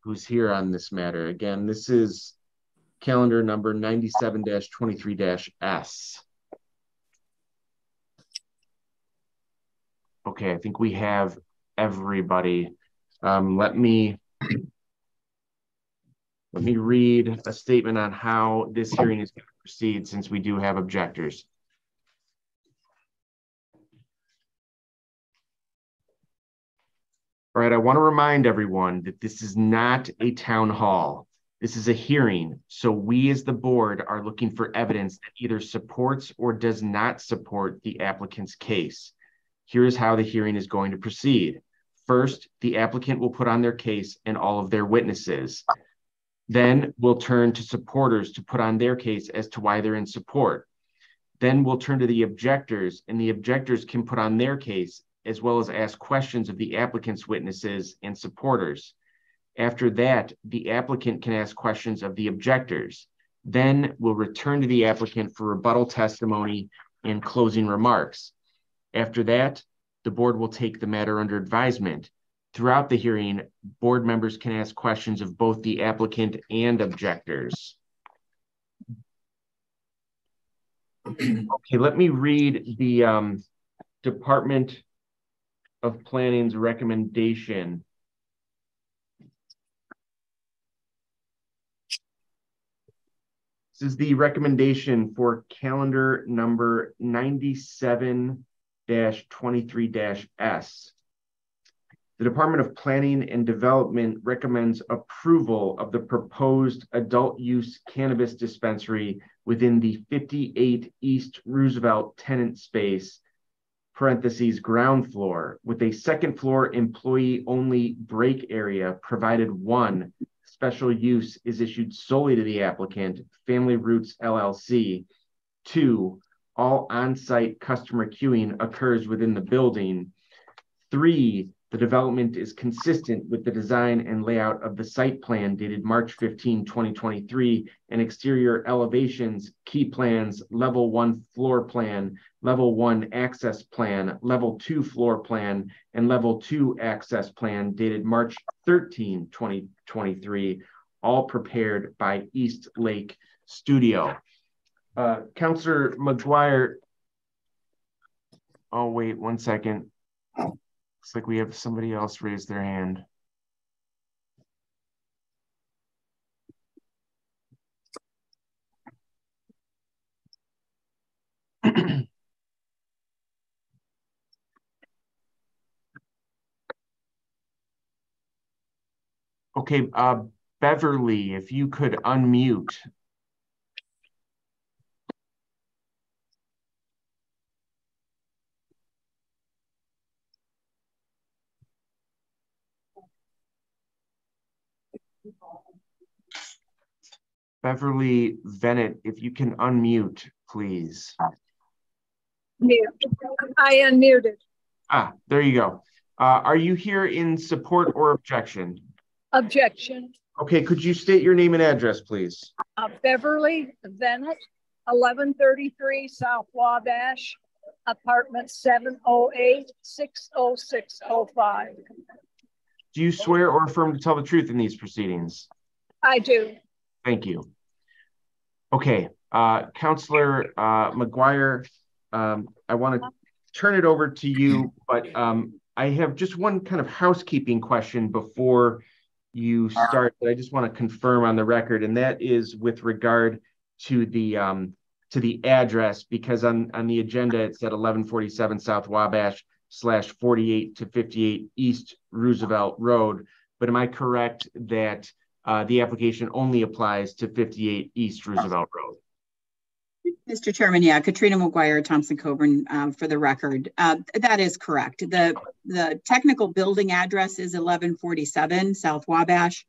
S1: who's here on this matter? Again, this is calendar number 97-23-S. Okay, I think we have everybody. Let me read a statement on how this hearing is going to proceed, since we do have objectors. All right, I want to remind everyone that this is not a town hall. This is a hearing, so we as the board are looking for evidence that either supports or does not support the applicant's case. Here is how the hearing is going to proceed. First, the applicant will put on their case and all of their witnesses. Then we'll turn to supporters to put on their case as to why they're in support. Then we'll turn to the objectors, and the objectors can put on their case as well as ask questions of the applicant's witnesses and supporters. After that, the applicant can ask questions of the objectors. Then we'll return to the applicant for rebuttal testimony and closing remarks. After that, the board will take the matter under advisement. Throughout the hearing, board members can ask questions of both the applicant and objectors. Okay, let me read the Department of Planning's recommendation. This is the recommendation for calendar number 97-23-S. The Department of Planning and Development recommends approval of the proposed adult use cannabis dispensary within the 58 East Roosevelt tenant space, parentheses, ground floor, with a second floor employee only break area, provided one special use is issued solely to the applicant, Family Roots LLC. 2, all on-site customer queuing occurs within the building. 3, the development is consistent with the design and layout of the site plan dated March 15, 2023, and exterior elevations, key plans, level 1 floor plan, level 1 access plan, level 2 floor plan, and level 2 access plan dated March 13, 2023, all prepared by East Lake Studio. Councilor McGuire. Oh, wait 1 second. Looks like we have somebody else raise their hand. Okay, Beverly, if you could unmute. Beverly Bennett, if you can unmute, please.
S11: Mute. I unmuted.
S1: Ah, there you go. Are you here in support or objection?
S11: Objection.
S1: Okay, could you state your name and address, please?
S11: Beverly Bennett, 1133 South Wabash, apartment 708 60605.
S1: Do you swear or affirm to tell the truth in these proceedings?
S11: I do.
S1: Thank you. Okay, Councilor McGuire, I want to turn it over to you, but I have just one kind of housekeeping question before you start that I just want to confirm on the record, and that is with regard to the address, because on the agenda it said 1147 South Wabash / 48 to 58 East Roosevelt Road, but am I correct that the application only applies to 58 East Roosevelt Road?
S5: Mr. Chairman, yeah, Katrina McGuire, Thompson Coburn, for the record. That is correct. The technical building address is 1147 South Wabash.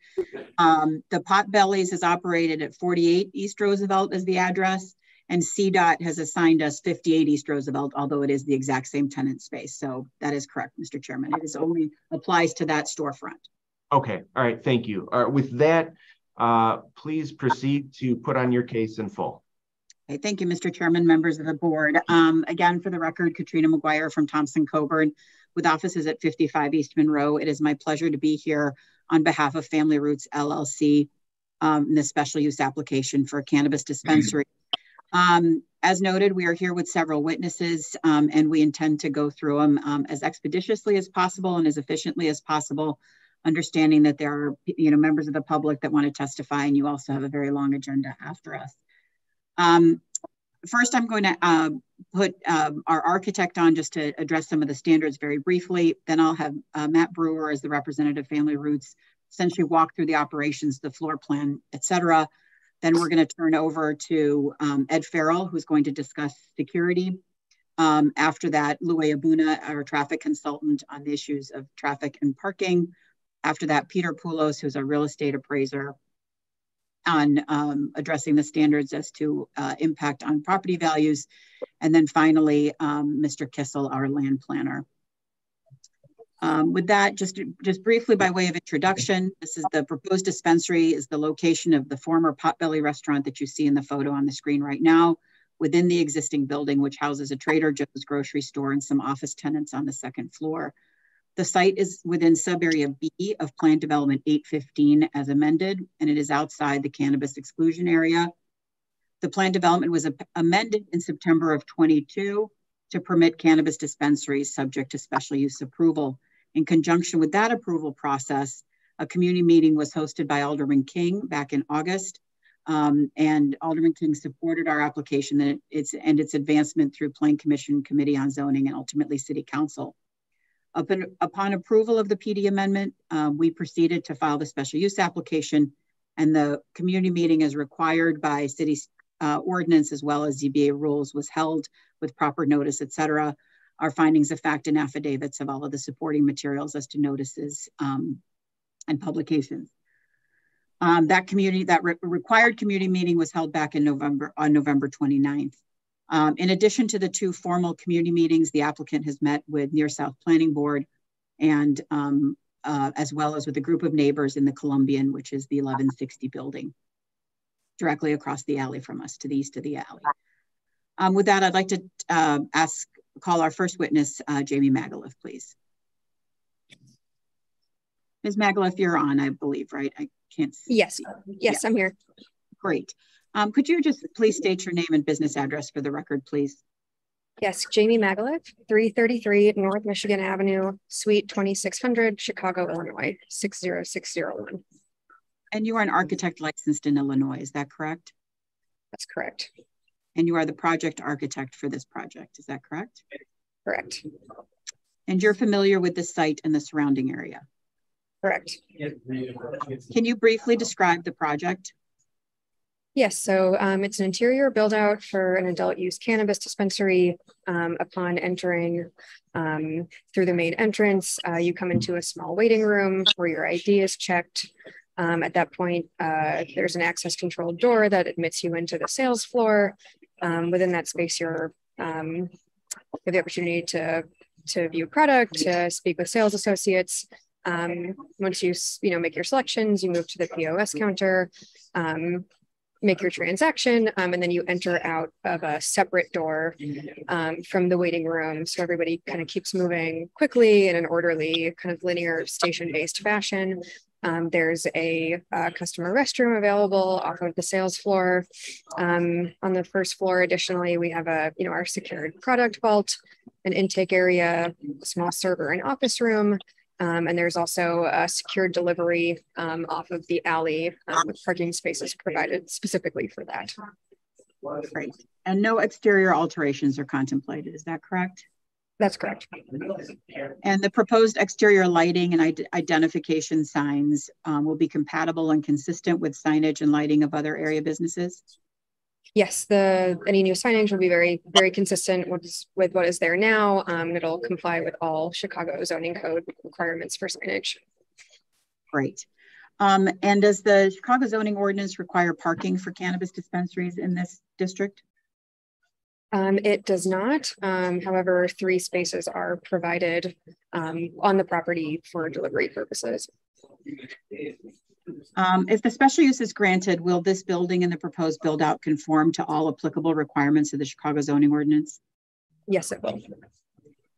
S5: The Potbellies is operated at 48 East Roosevelt as the address, and CDOT has assigned us 58 East Roosevelt, although it is the exact same tenant space. So that is correct, Mr. Chairman. It is only applies to that storefront.
S1: Okay, all right, thank you. With that, please proceed to put on your case in full.
S5: Okay, thank you, Mr. Chairman, members of the board. Again, for the record, Katrina McGuire from Thompson Coburn with offices at 55 East Monroe. It is my pleasure to be here on behalf of Family Roots LLC in this special use application for a cannabis dispensary. As noted, we are here with several witnesses and we intend to go through them as expeditiously as possible and as efficiently as possible, understanding that there are members of the public that want to testify, and you also have a very long agenda after us. First, I'm going to put our architect on just to address some of the standards very briefly. Then I'll have Matt Brewer as the representative Family Roots essentially walk through the operations, the floor plan, et cetera. Then we're going to turn over to Ed Farrell, who's going to discuss security. After that, Luay Abuna, our traffic consultant on the issues of traffic and parking. After that, Peter Poulos, who's a real estate appraiser, on addressing the standards as to impact on property values. And then finally, Mr. Kissel, our land planner. With that, just briefly by way of introduction, this is the proposed dispensary is the location of the former Potbelly restaurant that you see in the photo on the screen right now within the existing building, which houses a Trader Joe's grocery store and some office tenants on the second floor. The site is within subarea B of Plan Development 815 as amended, and it is outside the cannabis exclusion area. The plan development was amended in September of 22 to permit cannabis dispensaries subject to special use approval. In conjunction with that approval process, a community meeting was hosted by Alderman King back in August, and Alderman King supported our application and its advancement through Plan Commission, Committee on Zoning, and ultimately City Council. Upon approval of the PD amendment, we proceeded to file the special use application, and the community meeting as required by city ordinance as well as ZBA rules was held with proper notice, et cetera. Our findings of fact and affidavits of all of the supporting materials as to notices and publications. That required community meeting was held back in November, on November 29th. In addition to the two formal community meetings, the applicant has met with Near South Planning Board and as well as with a group of neighbors in the Columbian, which is the 1160 building, directly across the alley from us to the east of the alley. With that, I'd like to call our first witness, Jamie Magaliff, please. Ms. Magaliff, you're on, I believe, right? I can't see.
S22: Yes, yes, yeah. I'm here.
S5: Great. Could you just please state your name and business address for the record, please?
S22: Yes, Jamie Magaliff, 333 North Michigan Avenue, Suite 2600, Chicago, Illinois, 60601.
S5: And you are an architect licensed in Illinois, is that correct?
S22: That's correct.
S5: And you are the project architect for this project, is that correct?
S22: Correct.
S5: And you're familiar with the site and the surrounding area?
S22: Correct.
S5: Can you briefly describe the project?
S22: Yes, so it's an interior build out for an adult use cannabis dispensary. Upon entering through the main entrance, you come into a small waiting room where your ID is checked. At that point, there's an access controlled door that admits you into the sales floor. Within that space, you have the opportunity to view product, to speak with sales associates. Once you make your selections, you move to the POS counter, make your transaction, and then you enter out of a separate door from the waiting room. So everybody kind of keeps moving quickly in an orderly, kind of linear station-based fashion. There's a customer restroom available off of the sales floor. On the first floor, additionally, we have our secured product vault, an intake area, a small server and office room. And there's also a secured delivery off of the alley with parking spaces provided specifically for that.
S5: Great. And no exterior alterations are contemplated, is that correct?
S22: That's correct.
S5: And the proposed exterior lighting and identification signs will be compatible and consistent with signage and lighting of other area businesses?
S22: Yes, any new signage will be very, very consistent with what is there now. It'll comply with all Chicago zoning code requirements for signage.
S5: Great. And does the Chicago zoning ordinance require parking for cannabis dispensaries in this district?
S22: It does not. However, 3 spaces are provided on the property for delivery purposes.
S5: If the special use is granted, will this building and the proposed build out conform to all applicable requirements of the Chicago zoning ordinance?
S22: Yes, it will.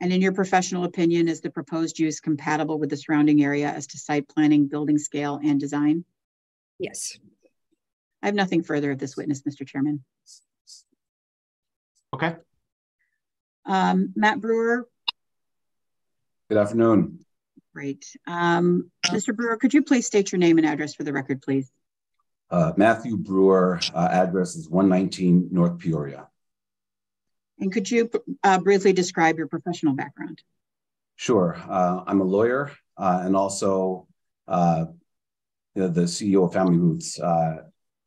S5: And in your professional opinion, is the proposed use compatible with the surrounding area as to site planning, building scale, and design?
S22: Yes.
S5: I have nothing further of this witness, Mr. Chairman.
S1: Okay.
S5: Matt Brewer.
S16: Good afternoon.
S5: Great. Mr. Brewer, could you please state your name and address for the record, please?
S16: Matthew Brewer, address is 119 North Peoria.
S5: And could you briefly describe your professional background?
S16: Sure. I'm a lawyer and also the CEO of Family Roots.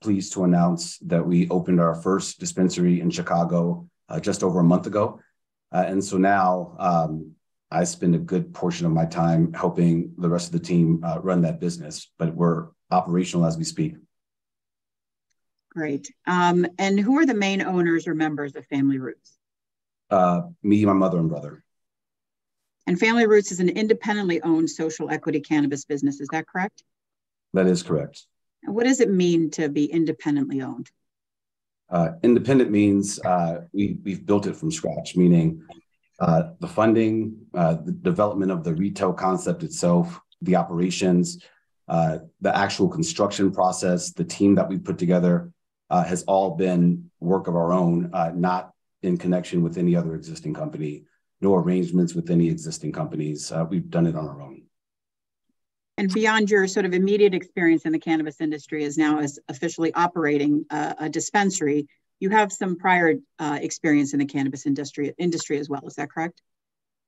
S16: Pleased to announce that we opened our first dispensary in Chicago just over a month ago. And so now I spend a good portion of my time helping the rest of the team run that business, but we're operational as we speak.
S5: Great. And who are the main owners or members of Family Roots?
S16: Me, my mother, and brother.
S5: And Family Roots is an independently owned social equity cannabis business. Is that correct?
S16: That is correct.
S5: And what does it mean to be independently owned?
S16: Independent means we've built it from scratch, meaning the funding, the development of the retail concept itself, the operations, the actual construction process, the team that we put together has all been work of our own, not in connection with any other existing company, no arrangements with any existing companies. We've done it on our own.
S5: And beyond your sort of immediate experience in the cannabis industry as now as officially operating a dispensary, you have some prior experience in the cannabis industry as well. Is that correct?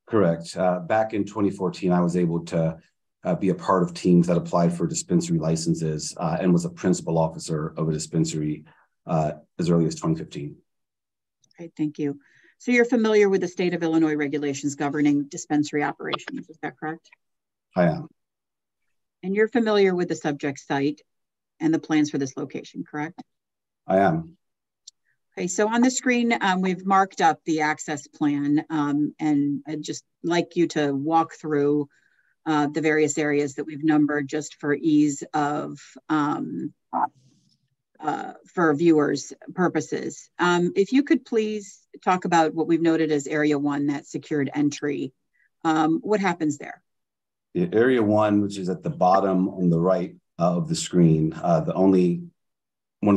S16: Correct. Back in 2014, I was able to be a part of teams that applied for dispensary licenses and was a principal officer of a dispensary as early as 2015.
S5: Great, thank you. So you're familiar with the state of Illinois regulations governing dispensary operations, is that correct?
S16: I am.
S5: And you're familiar with the subject site and the plans for this location, correct?
S16: I am.
S5: Okay, so on the screen, we've marked up the access plan and I'd just like you to walk through the various areas that we've numbered just for ease of, for viewers' purposes. If you could please talk about what we've noted as Area 1, that secured entry. What happens there?
S16: Area 1, which is at the bottom on the right of the screen, one of the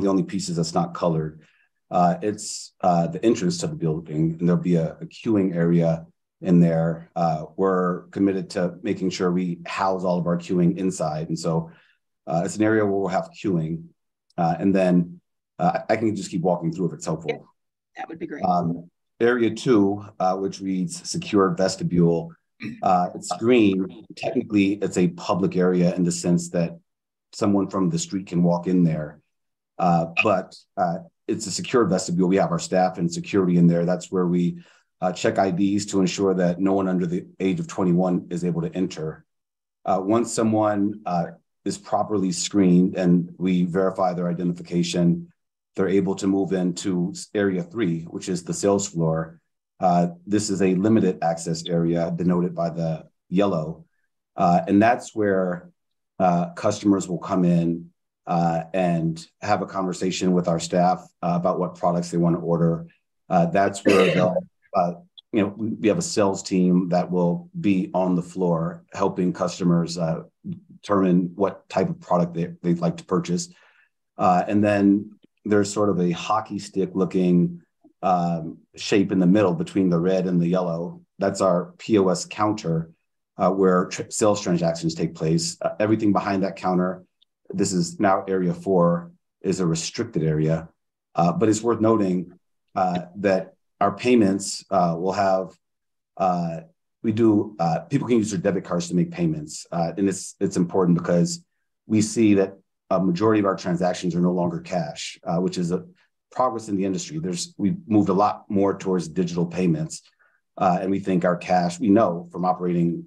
S16: only pieces that's not colored. It's the entrance to the building, and there'll be a queuing area in there. We're committed to making sure we house all of our queuing inside, and so it's an area where we'll have queuing. And then I can just keep walking through if it's helpful.
S5: Yeah, that would be great.
S16: Area 2, which reads secure vestibule, It's green. Technically, it's a public area in the sense that someone from the street can walk in there. But it's a secure vestibule. We have our staff and security in there. That's where we check IDs to ensure that no one under the age of 21 is able to enter. Once someone is properly screened and we verify their identification, they're able to move into area 3, which is the sales floor. This is a limited access area denoted by the yellow. And that's where customers will come in and have a conversation with our staff about what products they want to order. That's where they'll, we have a sales team that will be on the floor helping customers determine what type of product they'd like to purchase. And then there's sort of a hockey stick looking shape in the middle between the red and the yellow. That's our POS counter where sales transactions take place. Everything behind that counter, this is now area 4, is a restricted area. But it's worth noting that our payments will have, people can use their debit cards to make payments. And it's important because we see that a majority of our transactions are no longer cash, which is a progress in the industry. We've moved a lot more towards digital payments. And we think our cash, we know from operating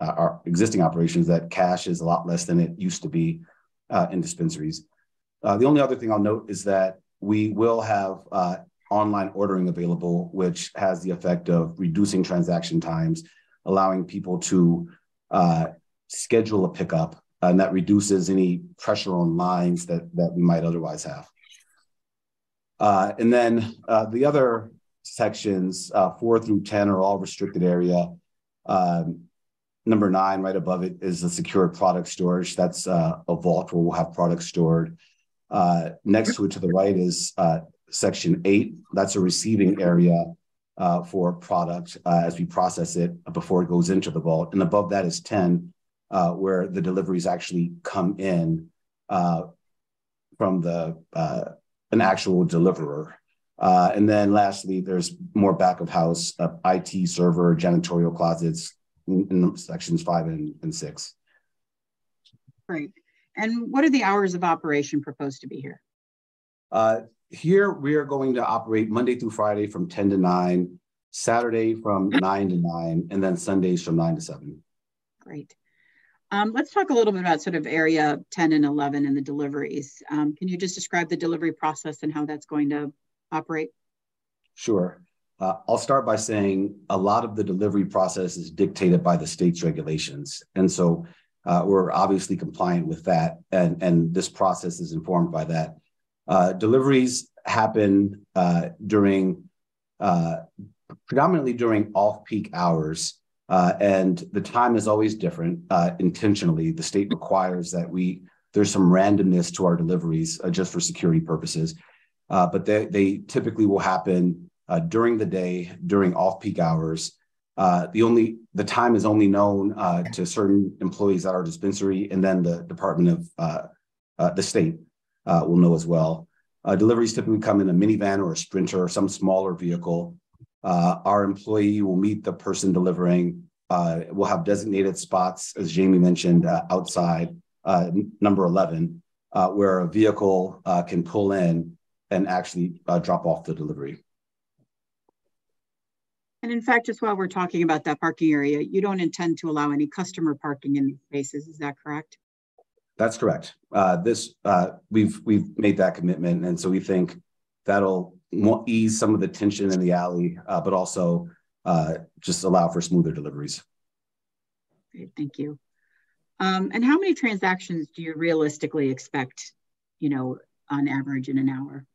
S16: our existing operations that cash is a lot less than it used to be in dispensaries. The only other thing I'll note is that we will have online ordering available, which has the effect of reducing transaction times, allowing people to schedule a pickup, and that reduces any pressure on lines that we might otherwise have. And then the other sections, 4 through 10, are all restricted area. Number 9, right above it, is the secured product storage. That's a vault where we'll have products stored. Next to it to the right is section 8. That's a receiving area for product as we process it before it goes into the vault. And above that is 10, where the deliveries actually come in from an actual deliverer. And then lastly, there's more back of house, IT server, janitorial closets in sections 5 and 6.
S5: Great. And what are the hours of operation proposed to be here?
S16: Here, we are going to operate Monday through Friday from 10 to 9, Saturday from 9 to 9, and then Sundays from 9 to 7.
S5: Great. Let's talk a little bit about sort of area 10 and 11 and the deliveries. Can you just describe the delivery process and how that's going to operate?
S16: Sure. I'll start by saying a lot of the delivery process is dictated by the state's regulations. And so we're obviously compliant with that. And this process is informed by that. Deliveries happen predominantly during off-peak hours. And the time is always different intentionally. The state requires that there's some randomness to our deliveries just for security purposes. But they typically will happen during the day, during off-peak hours. The time is only known to certain employees at our dispensary, and then the Department of the state will know as well. Deliveries typically come in a minivan or a Sprinter or some smaller vehicle. Our employee will meet the person delivering. We'll have designated spots, as Jamie mentioned, outside number 11, where a vehicle can pull in and actually drop off the delivery.
S5: And in fact, just while we're talking about that parking area, you don't intend to allow any customer parking in these spaces, is that correct?
S16: That's correct. We've made that commitment, and so we think that'll ease some of the tension in the alley, but also just allow for smoother deliveries.
S5: Great, thank you. And how many transactions do you realistically expect, on average in an hour?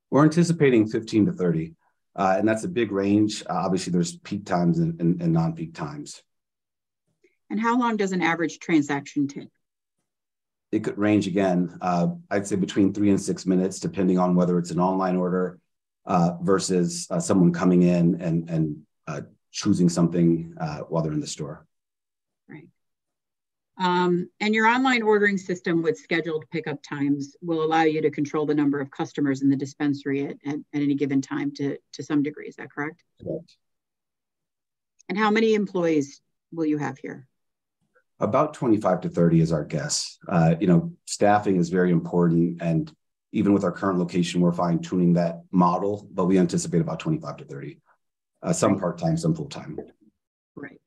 S16: We're anticipating 15 to 30, and that's a big range. Obviously, there's peak times and non-peak times.
S5: And how long does an average transaction take?
S16: It could range again, I'd say between 3 and 6 minutes, depending on whether it's an online order versus someone coming in and choosing something while they're in the store.
S5: Right. And your online ordering system with scheduled pickup times will allow you to control the number of customers in the dispensary at any given time to some degree. Is that correct?
S16: Correct.
S5: And how many employees will you have here?
S16: About 25 to 30 is our guess. Staffing is very important, and even with our current location, we're fine tuning that model, but we anticipate about 25 to 30, some part-time, some full-time.
S5: Right.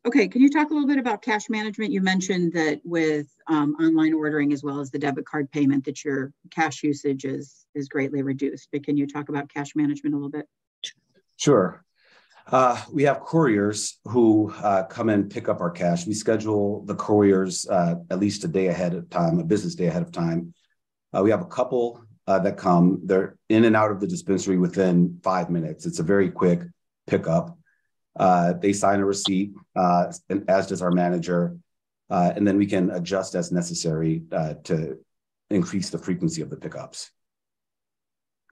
S5: Okay, can you talk a little bit about cash management? You mentioned that with online ordering as well as the debit card payment that your cash usage is greatly reduced, but can you talk about cash management a little bit?
S16: Sure. We have couriers who come and pick up our cash. We schedule the couriers at least a day ahead of time, a business day ahead of time. We have a couple that come. They're in and out of the dispensary within 5 minutes. It's a very quick pickup. They sign a receipt, and as does our manager, and then we can adjust as necessary to increase the frequency of the pickups.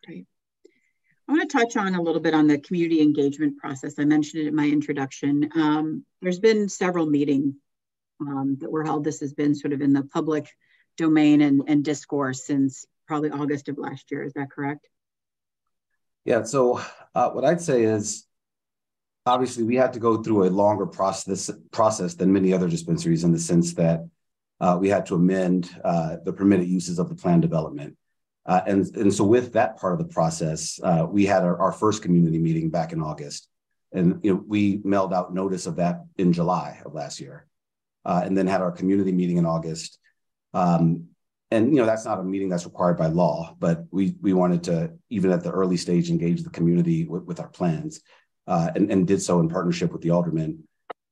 S5: Great. I want to touch on a little bit on the community engagement process. I mentioned it in my introduction. There's been several meetings that were held. This has been sort of in the public domain and discourse since probably August of last year. Is that correct?
S16: Yeah, so what I'd say is, obviously, we had to go through a longer process than many other dispensaries in the sense that we had to amend the permitted uses of the plan development. And so with that part of the process, we had our first community meeting back in August. And we mailed out notice of that in July of last year, and then had our community meeting in August. And that's not a meeting that's required by law, but we wanted to, even at the early stage, engage the community with our plans. And did so in partnership with the aldermen.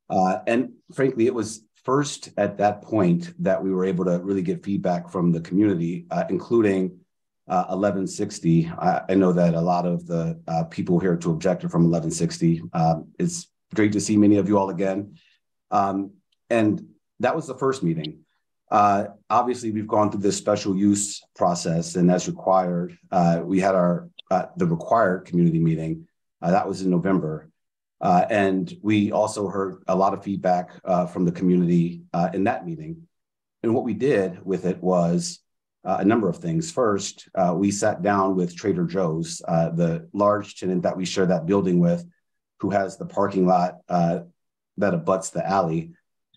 S16: And frankly, it was first at that point that we were able to really get feedback from the community, including 1160. I know that a lot of the people here to object are from 1160. It's great to see many of you all again. And that was the first meeting. Obviously, we've gone through this special use process, and as required, we had the required community meeting. That was in November. And we also heard a lot of feedback from the community in that meeting. And what we did with it was a number of things. First, we sat down with Trader Joe's, the large tenant that we share that building with, who has the parking lot that abuts the alley.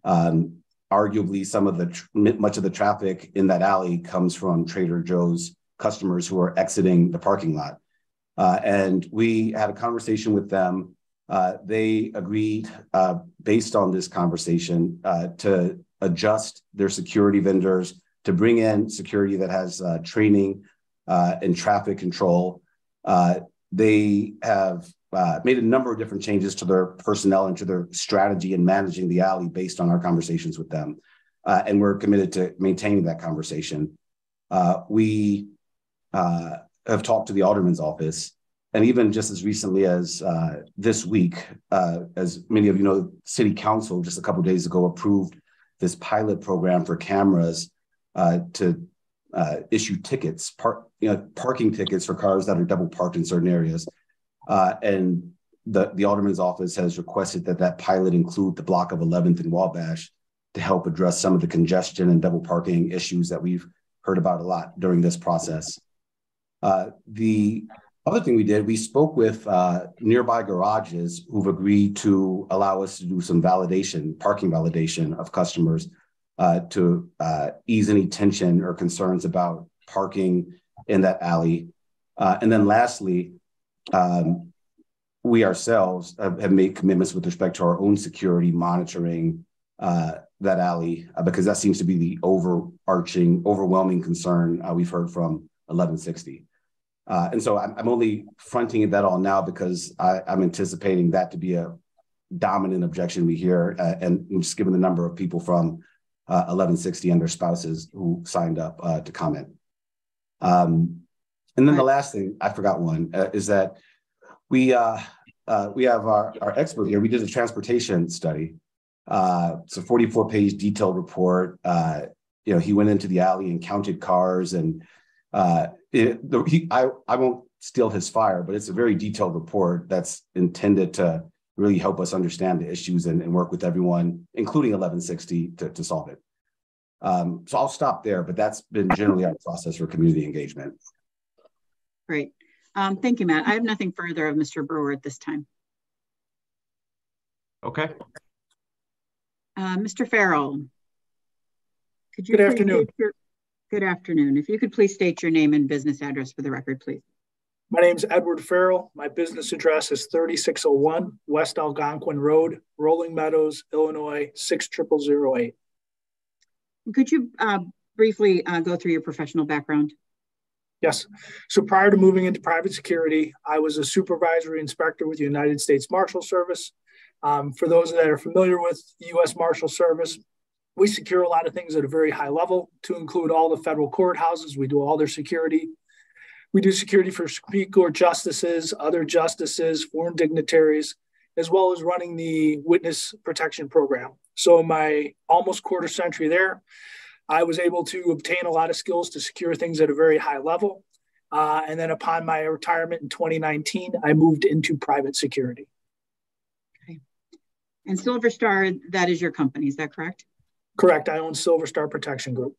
S16: Arguably, much of the traffic in that alley comes from Trader Joe's customers who are exiting the parking lot. And we had a conversation with them. They agreed, based on this conversation, to adjust their security vendors, to bring in security that has training and traffic control. They have made a number of different changes to their personnel and to their strategy in managing the alley based on our conversations with them. And we're committed to maintaining that conversation. We have talked to the alderman's office, and even just as recently as this week, as many of you know, City Council just a couple of days ago approved this pilot program for cameras to issue tickets, parking tickets for cars that are double parked in certain areas. And the alderman's office has requested that pilot include the block of 11th and Wabash to help address some of the congestion and double parking issues that we've heard about a lot during this process. The other thing we did, we spoke with nearby garages who've agreed to allow us to do some parking validation of customers to ease any tension or concerns about parking in that alley. And then lastly, we ourselves have made commitments with respect to our own security monitoring that alley, because that seems to be the overwhelming concern we've heard from 1160. And so I'm only fronting that all now because I'm anticipating that to be a dominant objection we hear, and just given the number of people from 1160 and their spouses who signed up to comment. And then the last thing, I forgot one, is that we have our expert here. We did a transportation study. It's a 44-page detailed report. He went into the alley and counted cars, and I won't steal his fire, but it's a very detailed report that's intended to really help us understand the issues and work with everyone, including 1160, to solve it. So I'll stop there, but that's been generally our process for community engagement.
S5: Great. Thank you, Matt. I have nothing further of Mr. Brewer at this time.
S1: Okay.
S5: Mr. Farrell. Could you
S15: Good
S5: please
S15: afternoon.
S5: Good afternoon. If you could please state your name and business address for the record, please.
S15: My name's Edward Farrell. My business address is 3601 West Algonquin Road, Rolling Meadows, Illinois, 60008.
S5: Could you briefly go through your professional background?
S15: Yes. So prior to moving into private security, I was a supervisory inspector with the United States Marshal Service. For those that are familiar with the U.S. Marshal Service, we secure a lot of things at a very high level, to include all the federal courthouses. We do all their security. We do security for Supreme Court justices, other justices, foreign dignitaries, as well as running the witness protection program. So my almost quarter century there, I was able to obtain a lot of skills to secure things at a very high level. And then upon my retirement in 2019, I moved into private security.
S5: Okay. And Silver Star, that is your company, is that correct?
S15: Correct. I own Silver Star Protection Group.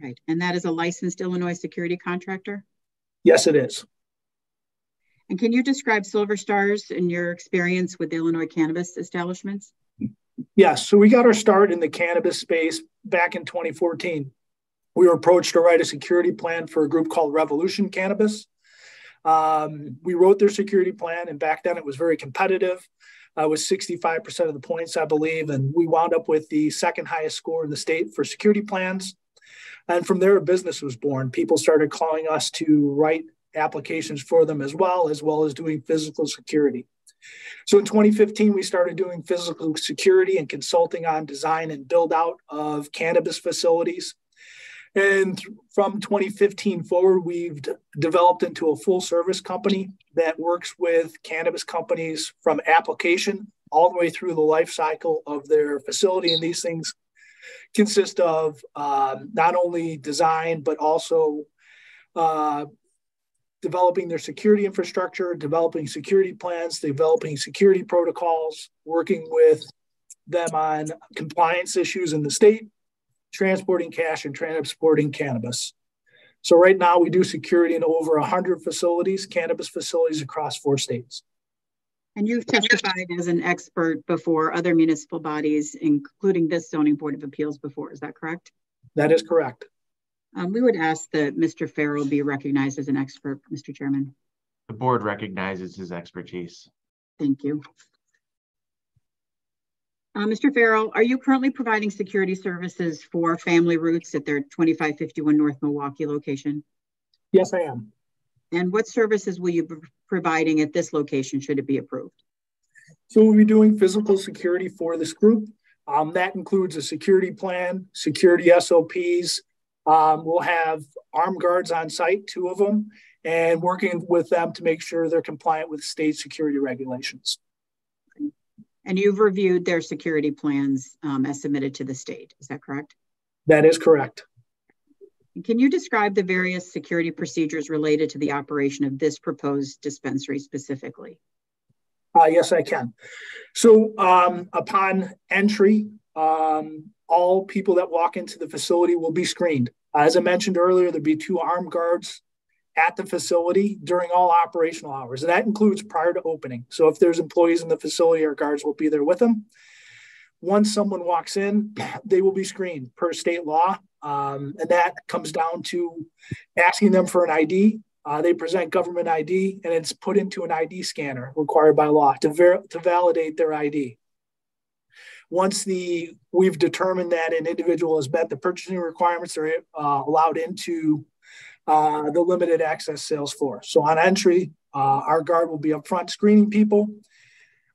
S5: Right. And that is a licensed Illinois security contractor?
S15: Yes, it is.
S5: And can you describe Silver Stars and your experience with Illinois cannabis establishments?
S15: Yes. So we got our start in the cannabis space back in 2014. We were approached to write a security plan for a group called Revolution Cannabis. We wrote their security plan, and back then it was very competitive. Was 65% of the points, I believe, and we wound up with the second highest score in the state for security plans. And from there, a business was born. People started calling us to write applications for them as well as doing physical security. So in 2015, we started doing physical security and consulting on design and build out of cannabis facilities. And from 2015 forward, we've developed into a full service company that works with cannabis companies from application all the way through the life cycle of their facility. And these things consist of not only design, but also developing their security infrastructure, developing security plans, developing security protocols, working with them on compliance issues in the state, transporting cash and transporting cannabis. So right now we do security in over 100 facilities, cannabis facilities across 4 states.
S5: And you've testified as an expert before other municipal bodies, including this Zoning Board of Appeals before, is that correct?
S15: That is correct.
S5: We would ask that Mr. Farrell be recognized as an expert, Mr. Chairman.
S1: The board recognizes his expertise.
S5: Thank you. Mr. Farrell, are you currently providing security services for Family Roots at their 2551 North Milwaukee location?
S15: Yes, I am.
S5: And what services will you be providing at this location should it be approved?
S15: So we'll be doing physical security for this group. That includes a security plan, security SOPs. We'll have armed guards on site, 2 of them, and working with them to make sure they're compliant with state security regulations.
S5: And you've reviewed their security plans as submitted to the state, is that correct?
S15: That is correct.
S5: Can you describe the various security procedures related to the operation of this proposed dispensary specifically?
S15: Yes, I can. So upon entry, all people that walk into the facility will be screened. As I mentioned earlier, there'll be 2 armed guards at the facility during all operational hours. And that includes prior to opening. So if there's employees in the facility, our guards will be there with them. Once someone walks in, they will be screened per state law. And that comes down to asking them for an ID. They present government ID, and it's put into an ID scanner required by law to validate their ID. Once we've determined that an individual has met the purchasing requirements, they're allowed into the limited access sales floor. So on entry, our guard will be up front screening people.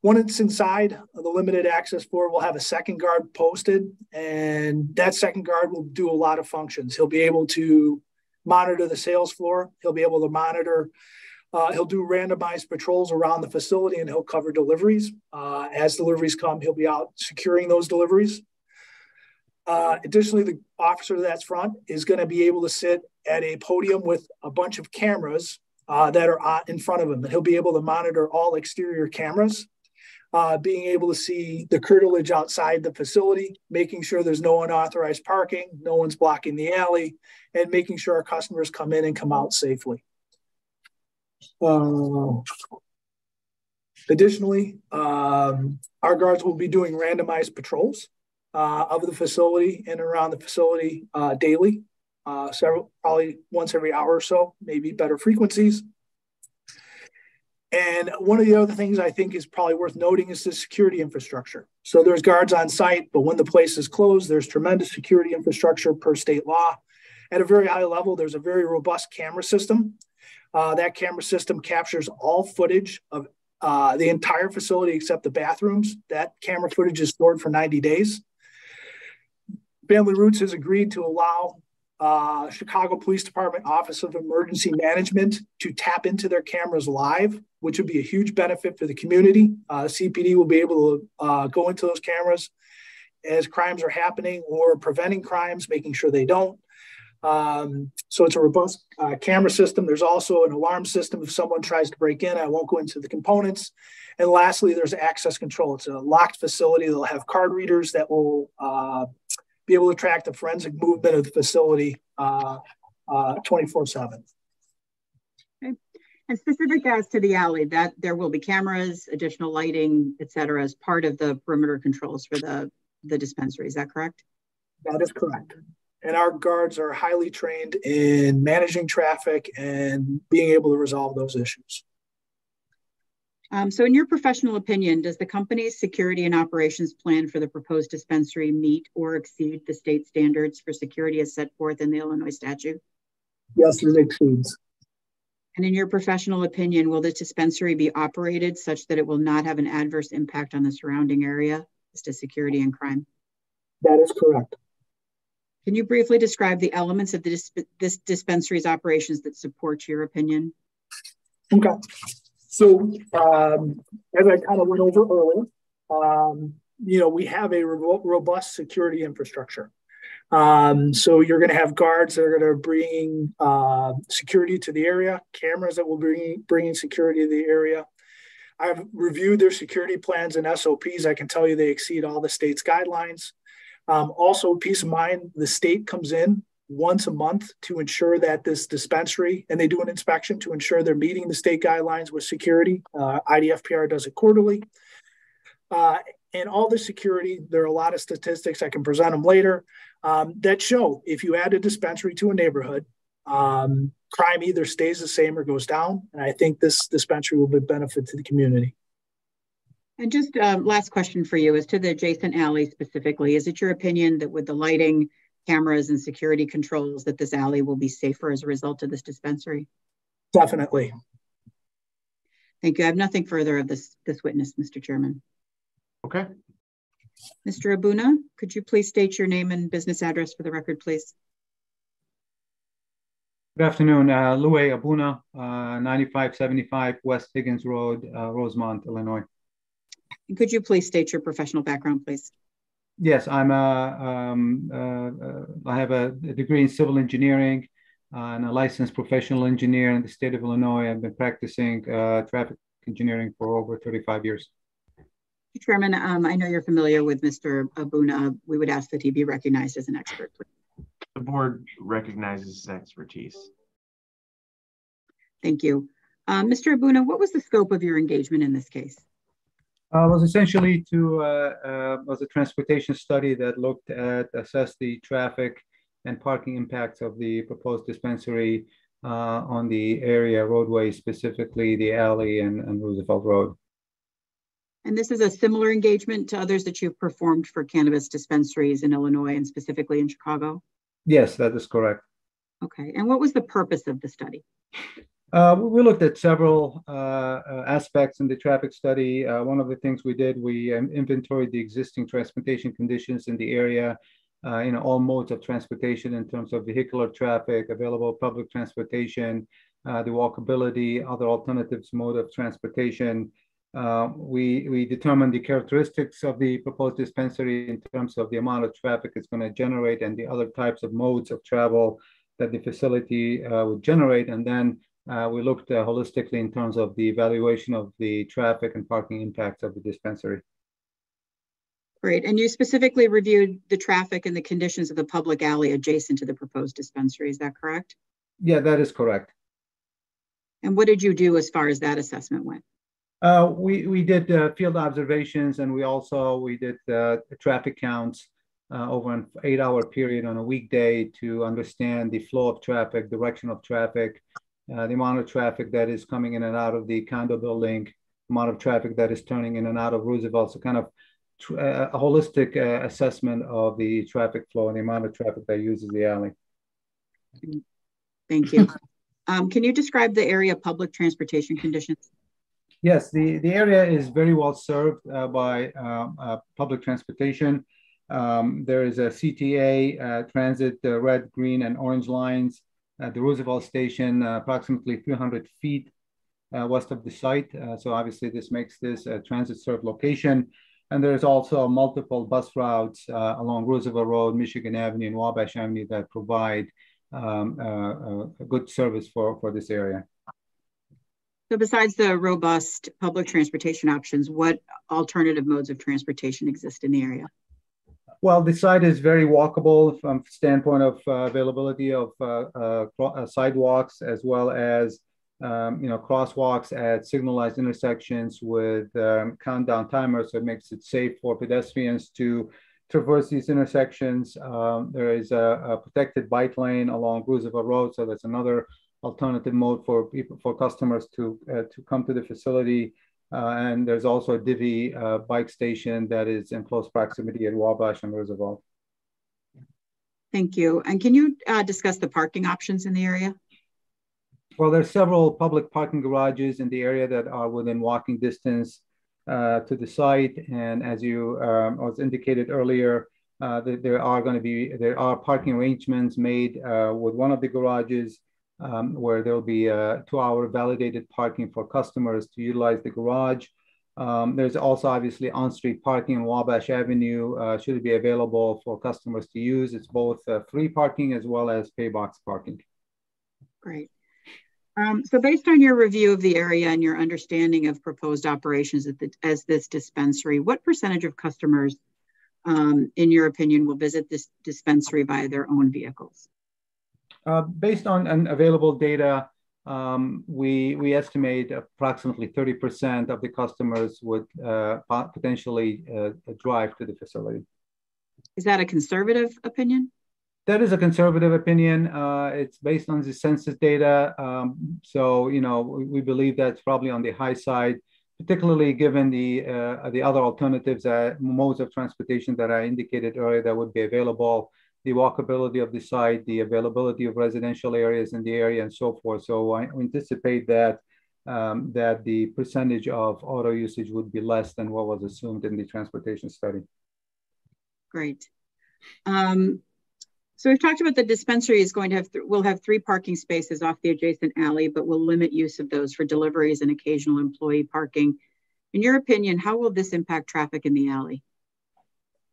S15: When it's inside the limited access floor, we'll have a second guard posted, and that second guard will do a lot of functions. He'll be able to monitor the sales floor. He'll be able to monitor, he'll do randomized patrols around the facility, and he'll cover deliveries. As deliveries come, he'll be out securing those deliveries. Additionally, the officer that's front is going to be able to sit at a podium with a bunch of cameras that are in front of him, and he'll be able to monitor all exterior cameras, being able to see the curtilage outside the facility, making sure there's no unauthorized parking, no one's blocking the alley, and making sure our customers come in and come out safely. Additionally, our guards will be doing randomized patrols of the facility and around the facility daily, probably once every hour or so, maybe better frequencies. And one of the other things I think is probably worth noting is the security infrastructure. So there's guards on site, but when the place is closed, there's tremendous security infrastructure per state law. At a very high level, there's a very robust camera system. That camera system captures all footage of the entire facility except the bathrooms. That camera footage is stored for 90 days. Family Roots has agreed to allow Chicago Police Department Office of Emergency Management to tap into their cameras live, which would be a huge benefit for the community. CPD will be able to go into those cameras as crimes are happening or preventing crimes, making sure they don't. So it's a robust camera system. There's also an alarm system if someone tries to break in. I won't go into the components. And lastly, there's access control. It's a locked facility. They'll have card readers that will be able to track the forensic movement of the facility 24/7.
S5: Okay. And specific as to the alley, that there will be cameras, additional lighting, et cetera, as part of the perimeter controls for the dispensary. Is that correct?
S15: That is correct. And our guards are highly trained in managing traffic and being able to resolve those issues.
S5: So in your professional opinion, does the company's security and operations plan for the proposed dispensary meet or exceed the state standards for security as set forth in the Illinois statute?
S15: Yes, it exceeds.
S5: And in your professional opinion, will this dispensary be operated such that it will not have an adverse impact on the surrounding area as to security and crime?
S15: That is correct.
S5: Can you briefly describe the elements of this dispensary's operations that support your opinion?
S15: Okay. So as I kind of went over earlier, we have a robust security infrastructure. So you're going to have guards that are going to bring security to the area, cameras that will bring security to the area. I've reviewed their security plans and SOPs. I can tell you they exceed all the state's guidelines. Also, peace of mind, the state comes in once a month to ensure that this dispensary, and they do an inspection to ensure they're meeting the state guidelines with security. IDFPR does it quarterly. And all the security, there are a lot of statistics, I can present them later, that show if you add a dispensary to a neighborhood, crime either stays the same or goes down. And I think this dispensary will be a benefit to the community.
S5: And just last question for you, as to the adjacent alley specifically, is it your opinion that with the lighting, cameras, and security controls that this alley will be safer as a result of this dispensary?
S15: Definitely.
S5: Thank you. I have nothing further of this witness, Mr. Chairman.
S1: Okay.
S5: Mr. Abuna, could you please state your name and business address for the record, please?
S17: Good afternoon, Louis Abuna, 9575 West Higgins Road, Rosemont, Illinois.
S5: And could you please state your professional background, please?
S17: Yes, I have a degree in civil engineering and a licensed professional engineer in the state of Illinois. I've been practicing traffic engineering for over 35 years.
S5: Chairman, I know you're familiar with Mr. Abuna. We would ask that he be recognized as an expert, please.
S1: The board recognizes his expertise.
S5: Thank you. Mr. Abuna, what was the scope of your engagement in this case?
S17: Was essentially was a transportation study that looked at, assessed the traffic and parking impacts of the proposed dispensary on the area roadway, specifically the alley and Roosevelt Road.
S5: And this is a similar engagement to others that you've performed for cannabis dispensaries in Illinois and specifically in Chicago?
S17: Yes, that is correct.
S5: Okay, and what was the purpose of the study?
S17: We looked at several aspects in the traffic study. One of the things we did, we inventoried the existing transportation conditions in the area, all modes of transportation in terms of vehicular traffic, available public transportation, the walkability, other alternatives mode of transportation. We determined the characteristics of the proposed dispensary in terms of the amount of traffic it's going to generate and the other types of modes of travel that the facility would generate. And then we looked holistically in terms of the evaluation of the traffic and parking impacts of the dispensary.
S5: Great. And you specifically reviewed the traffic and the conditions of the public alley adjacent to the proposed dispensary. Is that correct?
S17: Yeah, that is correct.
S5: And what did you do as far as that assessment went?
S17: We did field observations, and we did traffic counts over an 8-hour period on a weekday to understand the flow of traffic, direction of traffic, the amount of traffic that is coming in and out of the condo building, amount of traffic that is turning in and out of Roosevelt. So kind of a holistic assessment of the traffic flow and the amount of traffic that uses the alley.
S5: Thank you. Can you describe the area public transportation conditions?
S17: Yes, the area is very well served by public transportation. There is a CTA transit, red, green, and orange lines at the Roosevelt station, approximately 300 feet west of the site. So obviously this makes this a transit served location. And there's also multiple bus routes along Roosevelt Road, Michigan Avenue, and Wabash Avenue that provide a good service for this area.
S5: So besides the robust public transportation options, what alternative modes of transportation exist in the area?
S17: Well, the site is very walkable from the standpoint of availability of sidewalks, as well as crosswalks at signalized intersections with countdown timers, so it makes it safe for pedestrians to traverse these intersections. There is a protected bike lane along Roosevelt Road, so that's another alternative mode for customers to come to the facility. And there's also a Divvy bike station that is in close proximity at Wabash and Roosevelt.
S5: Thank you. And can you discuss the parking options in the area?
S17: Well, there's several public parking garages in the area that are within walking distance to the site. And as you was indicated earlier, there are parking arrangements made with one of the garages where there'll be 2-hour validated parking for customers to utilize the garage. There's also obviously on-street parking on Wabash Avenue should be available for customers to use. It's both free parking as well as pay box parking.
S5: Great. So based on your review of the area and your understanding of proposed operations as this dispensary, what percentage of customers, in your opinion, will visit this dispensary via their own vehicles?
S17: Based on available data, we estimate approximately 30% of the customers would potentially drive to the facility.
S5: Is that a conservative opinion?
S17: That is a conservative opinion. It's based on the census data. So, we believe that's probably on the high side, particularly given the other alternatives, modes of transportation that I indicated earlier that would be available, the walkability of the site, the availability of residential areas in the area, and so forth. So I anticipate that that the percentage of auto usage would be less than what was assumed in the transportation study.
S5: Great. So we've talked about the dispensary is going to will have 3 parking spaces off the adjacent alley, but will limit use of those for deliveries and occasional employee parking. In your opinion, how will this impact traffic in the alley?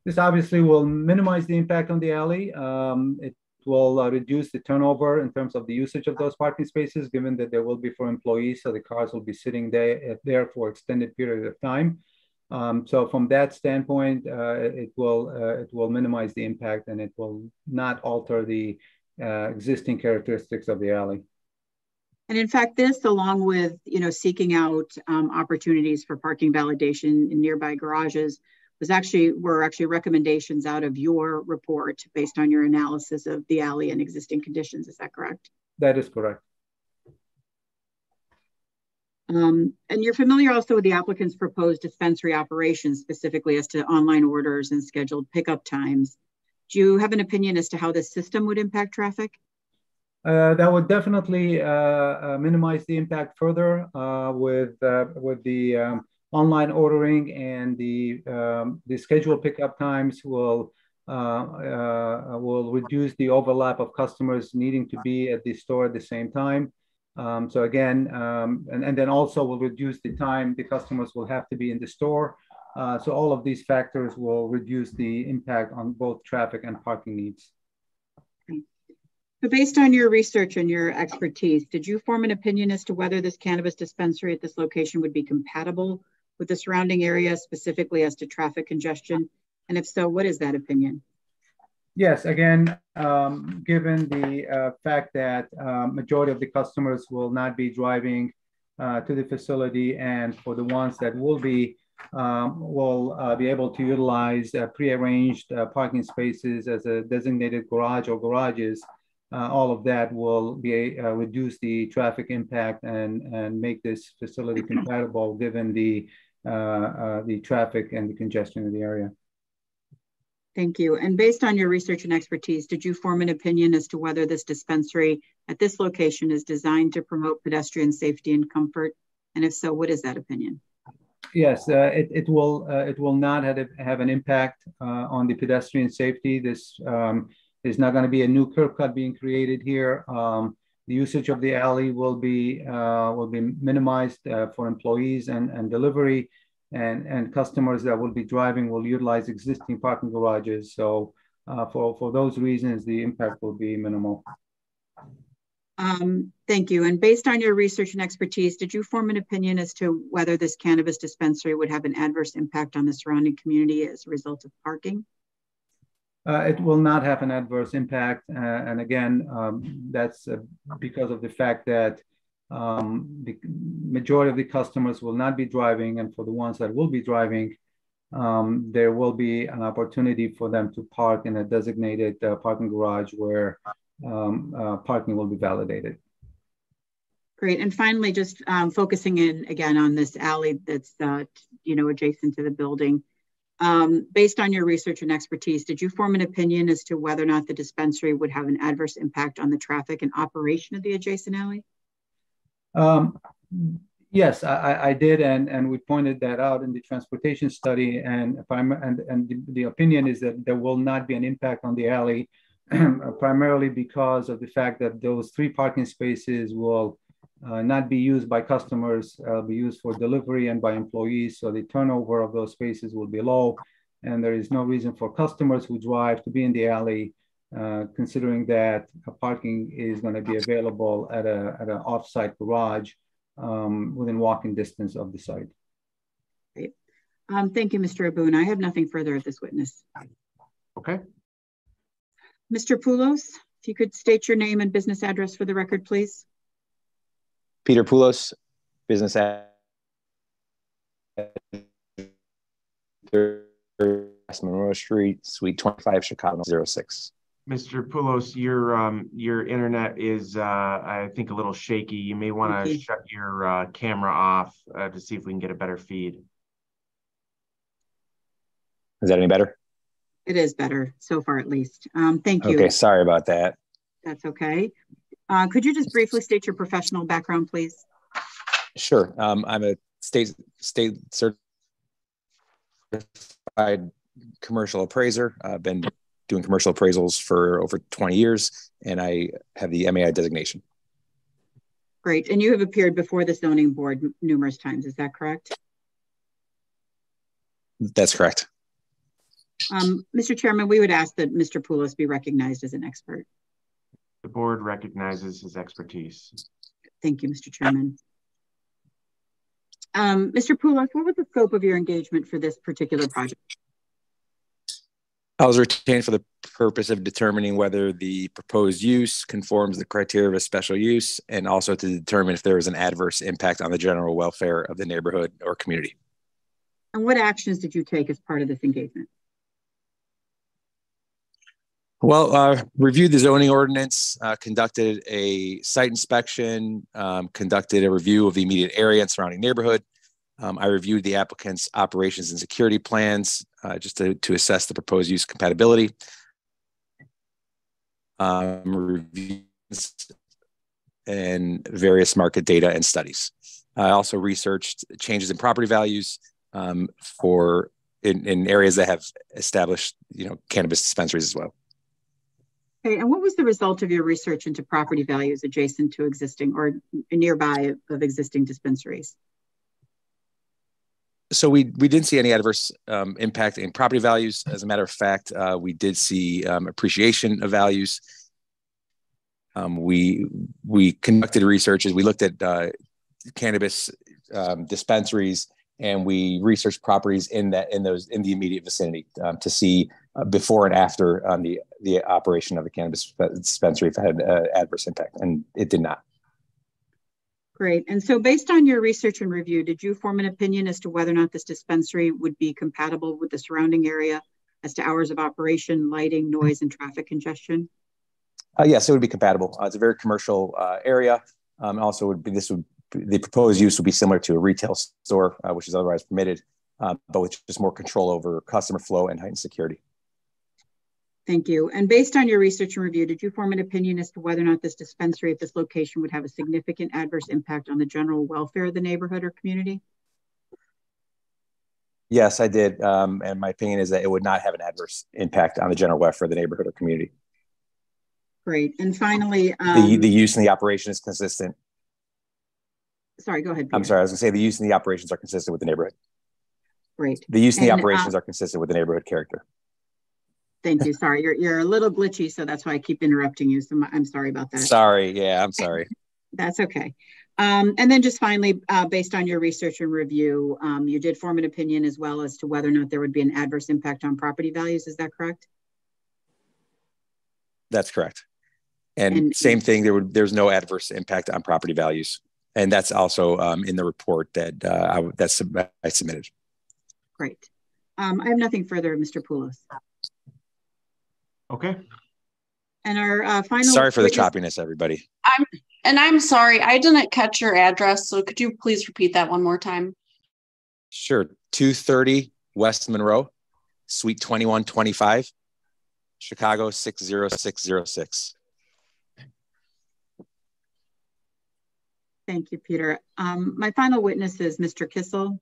S17: This obviously will minimize the impact on the alley. It will reduce the turnover in terms of the usage of those parking spaces, given that there will be for employees, so the cars will be sitting there for extended period of time. So from that standpoint, it will minimize the impact, and it will not alter the existing characteristics of the alley.
S5: And in fact, this, along with seeking out opportunities for parking validation in nearby garages, were actually recommendations out of your report based on your analysis of the alley and existing conditions. Is that correct?
S17: That is correct.
S5: And you're familiar also with the applicant's proposed dispensary operations, specifically as to online orders and scheduled pickup times. Do you have an opinion as to how this system would impact traffic?
S17: That would definitely minimize the impact further with the online ordering, and the scheduled pickup times will reduce the overlap of customers needing to be at the store at the same time. So again, and then also will reduce the time the customers will have to be in the store. So all of these factors will reduce the impact on both traffic and parking needs.
S5: So based on your research and your expertise, did you form an opinion as to whether this cannabis dispensary at this location would be compatible with the surrounding area, specifically as to traffic congestion? And if so, what is that opinion?
S17: Yes, again, given the fact that majority of the customers will not be driving to the facility, and for the ones that will be able to utilize prearranged parking spaces as a designated garage or garages. All of that will be reduce the traffic impact and make this facility compatible given the traffic and the congestion in the area.
S5: Thank you. And based on your research and expertise, did you form an opinion as to whether this dispensary at this location is designed to promote pedestrian safety and comfort? And if so, what is that opinion?
S17: Yes, it will not have an impact on the pedestrian safety. This is not going to be a new curb cut being created here. The usage of the alley will be minimized for employees and delivery, and customers that will be driving will utilize existing parking garages. So for those reasons, the impact will be minimal.
S5: Thank you. And based on your research and expertise, did you form an opinion as to whether this cannabis dispensary would have an adverse impact on the surrounding community as a result of parking?
S17: It will not have an adverse impact. And again, that's because of the fact that the majority of the customers will not be driving. And for the ones that will be driving, there will be an opportunity for them to park in a designated parking garage where parking will be validated.
S5: Great. And finally, just focusing in again on this alley that's adjacent to the building. Based on your research and expertise, did you form an opinion as to whether or not the dispensary would have an adverse impact on the traffic and operation of the adjacent alley?
S17: Yes, I did, and we pointed that out in the transportation study. And the opinion is that there will not be an impact on the alley, primarily because of the fact that those 3 parking spaces will not be used by customers, be used for delivery and by employees. So the turnover of those spaces will be low, and there is no reason for customers who drive to be in the alley, considering that parking is going to be available at an off-site garage within walking distance of the site.
S5: Great. Thank you, Mr. Aboon. I have nothing further at this witness.
S1: Okay.
S5: Mr. Poulos, if you could state your name and business address for the record, please.
S18: Peter Poulos, business address Monroe Street, Suite 25, Chicago 06.
S1: Mr. Poulos, your internet is, I think, a little shaky. You may want to shut your camera off to see if we can get a better feed.
S18: Is that any better?
S5: It is better so far, at least. Thank you.
S18: Okay, sorry about that.
S5: That's okay. Could you just briefly state your professional background, please?
S18: Sure. I'm a state certified commercial appraiser. I've been doing commercial appraisals for over 20 years, and I have the MAI designation.
S5: Great. And you have appeared before the zoning board numerous times. Is that correct?
S18: That's correct.
S5: Mr. Chairman, we would ask that Mr. Poulos be recognized as an expert.
S1: The board recognizes his expertise.
S5: Thank you, Mr. Chairman. Mr. Poulos, what was the scope of your engagement for this particular project?
S18: I was retained for the purpose of determining whether the proposed use conforms the criteria of a special use, and also to determine if there is an adverse impact on the general welfare of the neighborhood or community.
S5: And what actions did you take as part of this engagement?
S18: Well, reviewed the zoning ordinance, conducted a site inspection, conducted a review of the immediate area and surrounding neighborhood. I reviewed the applicant's operations and security plans just to assess the proposed use compatibility. Reviews and various market data and studies. I also researched changes in property values in areas that have established, cannabis dispensaries as well.
S5: Okay, and what was the result of your research into property values adjacent to existing or nearby of existing dispensaries?
S18: So we didn't see any adverse impact in property values. As a matter of fact, we did see appreciation of values. We conducted researches. We looked at cannabis dispensaries, and we researched properties in the immediate vicinity to see before and after the operation of the cannabis dispensary if it had adverse impact, and it did not.
S5: Great. And so based on your research and review, did you form an opinion as to whether or not this dispensary would be compatible with the surrounding area as to hours of operation, lighting, noise, and traffic congestion?
S18: Yes, it would be compatible. It's a very commercial area. Also, the proposed use would be similar to a retail store, which is otherwise permitted, but with just more control over customer flow and heightened security.
S5: Thank you. And based on your research and review, did you form an opinion as to whether or not this dispensary at this location would have a significant adverse impact on the general welfare of the neighborhood or community?
S18: Yes, I did. And my opinion is that it would not have an adverse impact on the general welfare of the neighborhood or community.
S5: Great. And finally,
S18: the use and the operation is consistent.
S5: Sorry, go ahead, Peter.
S18: I'm sorry, I was gonna say the use and the operations are consistent with the neighborhood.
S5: Great.
S18: The use and the operations are consistent with the neighborhood character.
S5: Thank you. Sorry, you're a little glitchy, so that's why I keep interrupting you. So I'm sorry about that.
S18: Sorry. Yeah, I'm sorry.
S5: That's okay. And then just finally, based on your research and review, you did form an opinion as well as to whether or not there would be an adverse impact on property values. Is that correct?
S18: That's correct. And same thing, there's no adverse impact on property values. And that's also in the report that I submitted.
S5: Great. I have nothing further, Mr. Poulos.
S1: Okay.
S5: And our final.
S18: Sorry for the choppiness, everybody.
S19: I'm sorry, I didn't catch your address. So could you please repeat that one more time?
S18: Sure. 230 West Monroe, Suite 2125, Chicago 60606.
S5: Thank you, Peter. My final witness is Mr. Kissel.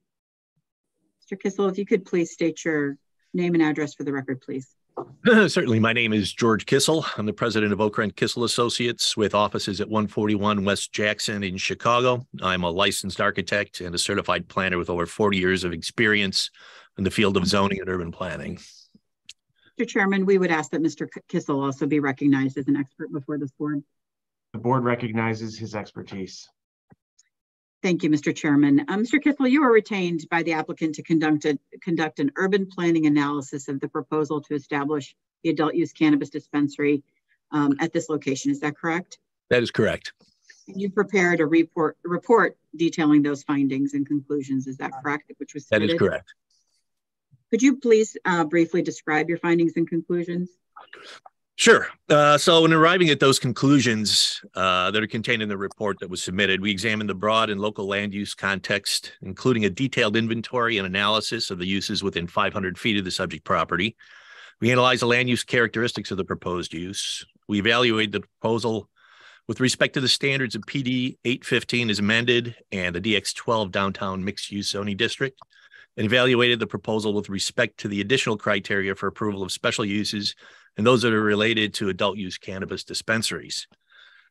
S5: Mr. Kissel, if you could please state your name and address for the record, please.
S20: Certainly. My name is George Kissel. I'm the president of Okrent Kissel Associates with offices at 141 West Jackson in Chicago. I'm a licensed architect and a certified planner with over 40 years of experience in the field of zoning and urban planning.
S5: Mr. Chairman, we would ask that Mr. Kissel also be recognized as an expert before this board.
S1: The board recognizes his expertise.
S5: Thank you, Mr. Chairman. Mr. Kissel, you are retained by the applicant to conduct an urban planning analysis of the proposal to establish the adult use cannabis dispensary at this location. Is that correct?
S20: That is correct.
S5: And you prepared a report detailing those findings and conclusions. Is that correct? Which was submitted?
S20: That is correct.
S5: Could you please briefly describe your findings and conclusions?
S20: Sure. So in arriving at those conclusions that are contained in the report that was submitted, we examined the broad and local land use context, including a detailed inventory and analysis of the uses within 500 feet of the subject property. We analyzed the land use characteristics of the proposed use. We evaluated the proposal with respect to the standards of PD 815 as amended and the DX12 downtown mixed use zoning district, and evaluated the proposal with respect to the additional criteria for approval of special uses and those that are related to adult use cannabis dispensaries.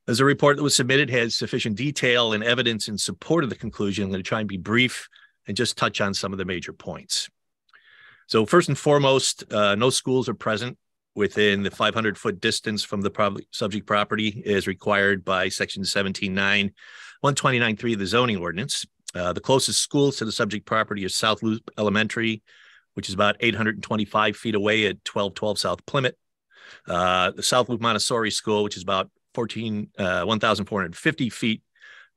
S20: As the report that was submitted has sufficient detail and evidence in support of the conclusion, I'm going to try and be brief and just touch on some of the major points. So first and foremost, no schools are present within the 500-foot distance from the subject property as required by section 17.9, 129.3 of the zoning ordinance. The closest schools to the subject property is South Loop Elementary, which is about 825 feet away at 1212 South Plymouth. The South Loop Montessori School, which is about 1,450 feet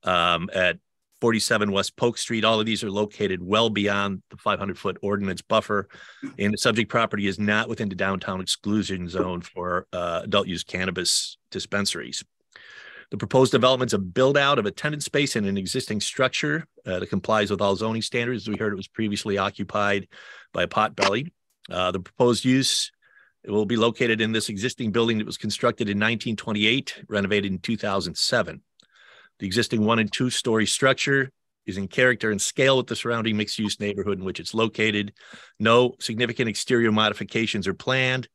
S20: at 47 West Polk Street. All of these are located well beyond the 500-foot ordinance buffer, and the subject property is not within the downtown exclusion zone for adult use cannabis dispensaries. The proposed development's a build out of a tenant space in an existing structure that complies with all zoning standards. We heard it was previously occupied by a potbelly. The proposed use will be located in this existing building that was constructed in 1928, renovated in 2007. The existing 1- and 2-story structure is in character and scale with the surrounding mixed-use neighborhood in which it's located. No significant exterior modifications are planned,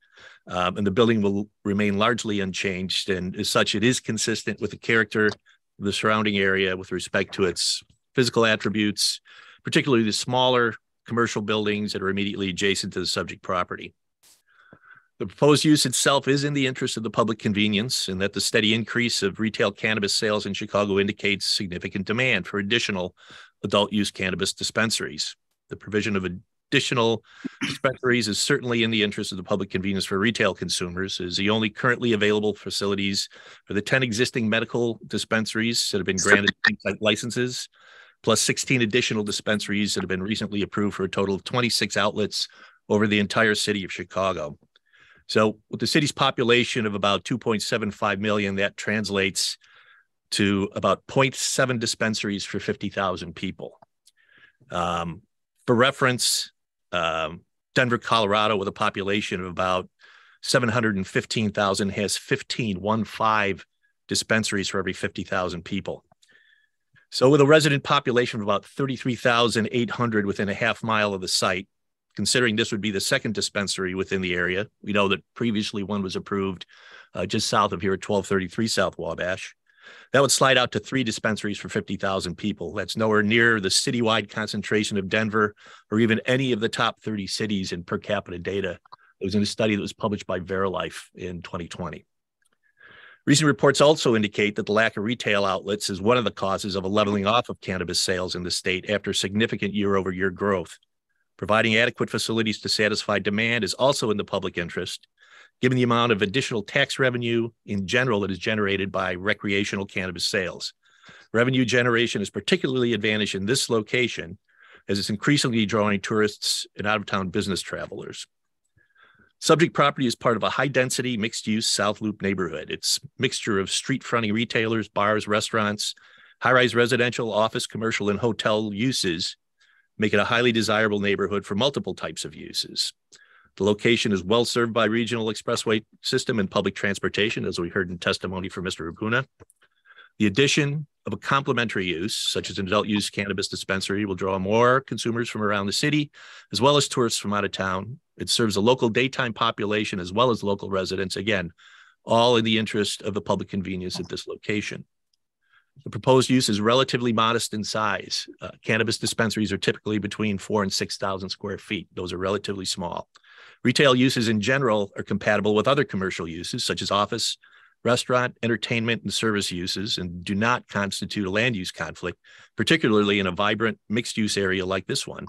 S20: and the building will remain largely unchanged. And as such, it is consistent with the character of the surrounding area with respect to its physical attributes, particularly the smaller commercial buildings that are immediately adjacent to the subject property. The proposed use itself is in the interest of the public convenience, and that the steady increase of retail cannabis sales in Chicago indicates significant demand for additional adult use cannabis dispensaries. The provision of additional dispensaries is certainly in the interest of the public convenience for retail consumers, as the only currently available facilities for the 10 existing medical dispensaries that have been granted licenses, plus 16 additional dispensaries that have been recently approved for a total of 26 outlets over the entire city of Chicago. So with the city's population of about 2.75 million, that translates to about 0.7 dispensaries for 50,000 people. For reference, Denver, Colorado, with a population of about 715,000 has 15 dispensaries for every 50,000 people. So with a resident population of about 33,800 within a half mile of the site, considering this would be the second dispensary within the area, we know that previously one was approved just south of here at 1233 South Wabash. That would slide out to 3 dispensaries for 50,000 people. That's nowhere near the citywide concentration of Denver or even any of the top 30 cities in per capita data. It was in a study that was published by Verilife in 2020. Recent reports also indicate that the lack of retail outlets is one of the causes of a leveling off of cannabis sales in the state after significant year-over-year growth. Providing adequate facilities to satisfy demand is also in the public interest, given the amount of additional tax revenue in general that is generated by recreational cannabis sales. Revenue generation is particularly advantaged in this location as it's increasingly drawing tourists and out-of-town business travelers. Subject property is part of a high-density, mixed-use South Loop neighborhood. It's a mixture of street-fronting retailers, bars, restaurants, high-rise residential, office, commercial, and hotel uses, make it a highly desirable neighborhood for multiple types of uses. The location is well served by regional expressway system and public transportation, as we heard in testimony from Mr. Acuna. The addition of a complementary use, such as an adult use cannabis dispensary, will draw more consumers from around the city, as well as tourists from out of town. It serves a local daytime population as well as local residents, again, all in the interest of the public convenience at this location. The proposed use is relatively modest in size. Cannabis dispensaries are typically between 4,000 and 6,000 square feet. Those are relatively small. Retail uses in general are compatible with other commercial uses, such as office, restaurant, entertainment, and service uses, and do not constitute a land use conflict, particularly in a vibrant mixed-use area like this one.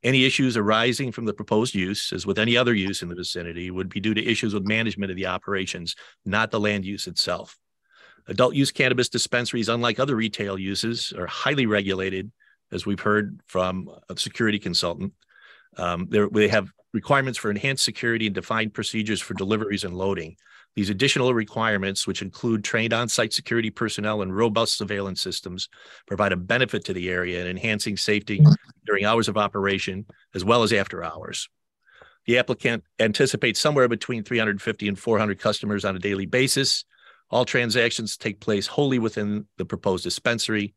S20: Any issues arising from the proposed use, as with any other use in the vicinity, would be due to issues with management of the operations, not the land use itself. Adult use cannabis dispensaries, unlike other retail uses, are highly regulated, as we've heard from a security consultant. They have requirements for enhanced security and defined procedures for deliveries and loading. These additional requirements, which include trained on-site security personnel and robust surveillance systems, provide a benefit to the area in enhancing safety during hours of operation, as well as after hours. The applicant anticipates somewhere between 350 and 400 customers on a daily basis. All transactions take place wholly within the proposed dispensary.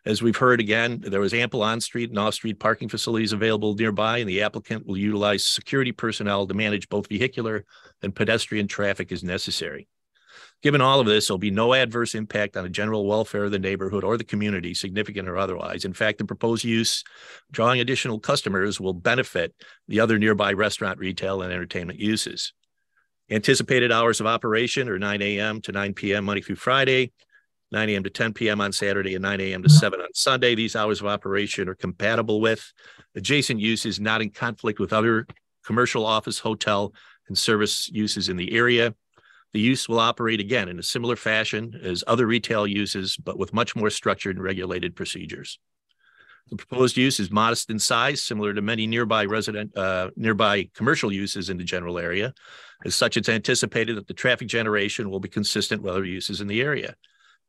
S20: As we've heard again, there was ample on-street and off-street parking facilities available nearby, and the applicant will utilize security personnel to manage both vehicular and pedestrian traffic as necessary. Given all of this, there'll be no adverse impact on the general welfare of the neighborhood or the community, significant or otherwise. In fact, the proposed use, drawing additional customers, will benefit the other nearby restaurant, retail, and entertainment uses. Anticipated hours of operation are 9 a.m. to 9 p.m. Monday through Friday, 9 a.m. to 10 p.m. on Saturday, and 9 a.m. to 7 on Sunday. These hours of operation are compatible with adjacent uses, not in conflict with other commercial, office, hotel, and service uses in the area. The use will operate again in a similar fashion as other retail uses, but with much more structured and regulated procedures. The proposed use is modest in size, similar to many nearby commercial uses in the general area. As such, it's anticipated that the traffic generation will be consistent with other uses in the area.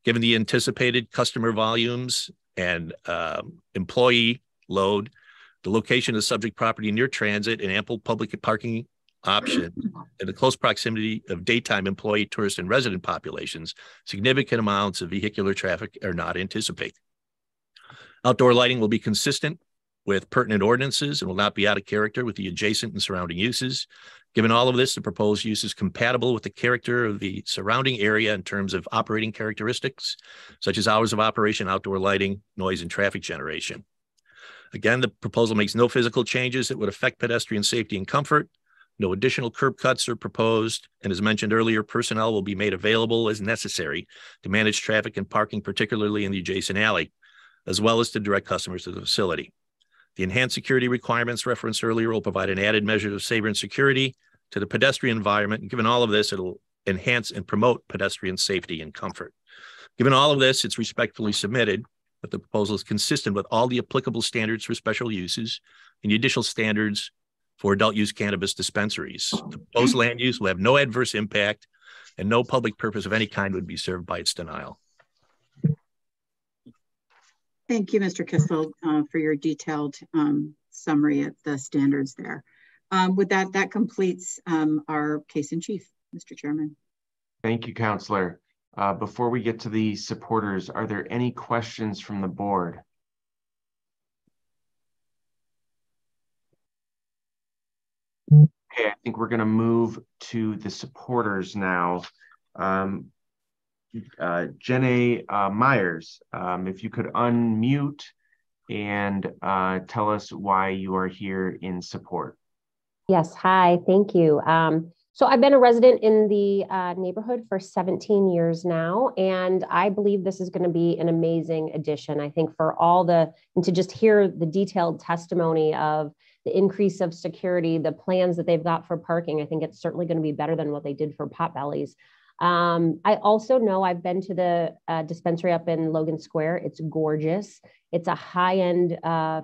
S20: Given the anticipated customer volumes and employee load, the location of subject property near transit and ample public parking option, and the close proximity of daytime employee, tourist, and resident populations, significant amounts of vehicular traffic are not anticipated. Outdoor lighting will be consistent with pertinent ordinances and will not be out of character with the adjacent and surrounding uses. Given all of this, the proposed use is compatible with the character of the surrounding area in terms of operating characteristics, such as hours of operation, outdoor lighting, noise, and traffic generation. Again, the proposal makes no physical changes that would affect pedestrian safety and comfort. No additional curb cuts are proposed, and as mentioned earlier, personnel will be made available as necessary to manage traffic and parking, particularly in the adjacent alley, as well as to direct customers to the facility. The enhanced security requirements referenced earlier will provide an added measure of safety and security to the pedestrian environment. And given all of this, it'll enhance and promote pedestrian safety and comfort. Given all of this, it's respectfully submitted that the proposal is consistent with all the applicable standards for special uses and the additional standards for adult use cannabis dispensaries. The proposed land use will have no adverse impact and no public purpose of any kind would be served by its denial.
S5: Thank you, Mr. Kissel, for your detailed summary of the standards there. With that, that completes our case in chief, Mr. Chairman.
S1: Thank you, Councilor. Before we get to the supporters, are there any questions from the board? Okay, I think we're going to move to the supporters now. Jenny Myers, if you could unmute and tell us why you are here in support.
S3: Yes, hi, thank you. So I've been a resident in the neighborhood for 17 years now, and I believe this is going to be an amazing addition. I think for all the, and to just hear the detailed testimony of the increase of security, the plans that they've got for parking, I think it's certainly going to be better than what they did for Potbellies. I also know I've been to the dispensary up in Logan Square. It's gorgeous. It's a high-end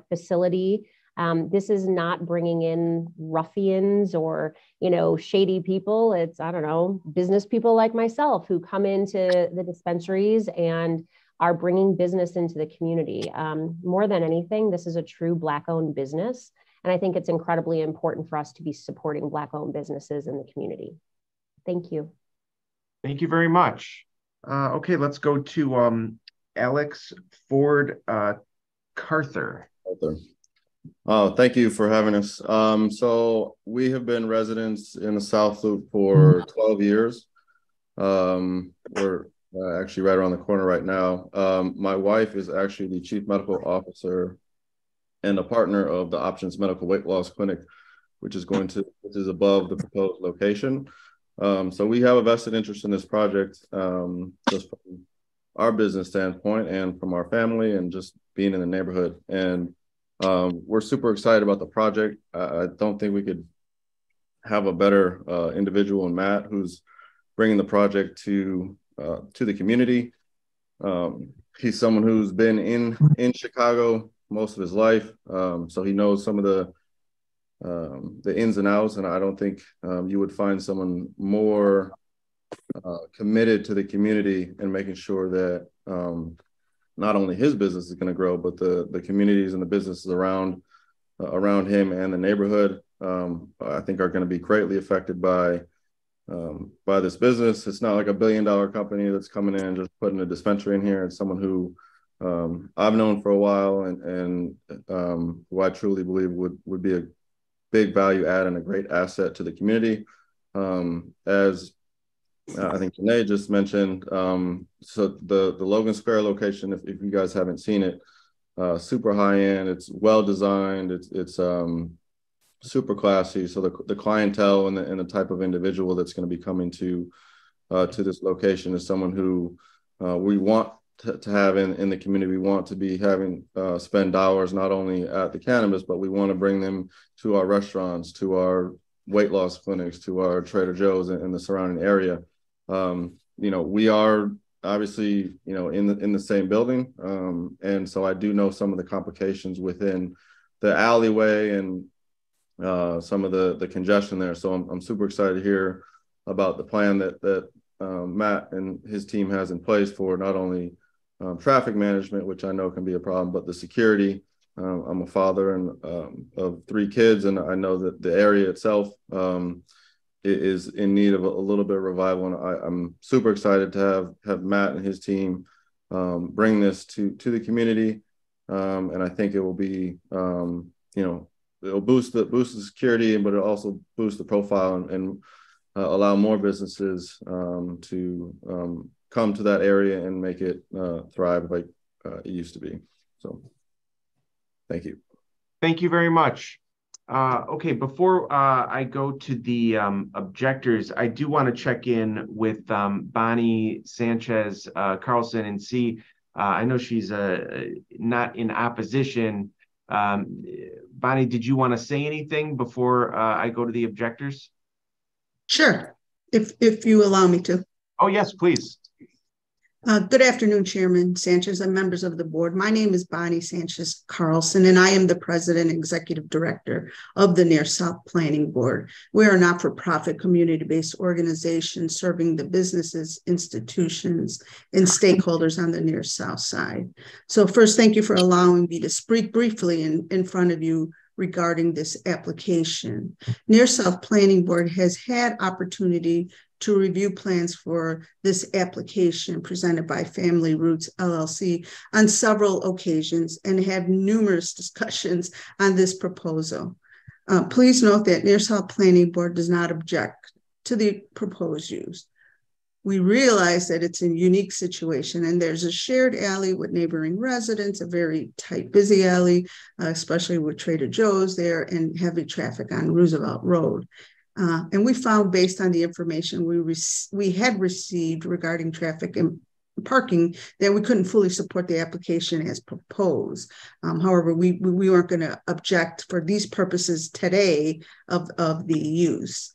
S3: facility. This is not bringing in ruffians or, you know, shady people. It's, I don't know, business people like myself who come into the dispensaries and are bringing business into the community. More than anything, this is a true Black-owned business. And I think it's incredibly important for us to be supporting Black-owned businesses in the community. Thank you.
S1: Thank you very much. Okay, let's go to Alex Ford Carther.
S2: Thank you for having us. So we have been residents in the South Loop for 12 years. We're actually right around the corner right now. My wife is actually the Chief Medical Officer and a partner of the Options Medical Weight Loss Clinic, which is above the proposed location. So we have a vested interest in this project, just from our business standpoint and from our family and just being in the neighborhood. And we're super excited about the project. I don't think we could have a better individual in Matt, who's bringing the project to the community. He's someone who's been in Chicago most of his life, so he knows some of the ins and outs, and I don't think you would find someone more committed to the community and making sure that not only his business is going to grow, but the communities and the businesses around him and the neighborhood, I think are going to be greatly affected by this business. It's not like $1 billion company that's coming in and just putting a dispensary in here. It's someone who I've known for a while and who I truly believe would be a big value add and a great asset to the community. As I think Janae just mentioned, so the Logan Square location, if you guys haven't seen it, super high end, it's well designed, it's super classy. So the clientele and the type of individual that's going to be coming to this location is someone who we want to have in the community. We want to be having spend dollars not only at the cannabis, but we want to bring them to our restaurants, to our weight loss clinics, to our Trader Joe's in the surrounding area. You know, we are obviously, you know, in the same building, and so I do know some of the complications within the alleyway and some of the congestion there. So I'm super excited to hear about the plan that Matt and his team has in place for not only traffic management, which I know can be a problem, but the security. I'm a father of 3 kids, and I know that the area itself is in need of a little bit of revival. And I'm super excited to have Matt and his team bring this to the community. And I think it will be, you know, it'll boost the security, but it'll also boost the profile and allow more businesses to come to that area and make it thrive like it used to be. So thank you.
S1: Thank you very much. Okay, before I go to the objectors, I do want to check in with Bonnie Sanchez Carlson and see, I know she's not in opposition, Bonnie, did you want to say anything before I go to the objectors?
S6: Sure, if you allow me to.
S1: Oh, yes, please.
S6: Good afternoon, Chairman Sanchez and members of the board. My name is Bonnie Sanchez Carlson, and I am the President and Executive Director of the Near South Planning Board. We are a not-for-profit community-based organization serving the businesses, institutions, and stakeholders on the Near South Side. So first, thank you for allowing me to speak briefly in front of you regarding this application. Near South Planning Board has had opportunity to review plans for this application presented by Family Roots LLC on several occasions and have numerous discussions on this proposal. Please note that Near South Planning Board does not object to the proposed use. We realize that it's a unique situation and there's a shared alley with neighboring residents, a very tight, busy alley, especially with Trader Joe's there and heavy traffic on Roosevelt Road. And we found, based on the information we had received regarding traffic and parking, that we couldn't fully support the application as proposed. However, we weren't going to object for these purposes today of the use.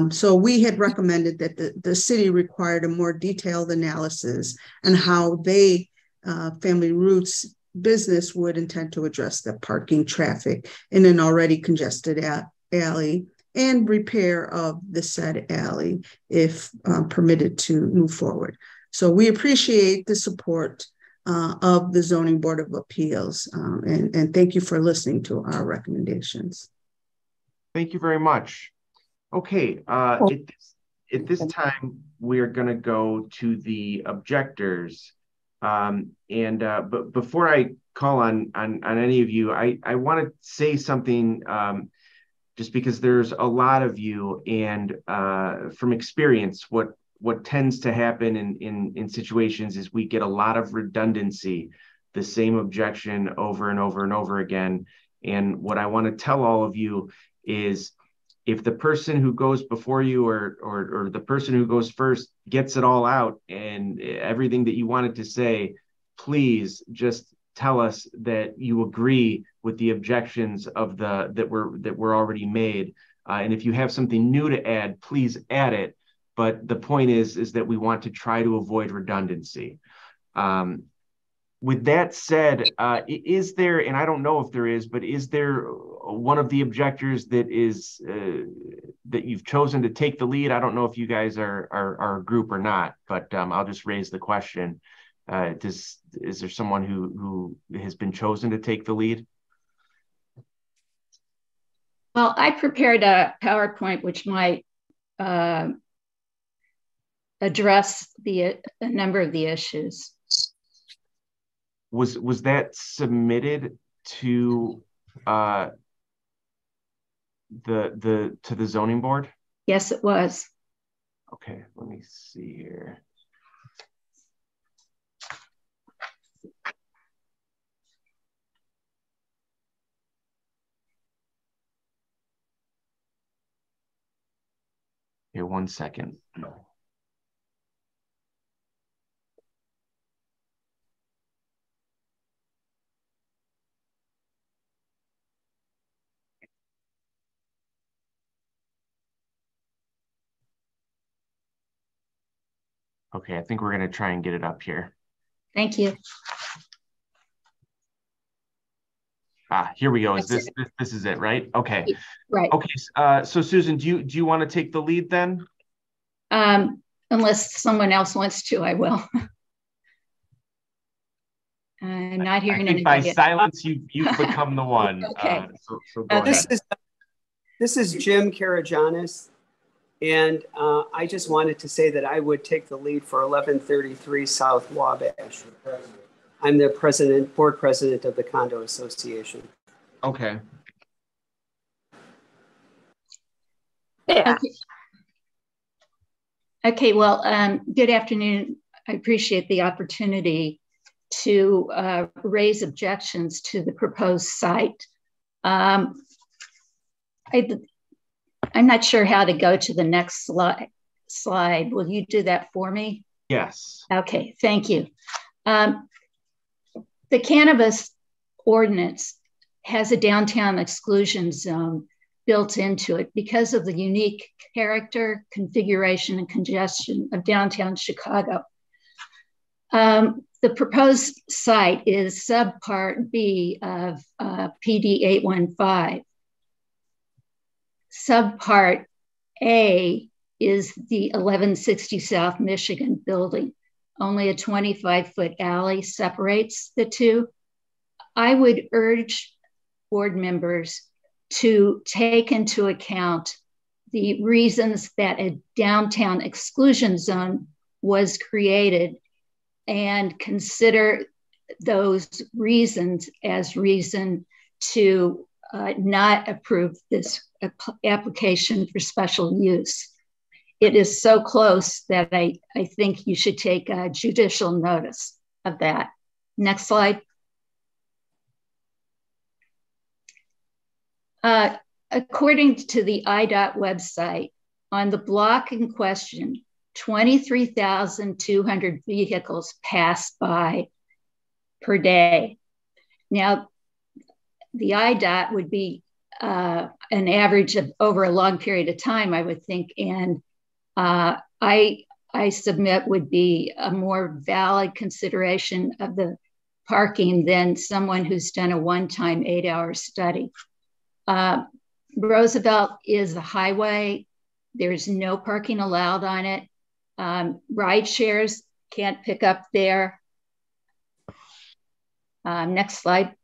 S6: So we had recommended that the city required a more detailed analysis on how they, Family Roots business, would intend to address the parking traffic in an already congested alley and repair of the said alley if permitted to move forward. So we appreciate the support of the Zoning Board of Appeals, and thank you for listening to our recommendations.
S1: Thank you very much. Okay, at this time, we are going to go to the objectors. But before I call on any of you, I want to say something just because there's a lot of you, and from experience, what tends to happen in situations is we get a lot of redundancy, the same objection over and over and over again. And what I want to tell all of you is, if the person who goes before you or the person who goes first gets it all out and everything that you wanted to say, please just tell us that you agree with the objections of that were already made. And if you have something new to add, please add it. But the point is that we want to try to avoid redundancy. With that said, is there, and I don't know if there is, but is there one of the objectors that is that you've chosen to take the lead? I don't know if you guys are a group or not, but I'll just raise the question. Is there someone who has been chosen to take the lead?
S8: Well, I prepared a PowerPoint which might address a number of the issues.
S1: Was that submitted to the zoning board?
S8: Yes, it was.
S1: Okay, let me see here. Here, 1 second. Okay, I think we're going to try and get it up here.
S8: Thank you.
S1: Here we go. This is it, right? Okay.
S8: Right.
S1: Okay. So Susan, do you want to take the lead then?
S8: Unless someone else wants to, I will. I'm not hearing anybody.
S1: By silence, you've become the one.
S8: Okay.
S1: So go ahead.
S21: This is Jim Karajanis, and I just wanted to say that I would take the lead for 1133 South Wabash. I'm the board president of the Condo Association.
S1: Okay.
S8: Yeah. Okay, well, good afternoon. I appreciate the opportunity to raise objections to the proposed site. I'm not sure how to go to the next slide. Will you do that for me?
S1: Yes.
S8: Okay, thank you. The cannabis ordinance has a downtown exclusion zone built into it because of the unique character, configuration, and congestion of downtown Chicago. The proposed site is subpart B of PD 815. Subpart A is the 1160 South Michigan building. Only a 25-foot alley separates the two. I would urge board members to take into account the reasons that a downtown exclusion zone was created and consider those reasons as reason to not approve this application for special use. It is so close that I think you should take judicial notice of that. Next slide. According to the IDOT website, on the block in question, 23,200 vehicles pass by per day. Now, the IDOT would be an average of over a long period of time, I would think, and I submit would be a more valid consideration of the parking than someone who's done a one-time 8-hour study. Roosevelt is a highway. There's no parking allowed on it. Ride shares can't pick up there. Next slide.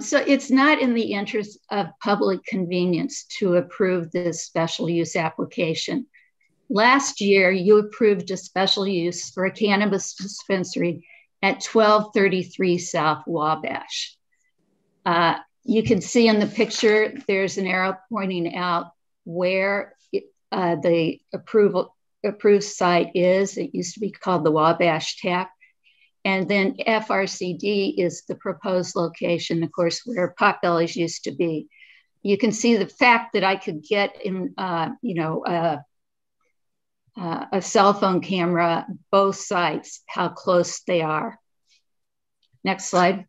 S8: So it's not in the interest of public convenience to approve this special use application. Last year, you approved a special use for a cannabis dispensary at 1233 South Wabash. You can see in the picture, there's an arrow pointing out where the approved site is. It used to be called the Wabash Tap. And then FRCD is the proposed location, of course, where Potbelly's used to be. You can see the fact that I could get in, a cell phone camera, both sites, how close they are. Next slide.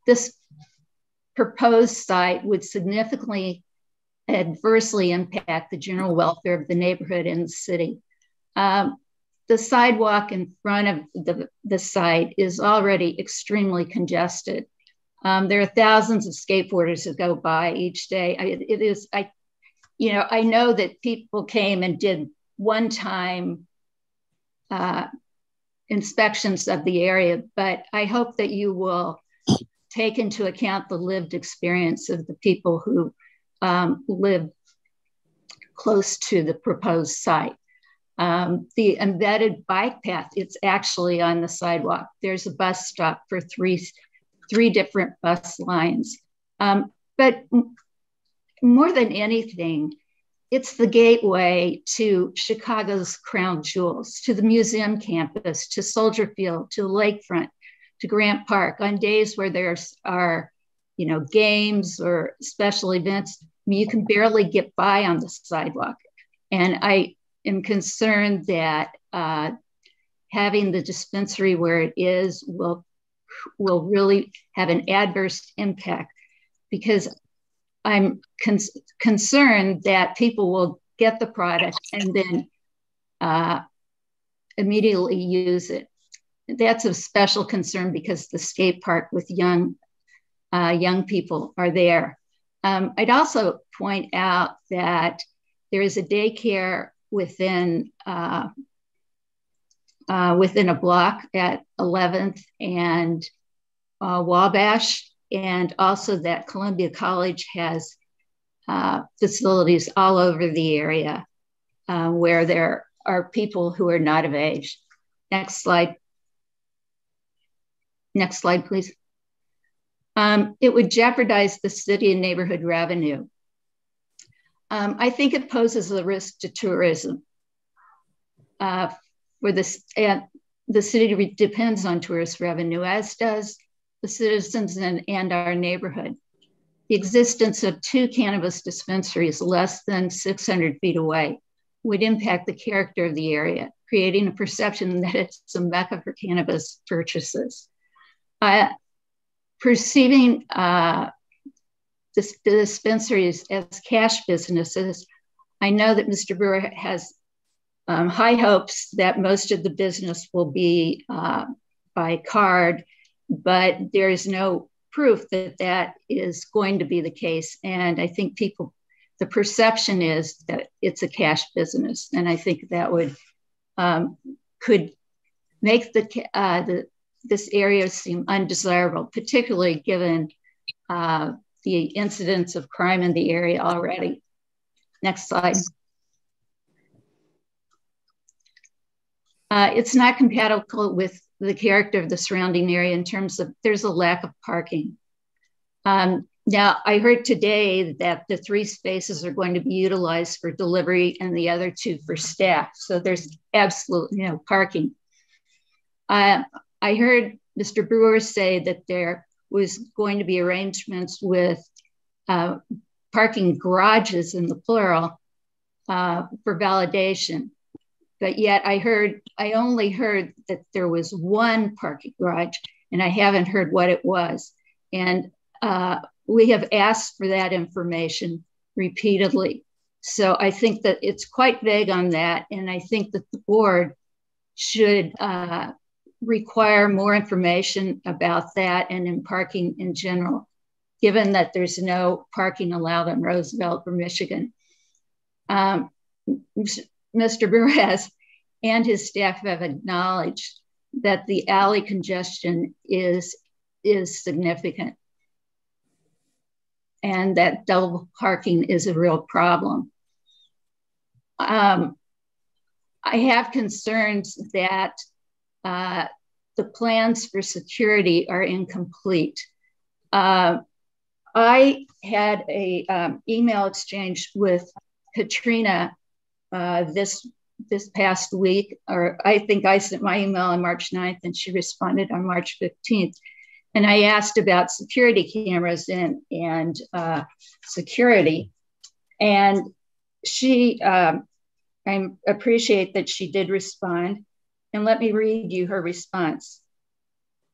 S8: This proposed site would significantly adversely impact the general welfare of the neighborhood and the city. The sidewalk in front of the site is already extremely congested. There are thousands of skateboarders that go by each day. I know that people came and did one-time inspections of the area, but I hope that you will take into account the lived experience of the people who live close to the proposed site. The embedded bike path, it's actually on the sidewalk. There's a bus stop for three different bus lines. But more than anything, it's the gateway to Chicago's crown jewels, to the museum campus, to Soldier Field, to the lakefront, to Grant Park. On days where there are, games or special events, you can barely get by on the sidewalk. And I am concerned that having the dispensary where it is will really have an adverse impact, because I'm concerned that people will get the product and then immediately use it. That's a special concern because the skate park with young people are there. I'd also point out that there is a daycare within a block at 11th and Wabash, and also that Columbia College has facilities all over the area where there are people who are not of age. Next slide. Next slide, please. It would jeopardize the city and neighborhood revenue. I think it poses a risk to tourism. For this, the city depends on tourist revenue, as does the citizens and our neighborhood. The existence of 2 cannabis dispensaries less than 600 feet away would impact the character of the area, creating a perception that it's a mecca for cannabis purchases. Perceiving the dispensaries as cash businesses, I know that Mr. Brewer has high hopes that most of the business will be by card, but there is no proof that that is going to be the case. And I think the perception is that it's a cash business. And I think that would could make this area seem undesirable, particularly given the incidence of crime in the area already. Next slide. It's not compatible with the character of the surrounding area in terms of there's a lack of parking. Now, I heard today that the 3 spaces are going to be utilized for delivery and the other 2 for staff. So there's absolutely no parking. I heard Mr. Brewer say that there was going to be arrangements with parking garages in the plural for validation. But yet I only heard that there was 1 parking garage, and I haven't heard what it was. And we have asked for that information repeatedly. So I think that it's quite vague on that. And I think that the board should require more information about that and in parking in general, given that there's no parking allowed in Roosevelt or Michigan. Mr. Brewer and his staff have acknowledged that the alley congestion is significant and that double parking is a real problem. I have concerns that the plans for security are incomplete. I had a email exchange with Katrina this past week, or I think I sent my email on March 9th and she responded on March 15th. And I asked about security cameras and security. And I appreciate that she did respond. And let me read you her response.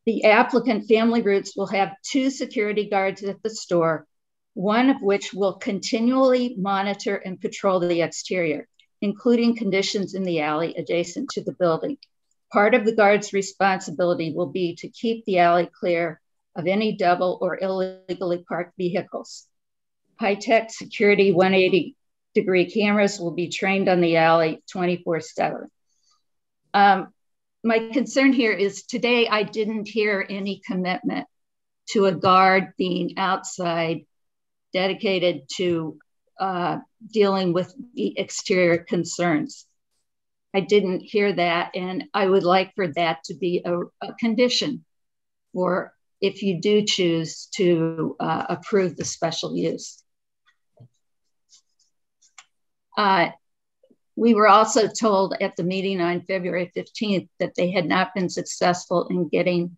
S8: The applicant Family Roots will have 2 security guards at the store, one of which will continually monitor and patrol the exterior, including conditions in the alley adjacent to the building. Part of the guard's responsibility will be to keep the alley clear of any double or illegally parked vehicles. High-tech security 180-degree cameras will be trained on the alley 24/7. My concern here is today I didn't hear any commitment to a guard being outside dedicated to dealing with the exterior concerns. I didn't hear that, and I would like for that to be a condition for if you do choose to approve the special use. We were also told at the meeting on February 15th that they had not been successful in getting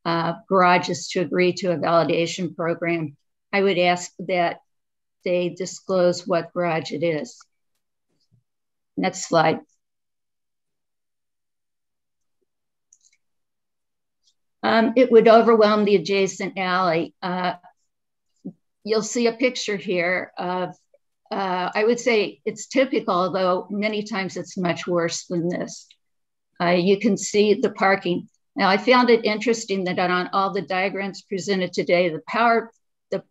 S8: garages to agree to a validation program. I would ask that they disclose what garage it is. Next slide. It would overwhelm the adjacent alley. You'll see a picture here of, I would say it's typical, although many times it's much worse than this. You can see the parking. Now, I found it interesting that on all the diagrams presented today, the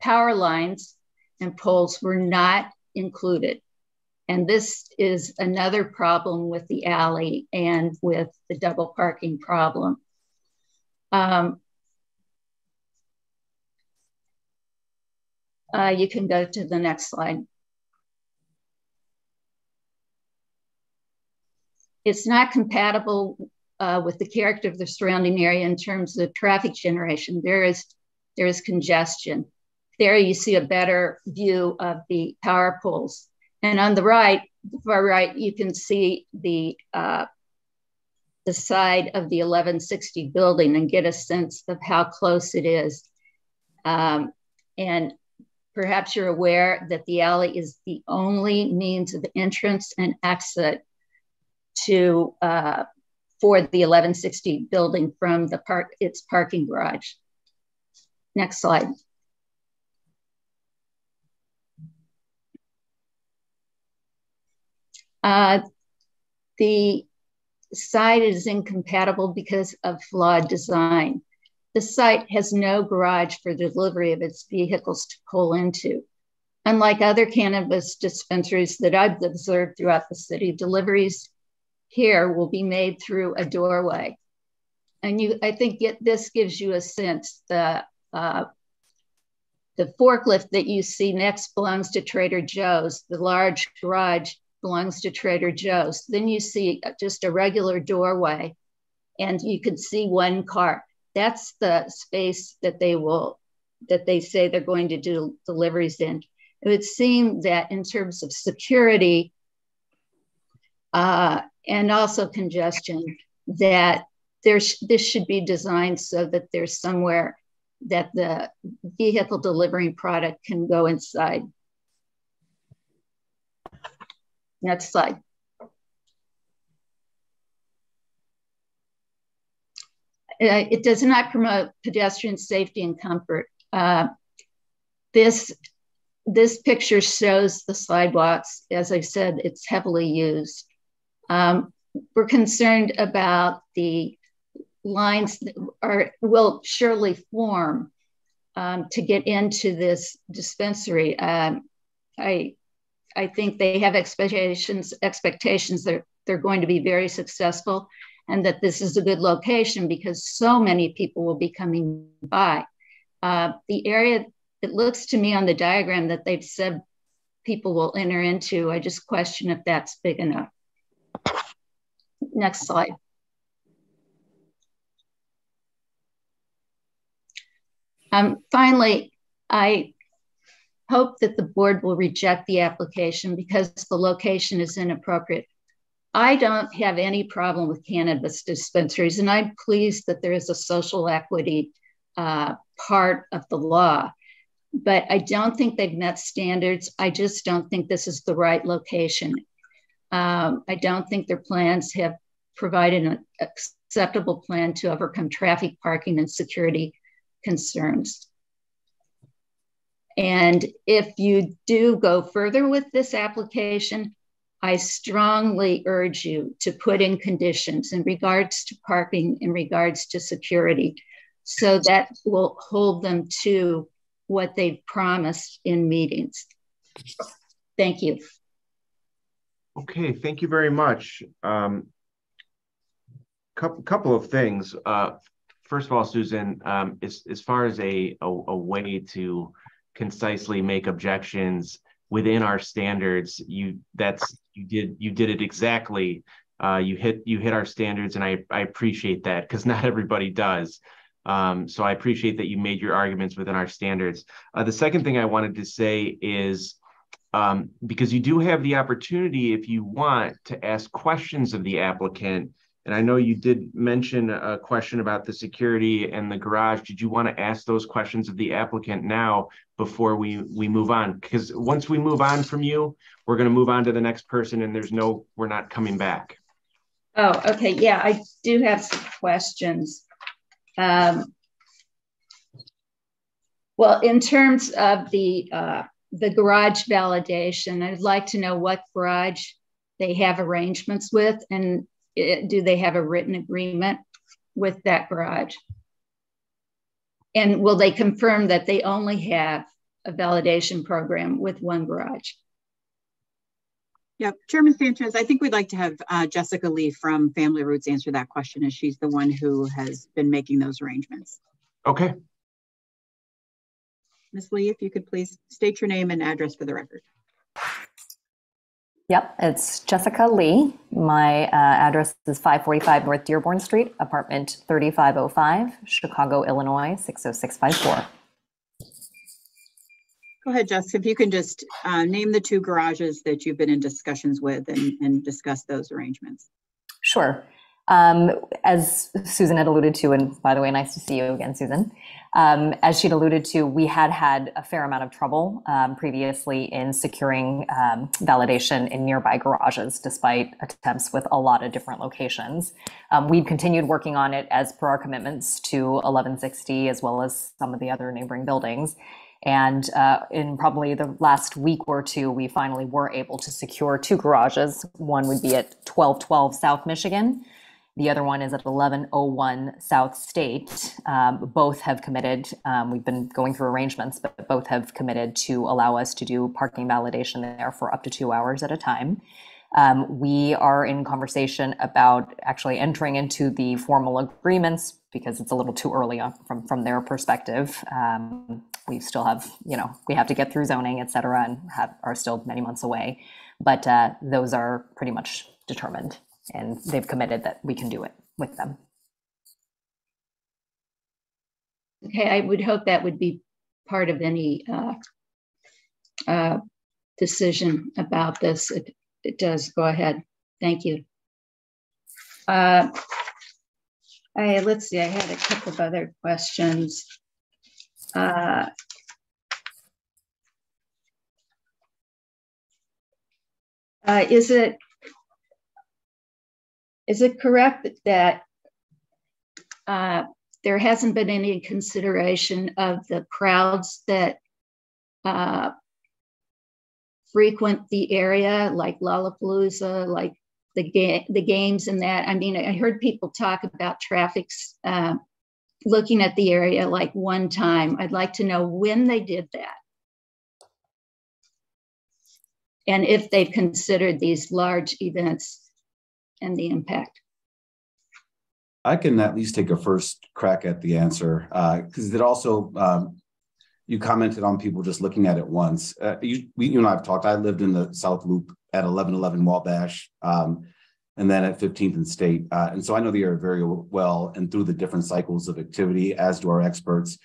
S8: power lines and poles were not included. And this is another problem with the alley and with the double parking problem. You can go to the next slide. It's not compatible with the character of the surrounding area in terms of traffic generation. There is congestion. There you see a better view of the power poles. And on the right, far right, you can see the side of the 1160 building and get a sense of how close it is. And perhaps you're aware that the alley is the only means of entrance and exit to for the 1160 building from the its parking garage. Next slide. The site is incompatible because of flawed design. The site has no garage for delivery of its vehicles to pull into. Unlike other cannabis dispensaries that I've observed throughout the city, deliveries here will be made through a doorway. And I think this gives you a sense that the forklift that you see next belongs to Trader Joe's. The large garage belongs to Trader Joe's. Then you see just a regular doorway and you can see one car. That's the space that they say they're going to do deliveries in. It would seem that in terms of security and also congestion, that this should be designed so that there's somewhere that the vehicle delivering product can go inside. Next slide. It does not promote pedestrian safety and comfort. This picture shows the sidewalks. As I said, it's heavily used. We're concerned about the lines that will surely form to get into this dispensary. I think they have expectations that they're going to be very successful and that this is a good location because so many people will be coming by. The area, it looks to me on the diagram that they've said people will enter into, I just question if that's big enough. Next slide. Finally, I hope that the board will reject the application because the location is inappropriate. I don't have any problem with cannabis dispensaries, and I'm pleased that there is a social equity part of the law, but I don't think they've met standards. I just don't think this is the right location. I don't think their plans have provided an acceptable plan to overcome traffic, parking, and security concerns. And if you do go further with this application, I strongly urge you to put in conditions in regards to parking, in regards to security, so that will hold them to what they've promised in meetings. Thank you.
S1: Okay, thank you very much. Couple of things. First of all, Susan, as far as a way to concisely make objections within our standards, you did it exactly. You hit our standards, and I appreciate that because not everybody does. So I appreciate that you made your arguments within our standards. The second thing I wanted to say is because you do have the opportunity, if you want, to ask questions of the applicant. And I know you did mention a question about the security and the garage. Did you want to ask those questions of the applicant now before we move on? Because once we move on from you, we're going to move on to the next person, and we're not coming back.
S8: Oh, okay. Yeah, I do have some questions. Well, in terms of the garage validation, I'd like to know what garage they have arrangements with, and do they have a written agreement with that garage? And will they confirm that they only have a validation program with one garage?
S5: Yeah, Chairman Sanchez, I think we'd like to have Jessica Lee from Family Roots answer that question, as she's the one who has been making those arrangements.
S1: Okay.
S5: Ms. Lee, if you could please state your name and address for the record.
S7: Yep, it's Jessica Lee. My address is 545 North Dearborn Street, apartment 3505, Chicago, Illinois, 60654.
S5: Go ahead, Jessica, if you can just name the two garages that you've been in discussions with and discuss those arrangements.
S7: Sure. As Susan had alluded to, and by the way, nice to see you again, Susan. As she'd alluded to, we had a fair amount of trouble previously in securing validation in nearby garages, despite attempts with a lot of different locations. We've continued working on it as per our commitments to 1160, as well as some of the other neighboring buildings. And in probably the last week or two, we finally were able to secure 2 garages. One would be at 1212 South Michigan. The other one is at 1101 South State. Both have committed. We've been going through arrangements, but both have committed to allow us to do parking validation there for up to 2 hours at a time. We are in conversation about actually entering into the formal agreements because it's a little too early from their perspective. We still have, we have to get through zoning, et cetera, and are still many months away. But those are pretty much determined, and they've committed that we can do it with them.
S8: Okay, I would hope that would be part of any decision about this. It does. Go ahead. Thank you. Let's see, I had a couple of other questions. Is it correct that there hasn't been any consideration of the crowds that frequent the area, like Lollapalooza, like the games and that? I mean, I heard people talk about traffic looking at the area like one time. I'd like to know when they did that, and if they've considered these large events and the impact.
S16: I can at least take a first crack at the answer, because it also, you commented on people just looking at it once. You and I have talked. I lived in the South Loop at 1111 Wabash, and then at 15th and State. And so I know the area very well, and through the different cycles of activity, as do our experts.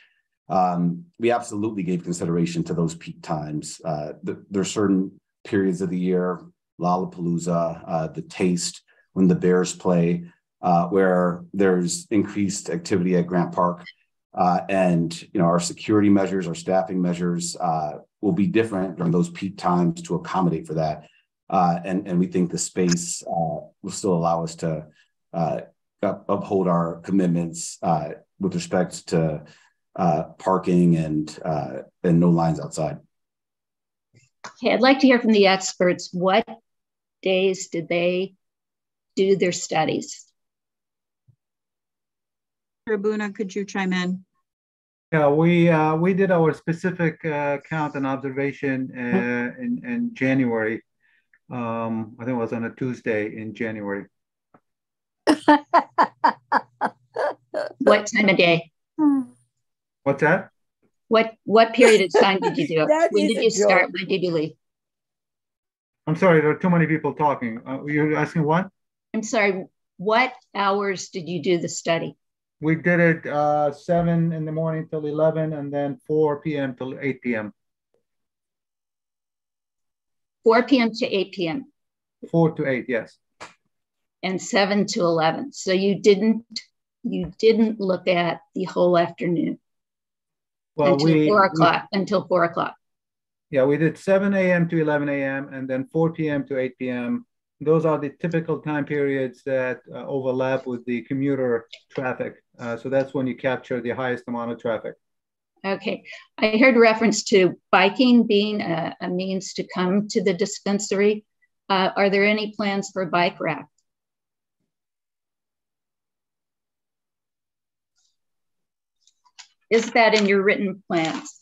S16: We absolutely gave consideration to those peak times. There are certain periods of the year, Lollapalooza, the Taste, when the Bears play, where there's increased activity at Grant Park. And our security measures, our staffing measures will be different during those peak times to accommodate for that. And we think the space will still allow us to uphold our commitments with respect to parking and no lines outside.
S8: Okay, I'd like to hear from the experts. What days did they do their studies?
S5: Rabuna, could you chime in?
S17: Yeah, we did our specific count and observation in January. I think it was on a Tuesday in January.
S8: What time of day?
S17: What's that?
S8: What period of time did you do it? When did you start? When did you leave?
S17: I'm sorry, there are too many people talking. You're asking what?
S8: I'm sorry, what hours did you do the study?
S17: We did it 7 in the morning till 11, and then 4 p.m. till 8 p.m.
S8: 4 p.m. to 8 p.m.
S17: 4 to 8, yes.
S8: And 7 to 11. So you didn't look at the whole afternoon. Well, until 4 o'clock. Until 4 o'clock.
S17: Yeah, we did 7 a.m. to 11 a.m. and then 4 p.m. to 8 p.m. Those are the typical time periods that overlap with the commuter traffic. So that's when you capture the highest amount of traffic.
S8: Okay. I heard reference to biking being a means to come to the dispensary. Are there any plans for a bike rack? Is that in your written plans?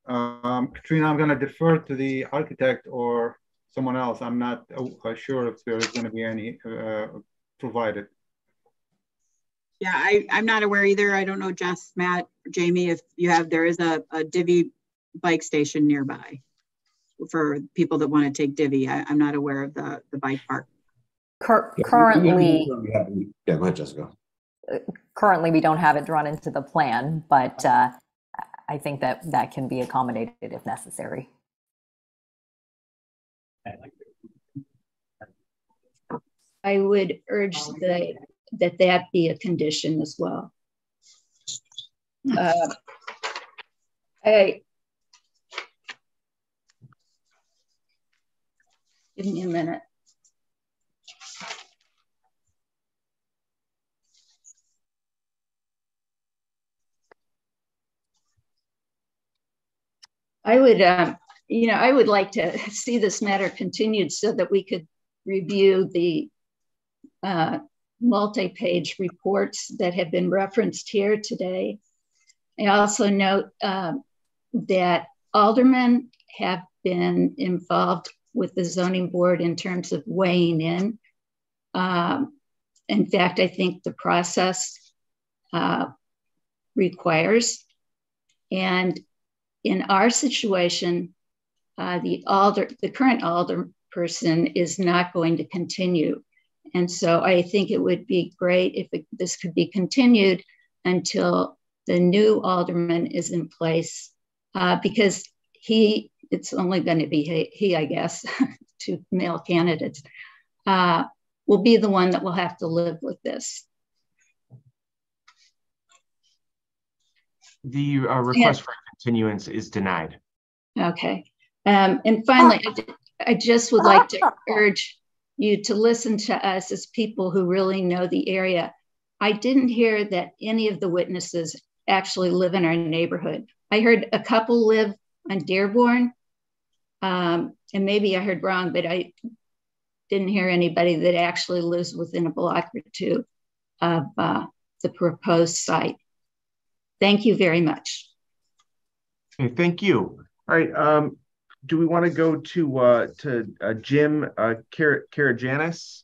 S17: Katrina, I'm going to defer to the architect or someone else. I'm not sure if there is going to be any provided.
S5: Yeah, I'm not aware either. I don't know, Jess, Matt, Jamie, if there is a Divvy bike station nearby for people that want to take Divvy. I'm not aware of the bike park.
S7: Currently,
S16: yeah, go ahead, Jessica.
S7: Currently, we don't have it drawn into the plan, but I think that can be accommodated if necessary.
S8: I would urge that be a condition as well. Give me a minute. I would, I would like to see this matter continued so that we could review the multi-page reports that have been referenced here today. I also note that aldermen have been involved with the zoning board in terms of weighing in. In fact, I think the process requires, and in our situation, the current alderperson is not going to continue. And so I think it would be great if this could be continued until the new alderman is in place, because it's only going to be he, I guess, two male candidates, will be the one that will have to live with this.
S1: The request for continuance is denied.
S8: Okay. And finally, I just would like to urge you to listen to us as people who really know the area. I didn't hear that any of the witnesses actually live in our neighborhood. I heard a couple live on Dearborn, and maybe I heard wrong, but I didn't hear anybody that actually lives within a block or two of the proposed site. Thank you very much.
S1: Okay, thank you. All right, do we want to go to Jim Karajanis?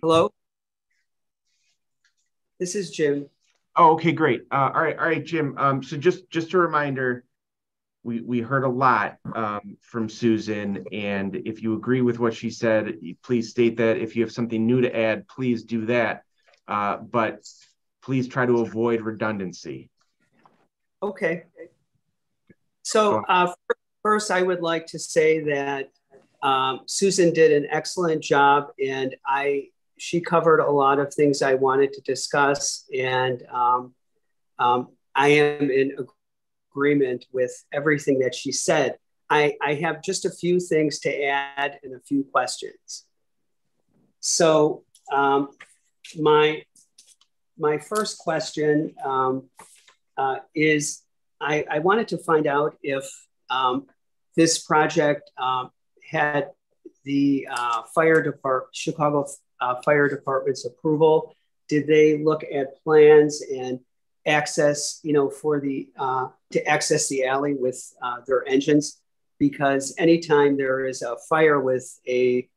S21: Hello, this is Jim.
S1: Oh, okay, great. All right, Jim. So just a reminder, we heard a lot from Susan, and if you agree with what she said, please state that. If you have something new to add, please do that. But please try to avoid redundancy.
S21: Okay. So first, I would like to say that Susan did an excellent job, and she covered a lot of things I wanted to discuss, and I am in agreement with everything that she said. I have just a few things to add and a few questions. So my first question is I wanted to find out if this project had the Chicago Fire Department's approval. Did they look at plans and access, for to access the alley with their engines? Because anytime there is a fire with a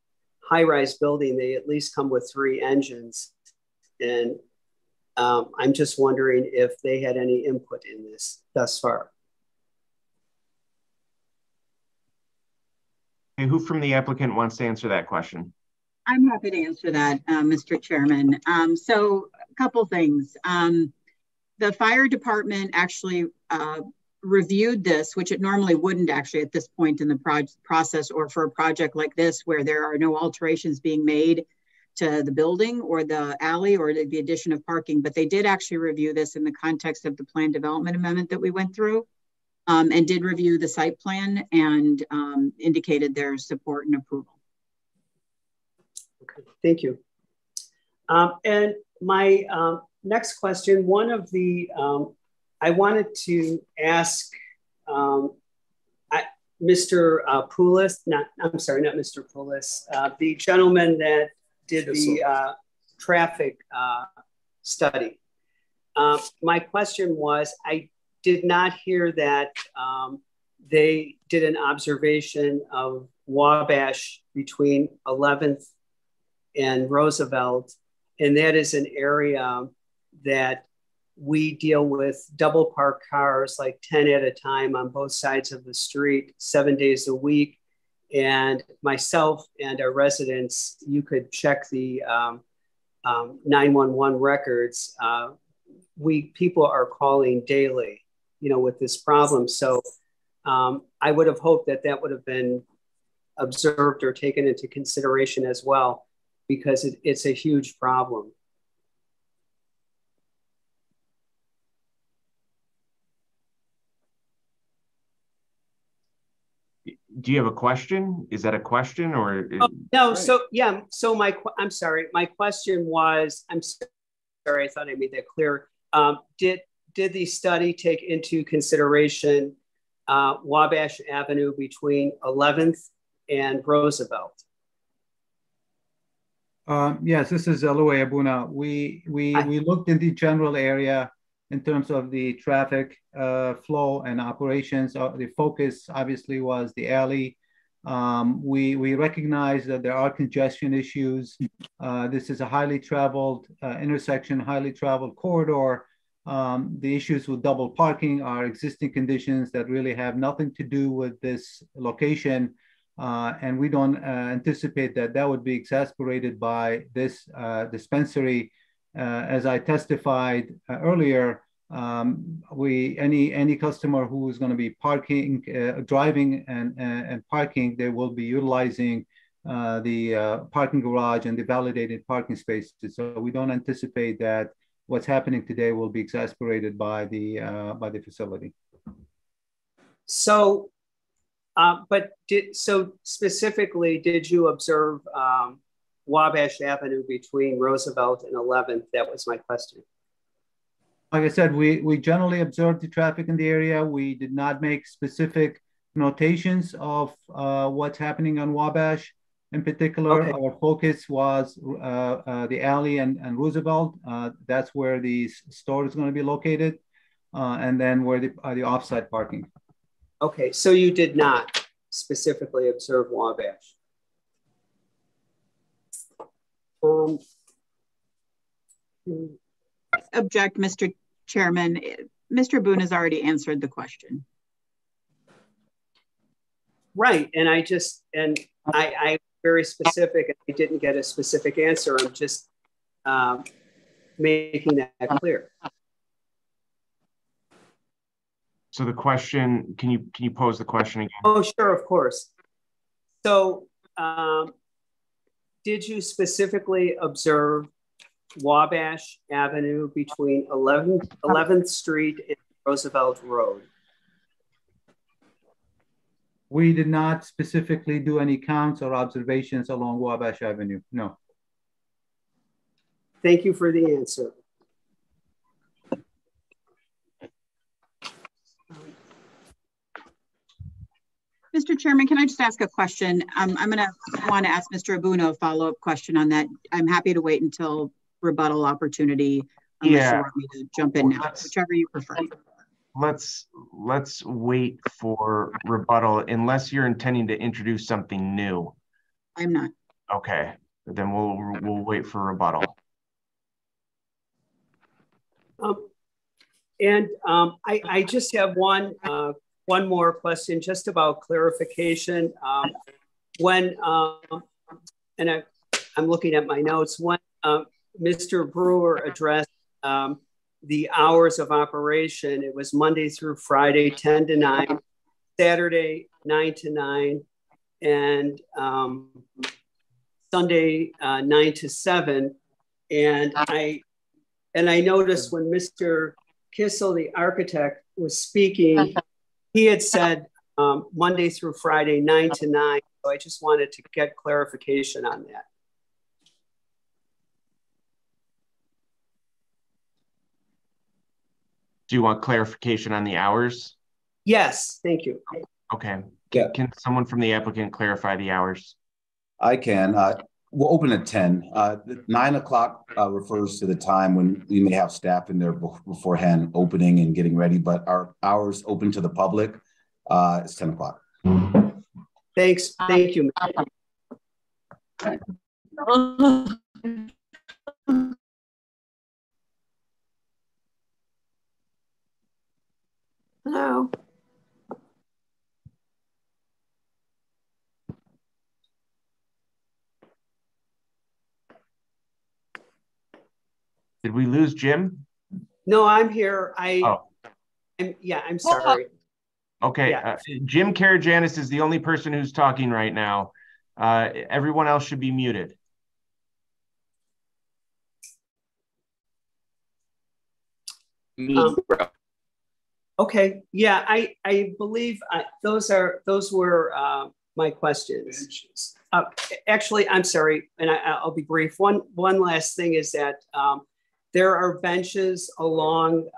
S21: high-rise building, they at least come with 3 engines. And I'm just wondering if they had any input in this thus far.
S1: Okay, who from the applicant wants to answer that question?
S5: I'm happy to answer that, Mr. Chairman. So a couple things. The fire department actually reviewed this, which it normally wouldn't actually at this point in the process, or for a project like this where there are no alterations being made to the building or the alley or the addition of parking, but they did actually review this in the context of the plan development amendment that we went through, and did review the site plan and indicated their support and approval.
S21: Okay, thank you. And my next question, one of the, I wanted to ask Mr. Poulos, I'm sorry, not Mr. Poulos, the gentleman that did the traffic study. My question was, I did not hear that they did an observation of Wabash between 11th and Roosevelt, and that is an area that we deal with double parked cars, like 10 at a time on both sides of the street, 7 days a week. And myself and our residents, you could check the 911 records. People are calling daily, with this problem. So I would have hoped that that would have been observed or taken into consideration as well, because it's a huge problem.
S1: Do you have a question? Is that a question or?
S21: Oh, no, so yeah, so I'm sorry. My question was, I'm sorry, I thought I made that clear. Did the study take into consideration Wabash Avenue between 11th and Roosevelt?
S17: Yes, this is Louie Abuna. We looked in the general area in terms of the traffic flow and operations. The focus obviously was the alley. We recognize that there are congestion issues. This is a highly traveled intersection, highly traveled corridor. The issues with double parking are existing conditions that really have nothing to do with this location. And we don't anticipate that that would be exacerbated by this dispensary. As I testified earlier, any customer who is going to be parking, driving and parking, they will be utilizing the parking garage and the validated parking spaces. So we don't anticipate that what's happening today will be exacerbated by the facility.
S21: So, so specifically, did you observe Wabash Avenue between Roosevelt and 11th? That was my question.
S17: Like I said, we generally observed the traffic in the area. We did not make specific notations of what's happening on Wabash. In particular, okay, our focus was the alley and Roosevelt. That's where the store is going to be located, and then where the offsite parking.
S21: Okay, so you did not specifically observe Wabash.
S5: Object, Mr. Chairman. Mr. Boone has already answered the question.
S21: Right, and I very specific, and I didn't get a specific answer. I'm just making that clear.
S1: So the question, can you pose the question again?
S21: Oh, sure, of course. So did you specifically observe Wabash Avenue between 11th Street and Roosevelt Road?
S17: We did not specifically do any counts or observations along Wabash Avenue, no.
S21: Thank you for the answer.
S5: Mr. Chairman, can I just ask a question? I'm going to want to ask Mr. Abuna a follow-up question on that. I'm happy to wait until rebuttal opportunity unless you want me to jump in now, whichever you prefer.
S1: Let's wait for rebuttal unless you're intending to introduce something new.
S5: I'm not.
S1: Okay, then we'll wait for rebuttal.
S21: I just have one more question, just about clarification. And I'm looking at my notes. When Mr. Brewer addressed the hours of operation, it was Monday through Friday, 10 to 9, Saturday, 9 to 9, and Sunday, 9 to 7. And I noticed when Mr. Kissel, the architect, was speaking, he had said Monday through Friday, 9 to 9. So I just wanted to get clarification on that.
S1: Do you want clarification on the hours?
S21: Yes, thank you.
S1: Okay.
S16: Yeah.
S1: Can someone from the applicant clarify the hours?
S16: I can. We'll open at 10. 9 o'clock refers to the time when we may have staff in there beforehand opening and getting ready, but our hours open to the public is 10 o'clock.
S21: Thanks. Thank you.
S19: Hello.
S1: Did we lose Jim?
S21: No, I'm here. I'm sorry.
S1: Okay, Jim Karajanis is the only person who's talking right now. Everyone else should be muted.
S21: Okay, yeah, I believe those were my questions. Actually, I'm sorry, and I'll be brief. One last thing is that there are benches along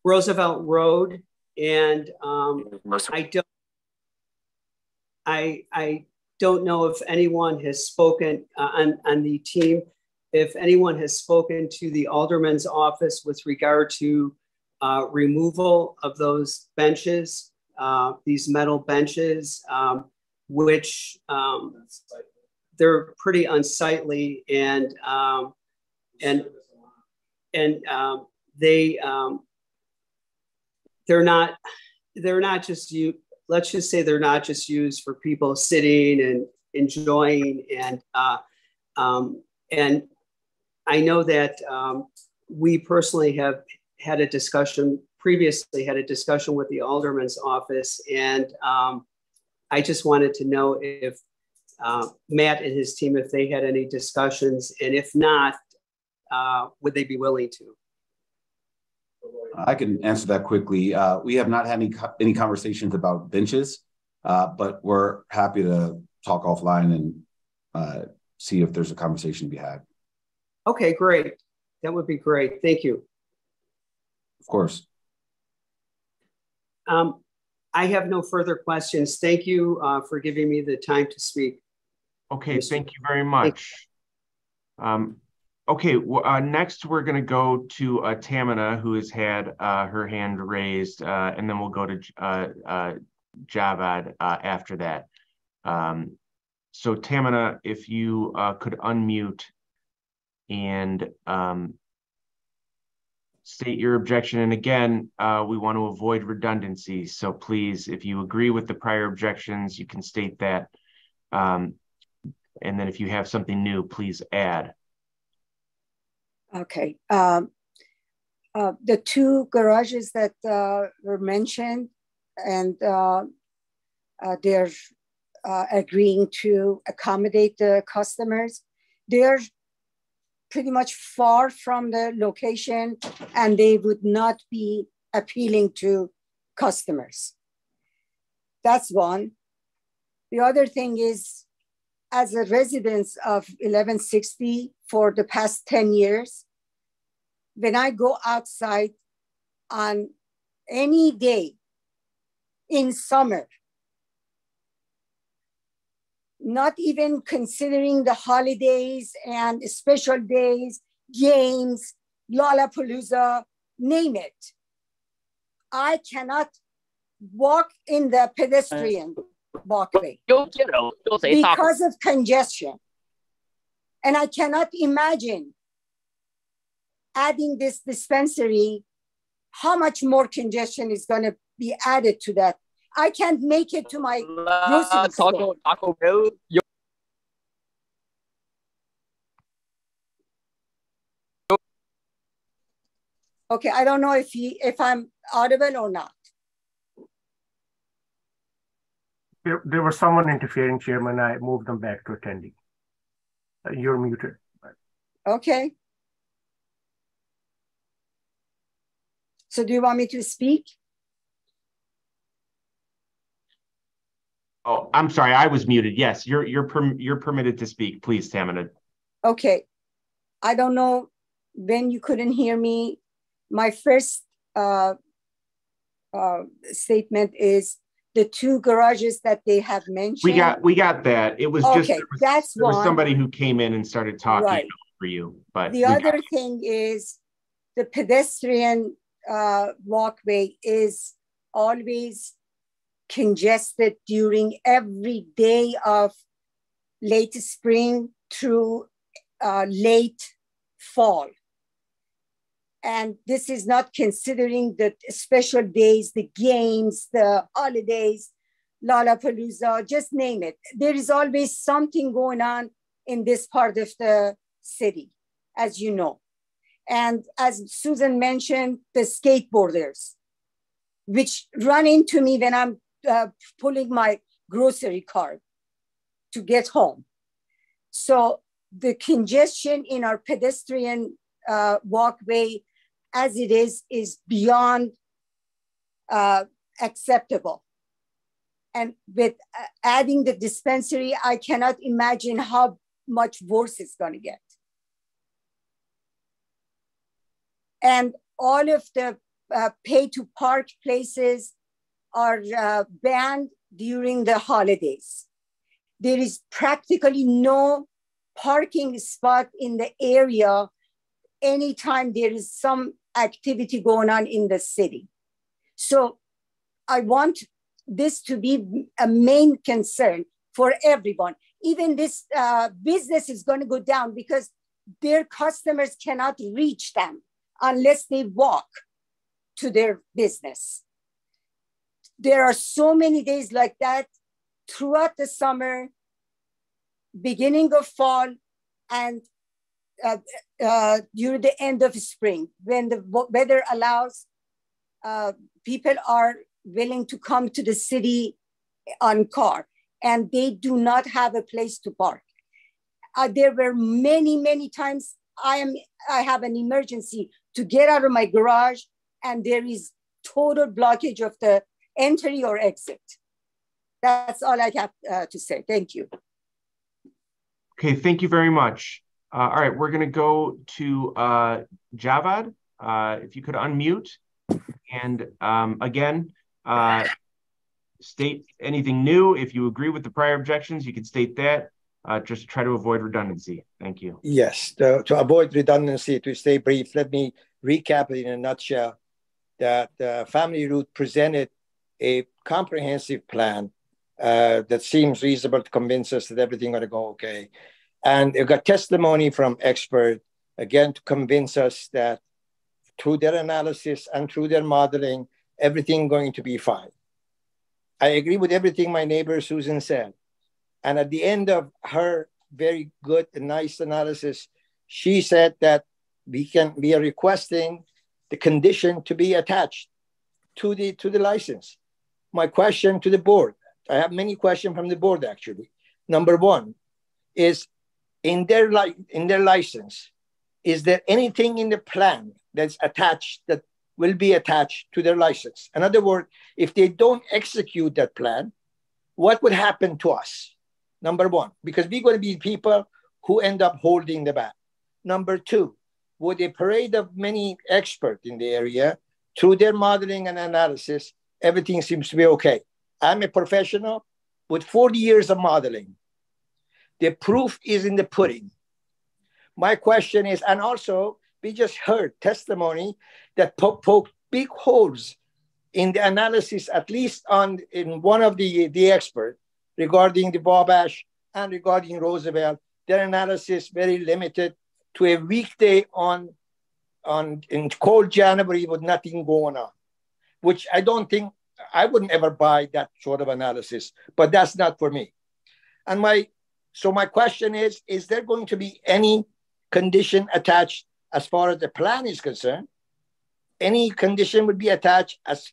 S21: Roosevelt Road, and I don't know if anyone has spoken on the team, if anyone has spoken to the alderman's office with regard to removal of those benches, these metal benches, which they're pretty unsightly, and they're not just used. Let's just say they're not just used for people sitting and enjoying, and I know that we personally have had a discussion with the alderman's office, and I just wanted to know if Matt and his team, if they had any discussions, and if not, would they be willing to?
S16: I can answer that quickly. We have not had any conversations about benches, but we're happy to talk offline and see if there's a conversation to be had.
S21: Okay, great. That would be great. Thank you.
S16: Of course.
S21: I have no further questions. Thank you for giving me the time to speak.
S1: Okay, thank you very much. Okay, next we're going to go to Tamina, who has had her hand raised, and then we'll go to Javad after that. So Tamina, if you could unmute and state your objection. And again, we want to avoid redundancy. So please, if you agree with the prior objections, you can state that. And then if you have something new, please add.
S10: Okay. The two garages that were mentioned, and they're agreeing to accommodate the customers. They're pretty much far from the location, and they would not be appealing to customers. That's one. The other thing is, as a resident of 1160 for the past 10 years, when I go outside on any day in summer, not even considering the holidays and special days, games, Lollapalooza, name it, I cannot walk in the pedestrian walkway because of congestion. And I cannot imagine adding this dispensary, how much more congestion is going to be added to that. I can't make it to my grocery store. Okay, I don't know if I'm audible or not.
S13: There was someone interfering, Chairman. I moved them back to attending. You're muted.
S10: Okay. So do you want me to speak?
S1: Oh, I'm sorry, I was muted. Yes, you're permitted to speak. Please, Tamina.
S10: Okay. I don't know when you couldn't hear me. My first statement is the two garages that they have mentioned.
S1: We got that. It was
S10: okay,
S1: just there was somebody who came in and started talking for you. But
S10: the other thing is the pedestrian walkway is always congested during every day of late spring through late fall. And this is not considering the special days, the games, the holidays, Lollapalooza, just name it. There is always something going on in this part of the city, as you know. And as Susan mentioned, the skateboarders. which run into me when I'm pulling my grocery cart to get home. So the congestion in our pedestrian walkway as it is beyond acceptable. And with adding the dispensary, I cannot imagine how much worse it's going to get. And all of the pay to park places are banned during the holidays. There is practically no parking spot in the area anytime there is some activity going on in the city. So I want this to be a main concern for everyone. Even this business is going to go down because their customers cannot reach them unless they walk to their business. There are so many days like that throughout the summer, beginning of fall, and during the end of spring, when the weather allows, people are willing to come to the city on car, and they do not have a place to park. There were many times I have an emergency to get out of my garage, and there is total blockage of the entry or exit. That's all I have to say. Thank you.
S1: Okay, thank you very much. All right, we're going to go to Javad. If you could unmute. And again, state anything new. If you agree with the prior objections, you can state that. Just try to avoid redundancy. Thank you.
S4: Yes, to avoid redundancy, to stay brief, let me recap it in a nutshell that Family Root presented a comprehensive plan that seems reasonable to convince us that everything going to go okay. And it got testimony from experts, again, to convince us that through their analysis and through their modeling, everything going to be fine. I agree with everything my neighbor Susan said. And at the end of her very good and nice analysis, she said that we are requesting the condition to be attached to the license. My question to the board, I have many questions from the board actually. Number one is, in their license, is there anything in the plan that's attached that will be attached to their license? In other words, if they don't execute that plan, what would happen to us? Number one, because we're going to be people who end up holding the bag. Number two, with a parade of many experts in the area, through their modeling and analysis, everything seems to be okay. I'm a professional with 40 years of modeling. The proof is in the pudding. My question is, and also we just heard testimony that poked big holes in the analysis, at least in one of the experts regarding the Wabash and regarding Roosevelt. Their analysis very limited to a weekday in cold January with nothing going on, which I don't think, I wouldn't ever buy that sort of analysis, but that's not for me. And so my question is there going to be any condition attached as far as the plan is concerned? Any condition would be attached as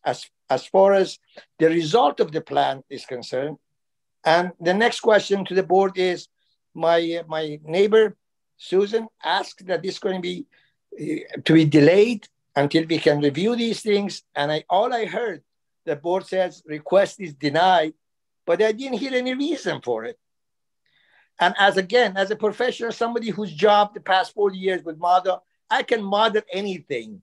S4: far as the result of the plan is concerned? And the next question to the board is, my neighbor, Susan, asked that this is going to be delayed until we can review these things. And all I heard, the board says request is denied, but I didn't hear any reason for it. And as a professional, somebody whose job the past 40 years with model, I can model anything,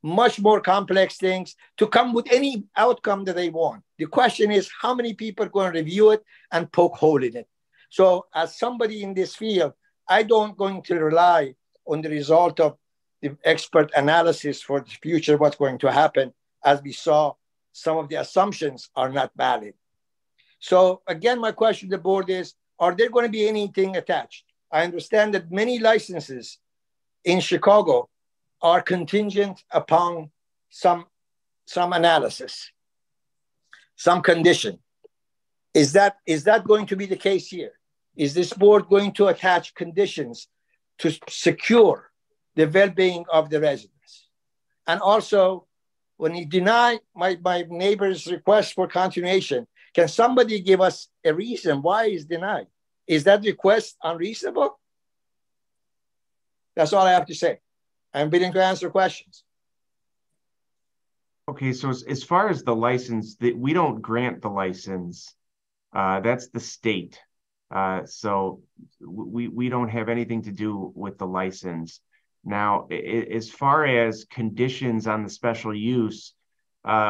S4: much more complex things to come with any outcome that they want. The question is how many people are going to review it and poke hole in it. So as somebody in this field, I don't going to rely on the result of the expert analysis for the future, what's going to happen. As we saw, some of the assumptions are not valid. So again, my question to the board is, are there going to be anything attached? I understand that many licenses in Chicago are contingent upon some analysis, some condition. Is that going to be the case here? Is this board going to attach conditions to secure the well-being of the residents? And also, when he denied my neighbor's request for continuation, can somebody give us a reason why he's denied? Is that request unreasonable? That's all I have to say. I'm willing to answer questions.
S1: Okay, so as far as the license, we don't grant the license. That's the state. So we don't have anything to do with the license. Now, as far as conditions on the special use,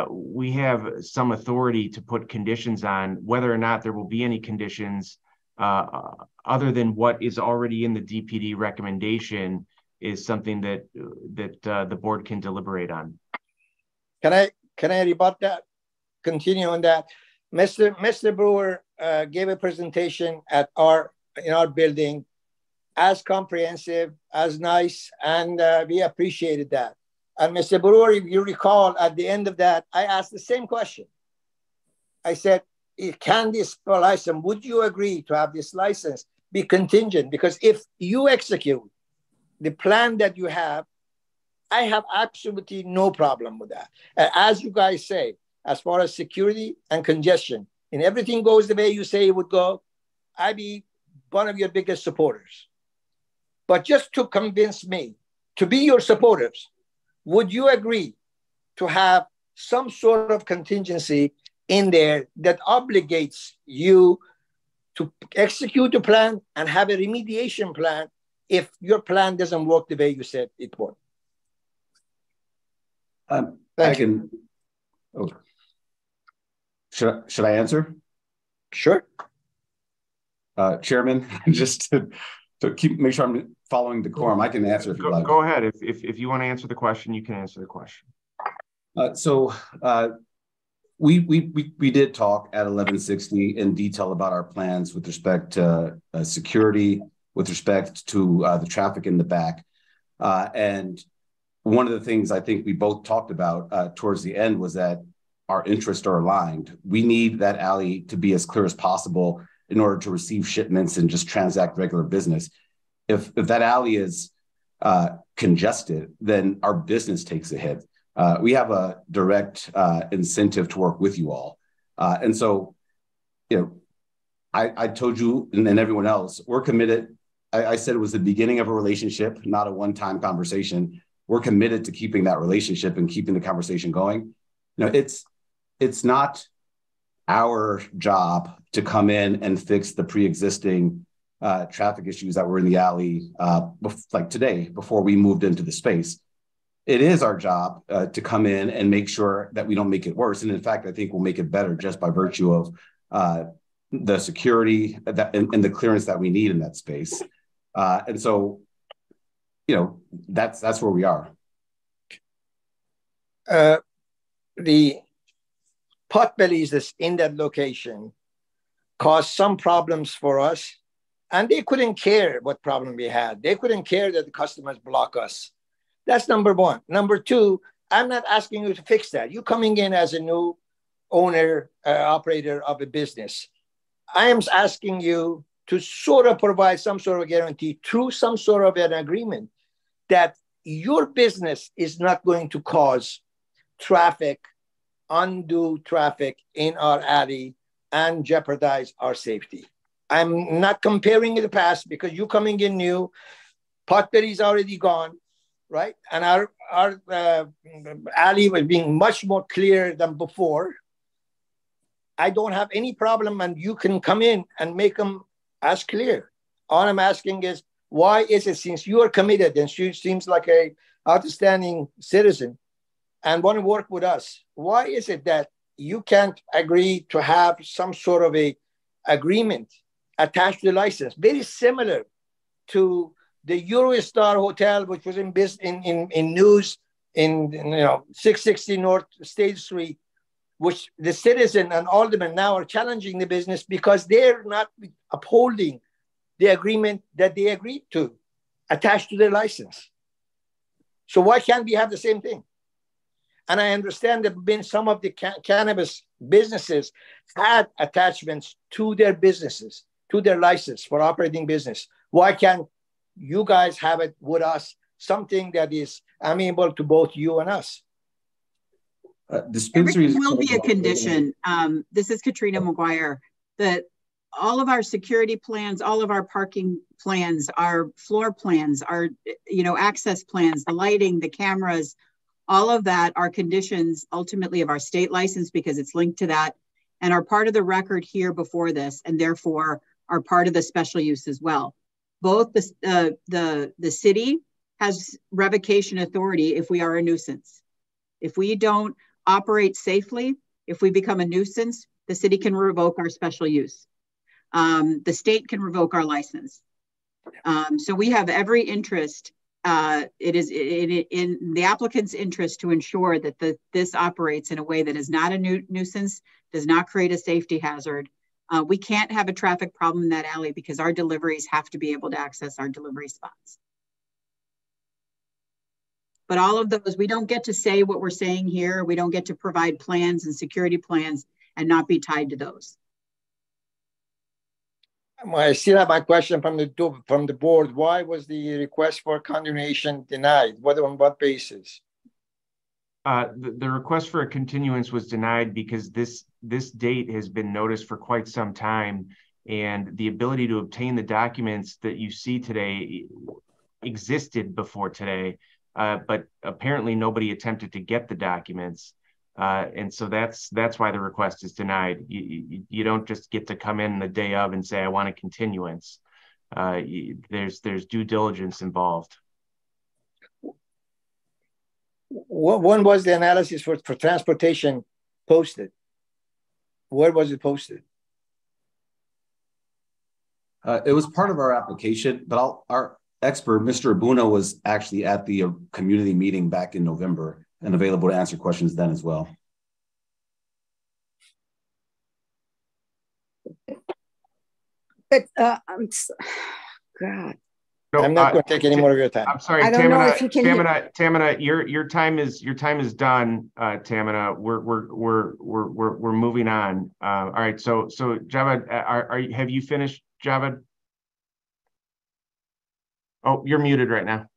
S1: we have some authority to put conditions on. Whether or not there will be any conditions other than what is already in the DPD recommendation is something that the board can deliberate on.
S4: Can I rebut that? Continue on that. Mr. Brewer gave a presentation in our building, as comprehensive, as nice, and we appreciated that. And Mr. Brewer, if you recall, at the end of that, I asked the same question. I said, can this license, would you agree to have this license be contingent? Because if you execute the plan that you have, I have absolutely no problem with that. As you guys say, as far as security and congestion, and everything goes the way you say it would go, I'd be one of your biggest supporters. But just to convince me to be your supporters, would you agree to have some sort of contingency in there that obligates you to execute a plan and have a remediation plan if your plan doesn't work the way you said it would?
S16: Should I answer?
S4: Sure.
S16: Chairman, just to make sure I'm following decorum, I can answer if you like.
S1: Go ahead. If you want to answer the question, you can answer the question.
S16: We did talk at 1160 in detail about our plans with respect to security, with respect to the traffic in the back. And one of the things I think we both talked about towards the end was that our interests are aligned. We need that alley to be as clear as possible in order to receive shipments and just transact regular business. If that alley is congested, then our business takes a hit. We have a direct incentive to work with you all. And so, I told you and everyone else, we're committed. I said it was the beginning of a relationship, not a one-time conversation. We're committed to keeping that relationship and keeping the conversation going. It's not our job to come in and fix the pre-existing traffic issues that were in the alley, like today, before we moved into the space. It is our job to come in and make sure that we don't make it worse. And in fact, I think we'll make it better just by virtue of the security and the clearance that we need in that space. And so, that's where we are.
S4: The potbellies that's in that location caused some problems for us, and they couldn't care what problem we had. They couldn't care that the customers block us. That's number one. Number two, I'm not asking you to fix that. You're coming in as a new owner, operator of a business. I am asking you to sort of provide some sort of guarantee through some sort of an agreement that your business is not going to cause traffic, undue traffic in our alley and jeopardize our safety. I'm not comparing in the past because you're coming in new. Potbelly's already gone, right? And our alley was being much more clear than before. I don't have any problem, and you can come in and make them as clear. All I'm asking is, why is it, since you are committed and she seems like a outstanding citizen and want to work with us, why is it that you can't agree to have some sort of a agreement attached to the license, very similar to the Eurostar Hotel, which was in news in 660 North State Street, which the citizen and aldermen now are challenging the business because they're not upholding the agreement that they agreed to attached to their license. So why can't we have the same thing? And I understand that some of the cannabis businesses had attachments to their businesses, to their license for operating business. Why can't you guys have it with us, something that is amenable to both you and us?
S16: Dispensaries
S5: will be a condition. This is Katrina McGuire. That all of our security plans, all of our parking plans, our floor plans, our access plans, the lighting, the cameras, all of that are conditions ultimately of our state license because it's linked to that and are part of the record here before this, and therefore are part of the special use as well. Both the city has revocation authority if we are a nuisance. If we don't operate safely, if we become a nuisance, the city can revoke our special use. The state can revoke our license. So we have every interest, it is in the applicant's interest to ensure that this operates in a way that is not a nuisance, does not create a safety hazard. We can't have a traffic problem in that alley because our deliveries have to be able to access our delivery spots. But all of those, we don't get to say what we're saying here. We don't get to provide plans and security plans and not be tied to those.
S4: I still have my question from the board. Why was the request for continuation denied? On what basis?
S1: The request for a continuance was denied because this date has been noticed for quite some time, and the ability to obtain the documents that you see today existed before today, but apparently nobody attempted to get the documents. And so that's why the request is denied. You don't just get to come in the day of and say, I want a continuance. There's due diligence involved.
S4: When was the analysis for transportation posted? Where was it posted?
S16: It was part of our application, but our expert, Mr. Abuna, was actually at the community meeting back in November and available to answer questions then as well.
S10: But God,
S1: No,
S4: I'm not going to take any more of your time.
S1: I'm sorry,
S10: I don't know if you can
S1: Tamina, your time is done. Tamina, we're moving on. All right, so Javed, have you finished, Javed? Oh, you're muted right now.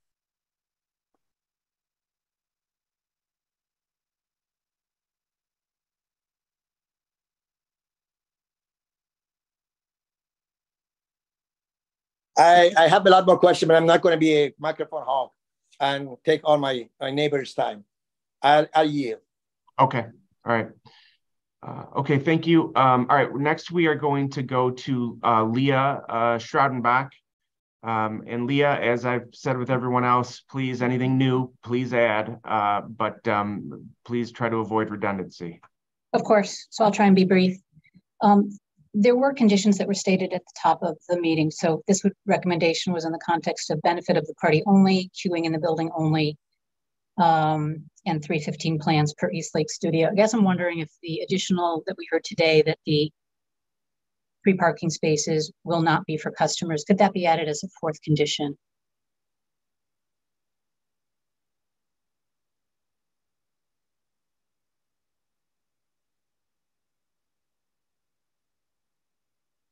S4: I have a lot more questions, but I'm not going to be a microphone hog and take all my neighbors' time. I'll yield.
S1: Okay. All right. Okay. Thank you. All right. Next, we are going to go to Leah Stroudenbach. And Leah, as I've said with everyone else, please, anything new, please add, but please try to avoid redundancy.
S9: Of course. So I'll try and be brief. There were conditions that were stated at the top of the meeting. So this recommendation was in the context of benefit of the party only, queuing in the building only, and 315 plans per East Lake Studio. I guess I'm wondering if the additional that we heard today that the free parking spaces will not be for customers, could that be added as a fourth condition?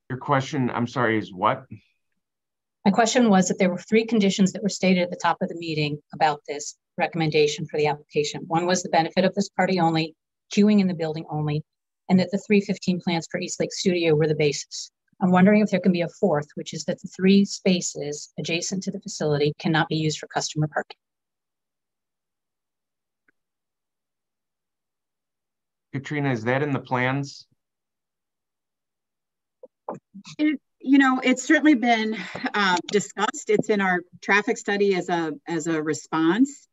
S1: Your question, I'm sorry, is what?
S9: My question was that there were three conditions that were stated at the top of the meeting about this recommendation for the application. One was the benefit of this party only, queuing in the building only, and that the 315 plans for East Lake Studio were the basis. I'm wondering if there can be a fourth, which is that the three spaces adjacent to the facility cannot be used for customer parking.
S1: Katrina, is that in the plans?
S5: It's certainly been discussed. It's in our traffic study as a response.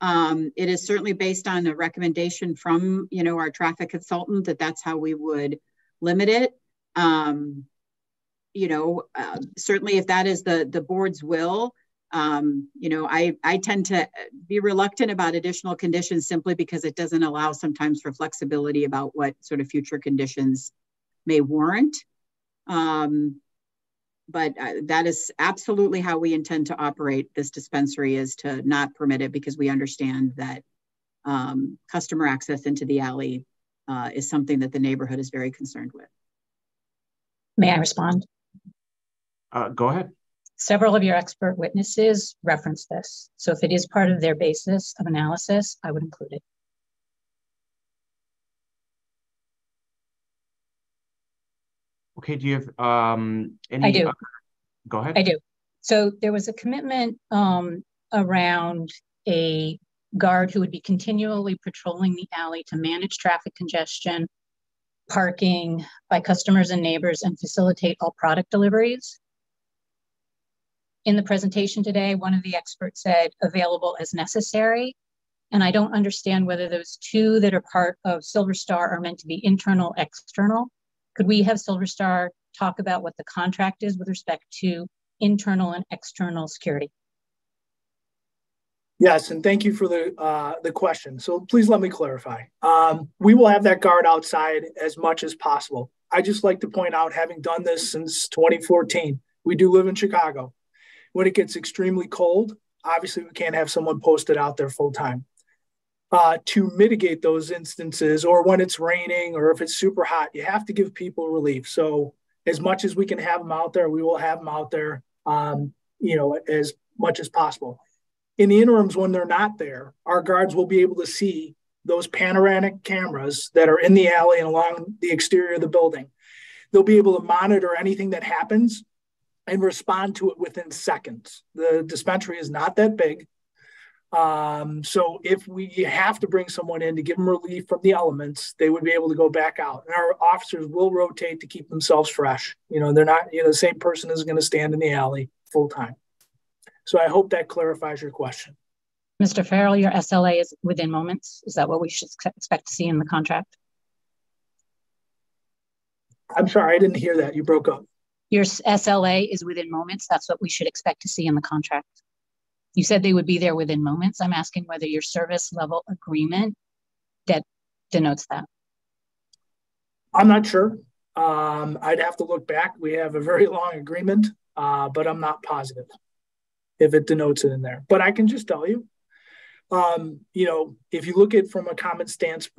S5: It is certainly based on a recommendation from our traffic consultant that's how we would limit it. Certainly if that is the board's will, I tend to be reluctant about additional conditions simply because it doesn't allow sometimes for flexibility about what sort of future conditions may warrant. But that is absolutely how we intend to operate this dispensary, is to not permit it because we understand that customer access into the alley is something that the neighborhood is very concerned with.
S9: May I respond?
S1: Go ahead.
S9: Several of your expert witnesses reference this. So if it is part of their basis of analysis, I would include it.
S1: Okay, do you have any?
S9: I do.
S1: Go ahead.
S9: I do. So there was a commitment around a guard who would be continually patrolling the alley to manage traffic congestion, parking by customers and neighbors, and facilitate all product deliveries. In the presentation today, one of the experts said available as necessary. And I don't understand whether those two that are part of Silver Star are meant to be internal, external. Could we have Silver Star talk about what the contract is with respect to internal and external security?
S15: Yes, and thank you for the question. So please let me clarify. We will have that guard outside as much as possible. I just like to point out, having done this since 2014, we do live in Chicago. When it gets extremely cold, obviously we can't have someone posted out there full time. To mitigate those instances, or when it's raining or if it's super hot, you have to give people relief. So as much as we can have them out there, we will have them out there, as much as possible. In the interims, when they're not there, our guards will be able to see those panoramic cameras that are in the alley and along the exterior of the building. They'll be able to monitor anything that happens and respond to it within seconds. The dispensary is not that big. So if we have to bring someone in to give them relief from the elements, they would be able to go back out. And our officers will rotate to keep themselves fresh. They're not, the same person is going to stand in the alley full time. So I hope that clarifies your question.
S9: Mr. Farrell, your SLA is within moments. Is that what we should expect to see in the contract?
S15: I'm sorry, I didn't hear that. You broke up.
S9: Your SLA is within moments. That's what we should expect to see in the contract. You said they would be there within moments. I'm asking whether your service level agreement that denotes that.
S15: I'm not sure. I'd have to look back. We have a very long agreement, but I'm not positive if it denotes it in there. But I can just tell you, if you look at it from a common sense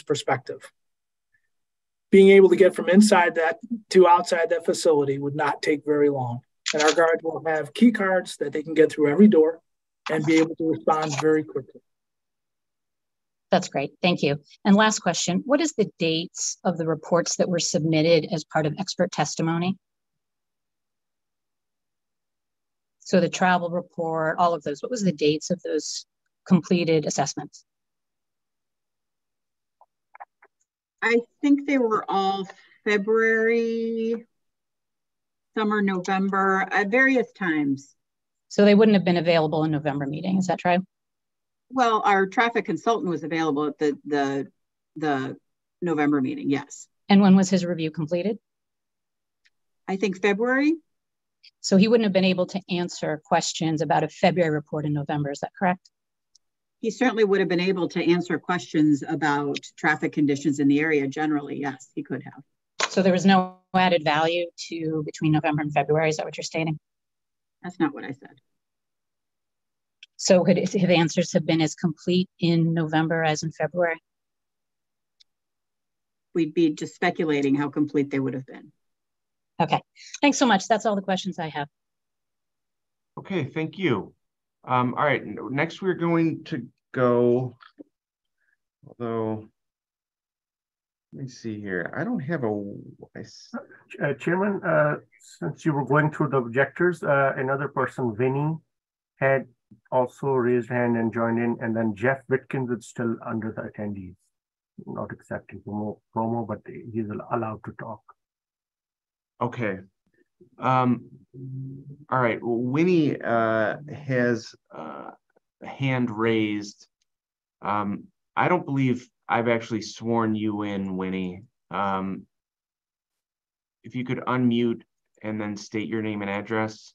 S15: perspective, being able to get from inside that to outside that facility would not take very long. And our guards will have key cards that they can get through every door and be able to respond very quickly.
S9: That's great. Thank you. And last question, what is the dates of the reports that were submitted as part of expert testimony? So the travel report, all of those, what was the dates of those completed assessments?
S5: I think they were all February, summer, November, at various times.
S9: So they wouldn't have been available in November meeting, is that true?
S5: Well, our traffic consultant was available at the November meeting, yes.
S9: And when was his review completed?
S5: I think February.
S9: So he wouldn't have been able to answer questions about a February report in November, is that correct?
S5: He certainly would have been able to answer questions about traffic conditions in the area generally, yes, he could have.
S9: So there was no added value to between November and February, is that what you're stating?
S5: That's not what I said.
S9: So could his answers have been as complete in November as in February?
S5: We'd be just speculating how complete they would have been.
S9: Okay, thanks so much. That's all the questions I have.
S1: Okay, thank you. All right, next we're going to go, although, let me see here. I don't have a...
S13: Chairman, since you were going through the objectors, another person, Vinny, had also raised hand and joined in, and then Jeff Witkins is still under the attendees, not accepting promo, but he's allowed to talk.
S1: Okay. All right. Well, Winnie has a hand raised. I don't believe I've actually sworn you in, Winnie. If you could unmute and then state your name and address.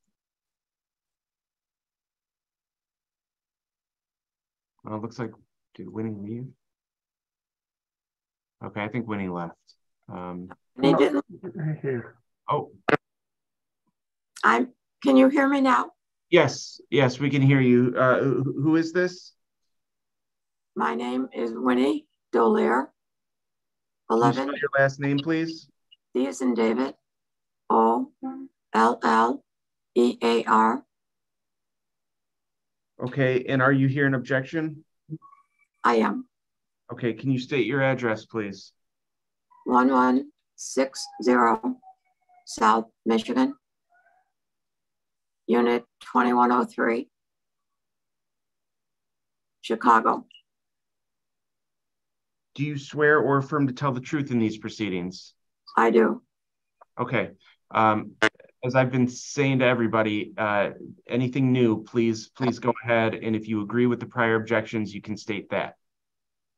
S1: Well, it looks like, did Winnie leave? Okay, I think Winnie left. Oh.
S12: Can you hear me now?
S1: Yes, we can hear you. Who is this?
S12: My name is Winnie Dolaire. 11.
S1: Can you spell your last name, please?
S12: D as in David. O-L-L-E-A-R.
S1: Okay, and are you here in objection?
S12: I am.
S1: Okay, can you state your address, please?
S12: 11 60 South Michigan, Unit 2103, Chicago.
S1: Do you swear or affirm to tell the truth in these proceedings?
S12: I do.
S1: Okay. As I've been saying to everybody, anything new, please go ahead. And if you agree with the prior objections, you can state that.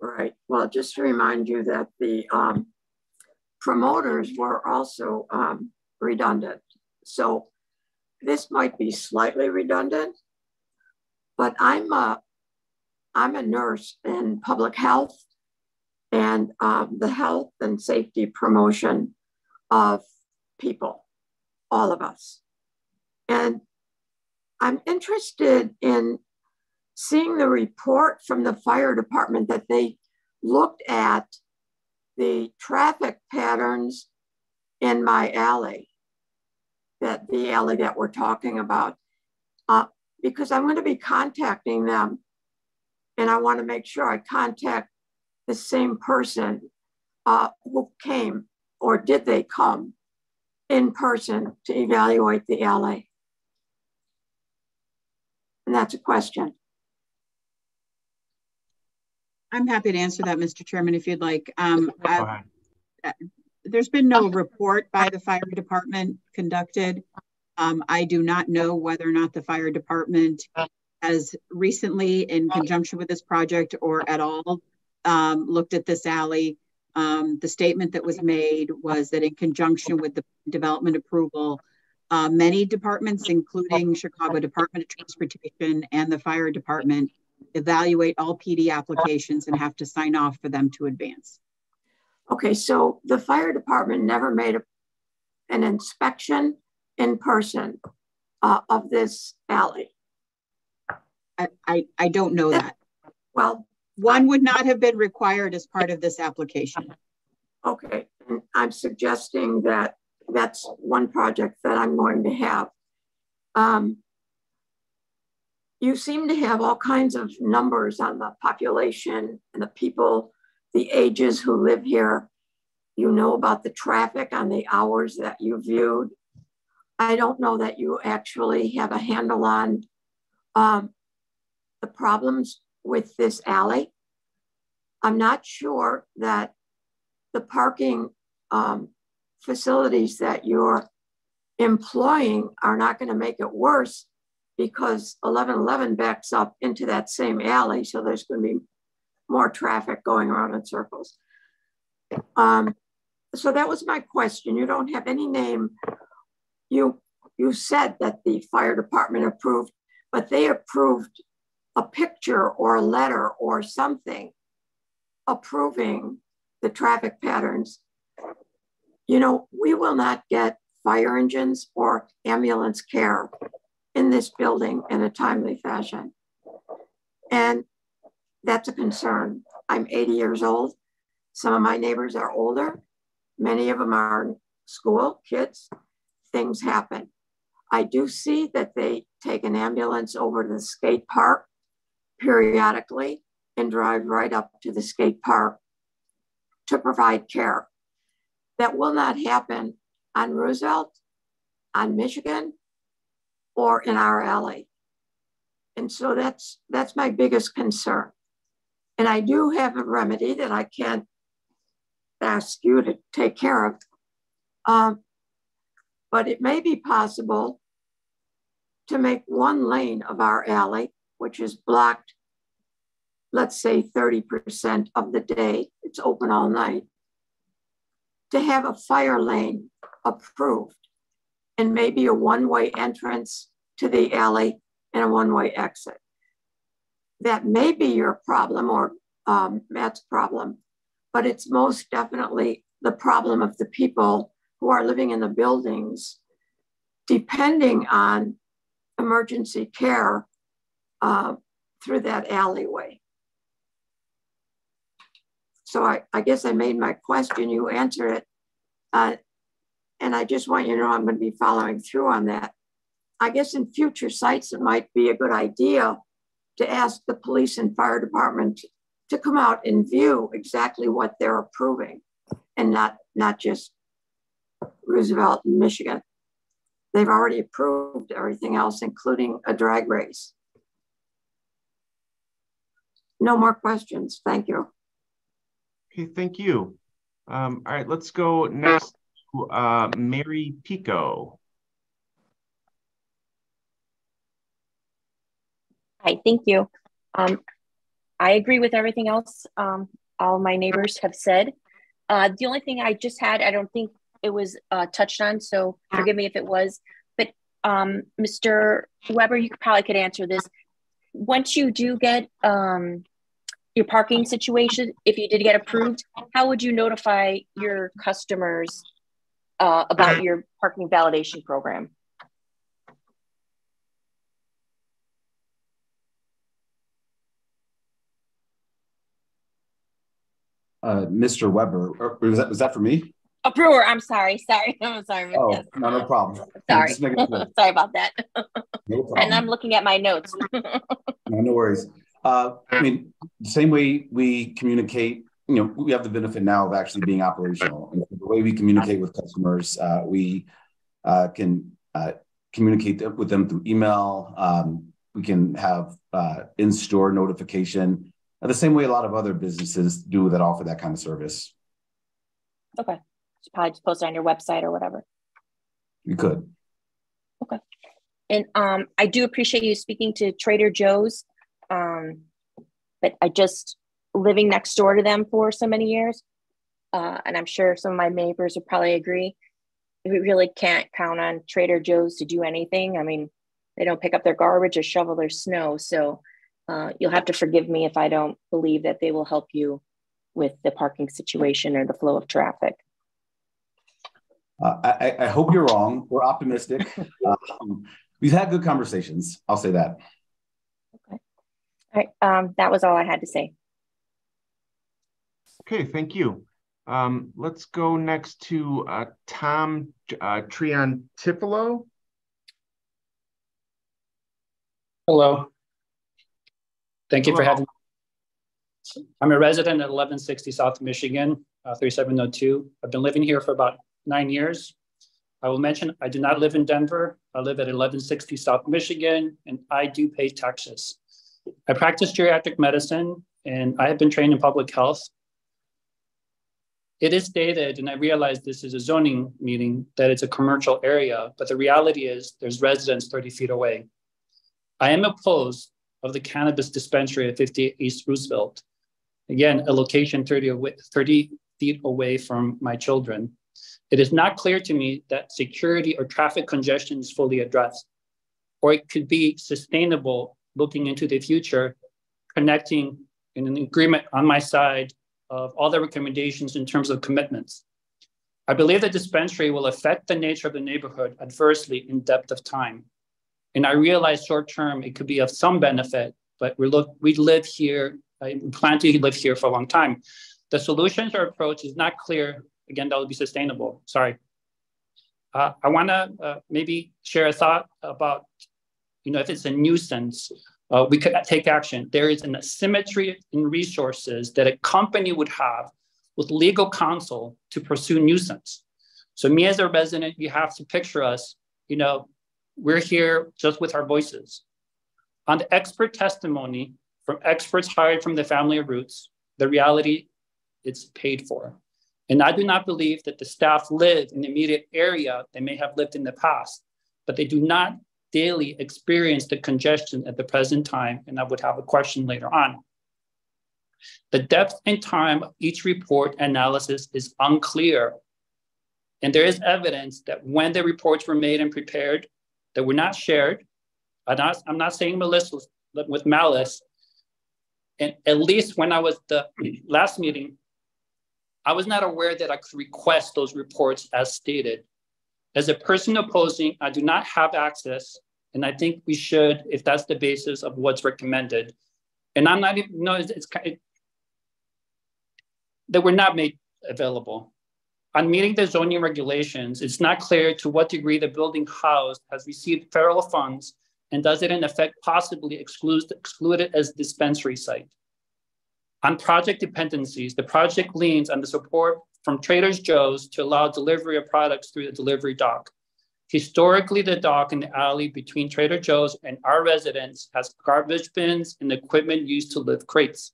S12: Right. Well, just to remind you that the promoters were also redundant. So this might be slightly redundant, but I'm a nurse in public health and the health and safety promotion of people, all of us. And I'm interested in seeing the report from the fire department that they looked at the traffic patterns in my alley, the alley that we're talking about, because I'm going to be contacting them, and I want to make sure I contact the same person who came, or did they come in person to evaluate the alley? And that's a question.
S5: I'm happy to answer that, Mr. Chairman, if you'd like. There's been no report by the fire department conducted. I do not know whether or not the fire department has recently, in conjunction with this project or at all, looked at this alley. The statement that was made was that in conjunction with the development approval, many departments, including Chicago Department of Transportation and the fire department, evaluate all PD applications and have to sign off for them to advance.
S12: Okay, so the fire department never made an inspection in person of this alley.
S5: I don't know that.
S12: Well,
S5: one would not have been required as part of this application.
S12: Okay, and I'm suggesting that that's one project that I'm going to have. You seem to have all kinds of numbers on the population and the people, the ages who live here. You know about the traffic on the hours that you viewed. I don't know that you actually have a handle on the problems with this alley. I'm not sure that the parking facilities that you're employing are not going to make it worse, because 1111 backs up into that same alley. So there's going to be more traffic going around in circles. So that was my question. You don't have any name. You said that the fire department approved, but they approved a picture or a letter or something approving the traffic patterns. You know, we will not get fire engines or ambulance care in this building in a timely fashion. And that's a concern. I'm 80 years old. Some of my neighbors are older. Many of them are in school, kids. Things happen. I do see that they take an ambulance over to the skate park periodically and drive right up to the skate park to provide care. That will not happen on Roosevelt, on Michigan, or in our alley. And so that's my biggest concern. And I do have a remedy that I can't ask you to take care of. But it may be possible to make one lane of our alley, which is blocked, let's say 30% of the day, it's open all night, to have a fire lane approved, and maybe a one-way entrance to the alley and a one-way exit. That may be your problem or Matt's problem, but it's most definitely the problem of the people who are living in the buildings, depending on emergency care through that alleyway. So I guess I made my question, you answered it. And I just want you to know I'm going to be following through on that. I guess in future sites, it might be a good idea to ask the police and fire department to come out and view exactly what they're approving, and not just Roosevelt, and Michigan. They've already approved everything else, including a drag race. No more questions. Thank you.
S1: Okay, thank you. All right, let's go next to Mary Pico.
S11: Hi, thank you. I agree with everything else all my neighbors have said. The only thing I just had, I don't think it was touched on, so forgive me if it was, but Mr. Weber, you probably could answer this. Once you do get your parking situation, if you did get approved, how would you notify your customers about your parking validation program?
S16: Mr. Weber, or was that for me?
S11: A Brewer, I'm sorry. I'm sorry.
S16: Oh,
S11: Yes.
S16: no problem.
S11: Sorry. Sorry about that.
S16: No problem.
S11: And I'm looking at my notes.
S16: No worries. I mean, the same way we communicate, we have the benefit now of actually being operational. And the way we communicate with customers, we can communicate with them through email. We can have in-store notification, the same way a lot of other businesses do that offer that kind of service.
S11: Okay. So probably just post it on your website or whatever.
S16: You could.
S11: Okay. And I do appreciate you speaking to Trader Joe's, but I just living next door to them for so many years, and I'm sure some of my neighbors would probably agree. We really can't count on Trader Joe's to do anything. I mean, they don't pick up their garbage or shovel their snow. So you'll have to forgive me if I don't believe that they will help you with the parking situation or the flow of traffic.
S16: I hope you're wrong. We're optimistic. We've had good conversations. I'll say that.
S11: Okay. All right. That was all I had to say.
S1: Okay, thank you. Let's go next to Tom Triantifilo.
S14: Hello. Thank you for having me. I'm a resident at 1160 South Michigan, 3702. I've been living here for about 9 years. I will mention I do not live in Denver. I live at 1160 South Michigan, and I do pay taxes. I practice geriatric medicine, and I have been trained in public health. It is stated, and I realize this is a zoning meeting, that it's a commercial area, but the reality is there's residents 30 feet away. I am opposed of the cannabis dispensary at 58 East Roosevelt. Again, a location 30 feet away from my children. It is not clear to me that security or traffic congestion is fully addressed, or it could be sustainable looking into the future, connecting in an agreement on my side of all the recommendations in terms of commitments. I believe the dispensary will affect the nature of the neighborhood adversely in depth of time. And I realize short-term, it could be of some benefit, but we live here, I plan to live here for a long time. The solutions or approach is not clear, again, that will be sustainable, sorry. I wanna maybe share a thought about, if it's a nuisance, we could take action. There is an asymmetry in resources that a company would have with legal counsel to pursue nuisance. So me as a resident, you have to picture us, we're here just with our voices. On the expert testimony from experts hired from the family of Roots, the reality, it's paid for. And I do not believe that the staff live in the immediate area they may have lived in the past, but they do not daily experience the congestion at the present time, and I would have a question later on. The depth and time of each report analysis is unclear, and there is evidence that when the reports were made and prepared, that were not shared. I'm not saying malicious, but with malice. And at least when I was the last meeting, I was not aware that I could request those reports as stated. As a person opposing, I do not have access, and I think we should, if that's the basis of what's recommended. And I'm not even, they were not made available. On meeting the zoning regulations, it's not clear to what degree the building housed has received federal funds, and does it in effect possibly exclude it as dispensary site. On project dependencies, the project leans on the support from Trader Joe's to allow delivery of products through the delivery dock. Historically, the dock in the alley between Trader Joe's and our residence has garbage bins and equipment used to lift crates.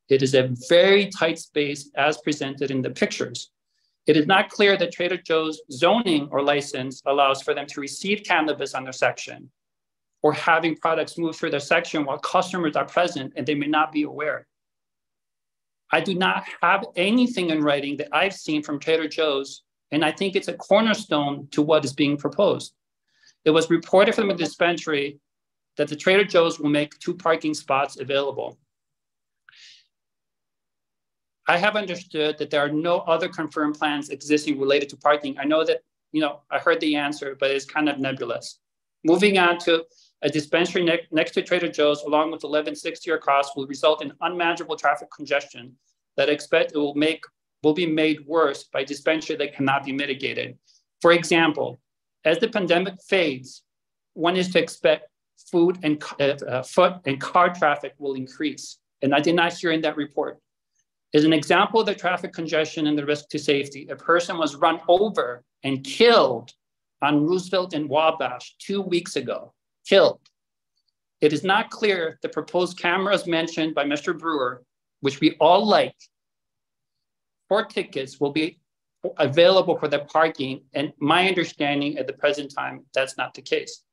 S14: It is a very tight space as presented in the pictures. It is not clear that Trader Joe's zoning or license allows for them to receive cannabis on their section or having products move through their section while customers are present and they may not be aware. I do not have anything in writing that I've seen from Trader Joe's, and I think it's a cornerstone to what is being proposed. It was reported from the dispensary that the Trader Joe's will make 2 parking spots available. I have understood that there are no other confirmed plans existing related to parking. I know that, I heard the answer, but it's kind of nebulous. Moving on to a dispensary next to Trader Joe's along with 1160 across will result in unmanageable traffic congestion that I expect it will be made worse by dispensary that cannot be mitigated. For example, as the pandemic fades, one is to expect foot and car traffic will increase. And I did not hear in that report. As an example of the traffic congestion and the risk to safety, a person was run over and killed on Roosevelt and Wabash 2 weeks ago, killed. It is not clear the proposed cameras mentioned by Mr. Brewer, which we all like, for tickets will be available for the parking. And my understanding at the present time, that's not the case.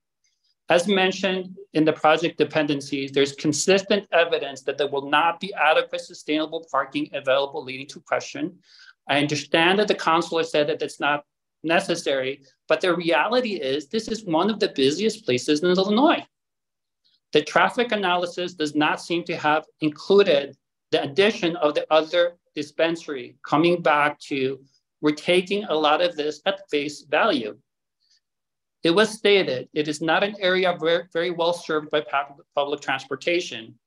S14: As mentioned in the project dependencies, there's consistent evidence that there will not be adequate sustainable parking available, leading to question. I understand that the counselor said that it's not necessary, but the reality is this is one of the busiest places in Illinois. The traffic analysis does not seem to have included the addition of the other dispensary. Coming back to, we're taking a lot of this at face value. It was stated it is not an area very well served by public transportation.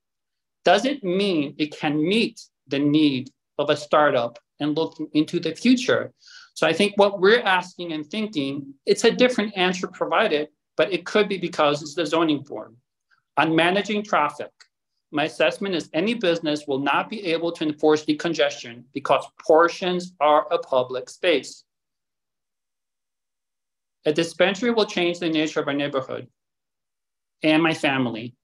S14: Does it mean it can meet the need of a startup and look into the future? So I think what we're asking and thinking, it's a different answer provided, but it could be because it's the zoning board. On managing traffic, my assessment is any business will not be able to enforce decongestion because portions are a public space. A dispensary will change the nature of our neighborhood and my family.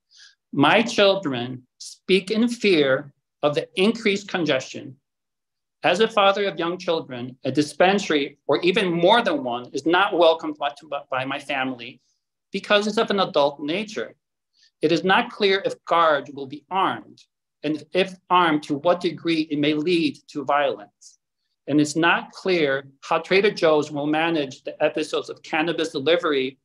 S14: My children speak in fear of the increased congestion. As a father of young children, a dispensary, or even more than one, is not welcomed by my family because it's of an adult nature. It is not clear if guards will be armed, and if armed, to what degree it may lead to violence. And it's not clear how Trader Joe's will manage the episodes of cannabis delivery.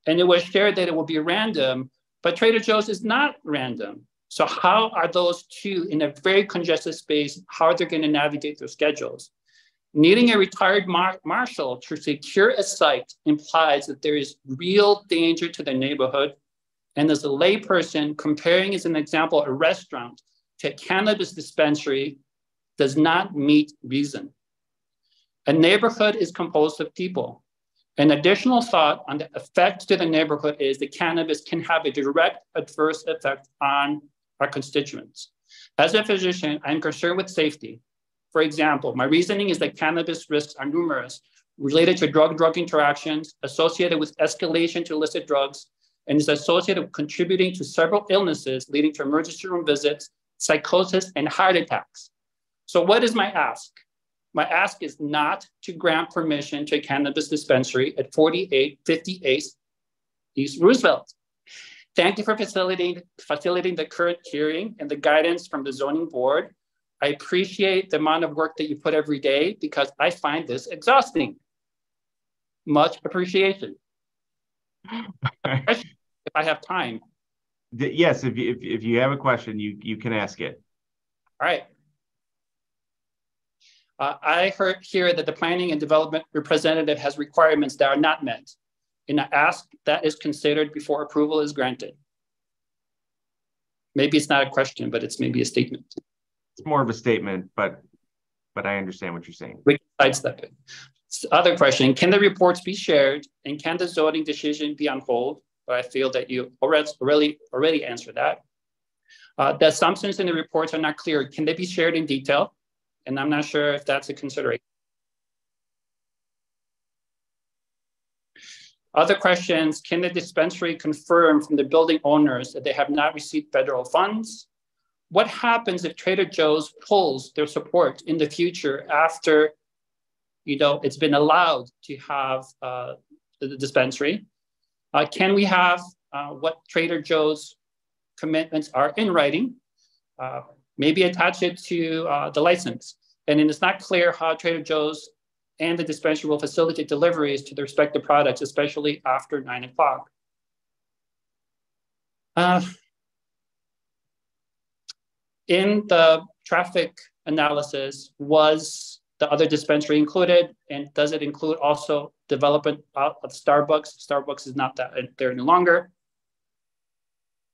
S14: And it was shared that it will be random, but Trader Joe's is not random. So how are those two in a very congested space, how are they going to navigate their schedules? Needing a retired marshal to secure a site implies that there is real danger to the neighborhood. And as a layperson, comparing as an example a restaurant to a cannabis dispensary does not meet reason. A neighborhood is composed of people. An additional thought on the effect to the neighborhood is that cannabis can have a direct adverse effect on our constituents. As a physician, I'm concerned with safety. For example, my reasoning is that cannabis risks are numerous, related to drug-drug interactions, associated with escalation to illicit drugs, and is associated with contributing to several illnesses, leading to emergency room visits, psychosis, and heart attacks. So what is my ask? My ask is not to grant permission to a cannabis dispensary at 4858 East Roosevelt. Thank you for facilitating the current hearing and the guidance from the zoning board. I appreciate the amount of work that you put every day because I find this exhausting. Much appreciation. If I have time.
S1: Yes, if you have a question, you can ask it.
S14: All right. I heard here that the planning and development representative has requirements that are not met. And I ask that is considered before approval is granted. Maybe it's not a question, but it's maybe a statement.
S1: It's more of a statement, but I understand what you're saying.
S14: We can sidestep it. Other question, can the reports be shared and can the zoning decision be on hold? But I feel that you already answered that. The assumptions in the reports are not clear. Can they be shared in detail? And I'm not sure if that's a consideration. Other questions, can the dispensary confirm from the building owners that they have not received federal funds? What happens if Trader Joe's pulls their support in the future after, it's been allowed to have the dispensary? Can we have what Trader Joe's commitments are in writing? Maybe attach it to the license. And then it's not clear how Trader Joe's and the dispensary will facilitate deliveries to the respective products, especially after 9 o'clock. In the traffic analysis, was the other dispensary included? And does it include also development of Starbucks? Starbucks is not that there any longer.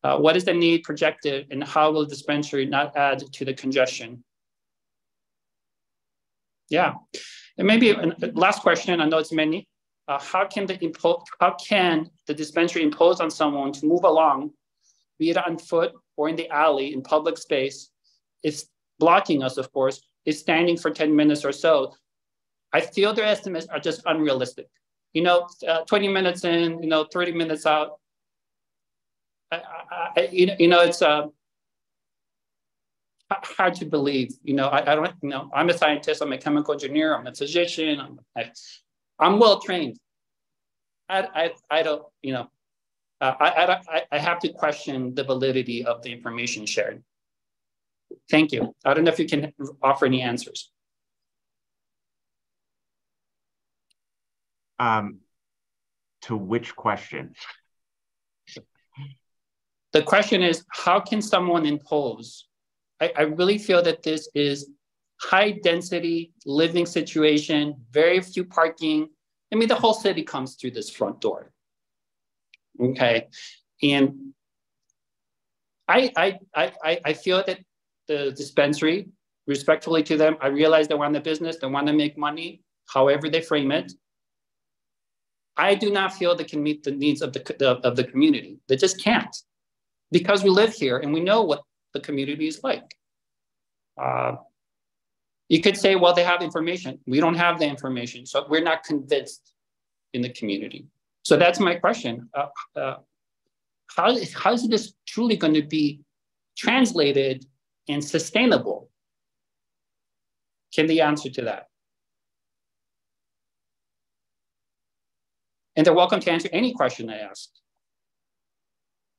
S14: What is the need projected and how will the dispensary not add to the congestion? Yeah. And maybe last question, I know it's many. How can the dispensary impose on someone to move along, be it on foot or in the alley in public space? It's blocking us, of course, is standing for 10 minutes or so. I feel their estimates are just unrealistic. 20 minutes in, 30 minutes out. It's hard to believe. I don't. I'm a scientist. I'm a chemical engineer. I'm a physician. I'm well trained. I don't. I have to question the validity of the information shared. Thank you. I don't know if you can offer any answers.
S1: To which question?
S14: The question is, how can someone impose? I really feel that this is high density living situation, very few parking. I mean, the whole city comes through this front door. Okay. And I feel that the dispensary, respectfully to them, I realize they want the business, they want to make money, however they frame it. I do not feel they can meet the needs of the community. They just can't, because we live here and we know what the community is like. You could say, well, they have information. We don't have the information, so we're not convinced in the community. So that's my question. How is this truly going to be translated and sustainable? Can they answer to that? And they're welcome to answer any question I ask.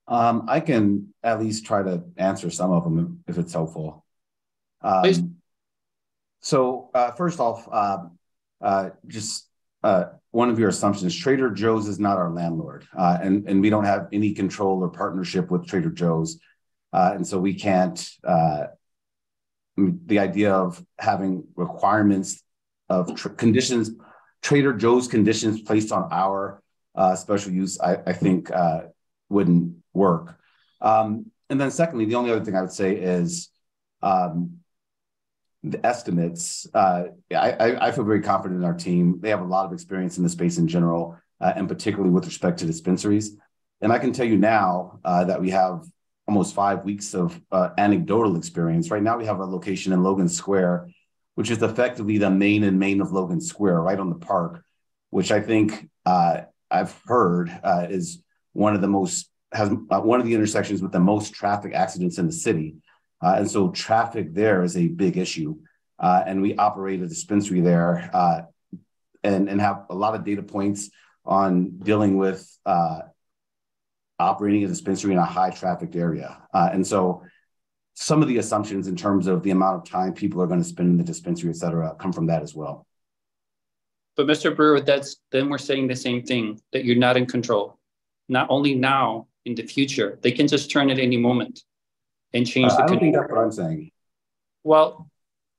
S16: I can at least try to answer some of them if it's helpful.
S14: Please.
S16: So first off, one of your assumptions, Trader Joe's is not our landlord, and we don't have any control or partnership with Trader Joe's. And so we can't, the idea of having requirements of conditions, Trader Joe's conditions placed on our special use, I think wouldn't work. And then secondly, the only other thing I would say is the estimates. I feel very confident in our team. They have a lot of experience in the space in general, and particularly with respect to dispensaries. And I can tell you now that we have almost 5 weeks of anecdotal experience. Right now we have a location in Logan Square, which is effectively the main of Logan Square, right on the park, which I think I've heard is one of the intersections with the most traffic accidents in the city. And so traffic there is a big issue. And we operate a dispensary there and have a lot of data points on dealing with operating a dispensary in a high trafficked area. And so some of the assumptions in terms of the amount of time people are going to spend in the dispensary, et cetera, come from that as well.
S14: But Mr. Brewer, then we're saying the same thing, that you're not in control. Not only now, in the future, they can just turn at any moment and change the.
S16: I don't think that's what I'm saying.
S14: Well,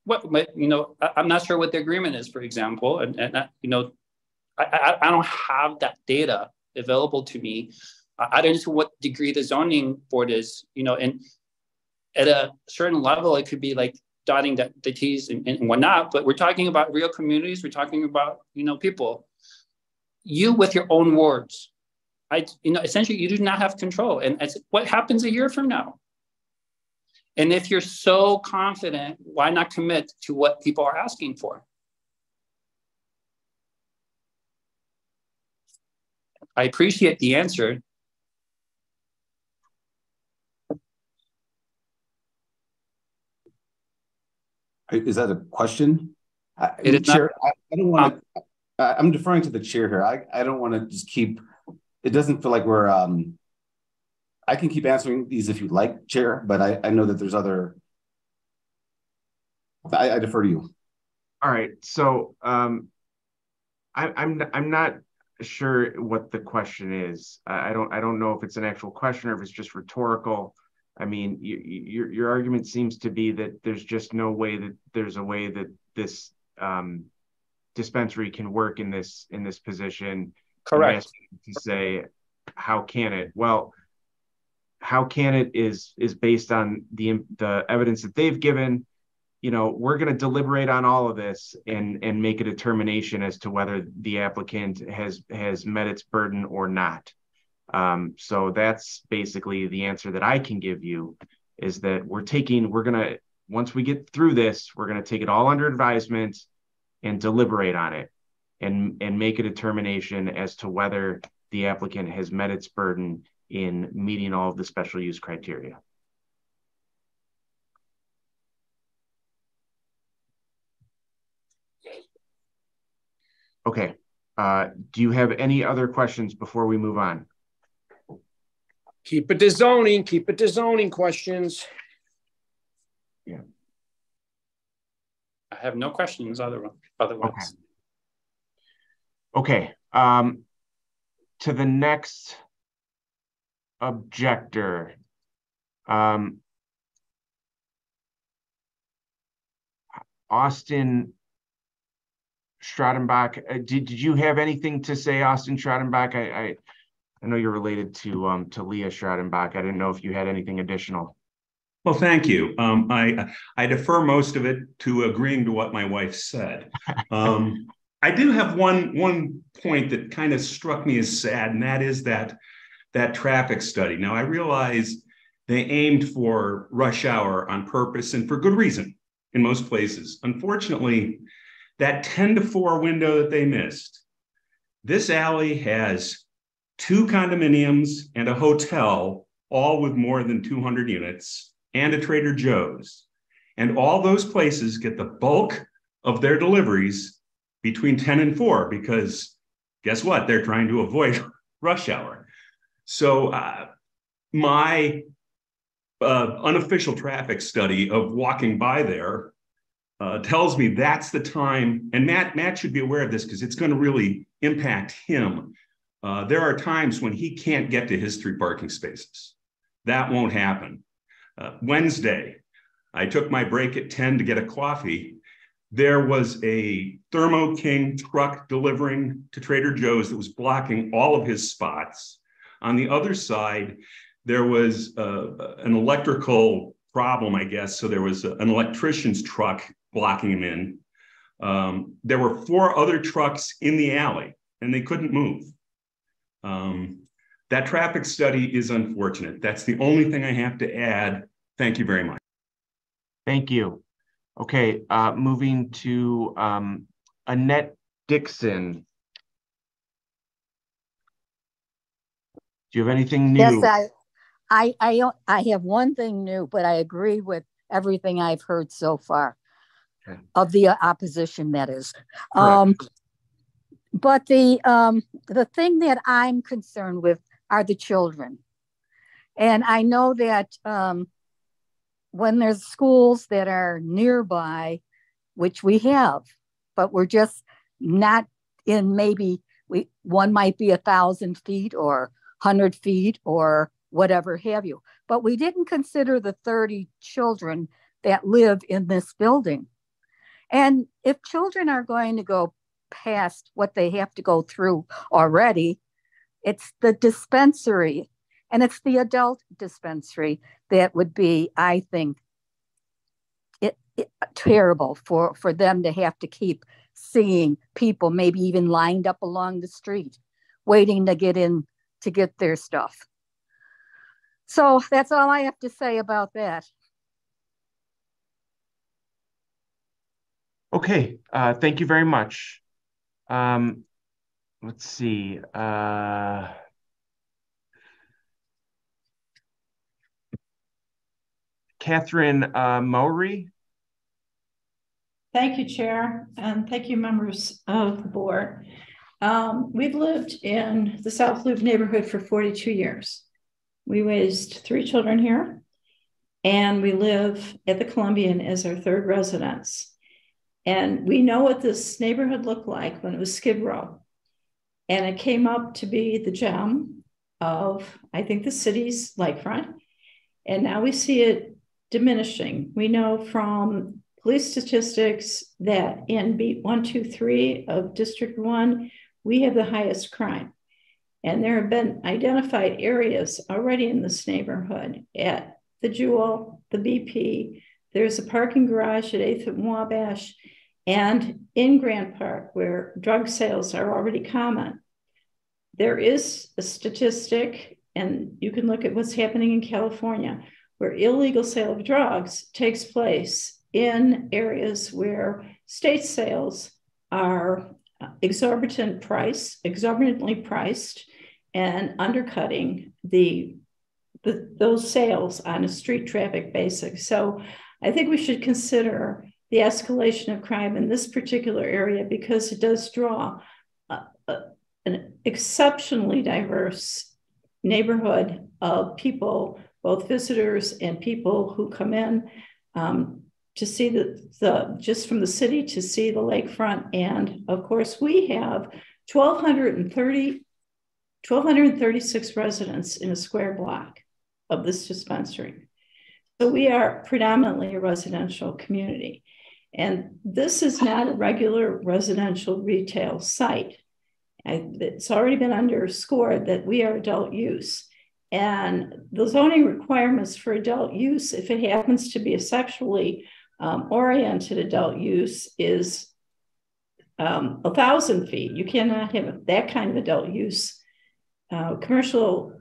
S14: I'm not sure what the agreement is, for example, and I don't have that data available to me. I don't know to what degree the zoning board is, and at a certain level, it could be like dotting the T's and whatnot, but we're talking about real communities. We're talking about, people. You with your own words, essentially you do not have control. And what happens a year from now? And if you're so confident, why not commit to what people are asking for? I appreciate the answer.
S16: Is that a question?
S14: It is
S16: Chair,
S14: not.
S16: I don't want to, I'm deferring to the chair here. I don't want to just keep, it doesn't feel like we're, I can keep answering these if you'd like, Chair, but I know that there's other, I defer to you.
S1: All right, so I'm not sure what the question is. I don't know if it's an actual question or if it's just rhetorical. I mean, your argument seems to be that there's just no way that there's a way that this dispensary can work in this position.
S14: Correct.
S1: To say, how can it? Well, how can it is based on the evidence that they've given. You know, we're going to deliberate on all of this and make a determination as to whether the applicant has met its burden or not. So that's basically the answer that I can give you, is that once we get through this, we're going to take it all under advisement and deliberate on it and make a determination as to whether the applicant has met its burden in meeting all of the special use criteria. Okay. Do you have any other questions before we move on?
S18: Keep it to zoning. Keep it to zoning questions.
S1: Yeah.
S14: I have no questions otherwise.
S1: Okay. To the next objector. Austin Stradenbach. Did you have anything to say, Austin Stradenbach? I know you're related to Leah Stradenbach. I didn't know if you had anything additional.
S22: Well, thank you. I defer most of it to agreeing to what my wife said. I do have one point that kind of struck me as sad, and that is that traffic study. Now, I realize they aimed for rush hour on purpose and for good reason in most places. Unfortunately, that 10 to 4 window that they missed, this alley has 2 condominiums and a hotel, all with more than 200 units, and a Trader Joe's. And all those places get the bulk of their deliveries between 10 and 4, because guess what? They're trying to avoid rush hour. So my unofficial traffic study of walking by there tells me that's the time, and Matt should be aware of this because it's going to really impact him. There are times when he can't get to his 3 parking spaces. That won't happen. Wednesday, I took my break at 10 to get a coffee. There was a Thermo King truck delivering to Trader Joe's that was blocking all of his spots. On the other side, there was an electrical problem, I guess. So there was an electrician's truck blocking him in. There were 4 other trucks in the alley, and they couldn't move. That traffic study is unfortunate. That's the only thing I have to add. Thank you very much.
S1: Thank you. Okay, moving to Annette Dixon. Do you have anything new?
S23: Yes, I have one thing new, but I agree with everything I've heard so far. Okay. Of the opposition, that is. But the thing that I'm concerned with are the children. And I know that when there's schools that are nearby, which we have, but we're just not in, maybe one might be 1,000 feet or 100 feet or whatever have you. But we didn't consider the 30 children that live in this building. And if children are going to go past what they have to go through already, it's the dispensary, and it's the adult dispensary that would be, I think, terrible for them to have to keep seeing people maybe even lined up along the street waiting to get in to get their stuff. So that's all I have to say about that.
S1: Okay, thank you very much. Let's see. Catherine Mowry.
S2: Thank you, Chair, and thank you, members of the board. We've lived in the South Loop neighborhood for 42 years. We raised 3 children here, and we live at the Columbian as our 3rd residence. And we know what this neighborhood looked like when it was Skid Row. And it came up to be the gem of, I think, the city's lakefront. And now we see it diminishing. We know from police statistics that in beat 123 of District 1, we have the highest crime. And there have been identified areas already in this neighborhood at the Jewel, the BP. There's a parking garage at 8th and Wabash, and in Grant Park, where drug sales are already common. There is a statistic, and you can look at what's happening in California, where illegal sale of drugs takes place in areas where state sales are exorbitantly priced and undercutting those sales on a street traffic basis. So I think we should consider the escalation of crime in this particular area, because it does draw an exceptionally diverse neighborhood of people, both visitors and people who come in to see just from the city to see the lakefront. And of course, we have 1,236 residents in a square block of this dispensary. So we are predominantly a residential community. And this is not a regular residential retail site. It's already been underscored that we are adult use. And the zoning requirements for adult use, if it happens to be a sexually oriented adult use, is 1,000 feet. You cannot have that kind of adult use, commercial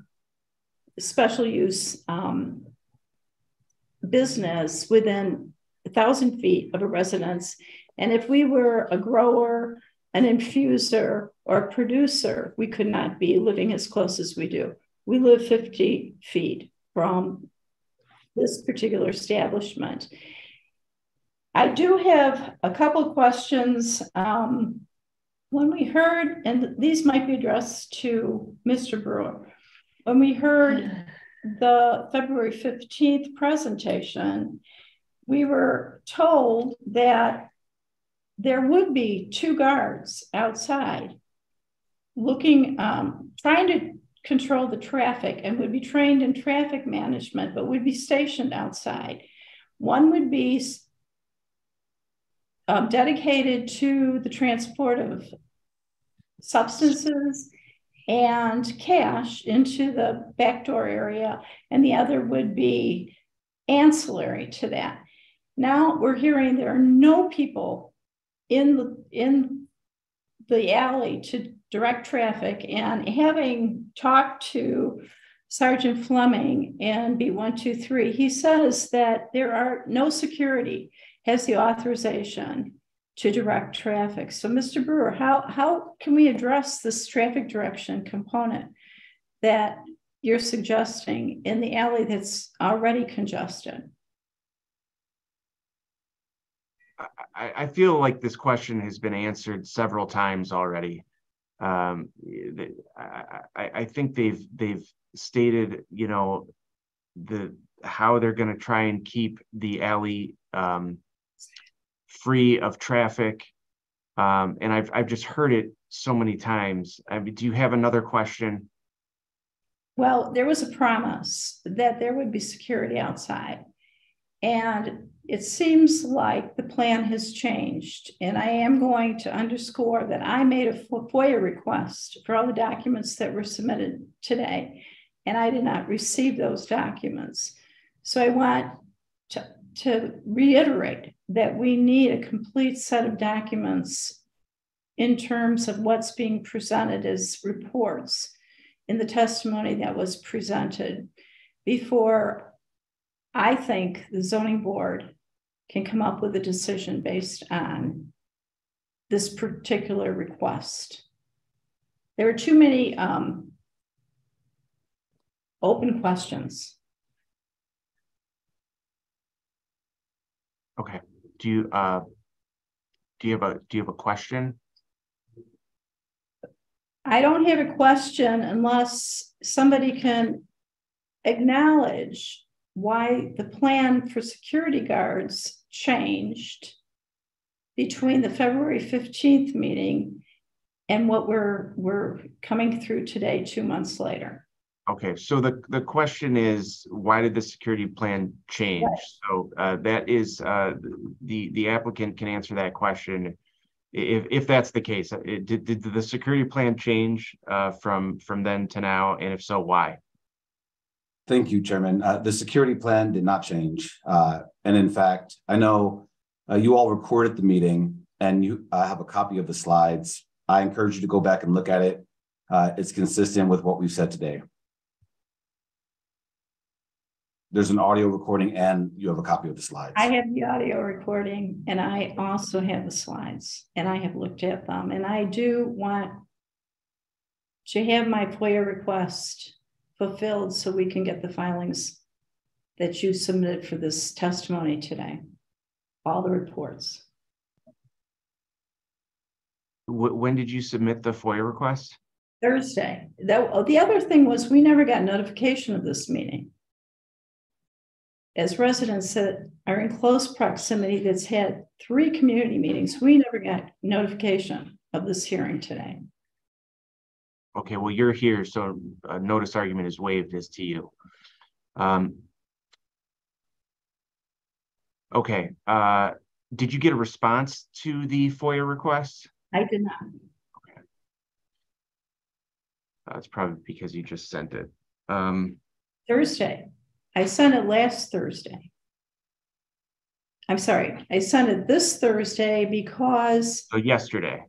S2: special use business within 1,000 feet of a residence. And if we were a grower, an infuser, or a producer, we could not be living as close as we do. We live 50 feet from this particular establishment. I do have a couple of questions. When we heard, and these might be addressed to Mr. Brewer, when we heard the February 15th presentation, we were told that there would be 2 guards outside looking, trying to control the traffic, and would be trained in traffic management, but would be stationed outside. One would be dedicated to the transport of substances and cash into the backdoor area, and the other would be ancillary to that. Now we're hearing there are no people in the alley to direct traffic, and having talked to Sergeant Fleming and B123, he says that there are no security has the authorization to direct traffic. So Mr. Brewer, how can we address this traffic direction component that you're suggesting in the alley that's already congested?
S1: I feel like this question has been answered several times already. I think they've stated, you know, how they're going to try and keep the alley free of traffic, and I've just heard it so many times. I mean, do you have another question?
S2: Well, there was a promise that there would be security outside, and it seems like the plan has changed. And I am going to underscore that I made a FOIA request for all the documents that were submitted today, and I did not receive those documents. So I want to reiterate that we need a complete set of documents in terms of what's being presented as reports in the testimony that was presented before I think the zoning board can come up with a decision based on this particular request. There are too many open questions.
S1: Okay. Do you have a question?
S2: I don't have a question unless somebody can acknowledge why the plan for security guards changed between the February 15th meeting and what we're coming through today, 2 months later.
S1: Okay, so the question is, why did the security plan change?
S2: Right.
S1: So that is the applicant can answer that question if that's the case. Did the security plan change from then to now, and if so, why?
S16: Thank you, Chairman. The security plan did not change, and in fact, I know you all recorded the meeting, and you have a copy of the slides. I encourage you to go back and look at it. It's consistent with what we've said today. There's an audio recording and you have a copy of the slides.
S2: I have the audio recording and I also have the slides and I have looked at them, and I do want to have my FOIA request fulfilled so we can get the filings that you submitted for this testimony today, all the reports.
S1: When did you submit the FOIA request?
S2: Thursday. The other thing was we never got notification of this meeting. As residents that are in close proximity that's had 3 community meetings, we never got notification of this hearing today.
S1: Okay, well, you're here, so a notice argument is waived as to you. Okay, did you get a response to the FOIA request?
S2: I did not.
S1: Okay. That's probably because you just sent it.
S2: Thursday. I sent it last Thursday. I'm sorry, I sent it this Thursday because.
S1: So yesterday.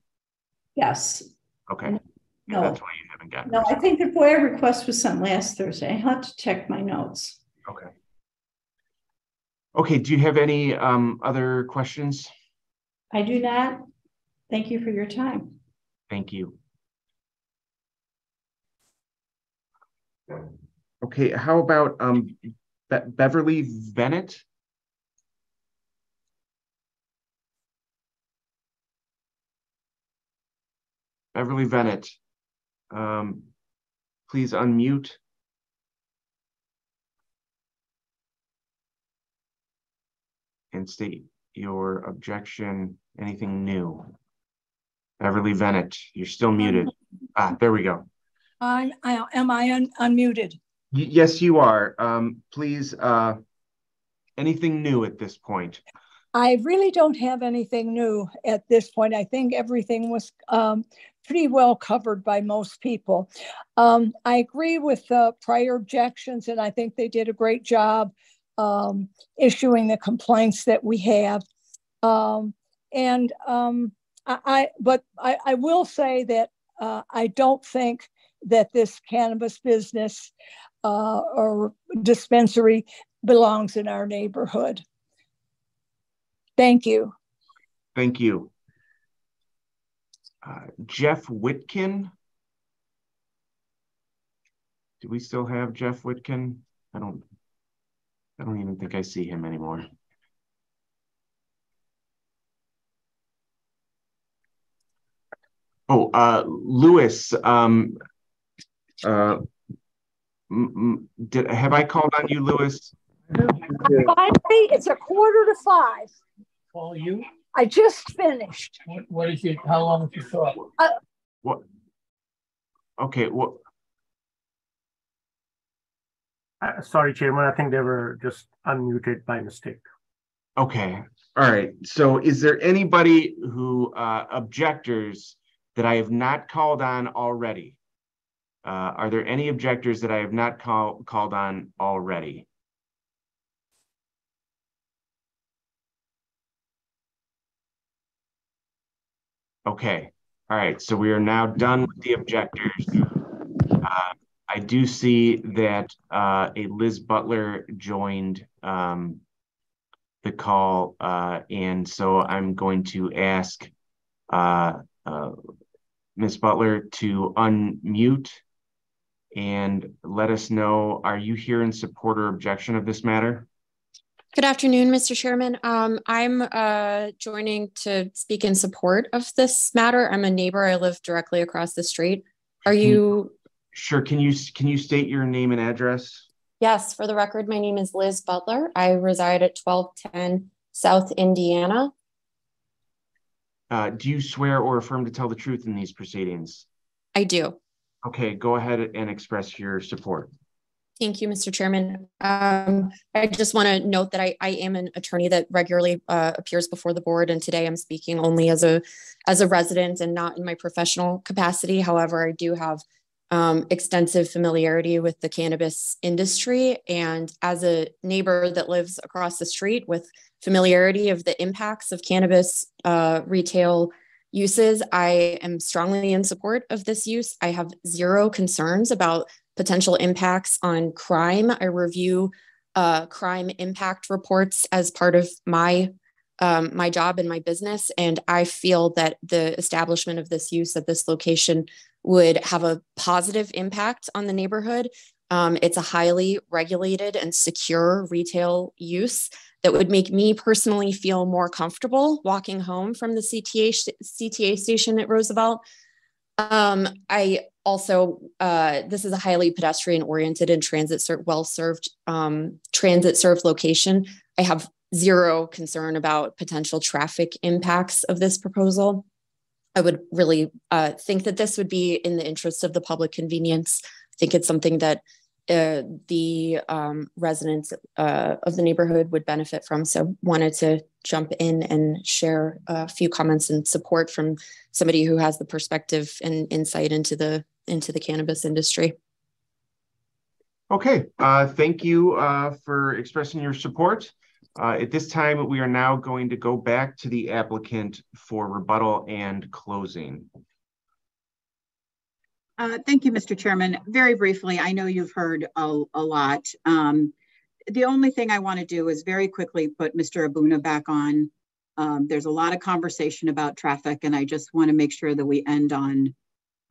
S2: Yes.
S1: Okay.
S2: No,
S1: that's why you haven't gotten.
S2: No, I think the FOIA request was sent last Thursday. I have to check my notes.
S1: Okay. Okay, do you have any other questions?
S2: I do not. Thank you for your time.
S1: Thank you. Okay, how about Beverly Bennett? Beverly Bennett, please unmute. And state your objection. Anything new? Beverly Bennett, you're still muted. There we go.
S3: Am I unmuted?
S1: Yes, you are. Please, anything new at this point?
S3: I really don't have anything new at this point. I think everything was pretty well covered by most people. I agree with the prior objections, and I think they did a great job issuing the complaints that we have. But I will say that I don't think that this cannabis business or dispensary belongs in our neighborhood. Thank you.
S1: Thank you. Jeff Whitkin. Do we still have Jeff Whitkin? I don't even think I see him anymore. Oh, Lewis, have I called on you, Lewis?
S3: Finally, it's 4:45.
S6: Call you?
S3: I just finished.
S6: What is it? How long did you talk?
S1: What? Okay, what?
S13: Sorry, Chairman, I think they were just unmuted by mistake.
S1: Okay, all right. So is there anybody who objectors that I have not called on already? Are there any objectors that I have not called on already? Okay, all right, so we are now done with the objectors. I do see that a Liz Butler joined the call. And so I'm going to ask Ms. Butler to unmute and let us know, are you here in support or objection of this matter?
S7: Good afternoon, Mr. Chairman. I'm joining to speak in support of this matter. I'm a neighbor. I live directly across the street. Are you?
S1: Sure. Can you state your name and address?
S7: Yes, for the record, my name is Liz Butler. I reside at 1210 South Indiana.
S1: Do you swear or affirm to tell the truth in these proceedings?
S7: I do.
S1: Okay, go ahead and express your support.
S7: Thank you, Mr. Chairman. I just want to note that I am an attorney that regularly appears before the board, and today I'm speaking only as a resident and not in my professional capacity. However, I do have extensive familiarity with the cannabis industry, and as a neighbor that lives across the street with familiarity of the impacts of cannabis retail uses, I am strongly in support of this use. I have zero concerns about potential impacts on crime. I review crime impact reports as part of my job and my business, and I feel that the establishment of this use at this location would have a positive impact on the neighborhood. It's a highly regulated and secure retail use that would make me personally feel more comfortable walking home from the CTA station at Roosevelt. I also, this is a highly pedestrian oriented and well-served transit-served location. I have zero concern about potential traffic impacts of this proposal. I would really think that this would be in the interest of the public convenience. I think it's something that the residents of the neighborhood would benefit from. So wanted to jump in and share a few comments and support from somebody who has the perspective and insight into the cannabis industry.
S1: Okay, thank you for expressing your support. At this time, we are now going to go back to the applicant for rebuttal and closing.
S5: Thank you, Mr. Chairman. Very briefly, I know you've heard a lot. The only thing I want to do is very quickly put Mr. Abuna back on. There's a lot of conversation about traffic, and I just want to make sure that we end on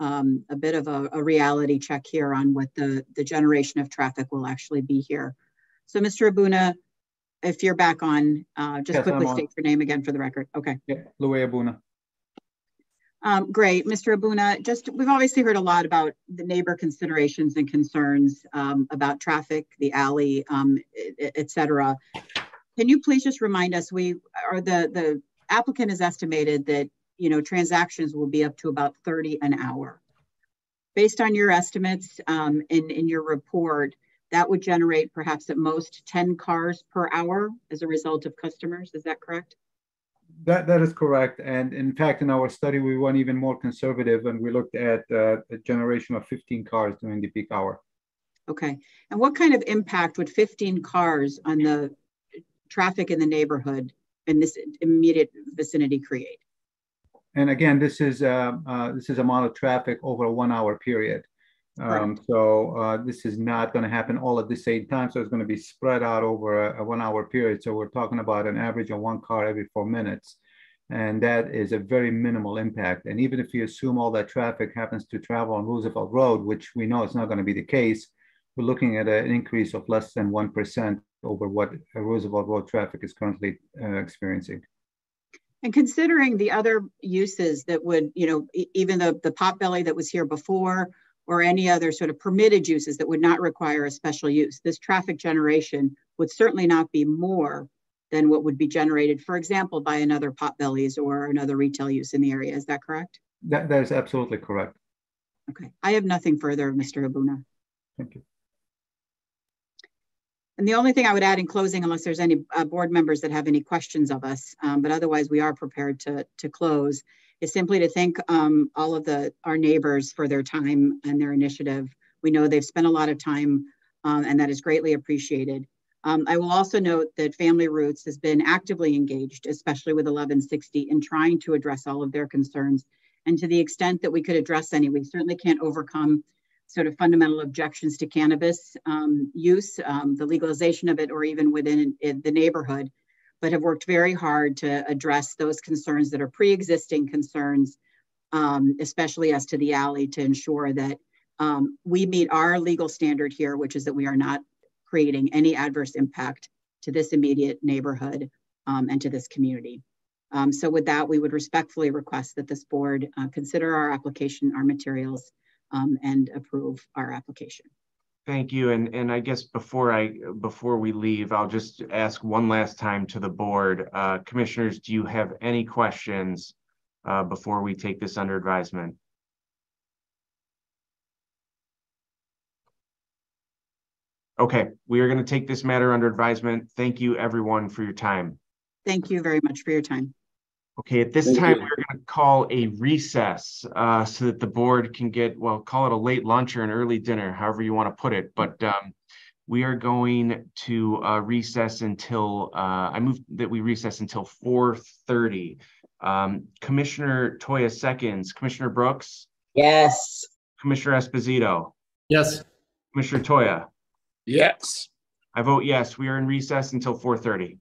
S5: a bit of a reality check here on what the generation of traffic will actually be here. So, Mr. Abuna, if you're back on, just quickly state your name again for the record. Okay.
S17: Yeah, Louis Abuna.
S5: Great, Mr. Abuna, we've obviously heard a lot about the neighbor considerations and concerns about traffic, the alley, et cetera. Can you please just remind us, the applicant has estimated that, transactions will be up to about 30 an hour. Based on your estimates in your report, that would generate perhaps at most 10 cars per hour as a result of customers. Is that correct?
S17: That is correct. And in fact, in our study, we went even more conservative and we looked at a generation of 15 cars during the peak hour.
S5: Okay. And what kind of impact would 15 cars on the traffic in the neighborhood in this immediate vicinity create?
S17: And again, this is amount of traffic over a 1 hour period. So this is not going to happen all at the same time. So it's going to be spread out over a 1 hour period. So we're talking about an average of one car every 4 minutes. And that is a very minimal impact. And even if you assume all that traffic happens to travel on Roosevelt Road, which we know is not going to be the case, we're looking at an increase of less than 1% over what Roosevelt Road traffic is currently experiencing.
S5: And considering the other uses that would, even the Potbelly that was here before, or any other sort of permitted uses that would not require a special use, this traffic generation would certainly not be more than what would be generated, for example, by another Potbelly's or another retail use in the area. Is that correct?
S17: That is absolutely correct.
S5: Okay, I have nothing further, Mr. Abuna.
S17: Thank you.
S5: And the only thing I would add in closing, unless there's any board members that have any questions of us, but otherwise we are prepared to close, is simply to thank all of our neighbors for their time and their initiative. We know they've spent a lot of time and that is greatly appreciated. I will also note that Family Roots has been actively engaged, especially with 1160, in trying to address all of their concerns. And to the extent that we could address any, we certainly can't overcome sort of fundamental objections to cannabis use, the legalization of it, or even within the neighborhood. but have worked very hard to address those concerns that are pre-existing concerns, especially as to the alley, to ensure that we meet our legal standard here, which is that we are not creating any adverse impact to this immediate neighborhood and to this community. So with that, we would respectfully request that this board consider our application, our materials, and approve our application.
S1: Thank you. And I guess before we leave, I'll just ask one last time to the board. Commissioners, do you have any questions before we take this under advisement? Okay, we are going to take this matter under advisement. Thank you, everyone, for your time.
S5: Thank you very much for your time.
S1: Okay, at this time, we're going to call a recess so that the board can get, well, call it a late lunch or an early dinner, however you want to put it. But we are going to recess until, I move that we recess until 4:30. Commissioner Toya seconds. Commissioner Brooks?
S18: Yes.
S1: Commissioner Esposito?
S6: Yes.
S1: Commissioner Toya?
S18: Yes.
S1: I vote yes. We are in recess until 4:30.